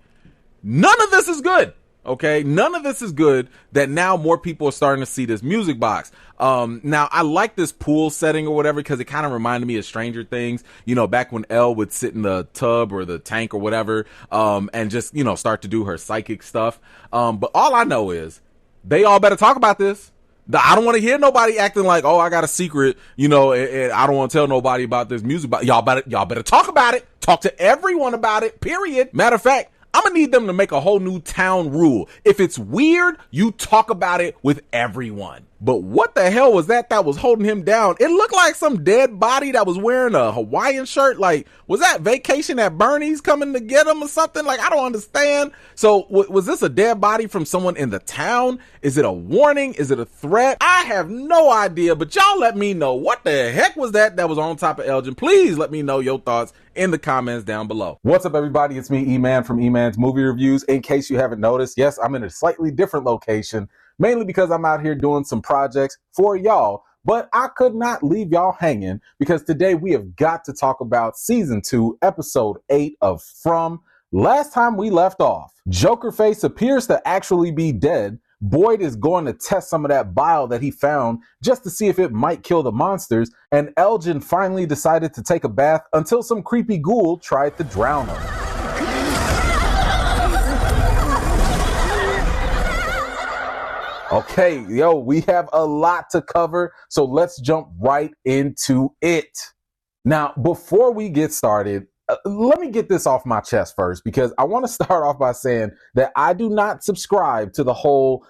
none of this is good. Okay, none of this is good that now more people are starting to see this music box. Now I like this pool setting or whatever because it kind of reminded me of Stranger Things, you know, back when Elle would sit in the tub or the tank or whatever, and just, you know, start to do her psychic stuff. But all I know is they all better talk about this. I don't want to hear nobody acting like, oh, I got a secret, you know, and I don't want to tell nobody about this music. But y'all better talk about it. Talk to everyone about it, period. Matter of fact, I'm gonna need them to make a whole new town rule. If it's weird, you talk about it with everyone. But what the hell was that was holding him down? It looked like some dead body that was wearing a Hawaiian shirt. Like, was that Vacation at Bernie's coming to get him or something? Like, I don't understand. So was this a dead body from someone in the town? Is it a warning? Is it a threat? I have no idea, but y'all let me know what the heck was that was on top of Elgin. Please let me know your thoughts in the comments down below. What's up, everybody? It's me, Eman from Eman's Movie Reviews. In case you haven't noticed, yes, I'm in a slightly different location, mainly because I'm out here doing some projects for y'all, but I could not leave y'all hanging because today we have got to talk about season 2, episode 8 of From. Last time we left off, Jokerface appears to actually be dead. Boyd is going to test some of that bile that he found just to see if it might kill the monsters, and Elgin finally decided to take a bath until some creepy ghoul tried to drown him. Okay, we have a lot to cover, so let's jump right into it. Now, before we get started, let me get this off my chest first, because I want to start off by saying that I do not subscribe to the whole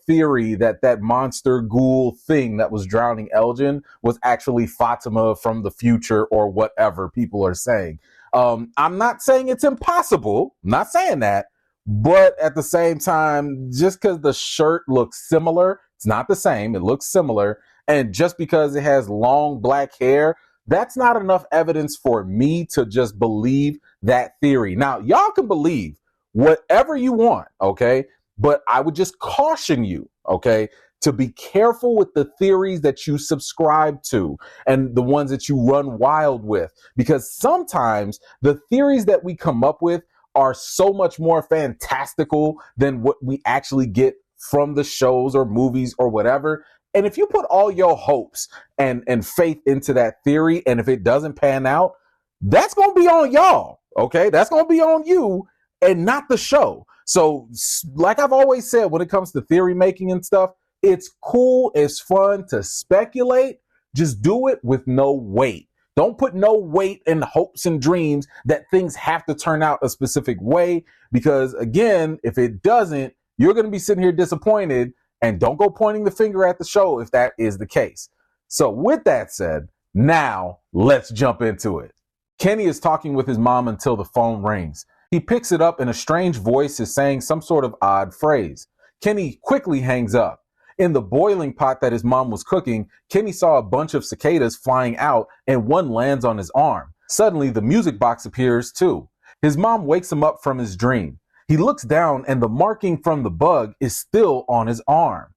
theory that monster ghoul thing that was drowning Elgin was actually Fatima from the future or whatever people are saying. I'm not saying it's impossible, I'm not saying that. But at the same time, just because the shirt looks similar, it's not the same, it looks similar. And just because it has long black hair, that's not enough evidence for me to just believe that theory. Now, y'all can believe whatever you want, okay? But I would just caution you, okay, to be careful with the theories that you subscribe to and the ones that you run wild with. Because sometimes the theories that we come up with are so much more fantastical than what we actually get from the shows or movies or whatever. And if you put all your hopes and faith into that theory, and if it doesn't pan out, that's going to be on y'all, okay? That's going to be on you and not the show. So like I've always said, when it comes to theory making and stuff, it's cool, it's fun to speculate. Just do it with no weight. Don't put no weight in hopes and dreams that things have to turn out a specific way, because again, if it doesn't, you're going to be sitting here disappointed, and don't go pointing the finger at the show if that is the case. So with that said, now let's jump into it. Kenny is talking with his mom until the phone rings. He picks it up and a strange voice is saying some sort of odd phrase. Kenny quickly hangs up. In the boiling pot that his mom was cooking, Kenny saw a bunch of cicadas flying out and one lands on his arm. Suddenly, the music box appears too. His mom wakes him up from his dream. He looks down and the marking from the bug is still on his arm.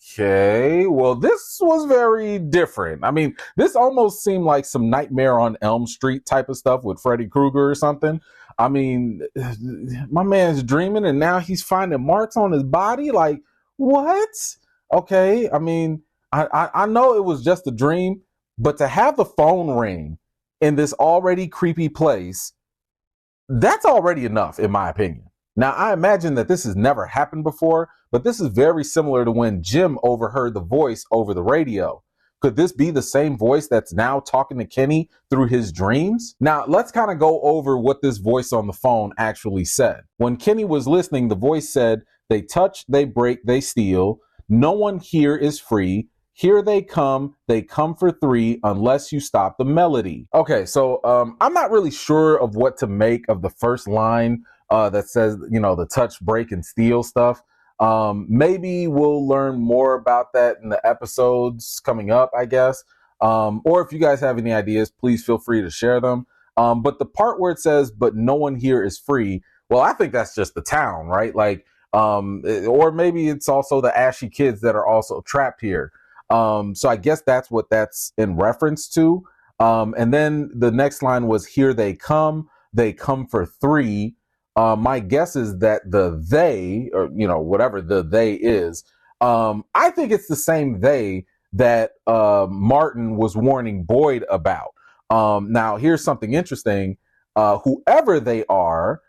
Okay. Well, this was very different. I mean, this almost seemed like some Nightmare on Elm Street type of stuff with Freddy Krueger or something. I mean, my man's dreaming and now he's finding marks on his body. Like, what? Okay. I mean, I know it was just a dream, but to have the phone ring in this already creepy place, that's already enough, in my opinion. Now, I imagine that this has never happened before, but this is very similar to when Jim overheard the voice over the radio. Could this be the same voice that's now talking to Kenny through his dreams? Now, let's kind of go over what this voice on the phone actually said. When Kenny was listening, the voice said, "They touch, they break, they steal. No one here is free. Here they come for 3 unless you stop the melody. Okay, so I'm not really sure of what to make of the first line that says, you know, the touch, break, and steal stuff. Maybe we'll learn more about that in the episodes coming up, I guess. Or if you guys have any ideas, please feel free to share them. But the part where it says, but no one here is free, well, I think that's just the town, right? Like, or maybe it's also the ashy kids that are also trapped here. So I guess that's what that's in reference to. And then the next line was, here they come for 3. My guess is that the they, or, you know, whatever the they is, I think it's the same they that Martin was warning Boyd about. Now, here's something interesting. Whoever they are,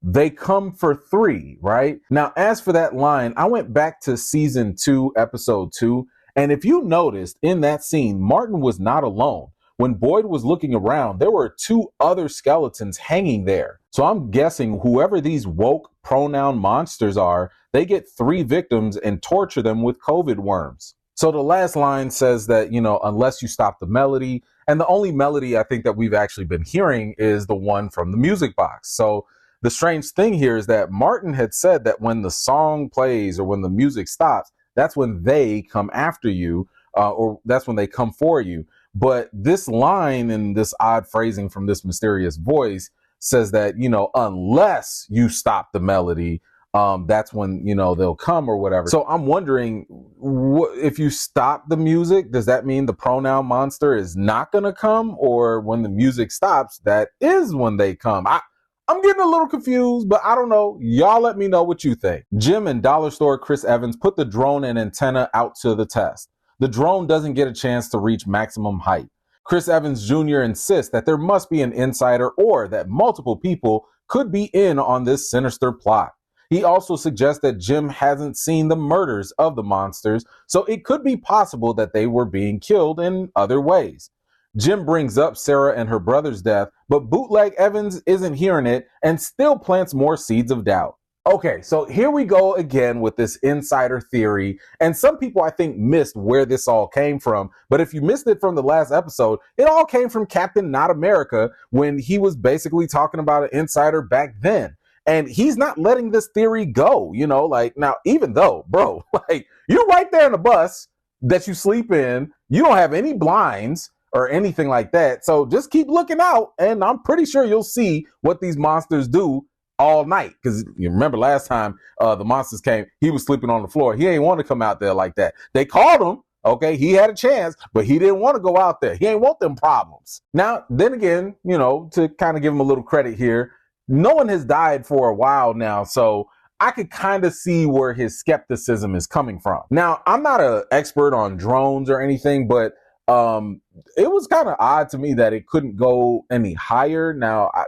they come for 3, right? Now, as for that line, I went back to season 2, episode 2. And if you noticed in that scene, Martin was not alone. When Boyd was looking around, there were 2 other skeletons hanging there. So I'm guessing whoever these woke pronoun monsters are, they get 3 victims and torture them with COVID worms. So the last line says that, you know, unless you stop the melody, and the only melody I think that we've actually been hearing is the one from the music box. So the strange thing here is that Martin had said that when the song plays or when the music stops, that's when they come after you, or that's when they come for you. But this line and this odd phrasing from this mysterious voice says that, you know, unless you stop the melody, that's when, you know, they'll come or whatever. So I'm wondering, if you stop the music, does that mean the pronoun monster is not going to come? Or when the music stops, that is when they come? I'm getting a little confused, but I don't know. Y'all let me know what you think. Jim and Dollar Store Chris Evans put the drone and antenna out to the test. The drone doesn't get a chance to reach maximum height. Chris Evans Jr. insists that there must be an insider or that multiple people could be in on this sinister plot. He also suggests that Jim hasn't seen the murders of the monsters, so it could be possible that they were being killed in other ways. Jim brings up Sarah and her brother's death, but Bootleg Evans isn't hearing it and still plants more seeds of doubt. Okay, so here we go again with this insider theory, and some people I think missed where this all came from, but if you missed it from the last episode, it all came from Captain Not America when he was basically talking about an insider back then. And he's not letting this theory go, you know, like, now, even though, bro, like, you're right there in the bus that you sleep in, you don't have any blinds or anything like that. So just keep looking out, and I'm pretty sure you'll see what these monsters do all night. Because you remember last time the monsters came, he was sleeping on the floor. He ain't want to come out there like that. They called him. Okay, he had a chance, but he didn't want to go out there. He ain't want them problems. Now, then again, you know, to kind of give him a little credit here, no one has died for a while now, so I could kind of see where his skepticism is coming from. Now, I'm not an expert on drones or anything, but it was kind of odd to me that it couldn't go any higher. Now, I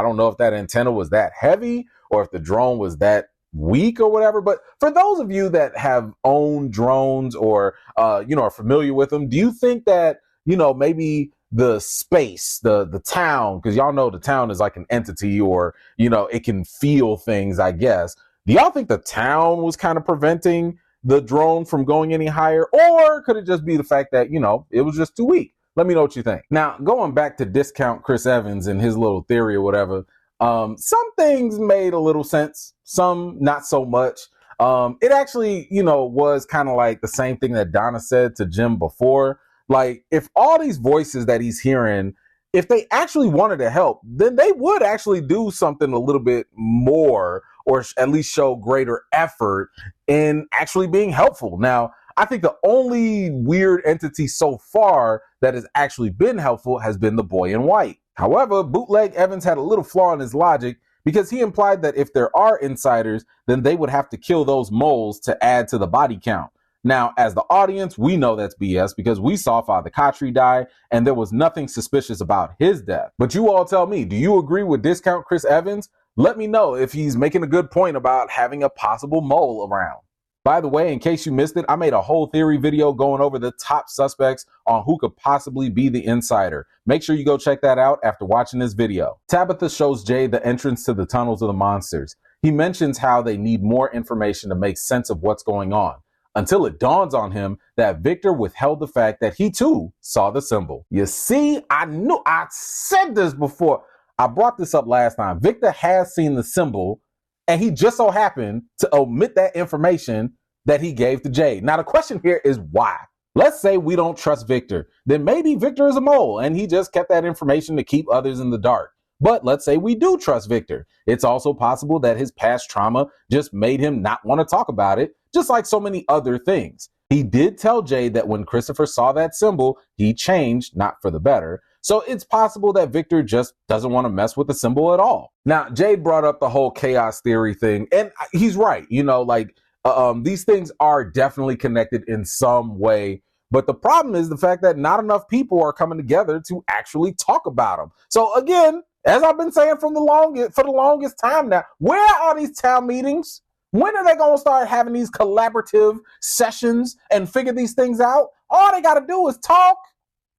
don't know if that antenna was that heavy or if the drone was that weak or whatever. But for those of you that have owned drones or, are familiar with them, do you think that, maybe the space, the town, because y'all know the town is like an entity or, it can feel things, I guess. Do y'all think the town was kind of preventing the drone from going any higher? Or could it just be the fact that, it was just too weak? Let me know what you think. Now, going back to discount Chris Evans and his little theory or whatever, some things made a little sense, some not so much. It actually, was kind of like the same thing that Donna said to Jim before. Like, if all these voices that he's hearing, if they actually wanted to help, then they would actually do something a little bit more, or at least show greater effort in actually being helpful. Now, I think the only weird entity so far that has actually been helpful has been the boy in white. However, Bootleg Evans had a little flaw in his logic because he implied that if there are insiders, then they would have to kill those moles to add to the body count. Now, as the audience, we know that's BS because we saw Father Khatri die and there was nothing suspicious about his death. But you all tell me, do you agree with discount Chris Evans? Let me know if he's making a good point about having a possible mole around. By the way, in case you missed it, I made a whole theory video going over the top suspects on who could possibly be the insider. Make sure you go check that out after watching this video. Tabitha shows Jay the entrance to the tunnels of the monsters. He mentions how they need more information to make sense of what's going on. until it dawns on him that Victor withheld the fact that he too saw the symbol. You see, I said this before. I brought this up last time. Victor has seen the symbol, and he just so happened to omit that information that he gave to Jade. Now, the question here is why? Let's say we don't trust Victor. Then maybe Victor is a mole, and he just kept that information to keep others in the dark. But let's say we do trust Victor. It's also possible that his past trauma just made him not want to talk about it, just like so many other things. He did tell Jade that when Christopher saw that symbol, he changed, not for the better. So it's possible that Victor just doesn't want to mess with the symbol at all. Now, Jade brought up the whole chaos theory thing, and he's right. These things are definitely connected in some way. But the problem is the fact that not enough people are coming together to actually talk about them. So again, as I've been saying for the longest time now, where are these town meetings? When are they going to start having these collaborative sessions and figure these things out? All they got to do is talk.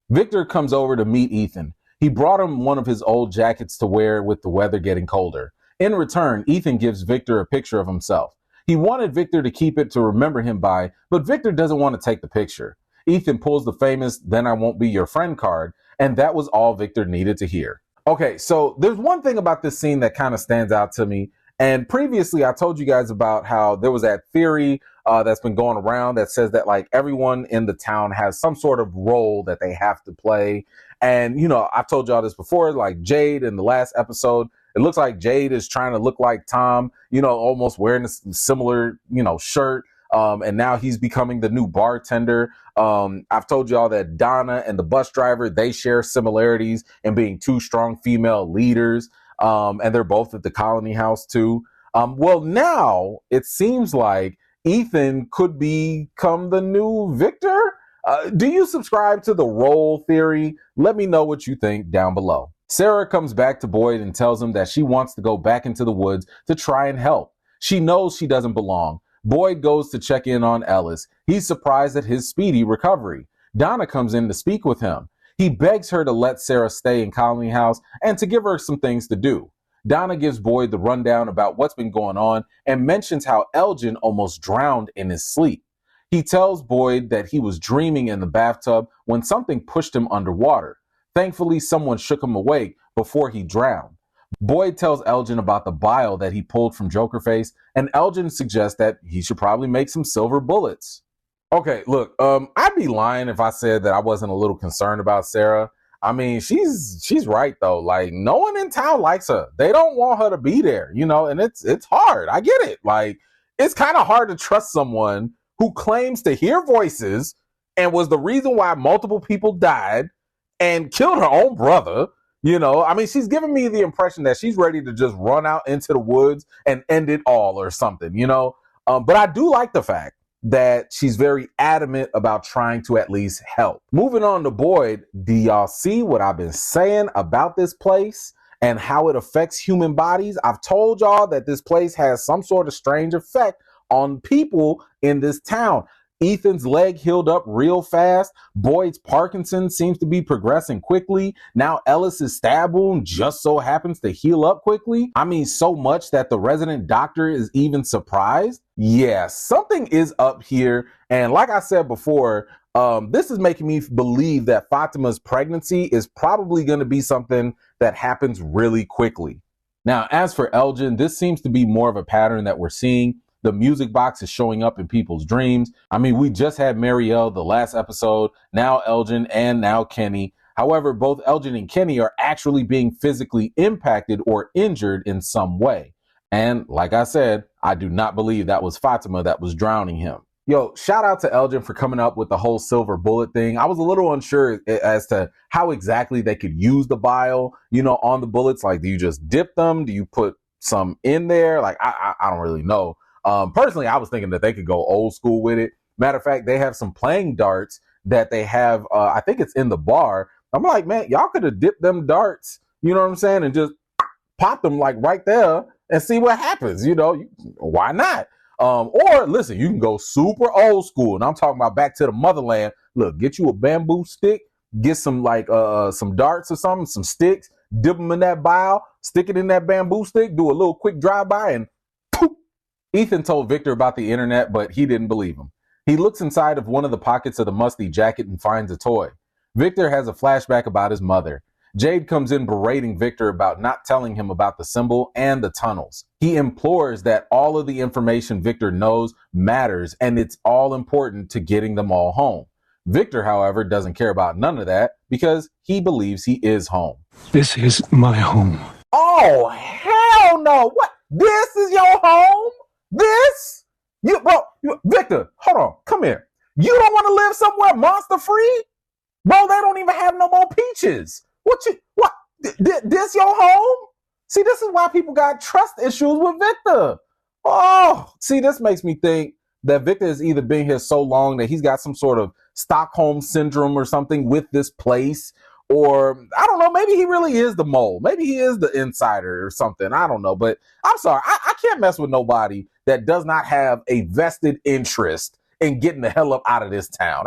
Victor comes over to meet Ethan. He brought him one of his old jackets to wear with the weather getting colder. In return, Ethan gives Victor a picture of himself. He wanted Victor to keep it to remember him by, but Victor doesn't want to take the picture. Ethan pulls the famous "then I won't be your friend" card, and that was all Victor needed to hear. Okay, so there's one thing about this scene that kind of stands out to me. And previously, I told you guys about how there was that theory that's been going around that says that like everyone in the town has some sort of role that they have to play. And, I've told y'all this before, like Jade in the last episode, it looks like Jade is trying to look like Tom, almost wearing a similar, shirt. And now he's becoming the new bartender. I've told y'all that Donna and the bus driver, they share similarities in being two strong female leaders. And they're both at the colony house too. Well, now it seems like Ethan could become the new Victor. Do you subscribe to the role theory? Let me know what you think down below. Sarah comes back to Boyd and tells him that she wants to go back into the woods to try and help. She knows she doesn't belong. Boyd goes to check in on Ellis. He's surprised at his speedy recovery. Donna comes in to speak with him. He begs her to let Sarah stay in Colony House and to give her some things to do. Donna gives Boyd the rundown about what's been going on and mentions how Elgin almost drowned in his sleep. He tells Boyd that he was dreaming in the bathtub when something pushed him underwater. Thankfully, someone shook him awake before he drowned. Boyd tells Elgin about the bile that he pulled from Jokerface, and Elgin suggests that he should probably make some silver bullets. Okay, look, I'd be lying if I said that I wasn't a little concerned about Sarah. I mean, she's right though. Like, no one in town likes her. They don't want her to be there, and it's hard. I get it. Like, it's kind of hard to trust someone who claims to hear voices and was the reason why multiple people died and killed her own brother. I mean, she's giving me the impression that she's ready to just run out into the woods and end it all or something, but I do like the fact that she's very adamant about trying to at least help. Moving on to Boyd, do y'all see what I've been saying about this place and how it affects human bodies? I've told y'all that this place has some sort of strange effect on people in this town. Ethan's leg healed up real fast. Boyd's Parkinson's seems to be progressing quickly. Now Ellis's stab wound just so happens to heal up quickly. I mean, so much that the resident doctor is even surprised. Yeah, something is up here. And like I said before, this is making me believe that Fatima's pregnancy is probably going to be something that happens really quickly. Now, as for Elgin, this seems to be more of a pattern that we're seeing. The music box is showing up in people's dreams. I mean, we just had Marielle the last episode, now Elgin, and now Kenny. However, both Elgin and Kenny are actually being physically impacted or injured in some way. And like I said, I do not believe that was Fatima that was drowning him. Yo, shout out to Elgin for coming up with the whole silver bullet thing. I was a little unsure as to how exactly they could use the bile, on the bullets. Like, do you just dip them? Do you put some in there? Like, I don't really know. Personally, I was thinking that they could go old school with it. Matter of fact, they have some playing darts that they have. I think it's in the bar. I'm like, man, y'all could have dipped them darts, you know what I'm saying? And just pop them like right there and see what happens. Why not? Or listen, you can go super old school. And I'm talking about back to the motherland. Look, get you a bamboo stick, get some some darts or something, some sticks, dip them in that bile, stick it in that bamboo stick, do a little quick drive-by, and poof. Ethan told Victor about the internet, but he didn't believe him. He looks inside of one of the pockets of the musty jacket and finds a toy. Victor has a flashback about his mother. Jade comes in berating Victor about not telling him about the symbol and the tunnels. He implores that all of the information Victor knows matters and it's all important to getting them all home. Victor, however, doesn't care about none of that because he believes he is home. This is my home. Oh, hell no. What? This is your home? This? Victor, hold on. Come here. You don't want to live somewhere monster free? Bro, they don't even have no more peaches. This your home? See, this is why people got trust issues with Victor. Oh, see, this makes me think that Victor has either been here so long that he's got some sort of Stockholm syndrome or something with this place. Or, I don't know, maybe he really is the mole. Maybe he is the insider or something. I don't know. But I'm sorry, I can't mess with nobody that does not have a vested interest in getting the hell up out of this town.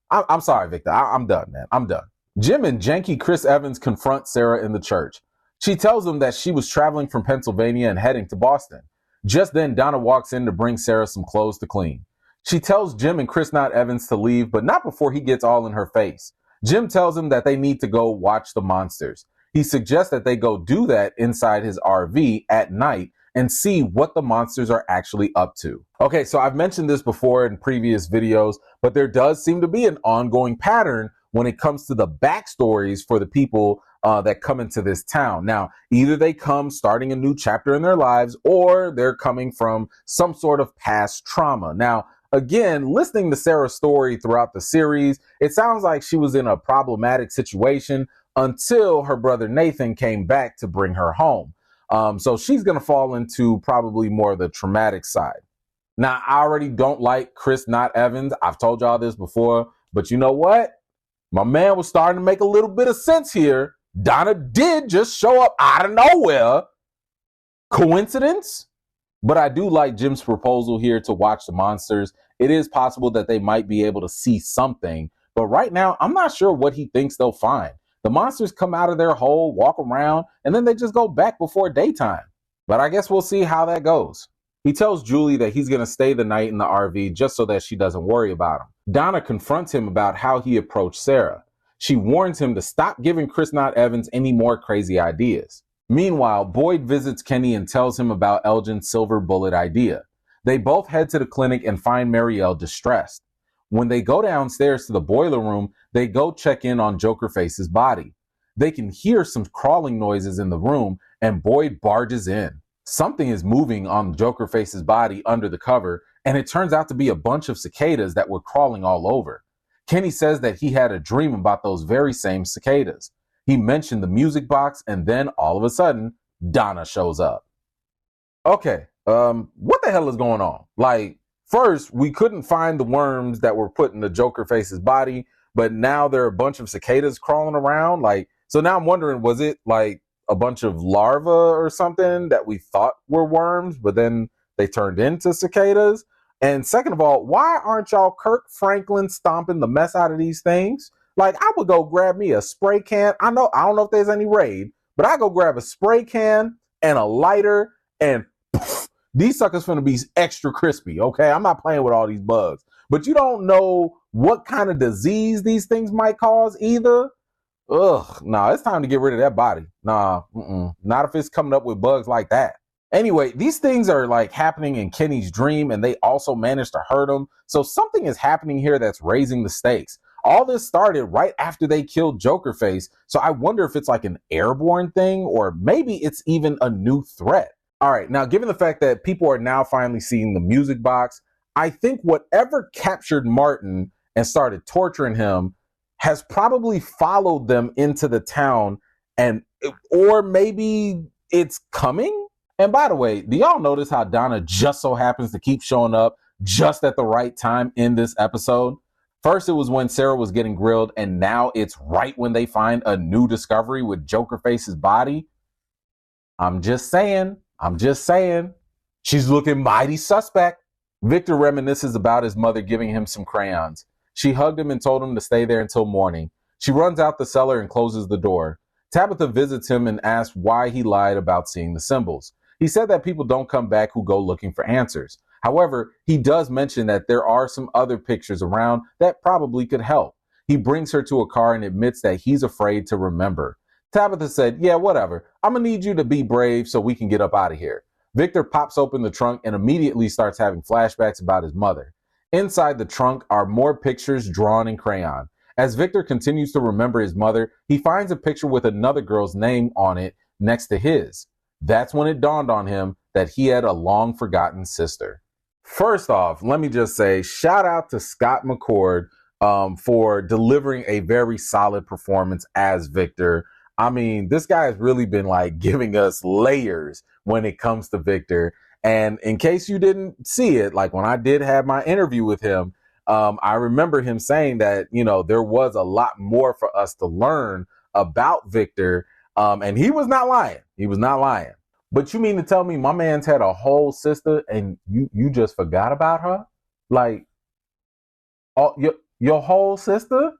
I'm sorry, Victor. I'm done, man. I'm done. Jim and janky Chris Evans confront Sarah in the church. She tells them that she was traveling from Pennsylvania and heading to Boston. Just then, Donna walks in to bring Sarah some clothes to clean. She tells Jim and Chris Not Evans to leave, but not before he gets all in her face. Jim tells him that they need to go watch the monsters. He suggests that they go do that inside his RV at night and see what the monsters are actually up to. Okay, so I've mentioned this before in previous videos, but there does seem to be an ongoing pattern when it comes to the backstories for the people that come into this town. Now, either they come starting a new chapter in their lives or they're coming from some sort of past trauma. Now, again, listening to Sarah's story throughout the series, it sounds like she was in a problematic situation until her brother Nathan came back to bring her home. So she's going to fall into probably more of the traumatic side. Now, I already don't like Chris Not Evans. I've told y'all this before, but you know what? My man was starting to make a little bit of sense here. Donna did just show up out of nowhere. Coincidence? But I do like Jim's proposal here to watch the monsters. It is possible that they might be able to see something, but right now, I'm not sure what he thinks they'll find. The monsters come out of their hole, walk around, and then they just go back before daytime. But I guess we'll see how that goes. He tells Julie that he's going to stay the night in the RV just so that she doesn't worry about him. Donna confronts him about how he approached Sarah. She warns him to stop giving Chris Not Evans any more crazy ideas. Meanwhile, Boyd visits Kenny and tells him about Elgin's silver bullet idea. They both head to the clinic and find Marielle distressed. When they go downstairs to the boiler room, they go check in on Jokerface's body. They can hear some crawling noises in the room, and Boyd barges in. Something is moving on Jokerface's body under the cover, and it turns out to be a bunch of cicadas that were crawling all over. Kenny says that he had a dream about those very same cicadas. He mentioned the music box, and then all of a sudden, Donna shows up. Okay, what the hell is going on? Like, first, we couldn't find the worms that were put in the Jokerface's body, but now there are a bunch of cicadas crawling around. Like, so now I'm wondering, was it like a bunch of larvae or something that we thought were worms, but then they turned into cicadas? And second of all, why aren't y'all Kirk Franklin stomping the mess out of these things? Like, I would go grab me a spray can. I don't know if there's any Raid, but I go grab a spray can and a lighter, and poof, these suckers finna be extra crispy, okay? I'm not playing with all these bugs. But you don't know what kind of disease these things might cause either. Ugh, nah, it's time to get rid of that body. Nah, not if it's coming up with bugs like that. Anyway, these things are like happening in Kenny's dream, and they also managed to hurt him. So something is happening here that's raising the stakes. All this started right after they killed Jokerface, so I wonder if it's like an airborne thing, or maybe it's even a new threat. All right, now given the fact that people are now finally seeing the music box, I think whatever captured Martin and started torturing him has probably followed them into the town, or maybe it's coming? And by the way, do y'all notice how Donna just so happens to keep showing up just at the right time in this episode? First, it was when Sarah was getting grilled, and now it's right when they find a new discovery with Jokerface's body. I'm just saying. She's looking mighty suspect. Victor reminisces about his mother giving him some crayons. She hugged him and told him to stay there until morning. She runs out the cellar and closes the door. Tabitha visits him and asks why he lied about seeing the symbols. He said that people don't come back who go looking for answers. However, he does mention that there are some other pictures around that probably could help. He brings her to a car and admits that he's afraid to remember. Tabitha said, yeah, whatever. I'm gonna need you to be brave so we can get up out of here. Victor pops open the trunk and immediately starts having flashbacks about his mother. Inside the trunk are more pictures drawn in crayon. As Victor continues to remember his mother, he finds a picture with another girl's name on it next to his. That's when it dawned on him that he had a long forgotten sister. First off, let me just say, shout out to Scott McCord for delivering a very solid performance as Victor. I mean, this guy has really been like giving us layers when it comes to Victor. And in case you didn't see it, like when I did have my interview with him, I remember him saying that, you know, there was a lot more for us to learn about Victor. And he was not lying. He was not lying. But you mean to tell me my man's had a whole sister and you just forgot about her? Like, your whole sister?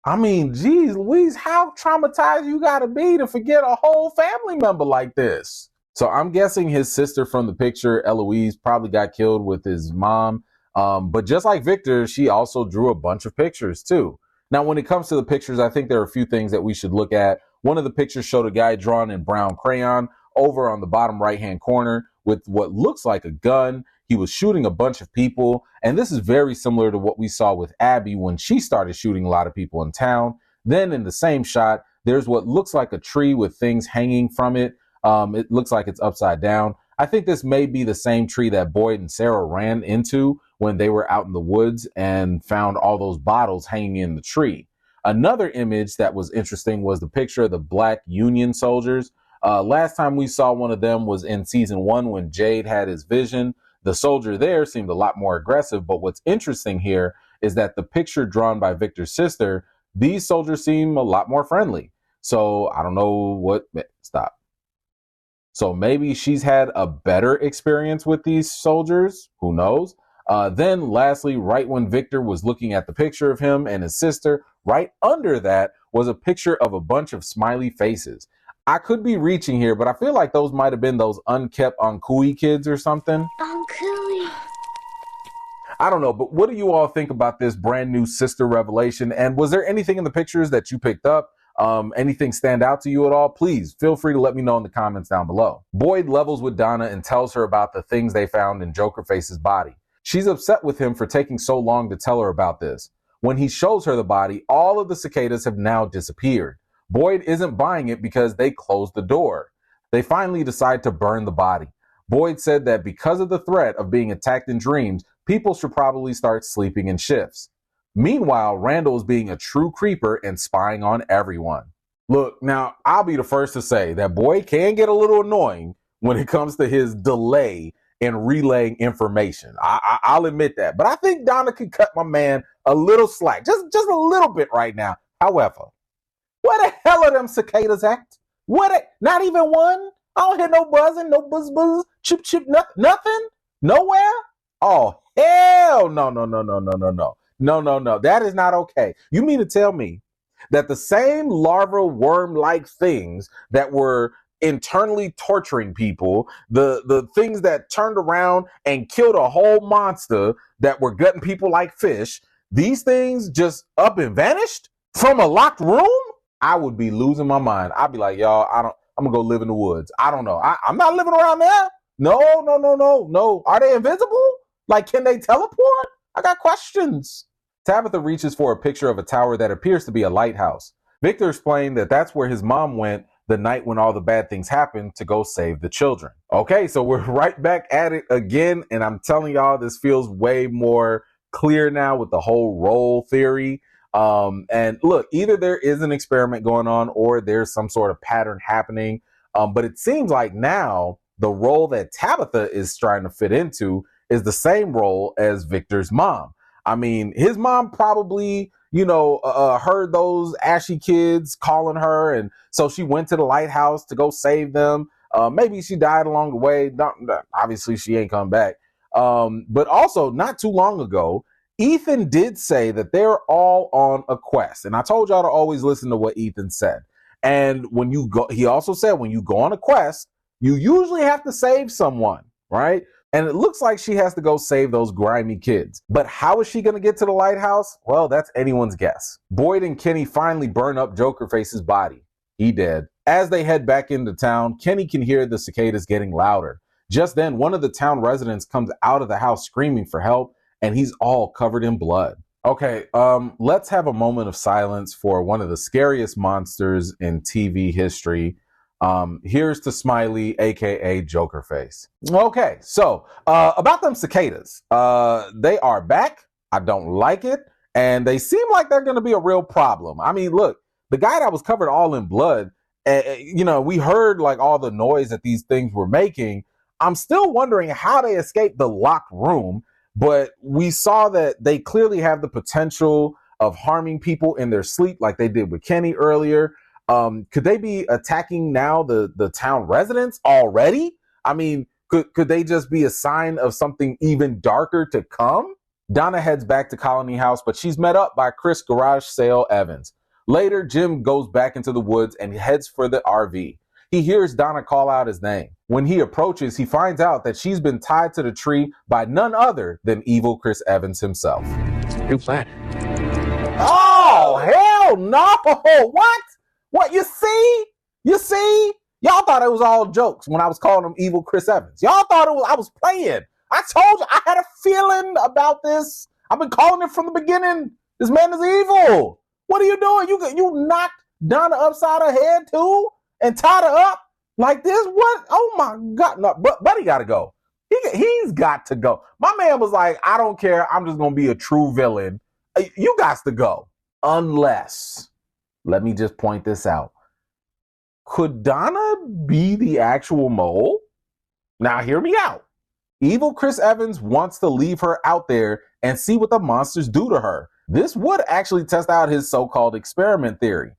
I mean, geez, Louise, how traumatized you gotta be to forget a whole family member like this? So I'm guessing his sister from the picture, Eloise, probably got killed with his mom. But just like Victor, she also drew a bunch of pictures too. Now, when it comes to the pictures, I think there are a few things that we should look at. One of the pictures showed a guy drawn in brown crayon over on the bottom right-hand corner with what looks like a gun. He was shooting a bunch of people. And this is very similar to what we saw with Abby when she started shooting a lot of people in town. Then in the same shot, there's what looks like a tree with things hanging from it. It looks like it's upside down. I think this may be the same tree that Boyd and Sarah ran into when they were out in the woods and found all those bottles hanging in the tree. Another image that was interesting was the picture of the Black Union soldiers. Last time we saw one of them was in season 1 when Jade had his vision. The soldier there seemed a lot more aggressive, but what's interesting here is that the picture drawn by Victor's sister, these soldiers seem a lot more friendly. So I don't know what, stop. So maybe she's had a better experience with these soldiers, who knows? Then lastly, right when Victor was looking at the picture of him and his sister, right under that was a picture of a bunch of smiley faces. I could be reaching here, but I feel like those might have been those unkept Ankui kids or something. Ankui. I don't know, but what do you all think about this brand new sister revelation? And was there anything in the pictures that you picked up? Anything stand out to you at all? Please feel free to let me know in the comments down below. Boyd levels with Donna and tells her about the things they found in Jokerface's body. She's upset with him for taking so long to tell her about this. When he shows her the body, all of the cicadas have now disappeared. Boyd isn't buying it because they closed the door. They finally decide to burn the body. Boyd said that because of the threat of being attacked in dreams, people should probably start sleeping in shifts. Meanwhile, Randall is being a true creeper and spying on everyone. Look, now, I'll be the first to say that Boyd can get a little annoying when it comes to his delay in relaying information. I'll admit that. But I think Donna could cut my man a little slack, just a little bit right now. However, where the hell are them cicadas at? Not even one? I don't hear no buzzing, no buzz, chip, nothing? Nowhere? Oh, hell no. No. That is not okay. You mean to tell me that the same larval worm-like things that were internally torturing people, the things that turned around and killed a whole monster that were gutting people like fish, these things just up and vanished from a locked room? I would be losing my mind. I'd be like, y'all, I'm gonna go live in the woods. I don't know. I'm not living around there. No. Are they invisible? Like, can they teleport? I got questions. Tabitha reaches for a picture of a tower that appears to be a lighthouse. Victor explained that that's where his mom went the night when all the bad things happened to go save the children. Okay, so we're right back at it again. And I'm telling y'all, this feels way more clear now with the whole role theory. And look, either there is an experiment going on or there's some sort of pattern happening. But it seems like now the role that Tabitha is trying to fit into is the same role as Victor's mom. I mean, his mom probably, heard those ashy kids calling her. And so she went to the lighthouse to go save them. Maybe she died along the way. Obviously, she ain't come back. But also, not too long ago, Ethan did say that they're all on a quest. And I told y'all to always listen to what Ethan said. And when you go, he also said, when you go on a quest, you usually have to save someone, right? and it looks like she has to go save those grimy kids. But how is she going to get to the lighthouse? Well, that's anyone's guess. Boyd and Kenny finally burn up Jokerface's body. He dead. As they head back into town, Kenny can hear the cicadas getting louder. Just then, one of the town residents comes out of the house screaming for help, and he's all covered in blood. Okay, let's have a moment of silence for one of the scariest monsters in TV history. Here's to Smiley, aka Jokerface. Okay, so about them cicadas. They are back. I don't like it, and they seem like they're going to be a real problem. I mean, look, the guy that was covered all in blood, we heard like all the noise that these things were making. I'm still wondering how they escaped the locked room, but we saw that they clearly have the potential of harming people in their sleep like they did with Kenny earlier. Could they be attacking now the town residents already? I mean, could they just be a sign of something even darker to come? Donna heads back to Colony House, but she's met up by Chris Garage Sale Evans. Later, Jim goes back into the woods and heads for the RV. He hears Donna call out his name. When he approaches, he finds out that she's been tied to the tree by none other than evil Chris Evans himself. New plan. Oh, hell no! What? You see? Y'all thought it was all jokes when I was calling him evil Chris Evans. Y'all thought I was playing. I told you I had a feeling about this. I've been calling it from the beginning. This man is evil. What are you doing? You knocked Donna upside her head too and tied her up like this? What? Oh my God. No, Buddy got to go. He's got to go. My man was like, I don't care. I'm just going to be a true villain. You got to go. Unless, let me just point this out. Could Donna be the actual mole? Now hear me out. Evil Chris Evans wants to leave her out there and see what the monsters do to her. This would actually test out his so-called experiment theory.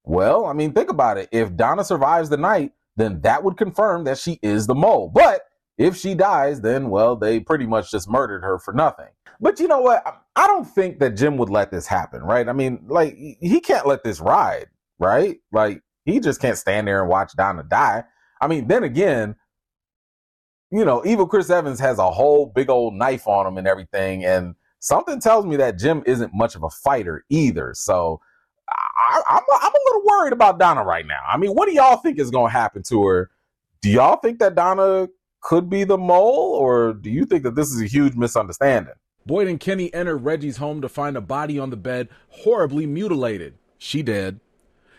Well, I mean, think about it. If Donna survives the night, then that would confirm that she is the mole. But if she dies, then, well, they pretty much just murdered her for nothing. But you know what? I don't think that Jim would let this happen, right? I mean, like, he can't let this ride, right? Like, he just can't stand there and watch Donna die. I mean, then again, evil Chris Evans has a whole big old knife on him and everything. And something tells me that Jim isn't much of a fighter either. So I'm a little worried about Donna right now. I mean, what do y'all think is going to happen to her? Do y'all think that Donna could be the mole, or do you think that this is a huge misunderstanding? Boyd and Kenny enter Reggie's home to find a body on the bed, horribly mutilated. She dead.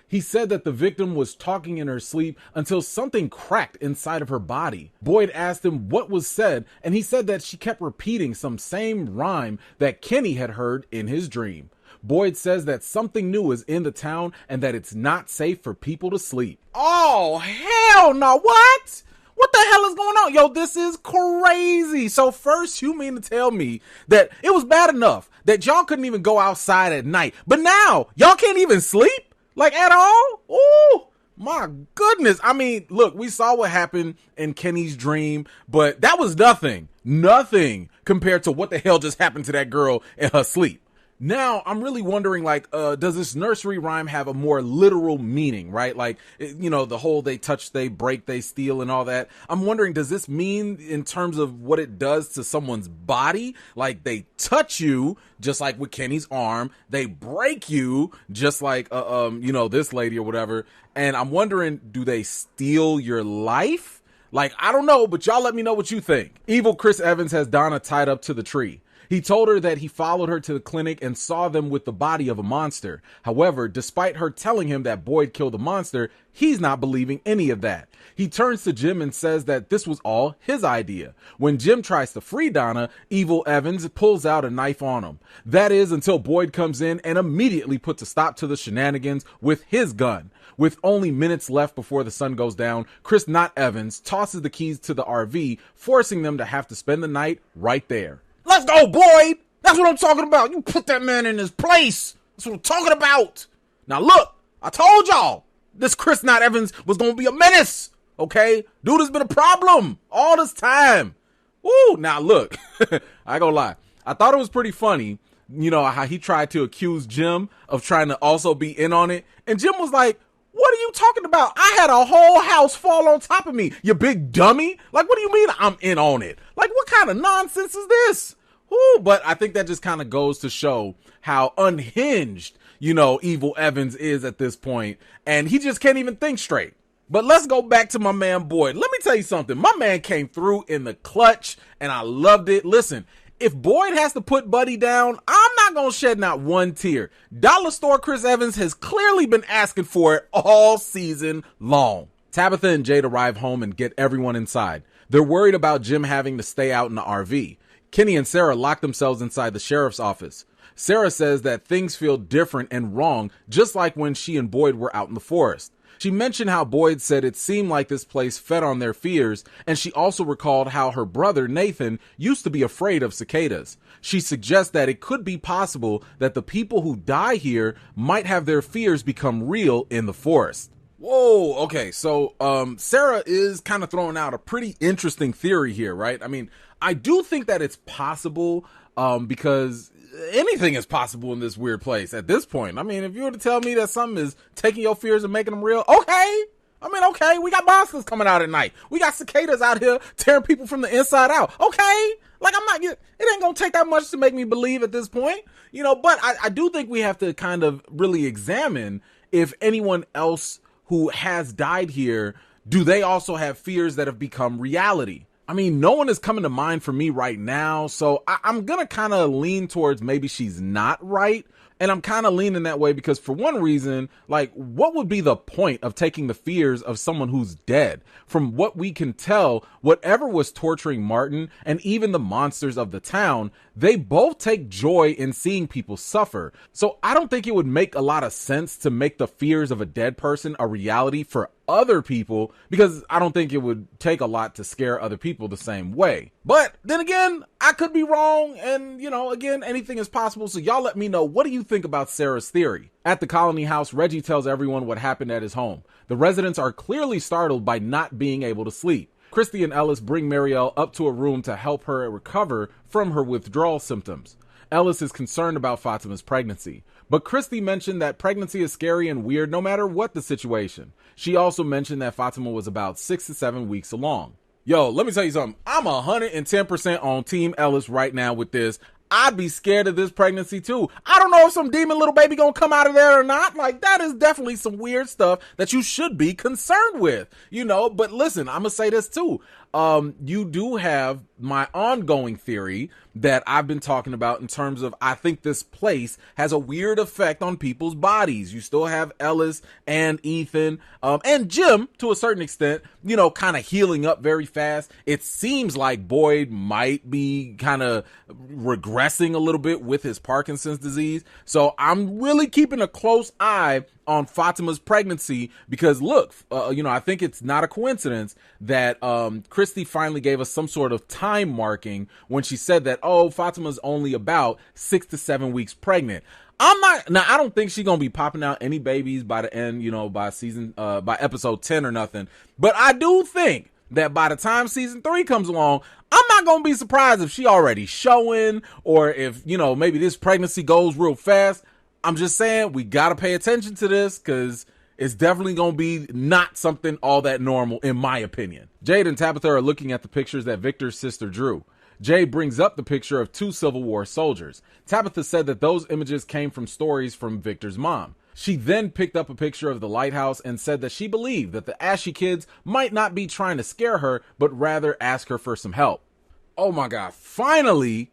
He said that the victim was talking in her sleep until something cracked inside of her body. Boyd asked him what was said, and he said that she kept repeating some same rhyme that Kenny had heard in his dream. Boyd says that something new is in the town and that it's not safe for people to sleep. Oh, hell no. What? What the hell is going on? Yo, this is crazy. So first, you mean to tell me that it was bad enough that y'all couldn't even go outside at night, but now y'all can't even sleep? Like, at all? Ooh, my goodness. I mean, look, we saw what happened in Kenny's dream, but that was nothing compared to what the hell just happened to that girl in her sleep. Now, I'm really wondering, like, does this nursery rhyme have a more literal meaning, right? Like, the whole they touch, they break, they steal and all that. I'm wondering, does this mean in terms of what it does to someone's body? Like, they touch you, just like with Kenny's arm. They break you, just like, this lady or whatever. And I'm wondering, do they steal your life? Like, I don't know, but y'all let me know what you think. Evil Chris Evans has Donna tied up to the tree. He told her that he followed her to the clinic and saw them with the body of a monster. However, despite her telling him that Boyd killed the monster, he's not believing any of that. He turns to Jim and says that this was all his idea. When Jim tries to free Donna, evil Evans pulls out a knife on him. That is until Boyd comes in and immediately puts a stop to the shenanigans with his gun. With only minutes left before the sun goes down, Chris Not Evans tosses the keys to the RV, forcing them to have to spend the night right there. Let's go, Boyd! That's what I'm talking about. You put that man in his place. That's what I'm talking about. Now look, I told y'all this Chris Not Evans was going to be a menace. Okay? Dude has been a problem all this time. Woo! Now look, I ain't gonna lie. I thought it was pretty funny, how he tried to accuse Jim of trying to also be in on it. And Jim was like, what are you talking about? I had a whole house fall on top of me, you big dummy. Like, what do you mean I'm in on it? Like, what kind of nonsense is this? Whew, but I think that just kind of goes to show how unhinged, Evil Evans is at this point, and he just can't even think straight. But let's go back to my man Boyd. Let me tell you something. My man came through in the clutch, and I loved it. Listen, if Boyd has to put Buddy down, I'm not going to shed not one tear. Dollar Store Chris Evans has clearly been asking for it all season long. Tabitha and Jade arrive home and get everyone inside. They're worried about Jim having to stay out in the RV. Kenny and Sarah lock themselves inside the sheriff's office. Sarah says that things feel different and wrong, just like when she and Boyd were out in the forest. She mentioned how Boyd said it seemed like this place fed on their fears, and she also recalled how her brother, Nathan, used to be afraid of cicadas. She suggests that it could be possible that the people who die here might have their fears become real in the forest. Whoa, okay, so Sarah is kind of throwing out a pretty interesting theory here, right? I mean, I do think that it's possible because anything is possible in this weird place at this point. I mean, if you were to tell me that something is taking your fears and making them real, okay. Okay, we got monsters coming out at night. We got cicadas out here tearing people from the inside out. Okay, it ain't gonna take that much to make me believe at this point, but I do think we have to kind of really examine if anyone else who has died here, do they also have fears that have become reality? I mean, no one is coming to mind for me right now, so I'm going to kind of lean towards maybe she's not right. And I'm kind of leaning that way because for one reason, what would be the point of taking the fears of someone who's dead? From what we can tell, whatever was torturing Martin and even the monsters of the town, they both take joy in seeing people suffer. So I don't think it would make a lot of sense to make the fears of a dead person a reality for other people, because I don't think it would take a lot to scare other people the same way. But then again, I could be wrong, and again, anything is possible. So y'all let me know, what do you think about Sarah's theory? At the colony house, Reggie tells everyone what happened at his home. The residents are clearly startled by not being able to sleep. Christy and Ellis bring Marielle up to a room to help her recover from her withdrawal symptoms. Ellis is concerned about Fatima's pregnancy, but Christy mentioned that pregnancy is scary and weird no matter what the situation. She also mentioned that Fatima was about 6 to 7 weeks along. Yo, let me tell you something. I'm 110% on Team Ellis right now with this. I'd be scared of this pregnancy too. I don't know if some demon little baby gonna come out of there or not. That is definitely some weird stuff that you should be concerned with, but listen, I'm gonna say this too. You do have my ongoing theory that I've been talking about in terms of, I think this place has a weird effect on people's bodies. You still have Ellis and Ethan, and Jim to a certain extent, kind of healing up very fast. It seems like Boyd might be kind of regressing a little bit with his Parkinson's disease. So I'm really keeping a close eye on Fatima's pregnancy because look, I think it's not a coincidence that Christy finally gave us some sort of time marking when she said that, Fatima's only about 6 to 7 weeks pregnant. I don't think she's going to be popping out any babies by the end, by episode 10 or nothing. But I do think that by the time season 3 comes along, I'm not going to be surprised if she already showing or if, maybe this pregnancy goes real fast. I'm just saying we got to pay attention to this because it's definitely going to be not something all that normal, in my opinion. Jade and Tabitha are looking at the pictures that Victor's sister drew. Jade brings up the picture of 2 Civil War soldiers. Tabitha said that those images came from stories from Victor's mom. She then picked up a picture of the lighthouse and said that she believed that the Ashy kids might not be trying to scare her, but rather ask her for some help. Oh my God, finally,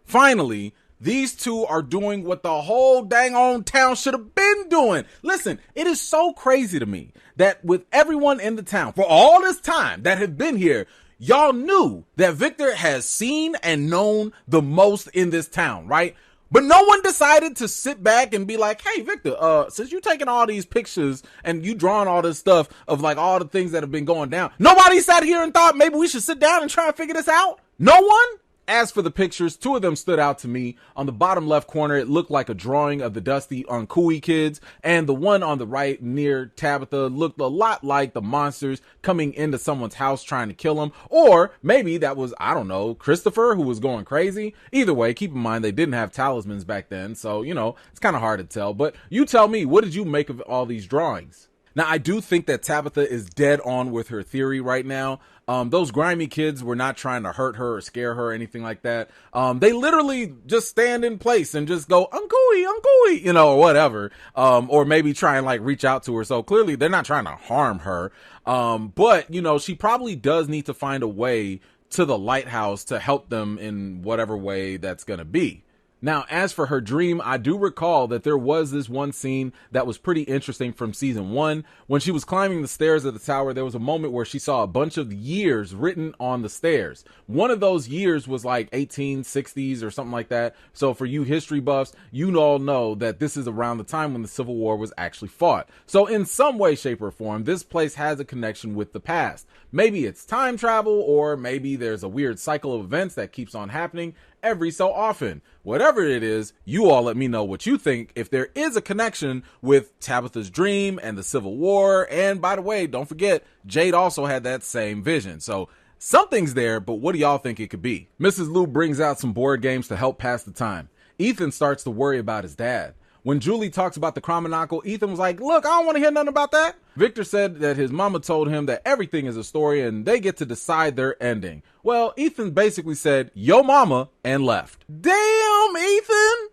these two are doing what the whole dang on town should have been doing. Listen, it is so crazy to me that with everyone in the town for all this time that have been here, y'all knew that Victor has seen and known the most in this town, right? But no one decided to sit back and be like, hey, Victor, since you're taking all these pictures and you drawing all this stuff of all the things that have been going down, nobody sat here and thought maybe we should sit down and try and figure this out? No one? As for the pictures, 2 of them stood out to me. On the bottom left corner, it looked like a drawing of the Dusty Uncouey kids, and the one on the right near Tabitha looked a lot like the monsters coming into someone's house trying to kill them. Or maybe that was, I don't know, Christopher who was going crazy. Either way, keep in mind they didn't have talismans back then, so, it's kind of hard to tell. But you tell me, what did you make of all these drawings? Now, I do think that Tabitha is dead on with her theory right now. Those grimy kids were not trying to hurt her or scare her or anything like that. They literally just stand in place and just go, Uncooey, or whatever. Or maybe try and like reach out to her. So clearly they're not trying to harm her. But she probably does need to find a way to the lighthouse to help them in whatever way that's going to be. Now, as for her dream, I do recall that there was this one scene that was pretty interesting from season 1. When she was climbing the stairs of the tower, there was a moment where she saw a bunch of years written on the stairs. One of those years was like 1860s or something like that. So for you history buffs, you all know that this is around the time when the Civil War was actually fought. So in some way, shape, or form, this place has a connection with the past. Maybe it's time travel, or maybe there's a weird cycle of events that keeps on happening every so often. Whatever it is, you all let me know what you think, if there is a connection with Tabitha's dream and the Civil War. And by the way, don't forget, Jade also had that same vision. So something's there, but what do y'all think it could be? Mrs. Lou brings out some board games to help pass the time. Ethan starts to worry about his dad. When Julie talks about the Chromonacle, Ethan was like, look, I don't want to hear nothing about that. Victor said that his mama told him that everything is a story and they get to decide their ending. Well, Ethan basically said, yo mama, and left. Damn, Ethan.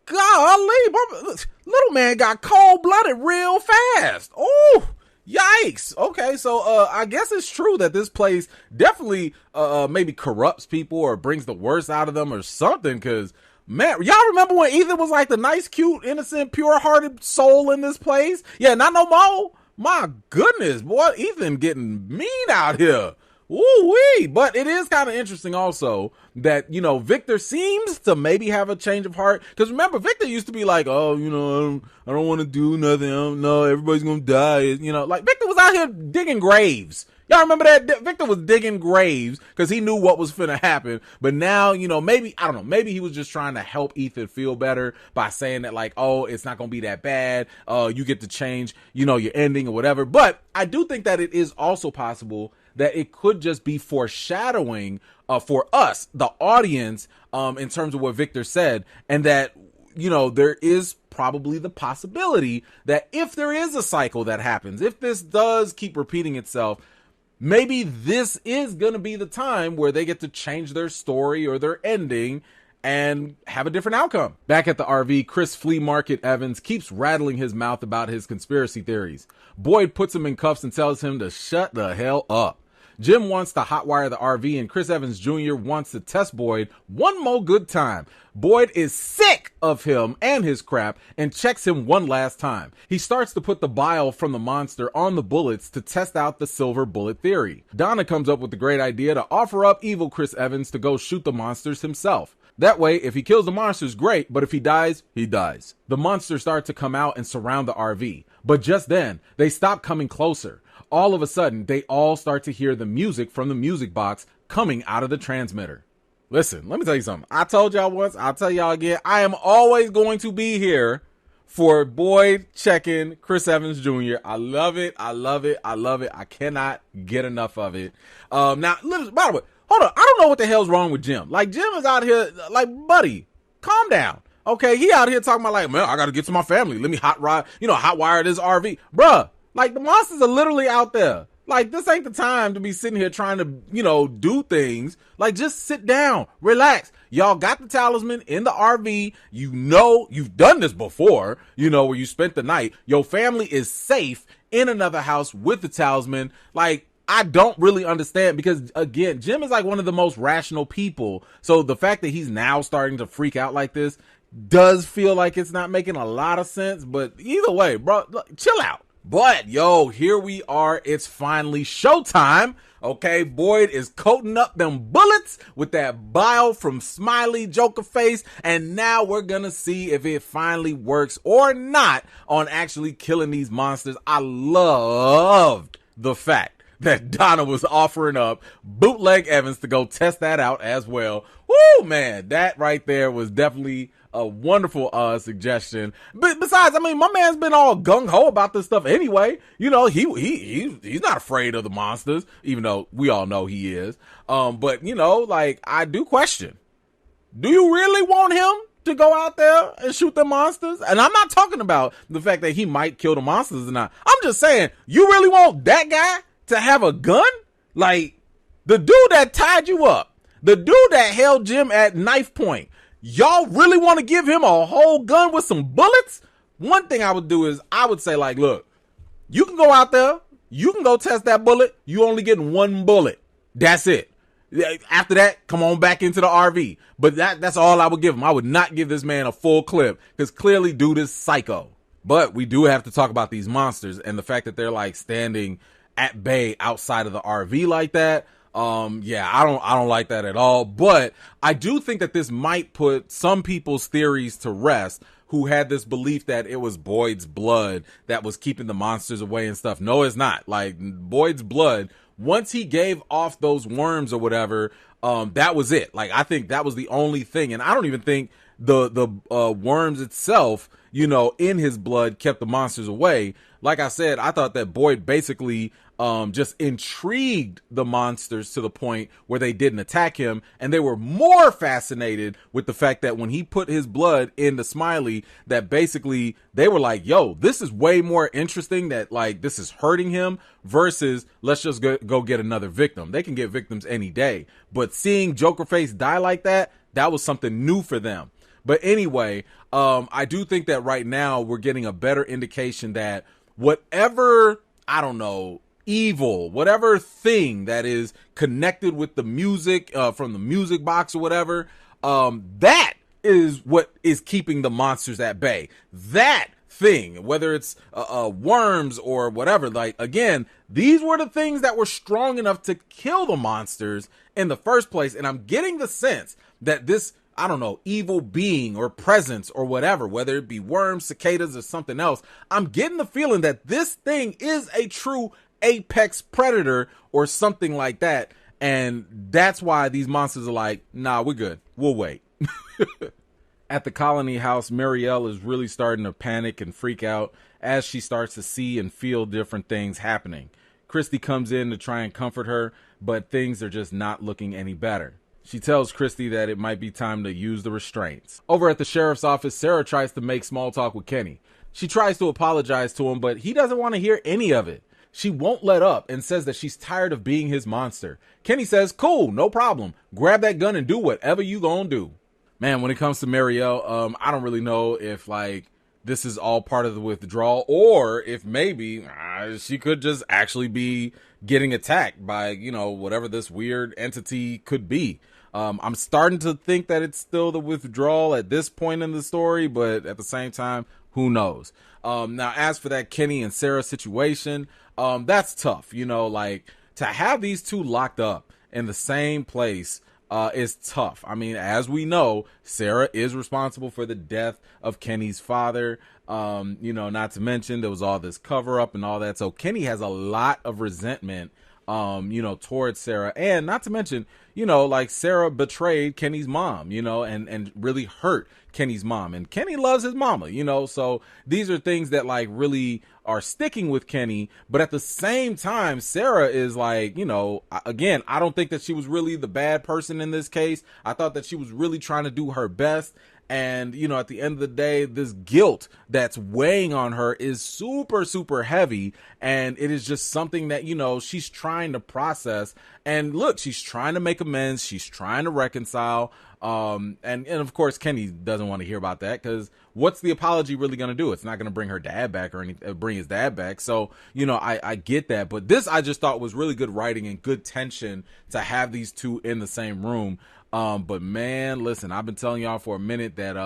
Golly, little man got cold-blooded real fast. Oh, yikes. Okay, so I guess it's true that this place definitely maybe corrupts people or brings the worst out of them or something, because man, y'all remember when Ethan was like the nice, cute, innocent, pure-hearted soul in this place? Yeah, not no more. My goodness, boy, Ethan getting mean out here. Woo-wee. But it is kind of interesting also that, Victor seems to maybe have a change of heart. Because remember, Victor used to be like, oh, I don't want to do nothing. No, everybody's going to die. Like Victor was out here digging graves. Y'all remember that? Victor was digging graves because he knew what was finna happen. But now, maybe, I don't know, maybe he was just trying to help Ethan feel better by saying that like, oh, it's not going to be that bad. You get to change, your ending or whatever. But I do think that it is also possible that it could just be foreshadowing for us, the audience, in terms of what Victor said. And that, there is probably the possibility that if there is a cycle that happens, if this does keep repeating itself, maybe this is going to be the time where they get to change their story or their ending and have a different outcome. Back at the RV, Chris Flea Market Evans keeps rattling his mouth about his conspiracy theories. Boyd puts him in cuffs and tells him to shut the hell up. Jim wants to hotwire the RV, and Chris Evans Jr. wants to test Boyd one more good time. Boyd is sick of him and his crap and checks him one last time. He starts to put the bile from the monster on the bullets to test out the silver bullet theory. Donna comes up with the great idea to offer up evil Chris Evans to go shoot the monsters himself. That way, if he kills the monsters, great, but if he dies, he dies. The monsters start to come out and surround the RV, but just then, they stop coming closer. All of a sudden, they all start to hear the music from the music box coming out of the transmitter. Listen, let me tell you something. I told y'all once, I'll tell y'all again, I am always going to be here for Boyd checking Chris Evans Jr. I love it. I love it. I love it. I cannot get enough of it. Now, by the way, hold on. I don't know what the hell's wrong with Jim. Like, Jim is out here, like, buddy, calm down. Okay, he out here talking about like, man, I got to get to my family. Let me hotwire this RV. Bruh. Like, the monsters are literally out there. Like, this ain't the time to be sitting here trying to, do things. Like, just sit down, relax. Y'all got the talisman in the RV. You've done this before, where you spent the night. Your family is safe in another house with the talisman. Like, I don't really understand because, again, Jim is like one of the most rational people. So the fact that he's now starting to freak out like this does feel like it's not making a lot of sense. But either way, bro, chill out. But, here we are. It's finally showtime. Okay, Boyd is coating up them bullets with that bile from Smiley Joker Face. And now we're gonna see if it finally works or not on actually killing these monsters. I loved the fact that Donna was offering up Bootleg Evans to go test that out as well. Woo, man, that right there was definitely a wonderful suggestion. But besides, I mean, my man's been all gung-ho about this stuff anyway. He's not afraid of the monsters, even though we all know he is. But, I do question. Do you really want him to go out there and shoot the monsters? And I'm not talking about the fact that he might kill the monsters or not. I'm just saying, you really want that guy to have a gun? Like, the dude that tied you up, the dude that held Jim at knife point, y'all really want to give him a whole gun with some bullets? One thing I would do is I would say, like, look, you can go out there, you can go test that bullet. You only get one bullet. That's it. After that, come on back into the RV. But that's all I would give him. I would not give this man a full clip because clearly dude is psycho. But we do have to talk about these monsters and the fact that they're like standing at bay outside of the RV like that. Yeah, I don't like that at all. But I do think that this might put some people's theories to rest who had this belief that it was Boyd's blood that was keeping the monsters away and stuff. No, it's not. Like, Boyd's blood, once he gave off those worms or whatever, that was it. Like, I think that was the only thing. And I don't even think the worms itself, you know, in his blood kept the monsters away. Like I said, I thought that Boyd basically just intrigued the monsters to the point where they didn't attack him, and they were more fascinated with the fact that when he put his blood into Smiley, that basically they were like, yo, this is way more interesting, that like this is hurting him versus let's just go get another victim. They can get victims any day, but seeing Jokerface die like that was something new for them. But anyway, I do think that right now we're getting a better indication that whatever, I don't know, evil, whatever thing that is connected with the music from the music box or whatever, that is what is keeping the monsters at bay. That thing, whether it's worms or whatever, like, again, these were the things that were strong enough to kill the monsters in the first place. And I'm getting the sense that this, I don't know, evil being or presence or whatever, whether it be worms, cicadas, or something else, I'm getting the feeling that this thing is a true apex predator or something like that. And that's why these monsters are like, nah, we're good. We'll wait. At the colony house, Marielle is really starting to panic and freak out as she starts to see and feel different things happening. Christy comes in to try and comfort her, but things are just not looking any better. She tells Christy that it might be time to use the restraints. Over at the sheriff's office, Sarah tries to make small talk with Kenny. She tries to apologize to him, but he doesn't want to hear any of it. She won't let up and says that she's tired of being his monster. Kenny says, cool, no problem. Grab that gun and do whatever you gonna do. Man, when it comes to Marielle, I don't really know if, like, this is all part of the withdrawal or if maybe she could just actually be getting attacked by, you know, whatever this weird entity could be. I'm starting to think that it's still the withdrawal at this point in the story, but at the same time, who knows? Now, as for that Kenny and Sarah situation, that's tough. You know, like, to have these two locked up in the same place is tough. I mean, as we know, Sarah is responsible for the death of Kenny's father. You know, not to mention there was all this cover up and all that. So Kenny has a lot of resentment, you know, towards Sarah. And not to mention, you know, like, Sarah betrayed Kenny's mom, you know, and really hurt Kenny's mom. And Kenny loves his mama, you know, so these are things that, like, really are sticking with Kenny. But at the same time, Sarah is like, you know, again, I don't think that she was really the bad person in this case. I thought that she was really trying to do her best. And, you know, at the end of the day, this guilt that's weighing on her is super, super heavy. And it is just something that, you know, she's trying to process. And look, she's trying to make amends. She's trying to reconcile. And of course, Kenny doesn't want to hear about that, because what's the apology really going to do? It's not going to bring her dad back or bring his dad back. So, you know, I get that. But this, I just thought, was really good writing and good tension to have these two in the same room. But man, listen, I've been telling y'all for a minute that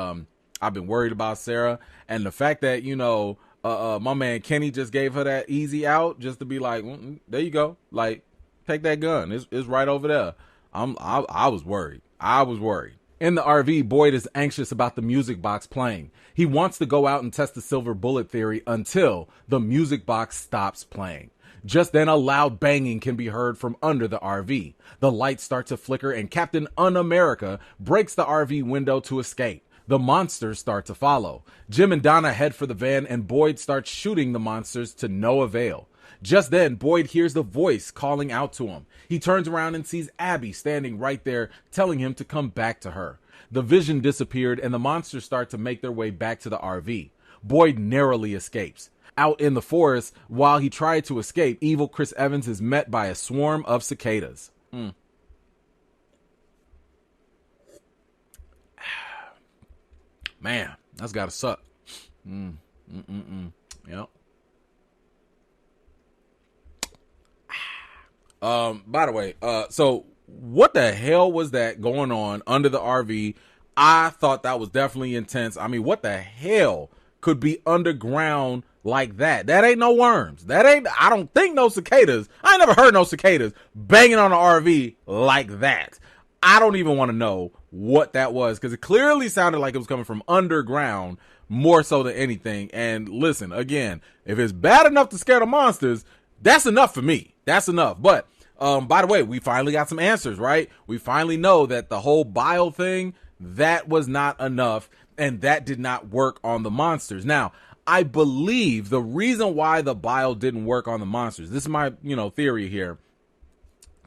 I've been worried about Sarah, and the fact that, you know, my man Kenny just gave her that easy out just to be like, there you go, like, take that gun, it's right over there. I was worried. In the RV, Boyd is anxious about the music box playing. He wants to go out and test the silver bullet theory until the music box stops playing. Just then, a loud banging can be heard from under the RV. The lights start to flicker, and Captain Un-America breaks the RV window to escape. The monsters start to follow. Jim and Donna head for the van, and Boyd starts shooting the monsters to no avail. Just then, Boyd hears the voice calling out to him. He turns around and sees Abby standing right there, telling him to come back to her. The vision disappeared and the monsters start to make their way back to the RV. Boyd narrowly escapes. Out in the forest, while he tried to escape, evil Chris Evans is met by a swarm of cicadas. Man, that's gotta suck. Yep. By the way, so what the hell was that going on under the RV? I thought that was definitely intense. I mean, what the hell could be underground like that? That ain't no worms. I don't think no cicadas. I ain't never heard no cicadas banging on an RV like that. I don't even want to know what that was, because it clearly sounded like it was coming from underground more so than anything. And listen, again, if it's bad enough to scare the monsters, that's enough for me. That's enough. But by the way, we finally got some answers, right? We finally know that the whole bile thing, that was not enough, and that did not work on the monsters. Now, I believe the reason why the bile didn't work on the monsters, this is my, theory here.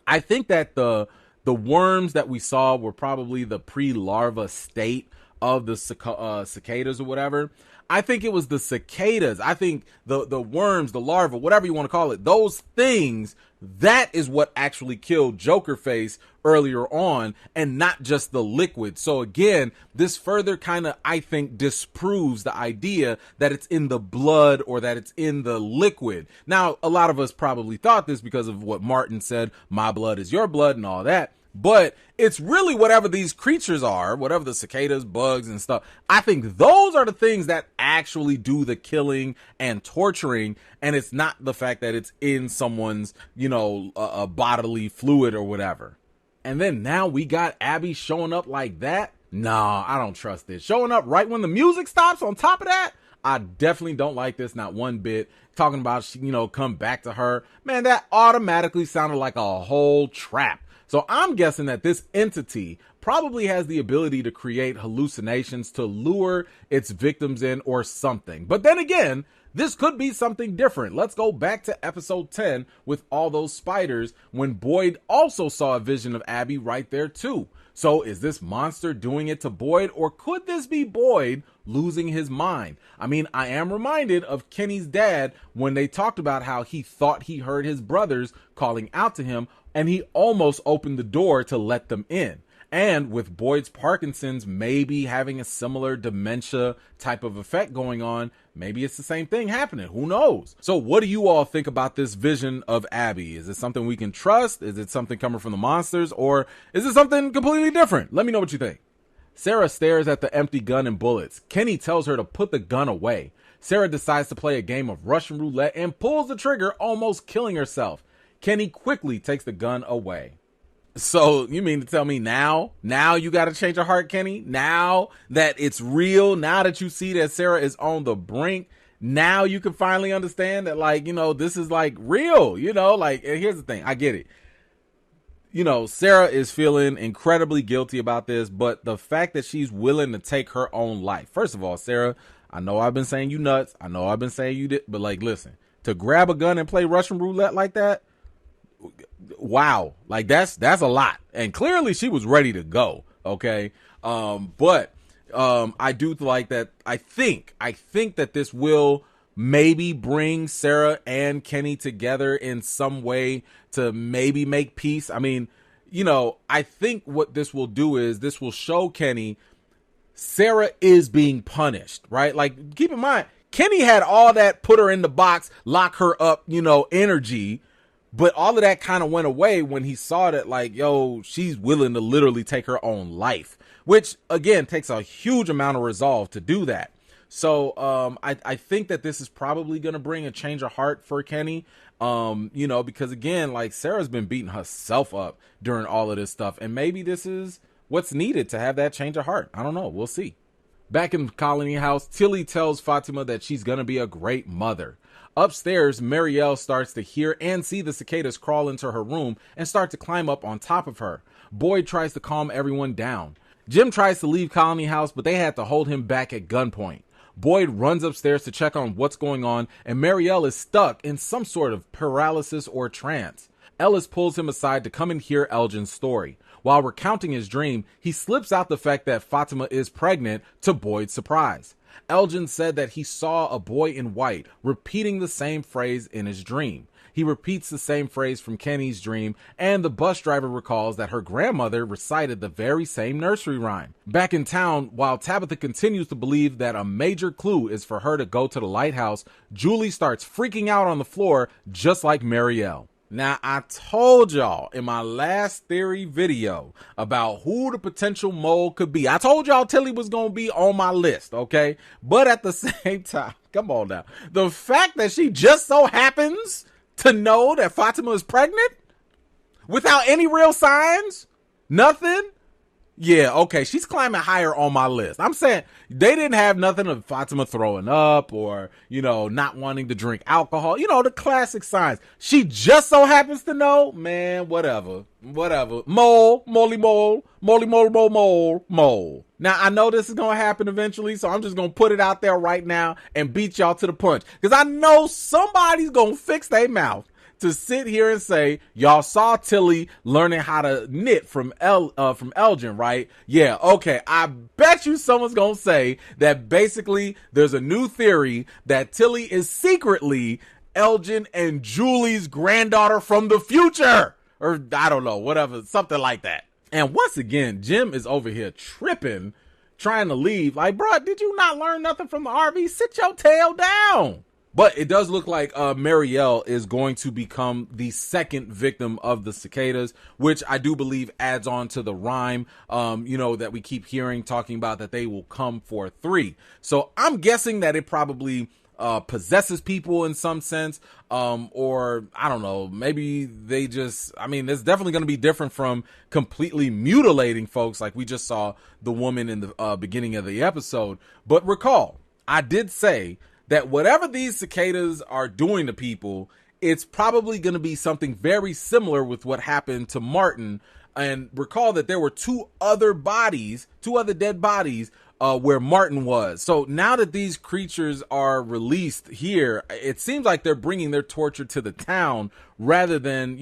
I think that the worms that we saw were probably the pre-larva state of the cicadas or whatever. I think it was the cicadas. I think the worms, the larva, whatever you want to call it, those things, that is what actually killed Jokerface earlier on, and not just the liquid. So again, this further kind of, I think, disproves the idea that it's in the blood or that it's in the liquid. Now, a lot of us probably thought this because of what Martin said, my blood is your blood and all that. But it's really whatever these creatures are, whatever the cicadas, bugs, and stuff. I think those are the things that actually do the killing and torturing. And it's not the fact that it's in someone's, a bodily fluid or whatever. And then now we got Abby showing up like that. Nah, I don't trust this. Showing up right when the music stops on top of that. I definitely don't like this, not one bit. Talking about, come back to her. Man, that automatically sounded like a whole trap. So I'm guessing that this entity probably has the ability to create hallucinations to lure its victims in or something. But then again, this could be something different. Let's go back to episode 10 with all those spiders, when Boyd also saw a vision of Abby right there too. So is this monster doing it to Boyd, or could this be Boyd losing his mind? I mean, I am reminded of Kenny's dad when they talked about how he thought he heard his brothers calling out to him, and he almost opened the door to let them in. And with Boyd's Parkinson's maybe having a similar dementia type of effect going on, maybe it's the same thing happening. Who knows? So what do you all think about this vision of Abby? Is it something we can trust? Is it something coming from the monsters? Or is it something completely different? Let me know what you think. Sarah stares at the empty gun and bullets. Kenny tells her to put the gun away. Sarah decides to play a game of Russian roulette and pulls the trigger, almost killing herself. Kenny quickly takes the gun away. So you mean to tell me now you got to change your heart, Kenny? Now that it's real, now that you see that Sarah is on the brink, now you can finally understand that, this is real, and here's the thing. I get it. Sarah is feeling incredibly guilty about this, but the fact that she's willing to take her own life. First of all, Sarah, I know I've been saying you nuts. I know I've been saying you did, but listen, to grab a gun and play Russian roulette like that, wow, that's a lot. And clearly she was ready to go. Okay. But I do like that. I think that this will maybe bring Sarah and Kenny together in some way to maybe make peace. I mean, I think what this will do is this will show Kenny Sarah is being punished, right? Keep in mind, Kenny had all that put her in the box, lock her up, energy. But all of that kind of went away when he saw that, she's willing to literally take her own life, which again takes a huge amount of resolve to do that. So I think that this is probably going to bring a change of heart for Kenny, because again, Sarah's been beating herself up during all of this stuff. And maybe this is what's needed to have that change of heart. I don't know. We'll see. Back in the colony house, Tilly tells Fatima that she's going to be a great mother. Upstairs, Marielle starts to hear and see the cicadas crawl into her room and start to climb up on top of her. Boyd tries to calm everyone down. Jim tries to leave Colony House, but they had to hold him back at gunpoint. Boyd runs upstairs to check on what's going on, and Marielle is stuck in some sort of paralysis or trance. Ellis pulls him aside to come and hear Elgin's story. While recounting his dream, he slips out the fact that Fatima is pregnant to Boyd's surprise. Elgin said that he saw a boy in white repeating the same phrase in his dream. He repeats the same phrase from Kenny's dream, and the bus driver recalls that her grandmother recited the very same nursery rhyme. Back in town, while Tabitha continues to believe that a major clue is for her to go to the lighthouse, Julie starts freaking out on the floor just like Marielle. Now, I told y'all in my last theory video about who the potential mole could be. I told y'all Tilly was going to be on my list, okay? But at the same time, come on now. The fact that she just so happens to know that Fatima is pregnant without any real signs, nothing. Yeah, okay, she's climbing higher on my list. I'm saying they didn't have nothing of Fatima throwing up or, not wanting to drink alcohol. The classic signs. She just so happens to know, man, whatever. Mole. Now, I know this is going to happen eventually, so I'm just going to put it out there right now and beat y'all to the punch. Because I know somebody's going to fix their mouth to sit here and say, y'all saw Tilly learning how to knit from Elgin, right? Yeah, okay. I bet you someone's going to say that basically there's a new theory that Tilly is secretly Elgin and Julie's granddaughter from the future. Or I don't know, whatever, something like that. And once again, Jim is over here tripping, trying to leave. Like, bro, did you not learn nothing from the RV? Sit your tail down. But it does look like Marielle is going to become the second victim of the cicadas, which I do believe adds on to the rhyme, that we keep hearing talking about that they will come for 3. So I'm guessing that it probably possesses people in some sense, or I don't know, maybe they just, it's definitely going to be different from completely mutilating folks like we just saw the woman in the beginning of the episode. But recall, I did say that whatever these cicadas are doing to people, it's probably going to be something very similar with what happened to Martin. And recall that there were 2 other dead bodies where Martin was. So now that these creatures are released here, it seems like they're bringing their torture to the town rather than,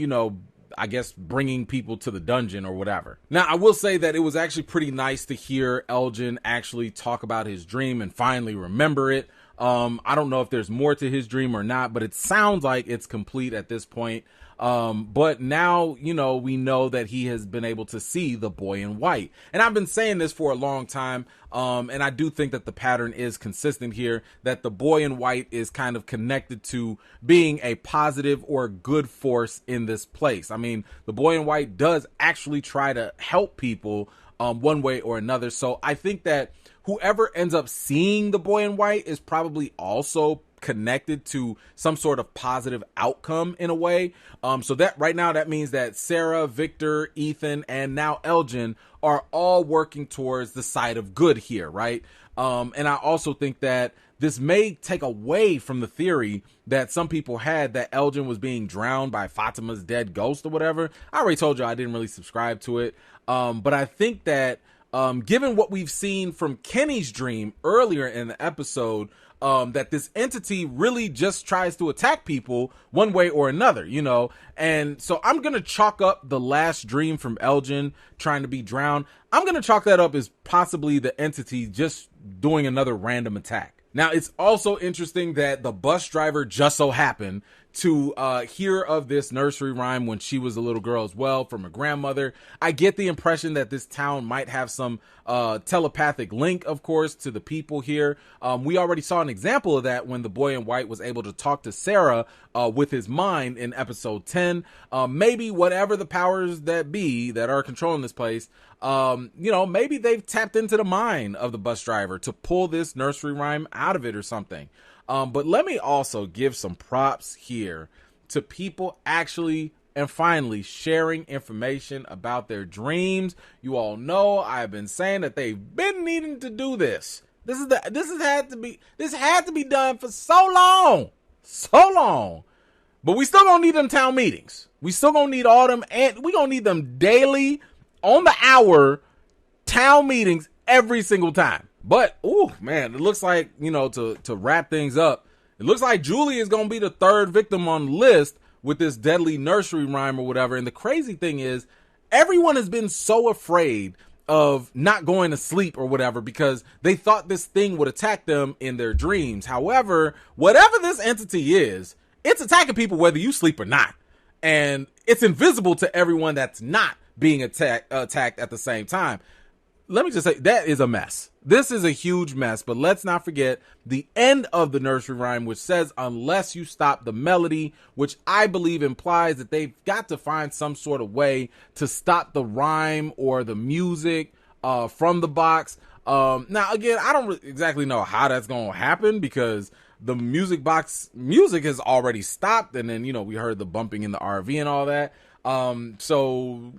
I guess bringing people to the dungeon or whatever. Now, I will say that it was actually pretty nice to hear Elgin actually talk about his dream and finally remember it. I don't know if there's more to his dream or not, but it sounds like it's complete at this point. But now, we know that he has been able to see the boy in white. And I've been saying this for a long time. And I do think that the pattern is consistent here, that the boy in white is kind of connected to being a positive or good force in this place. The boy in white does actually try to help people, one way or another. So I think that whoever ends up seeing the boy in white is probably also connected to some sort of positive outcome in a way. So that right now, that means that Sarah, Victor, Ethan, and now Elgin are all working towards the side of good here, right? And I also think that this may take away from the theory that some people had that Elgin was being drowned by Fatima's dead ghost or whatever. I already told you I didn't really subscribe to it. But I think that given what we've seen from Kenny's dream earlier in the episode, that this entity really just tries to attack people one way or another, and so I'm going to chalk up the last dream from Elgin trying to be drowned. I'm going to chalk that up as possibly the entity just doing another random attack. Now, it's also interesting that the bus driver just so happened to hear of this nursery rhyme when she was a little girl as well from her grandmother. I get the impression that this town might have some telepathic link, of course, to the people here. We already saw an example of that when the boy in white was able to talk to Sarah with his mind in episode 10. Maybe whatever the powers that be that are controlling this place, maybe they've tapped into the mind of the bus driver to pull this nursery rhyme out of it or something. But let me also give some props here to people actually and finally sharing information about their dreams. You all know I've been saying that they've been needing to do this. This had to be done for so long. But we still gonna need them town meetings. We still gonna need all them, and we gonna need them daily, on the hour town meetings every single time. But, ooh, man, it looks like, to wrap things up, it looks like Julie is going to be the 3rd victim on the list with this deadly nursery rhyme or whatever. And the crazy thing is, everyone has been so afraid of not going to sleep or whatever because they thought this thing would attack them in their dreams. However, whatever this entity is, it's attacking people whether you sleep or not. And it's invisible to everyone that's not being attacked at the same time. Let me just say, that is a mess. This is a huge mess, but let's not forget the end of the nursery rhyme, which says, unless you stop the melody, which I believe implies that they've got to find some sort of way to stop the rhyme or the music from the box. Now, again, I don't exactly know how that's going to happen because the music box music has already stopped. And then, we heard the bumping in the RV and all that. So,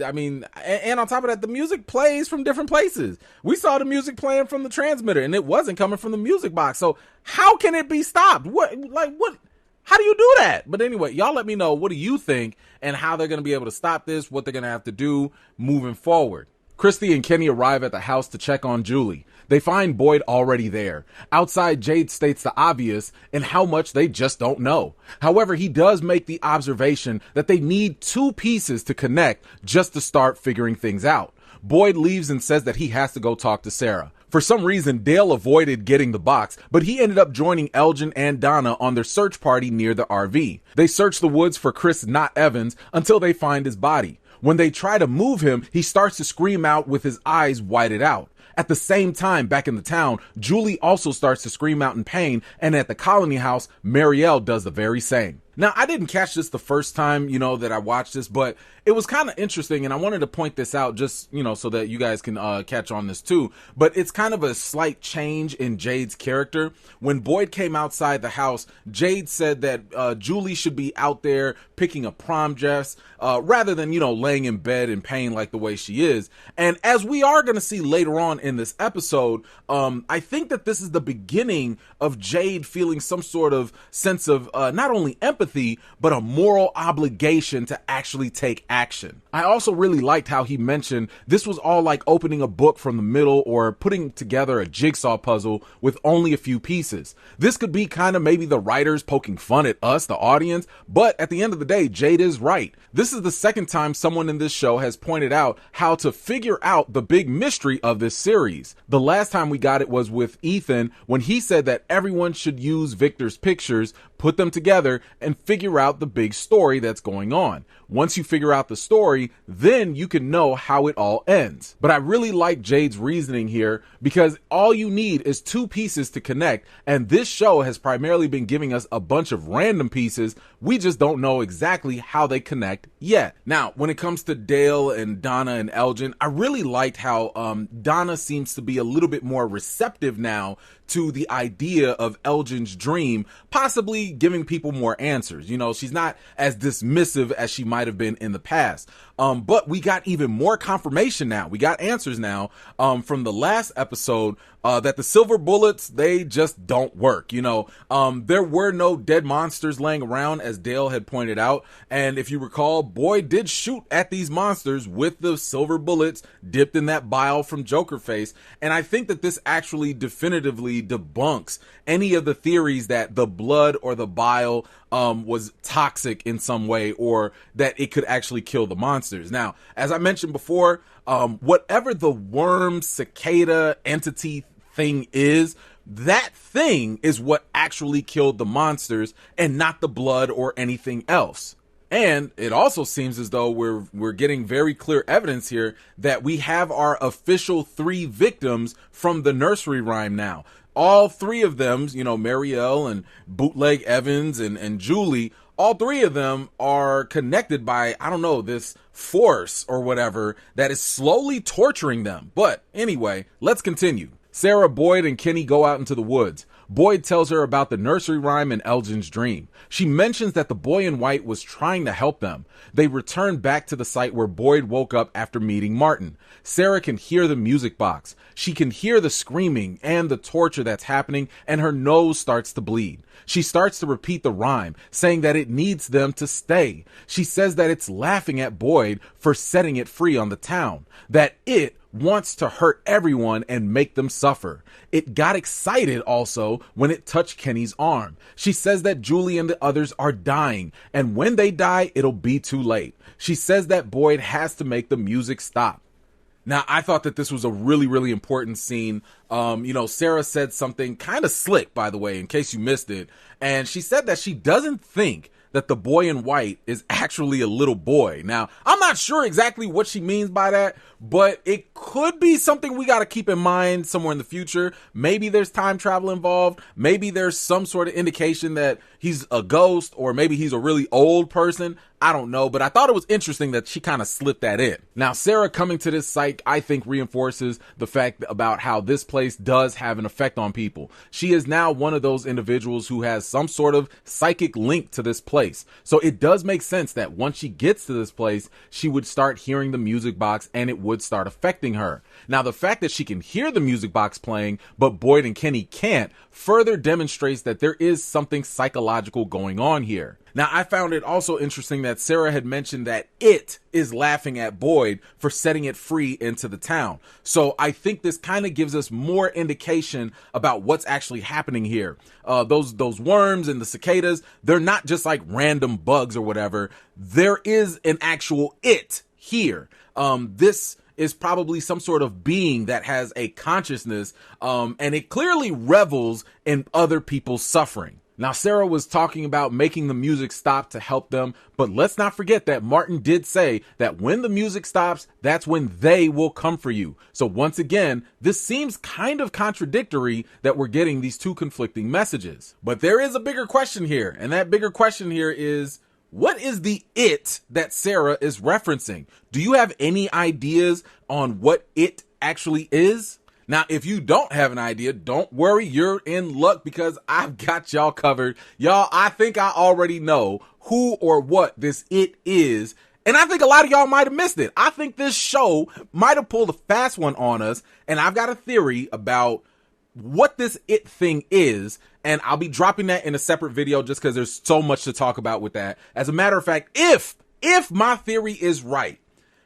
I mean, and on top of that, the music plays from different places. We saw the music playing from the transmitter and it wasn't coming from the music box. So how can it be stopped? What, how do you do that? But anyway, y'all let me know, what do you think and how they're going to be able to stop this, what they're going to have to do moving forward. Christy and Kenny arrive at the house to check on Julie. They find Boyd already there. Outside, Jade states the obvious and how much they just don't know. However, he does make the observation that they need 2 pieces to connect just to start figuring things out. Boyd leaves and says that he has to go talk to Sarah. For some reason, Dale avoided getting the box, but he ended up joining Elgin and Donna on their search party near the RV. They search the woods for Chris Not Evans until they find his body. When they try to move him, he starts to scream out with his eyes whited out. At the same time, back in the town, Julie also starts to scream out in pain, and at the colony house, Marielle does the very same. Now, I didn't catch this the first time, that I watched this, but it was kind of interesting, and I wanted to point this out just, so that you guys can catch on this too. But it's kind of a slight change in Jade's character. When Boyd came outside the house, Jade said that Julie should be out there picking a prom dress rather than, laying in bed in pain like the way she is. And as we are going to see later on in this episode, I think that this is the beginning of Jade feeling some sort of sense of not only empathy, but a moral obligation to actually take action. I also really liked how he mentioned this was all like opening a book from the middle or putting together a jigsaw puzzle with only a few pieces. This could be kind of maybe the writers poking fun at us, the audience, but at the end of the day, Jade is right. This is the second time someone in this show has pointed out how to figure out the big mystery of this series. The last time we got it was with Ethan when he said that everyone should use Victor's pictures, put them together, and figure out the big story that's going on. Once you figure out the story, then you can know how it all ends. But I really like Jade's reasoning here because all you need is 2 pieces to connect, and this show has primarily been giving us a bunch of random pieces. We just don't know exactly how they connect yet. Now, when it comes to Dale and Donna and Elgin, I really liked how Donna seems to be a little bit more receptive now to the idea of Elgin's dream, possibly giving people more answers. She's not as dismissive as she might have been in the past. But we got even more confirmation now. We got answers now from the last episode that the silver bullets, they just don't work. There were no dead monsters laying around, as Dale had pointed out. And if you recall, Boyd did shoot at these monsters with the silver bullets dipped in that bile from Joker Face. And I think that this actually definitively debunks any of the theories that the blood or the bile was toxic in some way or that it could actually kill the monsters. Now, as I mentioned before, whatever the worm cicada entity thing is, that thing is what actually killed the monsters and not the blood or anything else. And it also seems as though we're getting very clear evidence here that we have our official 3 victims from the nursery rhyme now. All 3 of them, Marielle and Bootleg Evans and Julie, all 3 of them are connected by, this force or whatever that is slowly torturing them. But anyway, let's continue. Sarah, Boyd, and Kenny go out into the woods. Boyd tells her about the nursery rhyme and Elgin's dream. She mentions that the boy in white was trying to help them. They return back to the site where Boyd woke up after meeting Martin. Sarah can hear the music box. She can hear the screaming and the torture that's happening, and her nose starts to bleed. She starts to repeat the rhyme, saying that it needs them to stay. She says that it's laughing at Boyd for setting it free on the town, that it wants to hurt everyone and make them suffer. It got excited also when it touched Kenny's arm. She says that Julie and the others are dying, and when they die, it'll be too late. She says that Boyd has to make the music stop. Now, I thought that this was a really, really important scene. Sarah said something kind of slick, by the way, in case you missed it. And she said that she doesn't think that the boy in white is actually a little boy. Now, I'm not sure exactly what she means by that, but it could be something we got to keep in mind somewhere in the future. Maybe there's time travel involved. Maybe there's some sort of indication that he's a ghost, or maybe he's a really old person. I don't know, but I thought it was interesting that she kind of slipped that in. Now, Sarah coming to this site, I think, reinforces the fact about how this place does have an effect on people. She is now one of those individuals who has some sort of psychic link to this place. So it does make sense that once she gets to this place, she would start hearing the music box and it would start affecting her. Now, the fact that she can hear the music box playing, but Boyd and Kenny can't, further demonstrates that there is something psychological going on here. Now, I found it also interesting that Sarah had mentioned that it is laughing at Boyd for setting it free into the town. So I think this kind of gives us more indication about what's actually happening here. Those worms and the cicadas, they're not just like random bugs or whatever. There is an actual it here. This is probably some sort of being that has a consciousness, and it clearly revels in other people's suffering. Now, Sarah was talking about making the music stop to help them, but let's not forget that Martin did say that when the music stops, that's when they will come for you. So once again, this seems kind of contradictory that we're getting these two conflicting messages. But there is a bigger question here, and that bigger question here is, what is the it that Sarah is referencing? Do you have any ideas on what it actually is? Now, if you don't have an idea, don't worry, you're in luck because I've got y'all covered. Y'all, I think I already know who or what this it is, and I think a lot of y'all might have missed it. I think this show might have pulled a fast one on us, and I've got a theory about what this it thing is, and I'll be dropping that in a separate video just because there's so much to talk about with that. As a matter of fact, if my theory is right,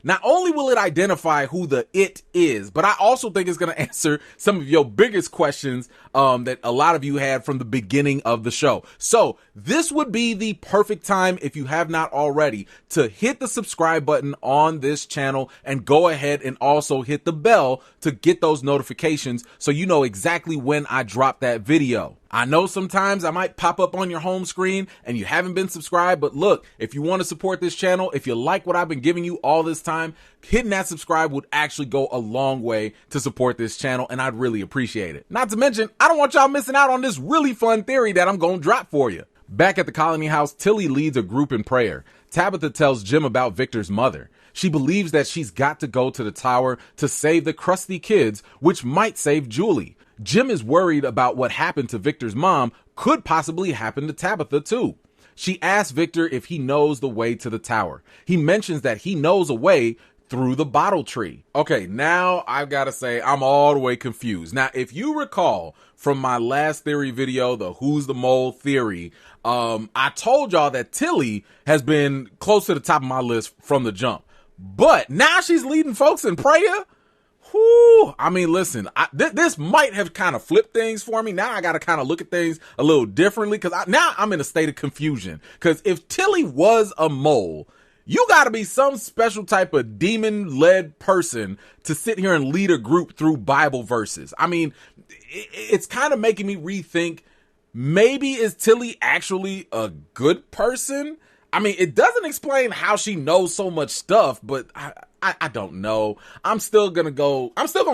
not only will it identify who the it is, but I also think it's going to answer some of your biggest questions that a lot of you had from the beginning of the show. So this would be the perfect time, if you have not already, to hit the subscribe button on this channel and go ahead and also hit the bell to get those notifications so you know exactly when I drop that video. I know sometimes I might pop up on your home screen and you haven't been subscribed, but look, if you want to support this channel, if you like what I've been giving you all this time, hitting that subscribe would actually go a long way to support this channel, and I'd really appreciate it. Not to mention, I don't want y'all missing out on this really fun theory that I'm going to drop for you. Back at the colony house, Tilly leads a group in prayer. Tabitha tells Jim about Victor's mother. She believes that she's got to go to the tower to save the crusty kids, which might save Julie. Jim is worried about what happened to Victor's mom could possibly happen to Tabitha too. She asks Victor if he knows the way to the tower. He mentions that he knows a way through the bottle tree. Okay, now I've got to say I'm all the way confused. Now, if you recall from my last theory video, the Who's the Mole theory, I told y'all that Tilly has been close to the top of my list from the jump. But now she's leading folks in prayer? Whew. I mean, listen, this might have kind of flipped things for me. Now I got to kind of look at things a little differently because now I'm in a state of confusion. Because if Tilly was a mole, you got to be some special type of demon-led person to sit here and lead a group through Bible verses. I mean, it's kind of making me rethink, maybe is Tilly actually a good person? I mean, it doesn't explain how she knows so much stuff, but I don't know. I'm still gonna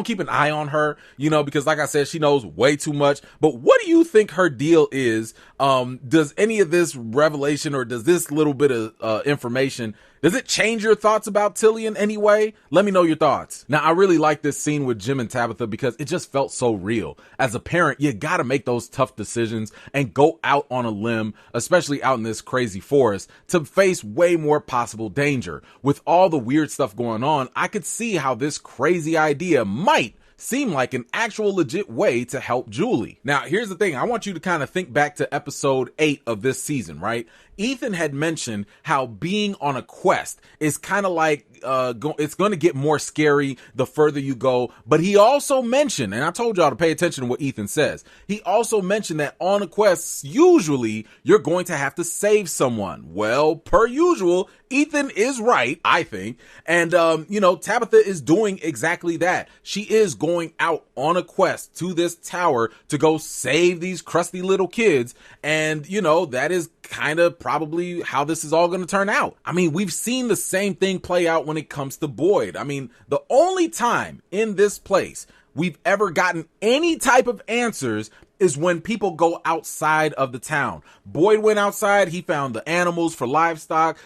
keep an eye on her, because like I said, she knows way too much. But what do you think her deal is? Does any of this revelation or does this little bit of information, does it change your thoughts about Tilly in any way? Let me know your thoughts. Now, I really like this scene with Jim and Tabitha because it just felt so real. As a parent, you gotta make those tough decisions and go out on a limb, especially out in this crazy forest, to face way more possible danger. With all the weird stuff going on, I could see how this crazy idea might seem like an actual legit way to help Julie. Now, here's the thing. I want you to kind of think back to episode 8 of this season, right? Ethan had mentioned how being on a quest is kind of like, it's going to get more scary the further you go. But he also mentioned, and I told y'all to pay attention to what Ethan says. He also mentioned that on a quest, usually you're going to have to save someone. Well, per usual, Ethan is right, I think. And, Tabitha is doing exactly that. She is going out on a quest to this tower to go save these crusty little kids. And, that is kind of probably how this is all going to turn out. I mean, we've seen the same thing play out when it comes to Boyd. I mean, the only time in this place we've ever gotten any type of answers is when people go outside of the town. Boyd went outside. He found the animals for livestock.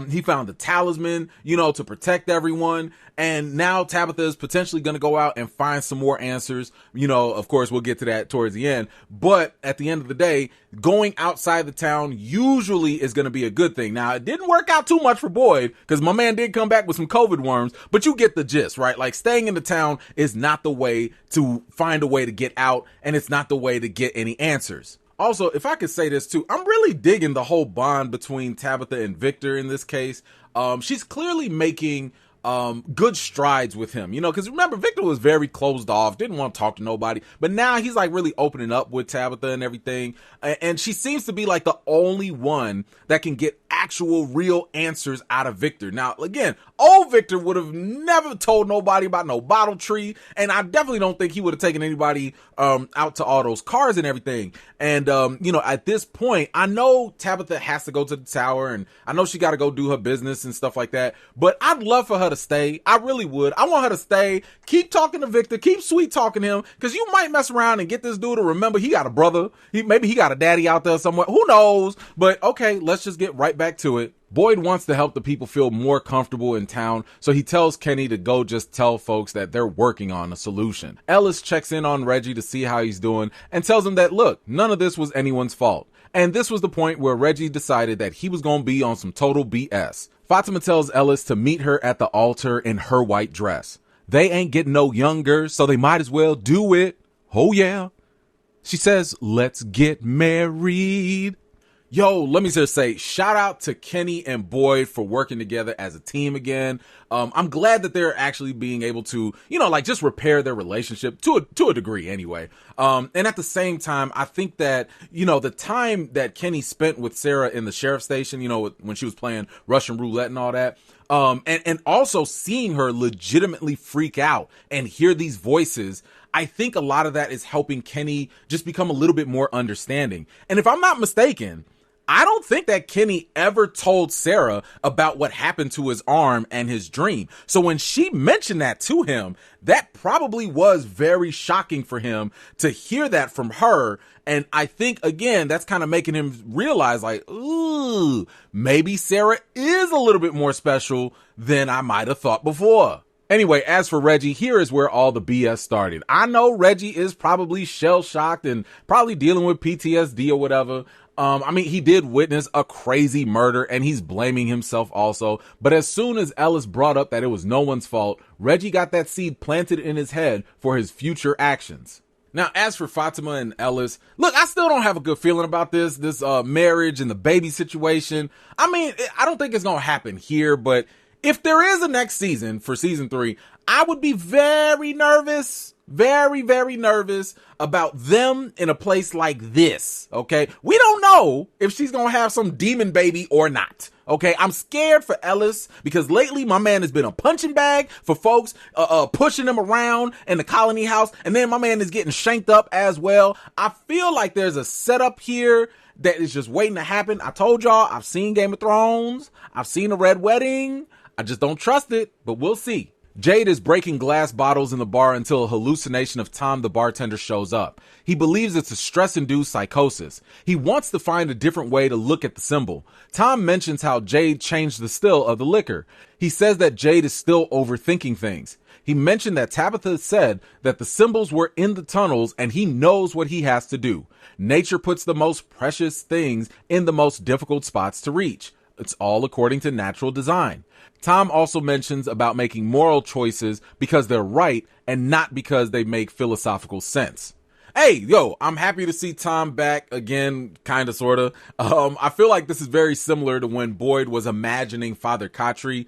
He found the talisman, to protect everyone. And now Tabitha is potentially going to go out and find some more answers. Of course, we'll get to that towards the end. But at the end of the day, going outside the town usually is going to be a good thing. Now, it didn't work out too much for Boyd because my man did come back with some COVID worms, but you get the gist, right? Like, staying in the town is not the way to find a way to get out, and it's not the way to get any answers. Also, if I could say this too, I'm really digging the whole bond between Tabitha and Victor in this case. She's clearly making good strides with him, because remember, Victor was very closed off, didn't want to talk to nobody, but now he's like really opening up with Tabitha and everything. And she seems to be like the only one that can get actual real answers out of Victor. Now, again, old Victor would have never told nobody about no bottle tree. And I definitely don't think he would have taken anybody out to all those cars and everything. And, at this point, I know Tabitha has to go to the tower, and I know she got to go do her business and stuff like that. But I'd love for her to stay. I really would. I want her to stay. Keep talking to Victor. Keep sweet talking to him, because you might mess around and get this dude to remember he got a brother. Maybe he got a daddy out there somewhere. Who knows? But okay, let's just get right back to it. Boyd wants to help the people feel more comfortable in town, so he tells Kenny to go just tell folks that they're working on a solution. Ellis checks in on Reggie to see how he's doing and tells him that, look, none of this was anyone's fault. And this was the point where Reggie decided that he was going to be on some total BS. Fatima tells Ellis to meet her at the altar in her white dress. They ain't getting no younger, so they might as well do it. Oh yeah. She says, let's get married. Yo, let me just say, shout out to Kenny and Boyd for working together as a team again. I'm glad that they're actually being able to, just repair their relationship to a degree anyway. And at the same time, I think that, the time that Kenny spent with Sarah in the sheriff's station, when she was playing Russian roulette and all that, and also seeing her legitimately freak out and hear these voices, I think a lot of that is helping Kenny just become a little bit more understanding. And if I'm not mistaken, I don't think that Kenny ever told Sarah about what happened to his arm and his dream. So when she mentioned that to him, that probably was very shocking for him to hear that from her. And I think, again, that's kind of making him realize, like, ooh, maybe Sarah is a little bit more special than I might have thought before. Anyway, as for Reggie, here is where all the BS started. I know Reggie is probably shell-shocked and probably dealing with PTSD or whatever. He did witness a crazy murder and he's blaming himself also. But as soon as Ellis brought up that it was no one's fault, Reggie got that seed planted in his head for his future actions. Now, as for Fatima and Ellis, look, I still don't have a good feeling about this marriage and the baby situation. I don't think it's going to happen here, but if there is a next season for season 3, I would be very nervous. Very, very nervous about them in a place like this, okay? We don't know if she's gonna have some demon baby or not, okay? I'm scared for Ellis because lately my man has been a punching bag for folks pushing him around in the colony house, and then my man is getting shanked up as well. I feel like there's a setup here that is just waiting to happen. I told y'all, I've seen Game of Thrones. I've seen a Red Wedding. I just don't trust it, but we'll see. Jade is breaking glass bottles in the bar until a hallucination of Tom the bartender shows up. He believes it's a stress-induced psychosis. He wants to find a different way to look at the symbol. Tom mentions how Jade changed the still of the liquor. He says that Jade is still overthinking things. He mentioned that Tabitha said that the symbols were in the tunnels and he knows what he has to do. Nature puts the most precious things in the most difficult spots to reach. It's all according to natural design. Tom also mentions about making moral choices because they're right and not because they make philosophical sense. Hey, yo, I'm happy to see Tom back again, kind of, sort of. I feel like this is very similar to when Boyd was imagining Father Khatri.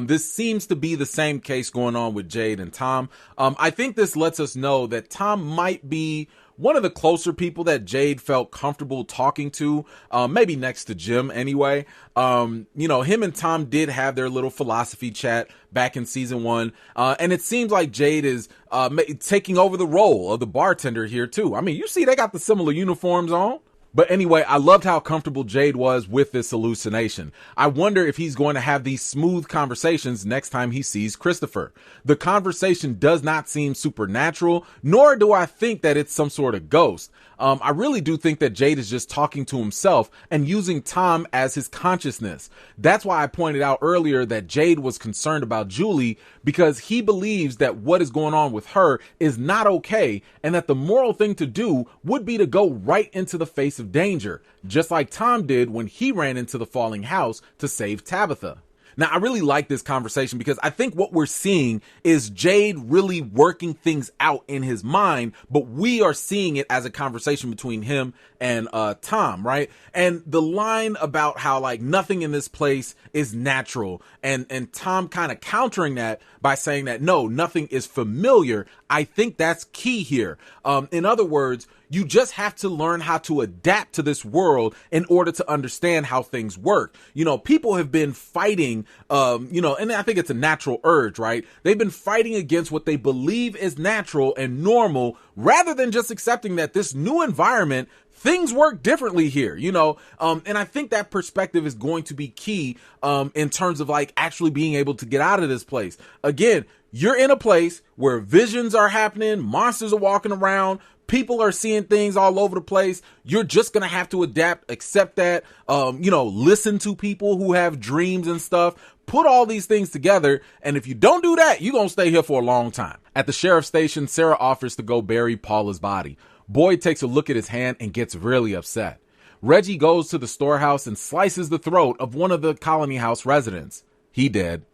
This seems to be the same case going on with Jade and Tom. I think this lets us know that Tom might be one of the closer people that Jade felt comfortable talking to, maybe next to Jim anyway. Him and Tom did have their little philosophy chat back in season 1. And it seems like Jade is taking over the role of the bartender here too. I mean, you see they got the similar uniforms on. But anyway, I loved how comfortable Jade was with this hallucination. I wonder if he's going to have these smooth conversations next time he sees Christopher. The conversation does not seem supernatural, nor do I think that it's some sort of ghost. I really do think that Jade is just talking to himself and using Tom as his consciousness. That's why I pointed out earlier that Jade was concerned about Julie, because he believes that what is going on with her is not okay, and that the moral thing to do would be to go right into the face of danger, just like Tom did when he ran into the falling house to save Tabitha. Now, I really like this conversation because I think what we're seeing is Jade really working things out in his mind, but we are seeing it as a conversation between him and Tom, right? And the line about how like nothing in this place is natural, and Tom kind of countering that by saying that no, nothing is familiar. I think that's key here. In other words, you just have to learn how to adapt to this world in order to understand how things work. People have been fighting, and I think it's a natural urge, right? They've been fighting against what they believe is natural and normal, rather than just accepting that this new environment, things work differently here, and I think that perspective is going to be key in terms of like actually being able to get out of this place. Again, you're in a place where visions are happening, monsters are walking around, people are seeing things all over the place. You're just going to have to adapt, accept that, listen to people who have dreams and stuff, put all these things together. And if you don't do that, you're going to stay here for a long time. At the sheriff's station, Sarah offers to go bury Paula's body. Boyd takes a look at his hand and gets really upset. Reggie goes to the storehouse and slices the throat of one of the colony house residents. He dead.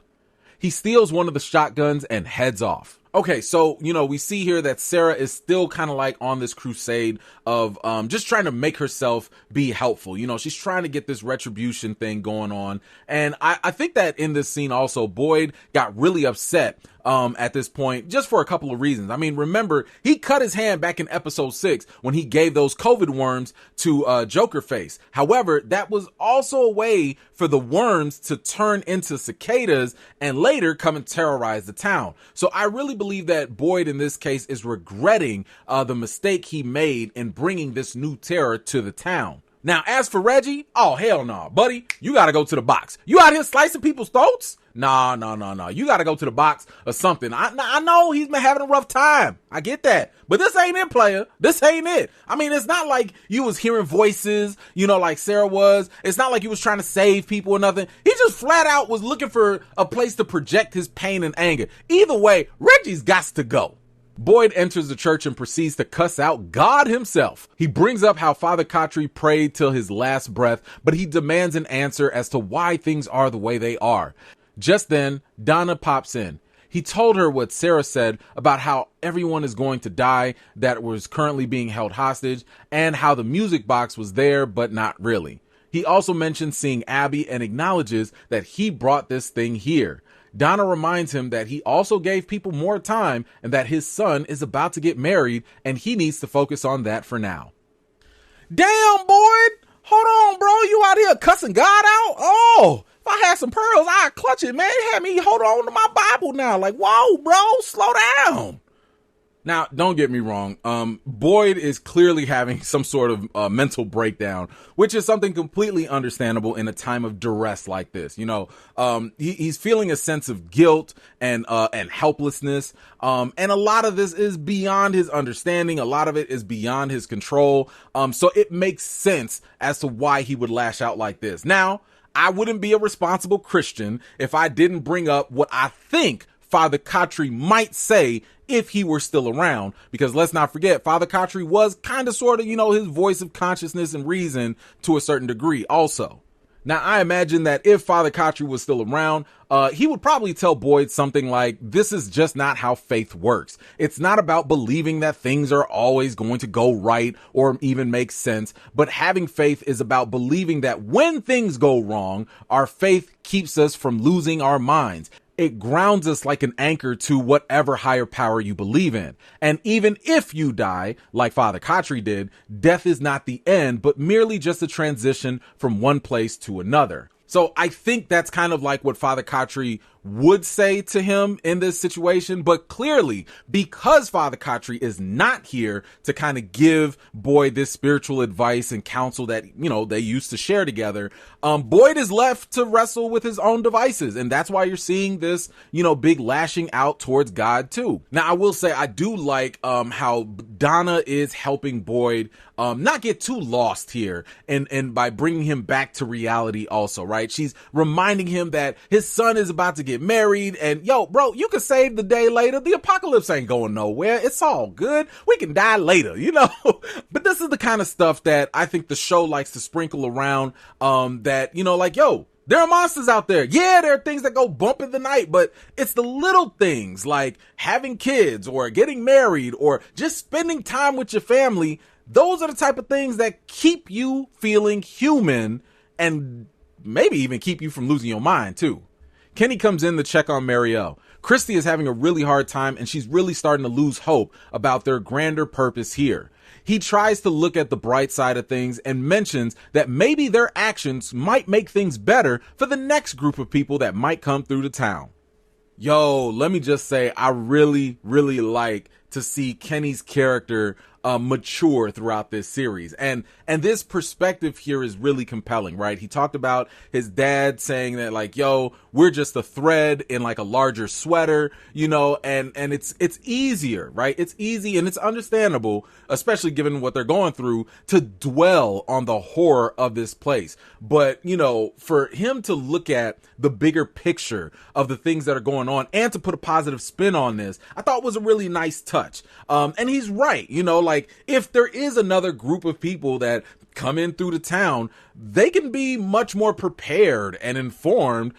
He steals one of the shotguns and heads off. Okay, so, we see here that Sarah is still kind of like on this crusade of just trying to make herself be helpful. She's trying to get this retribution thing going on. And I think that in this scene also, Boyd got really upset at this point, just for a couple of reasons. I mean, remember, he cut his hand back in episode 6 when he gave those COVID worms to Joker Face. However, that was also a way for the worms to turn into cicadas and later come and terrorize the town. So I really believe that Boyd in this case is regretting the mistake he made in bringing this new terror to the town. Now, as for Reggie, oh, hell no, buddy, you gotta go to the box. You out here slicing people's throats? No. You gotta go to the box or something. I know he's been having a rough time. I get that. But this ain't it, player. This ain't it. I mean, it's not like you was hearing voices, like Sarah was. It's not like he was trying to save people or nothing. He just flat out was looking for a place to project his pain and anger. Either way, Reggie's got to go. Boyd enters the church and proceeds to cuss out God himself. He brings up how Father Khatri prayed till his last breath, but he demands an answer as to why things are the way they are. Just then, Donna pops in. He told her what Sarah said about how everyone is going to die that was currently being held hostage, and how the music box was there, but not really. He also mentions seeing Abby and acknowledges that he brought this thing here. Donna reminds him that he also gave people more time and that his son is about to get married and he needs to focus on that for now. Damn, Boyd! Hold on, bro. You out here cussing God out? Oh, if I had some pearls, I'd clutch it, man. You had me hold on to my Bible now. Like, whoa, bro, slow down. Now, don't get me wrong. Boyd is clearly having some sort of mental breakdown, which is something completely understandable in a time of duress like this. He's feeling a sense of guilt and helplessness. And a lot of this is beyond his understanding. A lot of it is beyond his control. So it makes sense as to why he would lash out like this. Now, I wouldn't be a responsible Christian if I didn't bring up what I think Father Khatri might say if he were still around, because let's not forget, Father Khatri was kind of sort of, his voice of consciousness and reason to a certain degree also. Now, I imagine that if Father Khatri was still around, he would probably tell Boyd something like, this is just not how faith works. It's not about believing that things are always going to go right or even make sense, but having faith is about believing that when things go wrong, our faith keeps us from losing our minds. It grounds us like an anchor to whatever higher power you believe in. And even if you die, like Father Khatri did, death is not the end, but merely just a transition from one place to another. So I think that's kind of like what Father Khatri would say to him in this situation. But clearly, because Father Khatri is not here to kind of give Boyd this spiritual advice and counsel that, you know, they used to share together, Boyd is left to wrestle with his own devices. And that's why you're seeing this, you know, big lashing out towards God too. Now, I will say I do like how Donna is helping Boyd not get too lost here and by bringing him back to reality also, right? She's reminding him that his son is about to get married and yo, bro, you can save the day later. The apocalypse ain't going nowhere. It's all good. We can die later, you know? But this is the kind of stuff that I think the show likes to sprinkle around, that, you know, like, yo, there are monsters out there. Yeah, there are things that go bump in the night, but it's the little things like having kids or getting married or just spending time with your family. Those are the type of things that keep you feeling human and maybe even keep you from losing your mind too. Kenny comes in to check on Marielle. Christy is having a really hard time and she's really starting to lose hope about their grander purpose here. He tries to look at the bright side of things and mentions that maybe their actions might make things better for the next group of people that might come through the town. Yo, let me just say, I really, really like to see Kenny's character mature throughout this series. And this perspective here is really compelling, right? He talked about his dad saying that like, yo, we're just a thread in like a larger sweater, you know, and it's easier, right? It's easy and it's understandable, especially given what they're going through, to dwell on the horror of this place. But, you know, for him to look at the bigger picture of the things that are going on and to put a positive spin on this, I thought was a really nice touch. And he's right, you know, like if there is another group of people that come in through the town, they can be much more prepared and informed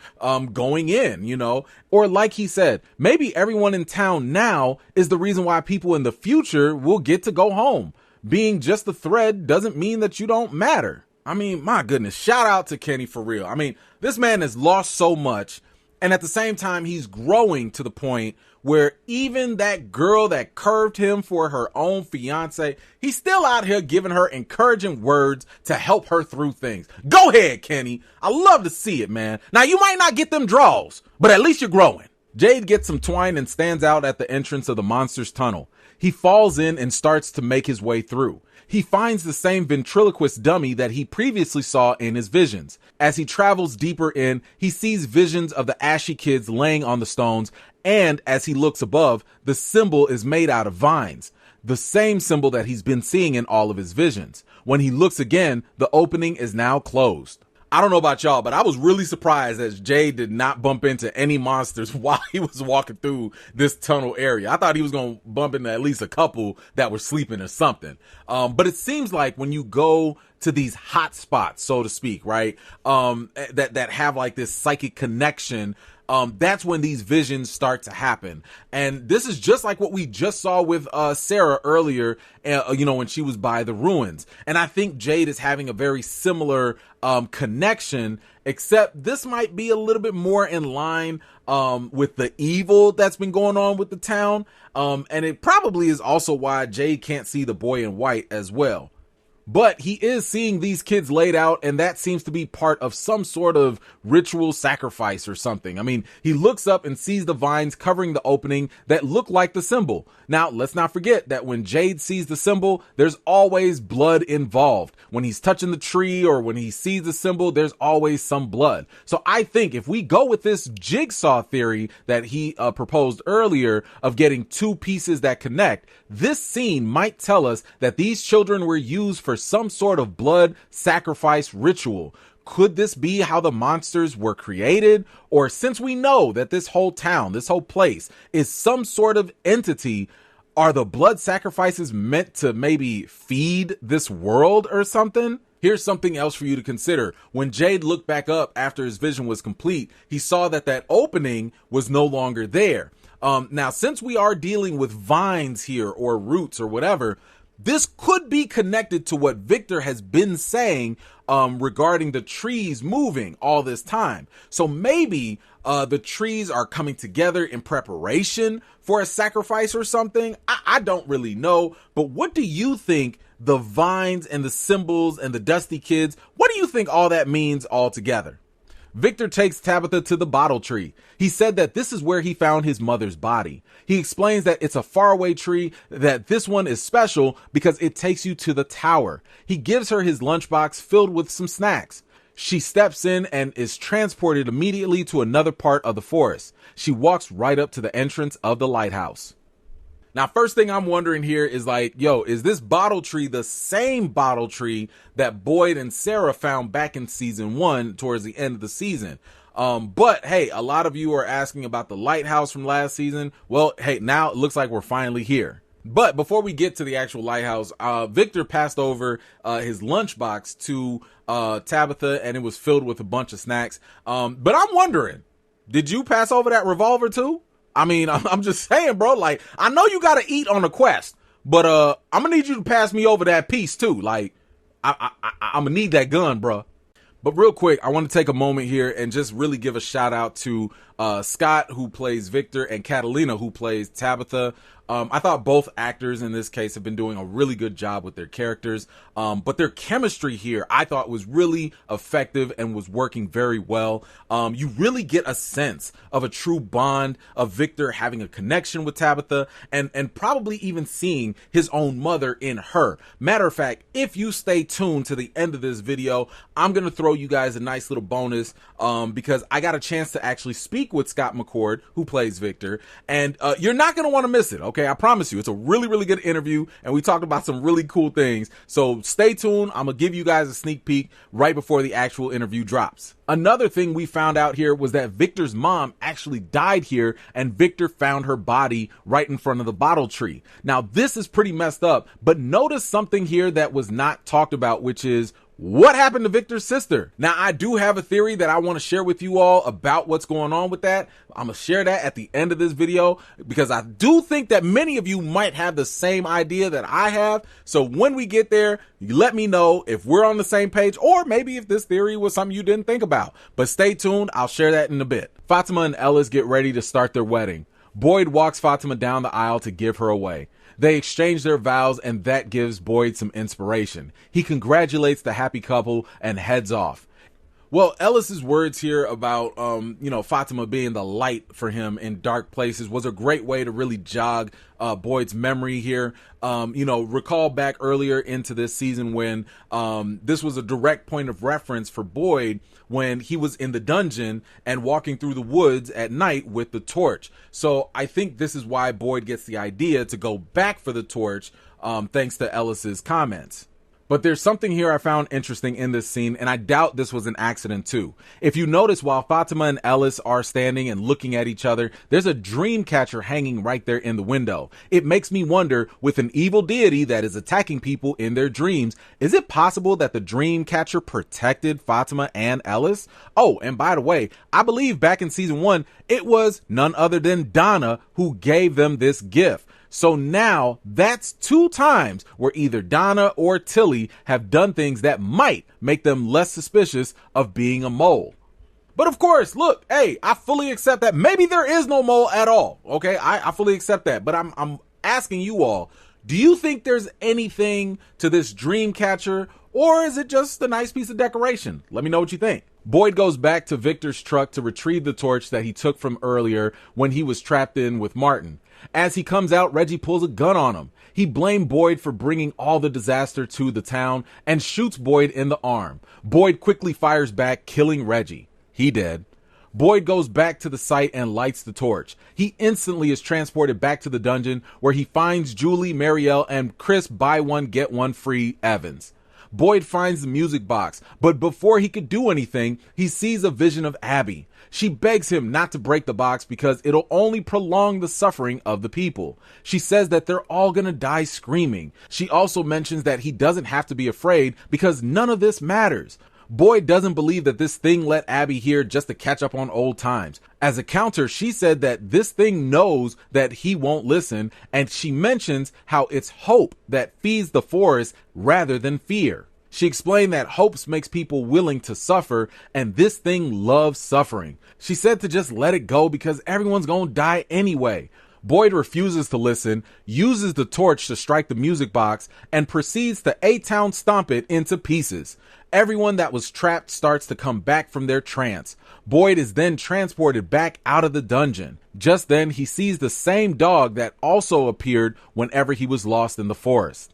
going in, you know, or like he said, maybe everyone in town now is the reason why people in the future will get to go home. Being just a thread doesn't mean that you don't matter. I mean, my goodness, shout out to Kenny for real. I mean, this man has lost so much. And at the same time, he's growing to the point where even that girl that curved him for her own fiance, he's still out here giving her encouraging words to help her through things. Go ahead, Kenny. I love to see it, man. Now, you might not get them draws, but at least you're growing. Jade gets some twine and stands out at the entrance of the monster's tunnel. He falls in and starts to make his way through. He finds the same ventriloquist dummy that he previously saw in his visions. As he travels deeper in, he sees visions of the ashy kids laying on the stones, and as he looks above, the symbol is made out of vines, the same symbol that he's been seeing in all of his visions. When he looks again, the opening is now closed. I don't know about y'all, but I was really surprised that Jade did not bump into any monsters while he was walking through this tunnel area. I thought he was going to bump into at least a couple that were sleeping or something. But it seems like when you go to these hot spots, so to speak, right, that have like this psychic connection, that's when these visions start to happen. And this is just like what we just saw with Sarah earlier, you know, when she was by the ruins. And I think Jade is having a very similar connection, except this might be a little bit more in line with the evil that's been going on with the town. And it probably is also why Jade can't see the boy in white as well. But he is seeing these kids laid out, and that seems to be part of some sort of ritual sacrifice or something. I mean, he looks up and sees the vines covering the opening that look like the symbol. Now, let's not forget that when Jade sees the symbol, there's always blood involved. When he's touching the tree or when he sees the symbol, there's always some blood. So I think if we go with this jigsaw theory that he proposed earlier of getting two pieces that connect, this scene might tell us that these children were used for some sort of blood sacrifice ritual. Could this be how the monsters were created? Or since we know that this whole town, this whole place is some sort of entity, are the blood sacrifices meant to maybe feed this world or something? Here's something else for you to consider. When Jade looked back up after his vision was complete, he saw that opening was no longer there. Now, since we are dealing with vines here or roots or whatever, this could be connected to what Victor has been saying regarding the trees moving all this time. So maybe the trees are coming together in preparation for a sacrifice or something. I don't really know. But what do you think the vines and the symbols and the dusty kids, what do you think all that means all together? Victor takes Tabitha to the bottle tree. He said that this is where he found his mother's body. He explains that it's a faraway tree, that this one is special because it takes you to the tower. He gives her his lunchbox filled with some snacks. She steps in and is transported immediately to another part of the forest. She walks right up to the entrance of the lighthouse. Now, first thing I'm wondering here is like, yo, is this bottle tree the same bottle tree that Boyd and Sarah found back in season 1 towards the end of the season? But hey, a lot of you are asking about the lighthouse from last season. Well, hey, now it looks like we're finally here. But before we get to the actual lighthouse, Victor passed over his lunchbox to Tabitha, and it was filled with a bunch of snacks. But I'm wondering, did you pass over that revolver too? I mean, I'm just saying, bro, like, I know you got to eat on a quest, but I'm going to need you to pass me over that piece too. Like, I'm going to need that gun, bro. But real quick, I want to take a moment here and just really give a shout out to Scott, who plays Victor, and Catalina, who plays Tabitha. I thought both actors in this case have been doing a really good job with their characters. But their chemistry here, I thought, was really effective and was working very well. You really get a sense of a true bond of Victor having a connection with Tabitha and probably even seeing his own mother in her. Matter of fact, if you stay tuned to the end of this video, I'm going to throw you guys a nice little bonus because I got a chance to actually speak with Scott McCord, who plays Victor, and you're not going to want to miss it, okay? I promise you. It's a really, really good interview, and we talked about some really cool things. So stay tuned. I'm going to give you guys a sneak peek right before the actual interview drops. Another thing we found out here was that Victor's mom actually died here, and Victor found her body right in front of the bottle tree. Now, this is pretty messed up, but notice something here that was not talked about, which is what happened to Victor's sister? Now, I do have a theory that I want to share with you all about what's going on with that. I'm going to share that at the end of this video because I do think that many of you might have the same idea that I have. So when we get there, you let me know if we're on the same page or maybe if this theory was something you didn't think about. But stay tuned. I'll share that in a bit. Fatima and Ellis get ready to start their wedding. Boyd walks Fatima down the aisle to give her away. They exchange their vows, and that gives Boyd some inspiration. He congratulates the happy couple and heads off. Well, Ellis's words here about, Fatima being the light for him in dark places was a great way to really jog Boyd's memory here. Recall back earlier into this season when this was a direct point of reference for Boyd when he was in the dungeon and walking through the woods at night with the torch. So I think this is why Boyd gets the idea to go back for the torch, thanks to Ellis's comments. But there's something here I found interesting in this scene, and I doubt this was an accident too. If you notice, while Fatima and Ellis are standing and looking at each other, there's a dream catcher hanging right there in the window. It makes me wonder, with an evil deity that is attacking people in their dreams, is it possible that the dream catcher protected Fatima and Ellis? Oh, and by the way, I believe back in season 1, it was none other than Donna who gave them this gift. So now that's 2 times where either Donna or Tilly have done things that might make them less suspicious of being a mole. But of course, look, hey, I fully accept that. Maybe there is no mole at all. Okay, I fully accept that. But I'm asking you all, do you think there's anything to this dream catcher, or is it just a nice piece of decoration? Let me know what you think. Boyd goes back to Victor's truck to retrieve the torch that he took from earlier when he was trapped in with Martin. As he comes out, Reggie pulls a gun on him. He blamed Boyd for bringing all the disaster to the town and shoots Boyd in the arm. Boyd quickly fires back, killing Reggie. He dead. Boyd goes back to the site and lights the torch. He instantly is transported back to the dungeon where he finds Julie, Marielle, and Chris buy one, get one free Evans. Boyd finds the music box, but before he could do anything, he sees a vision of Abby. She begs him not to break the box because it'll only prolong the suffering of the people. She says that they're all gonna die screaming. She also mentions that he doesn't have to be afraid because none of this matters. Boyd doesn't believe that this thing let Abby here just to catch up on old times. As a counter, she said that this thing knows that he won't listen, and she mentions how it's hope that feeds the forest rather than fear. She explained that hopes makes people willing to suffer, and this thing loves suffering. She said to just let it go because everyone's gonna die anyway. Boyd refuses to listen, uses the torch to strike the music box, and proceeds to A-Town stomp it into pieces. Everyone that was trapped starts to come back from their trance. Boyd is then transported back out of the dungeon. Just then, he sees the same dog that also appeared whenever he was lost in the forest.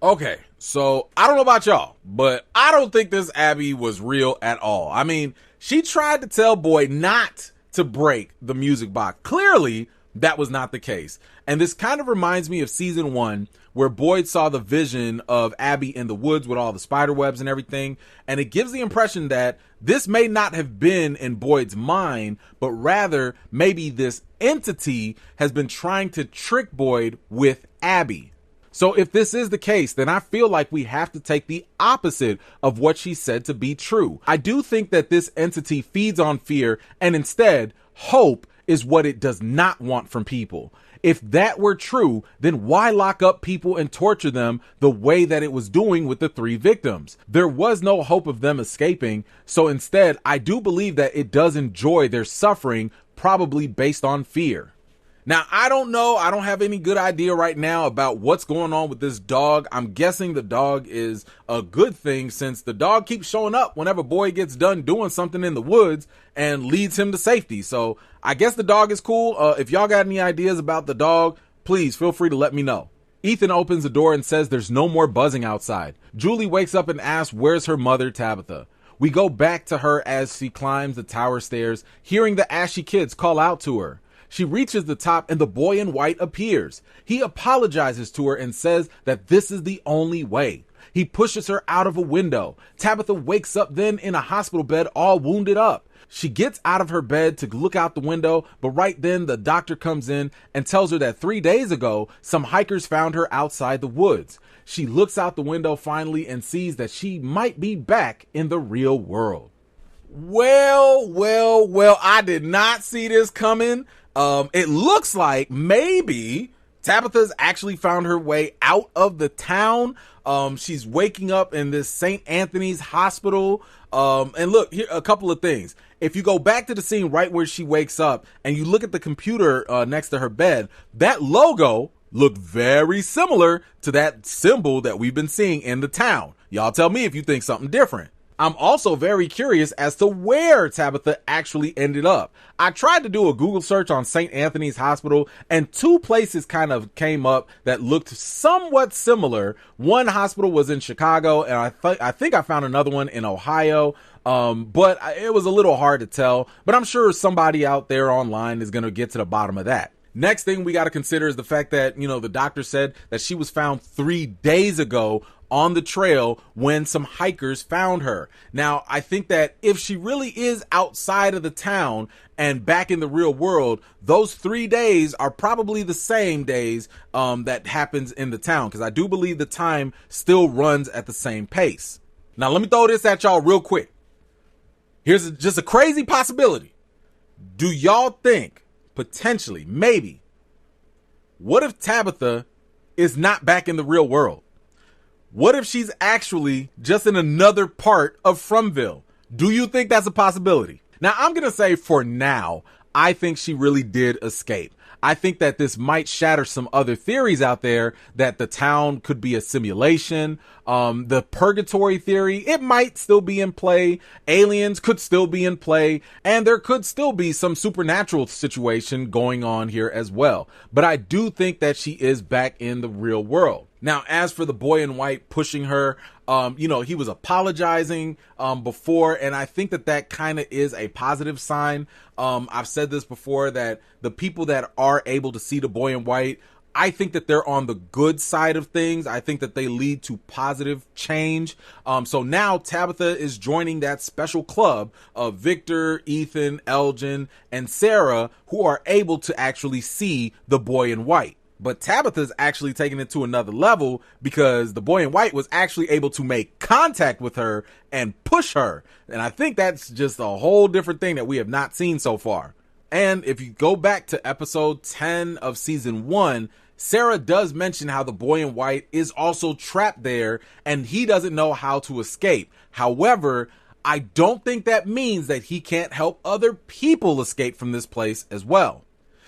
Okay, so I don't know about y'all, but I don't think this Abby was real at all. I mean, she tried to tell Boyd not to break the music box. Clearly, that was not the case. And this kind of reminds me of season 1, where Boyd saw the vision of Abby in the woods with all the spider webs and everything. And it gives the impression that this may not have been in Boyd's mind, but rather maybe this entity has been trying to trick Boyd with Abby. So if this is the case, then I feel like we have to take the opposite of what she said to be true. I do think that this entity feeds on fear, and instead, hope is what it does not want from people. If that were true, then why lock up people and torture them the way that it was doing with the 3 victims? There was no hope of them escaping, so instead, I do believe that it does enjoy their suffering, probably based on fear. Now, I don't know. I don't have any good idea right now about what's going on with this dog. I'm guessing the dog is a good thing since the dog keeps showing up whenever Boyd gets done doing something in the woods and leads him to safety. So I guess the dog is cool. If y'all got any ideas about the dog, please feel free to let me know. Ethan opens the door and says there's no more buzzing outside. Julie wakes up and asks where's her mother, Tabitha. We go back to her as she climbs the tower stairs, hearing the ashy kids call out to her. She reaches the top and the boy in white appears. He apologizes to her and says that this is the only way. He pushes her out of a window. Tabitha wakes up then in a hospital bed all wounded up. She gets out of her bed to look out the window, but right then the doctor comes in and tells her that 3 days ago, some hikers found her outside the woods. She looks out the window finally and sees that she might be back in the real world. Well, I did not see this coming. It looks like maybe Tabitha's actually found her way out of the town. She's waking up in this St. Anthony's hospital. And look, here a couple of things. If you go back to the scene right where she wakes up and you look at the computer next to her bed, that logo looked very similar to that symbol that we've been seeing in the town. Y'all tell me if you think something different. I'm also very curious as to where Tabitha actually ended up. I tried to do a Google search on St. Anthony's Hospital and 2 places kind of came up that looked somewhat similar. One hospital was in Chicago and I think I found another one in Ohio. But it was a little hard to tell, but I'm sure somebody out there online is going to get to the bottom of that. Next thing we got to consider is the fact that, the doctor said that she was found 3 days ago on the trail when some hikers found her. Now, I think that if she really is outside of the town and back in the real world, those 3 days are probably the same days that happens in the town, because I do believe the time still runs at the same pace. Now, let me throw this at y'all real quick. Here's just a crazy possibility. Do y'all think, potentially, maybe, what if Tabitha is not back in the real world? What if she's actually just in another part of Fromville? Do you think that's a possibility? Now, I'm going to say for now, I think she really did escape. I think that this might shatter some other theories out there that the town could be a simulation. The purgatory theory, it might still be in play. Aliens could still be in play. And there could still be some supernatural situation going on here as well. But I do think that she is back in the real world. Now, as for the boy in white pushing her, he was apologizing before, and I think that kind of is a positive sign. I've said this before, that the people that are able to see the boy in white I think that they're on the good side of things. I think that they lead to positive change. So now Tabitha is joining that special club of Victor, Ethan, Elgin, and Sarah, who are able to actually see the boy in white. But Tabitha's actually taking it to another level because the boy in white was actually able to make contact with her and push her. And I think that's just a whole different thing that we have not seen so far. And if you go back to episode 10 of season 1, Sarah does mention how the boy in white is also trapped there and he doesn't know how to escape. However, I don't think that means that he can't help other people escape from this place as well.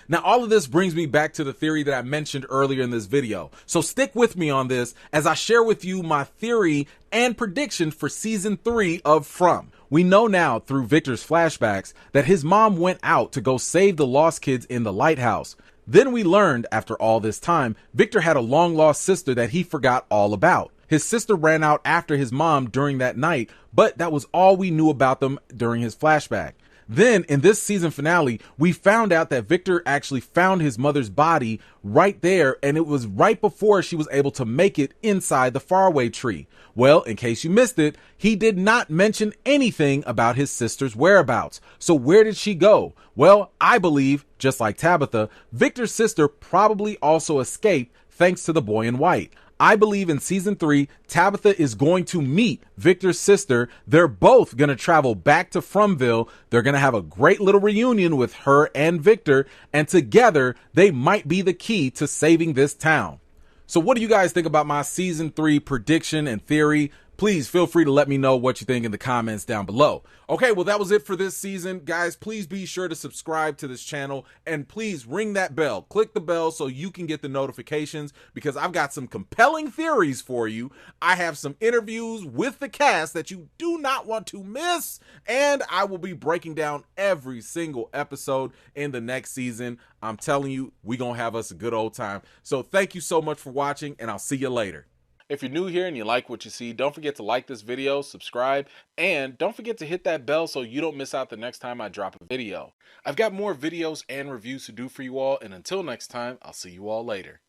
Now, all of this brings me back to the theory that I mentioned earlier in this video. So stick with me on this as I share with you my theory and prediction for season 3 of From. We know now through Victor's flashbacks that his mom went out to go save the lost kids in the lighthouse. Then we learned, after all this time, Victor had a long-lost sister that he forgot all about. His sister ran out after his mom during that night, but that was all we knew about them during his flashback. Then, in this season finale, we found out that Victor actually found his mother's body right there, and it was right before she was able to make it inside the faraway tree. Well, in case you missed it, he did not mention anything about his sister's whereabouts. So where did she go? Well, I believe, just like Tabitha, Victor's sister probably also escaped thanks to the boy in white. I believe in season 3, Tabitha is going to meet Victor's sister. They're both going to travel back to Fromville. They're going to have a great little reunion with her and Victor, and together they might be the key to saving this town. So what do you guys think about my season 3 prediction and theory? Please feel free to let me know what you think in the comments down below. Okay, well, that was it for this season. Guys, please be sure to subscribe to this channel and please ring that bell. Click the bell so you can get the notifications because I've got some compelling theories for you. I have some interviews with the cast that you do not want to miss, and I will be breaking down every single episode in the next season. I'm telling you, we're going to have us a good old time. So thank you so much for watching, and I'll see you later. If you're new here and you like what you see, don't forget to like this video, subscribe, and don't forget to hit that bell so you don't miss out the next time I drop a video. I've got more videos and reviews to do for you all, and until next time, I'll see you all later.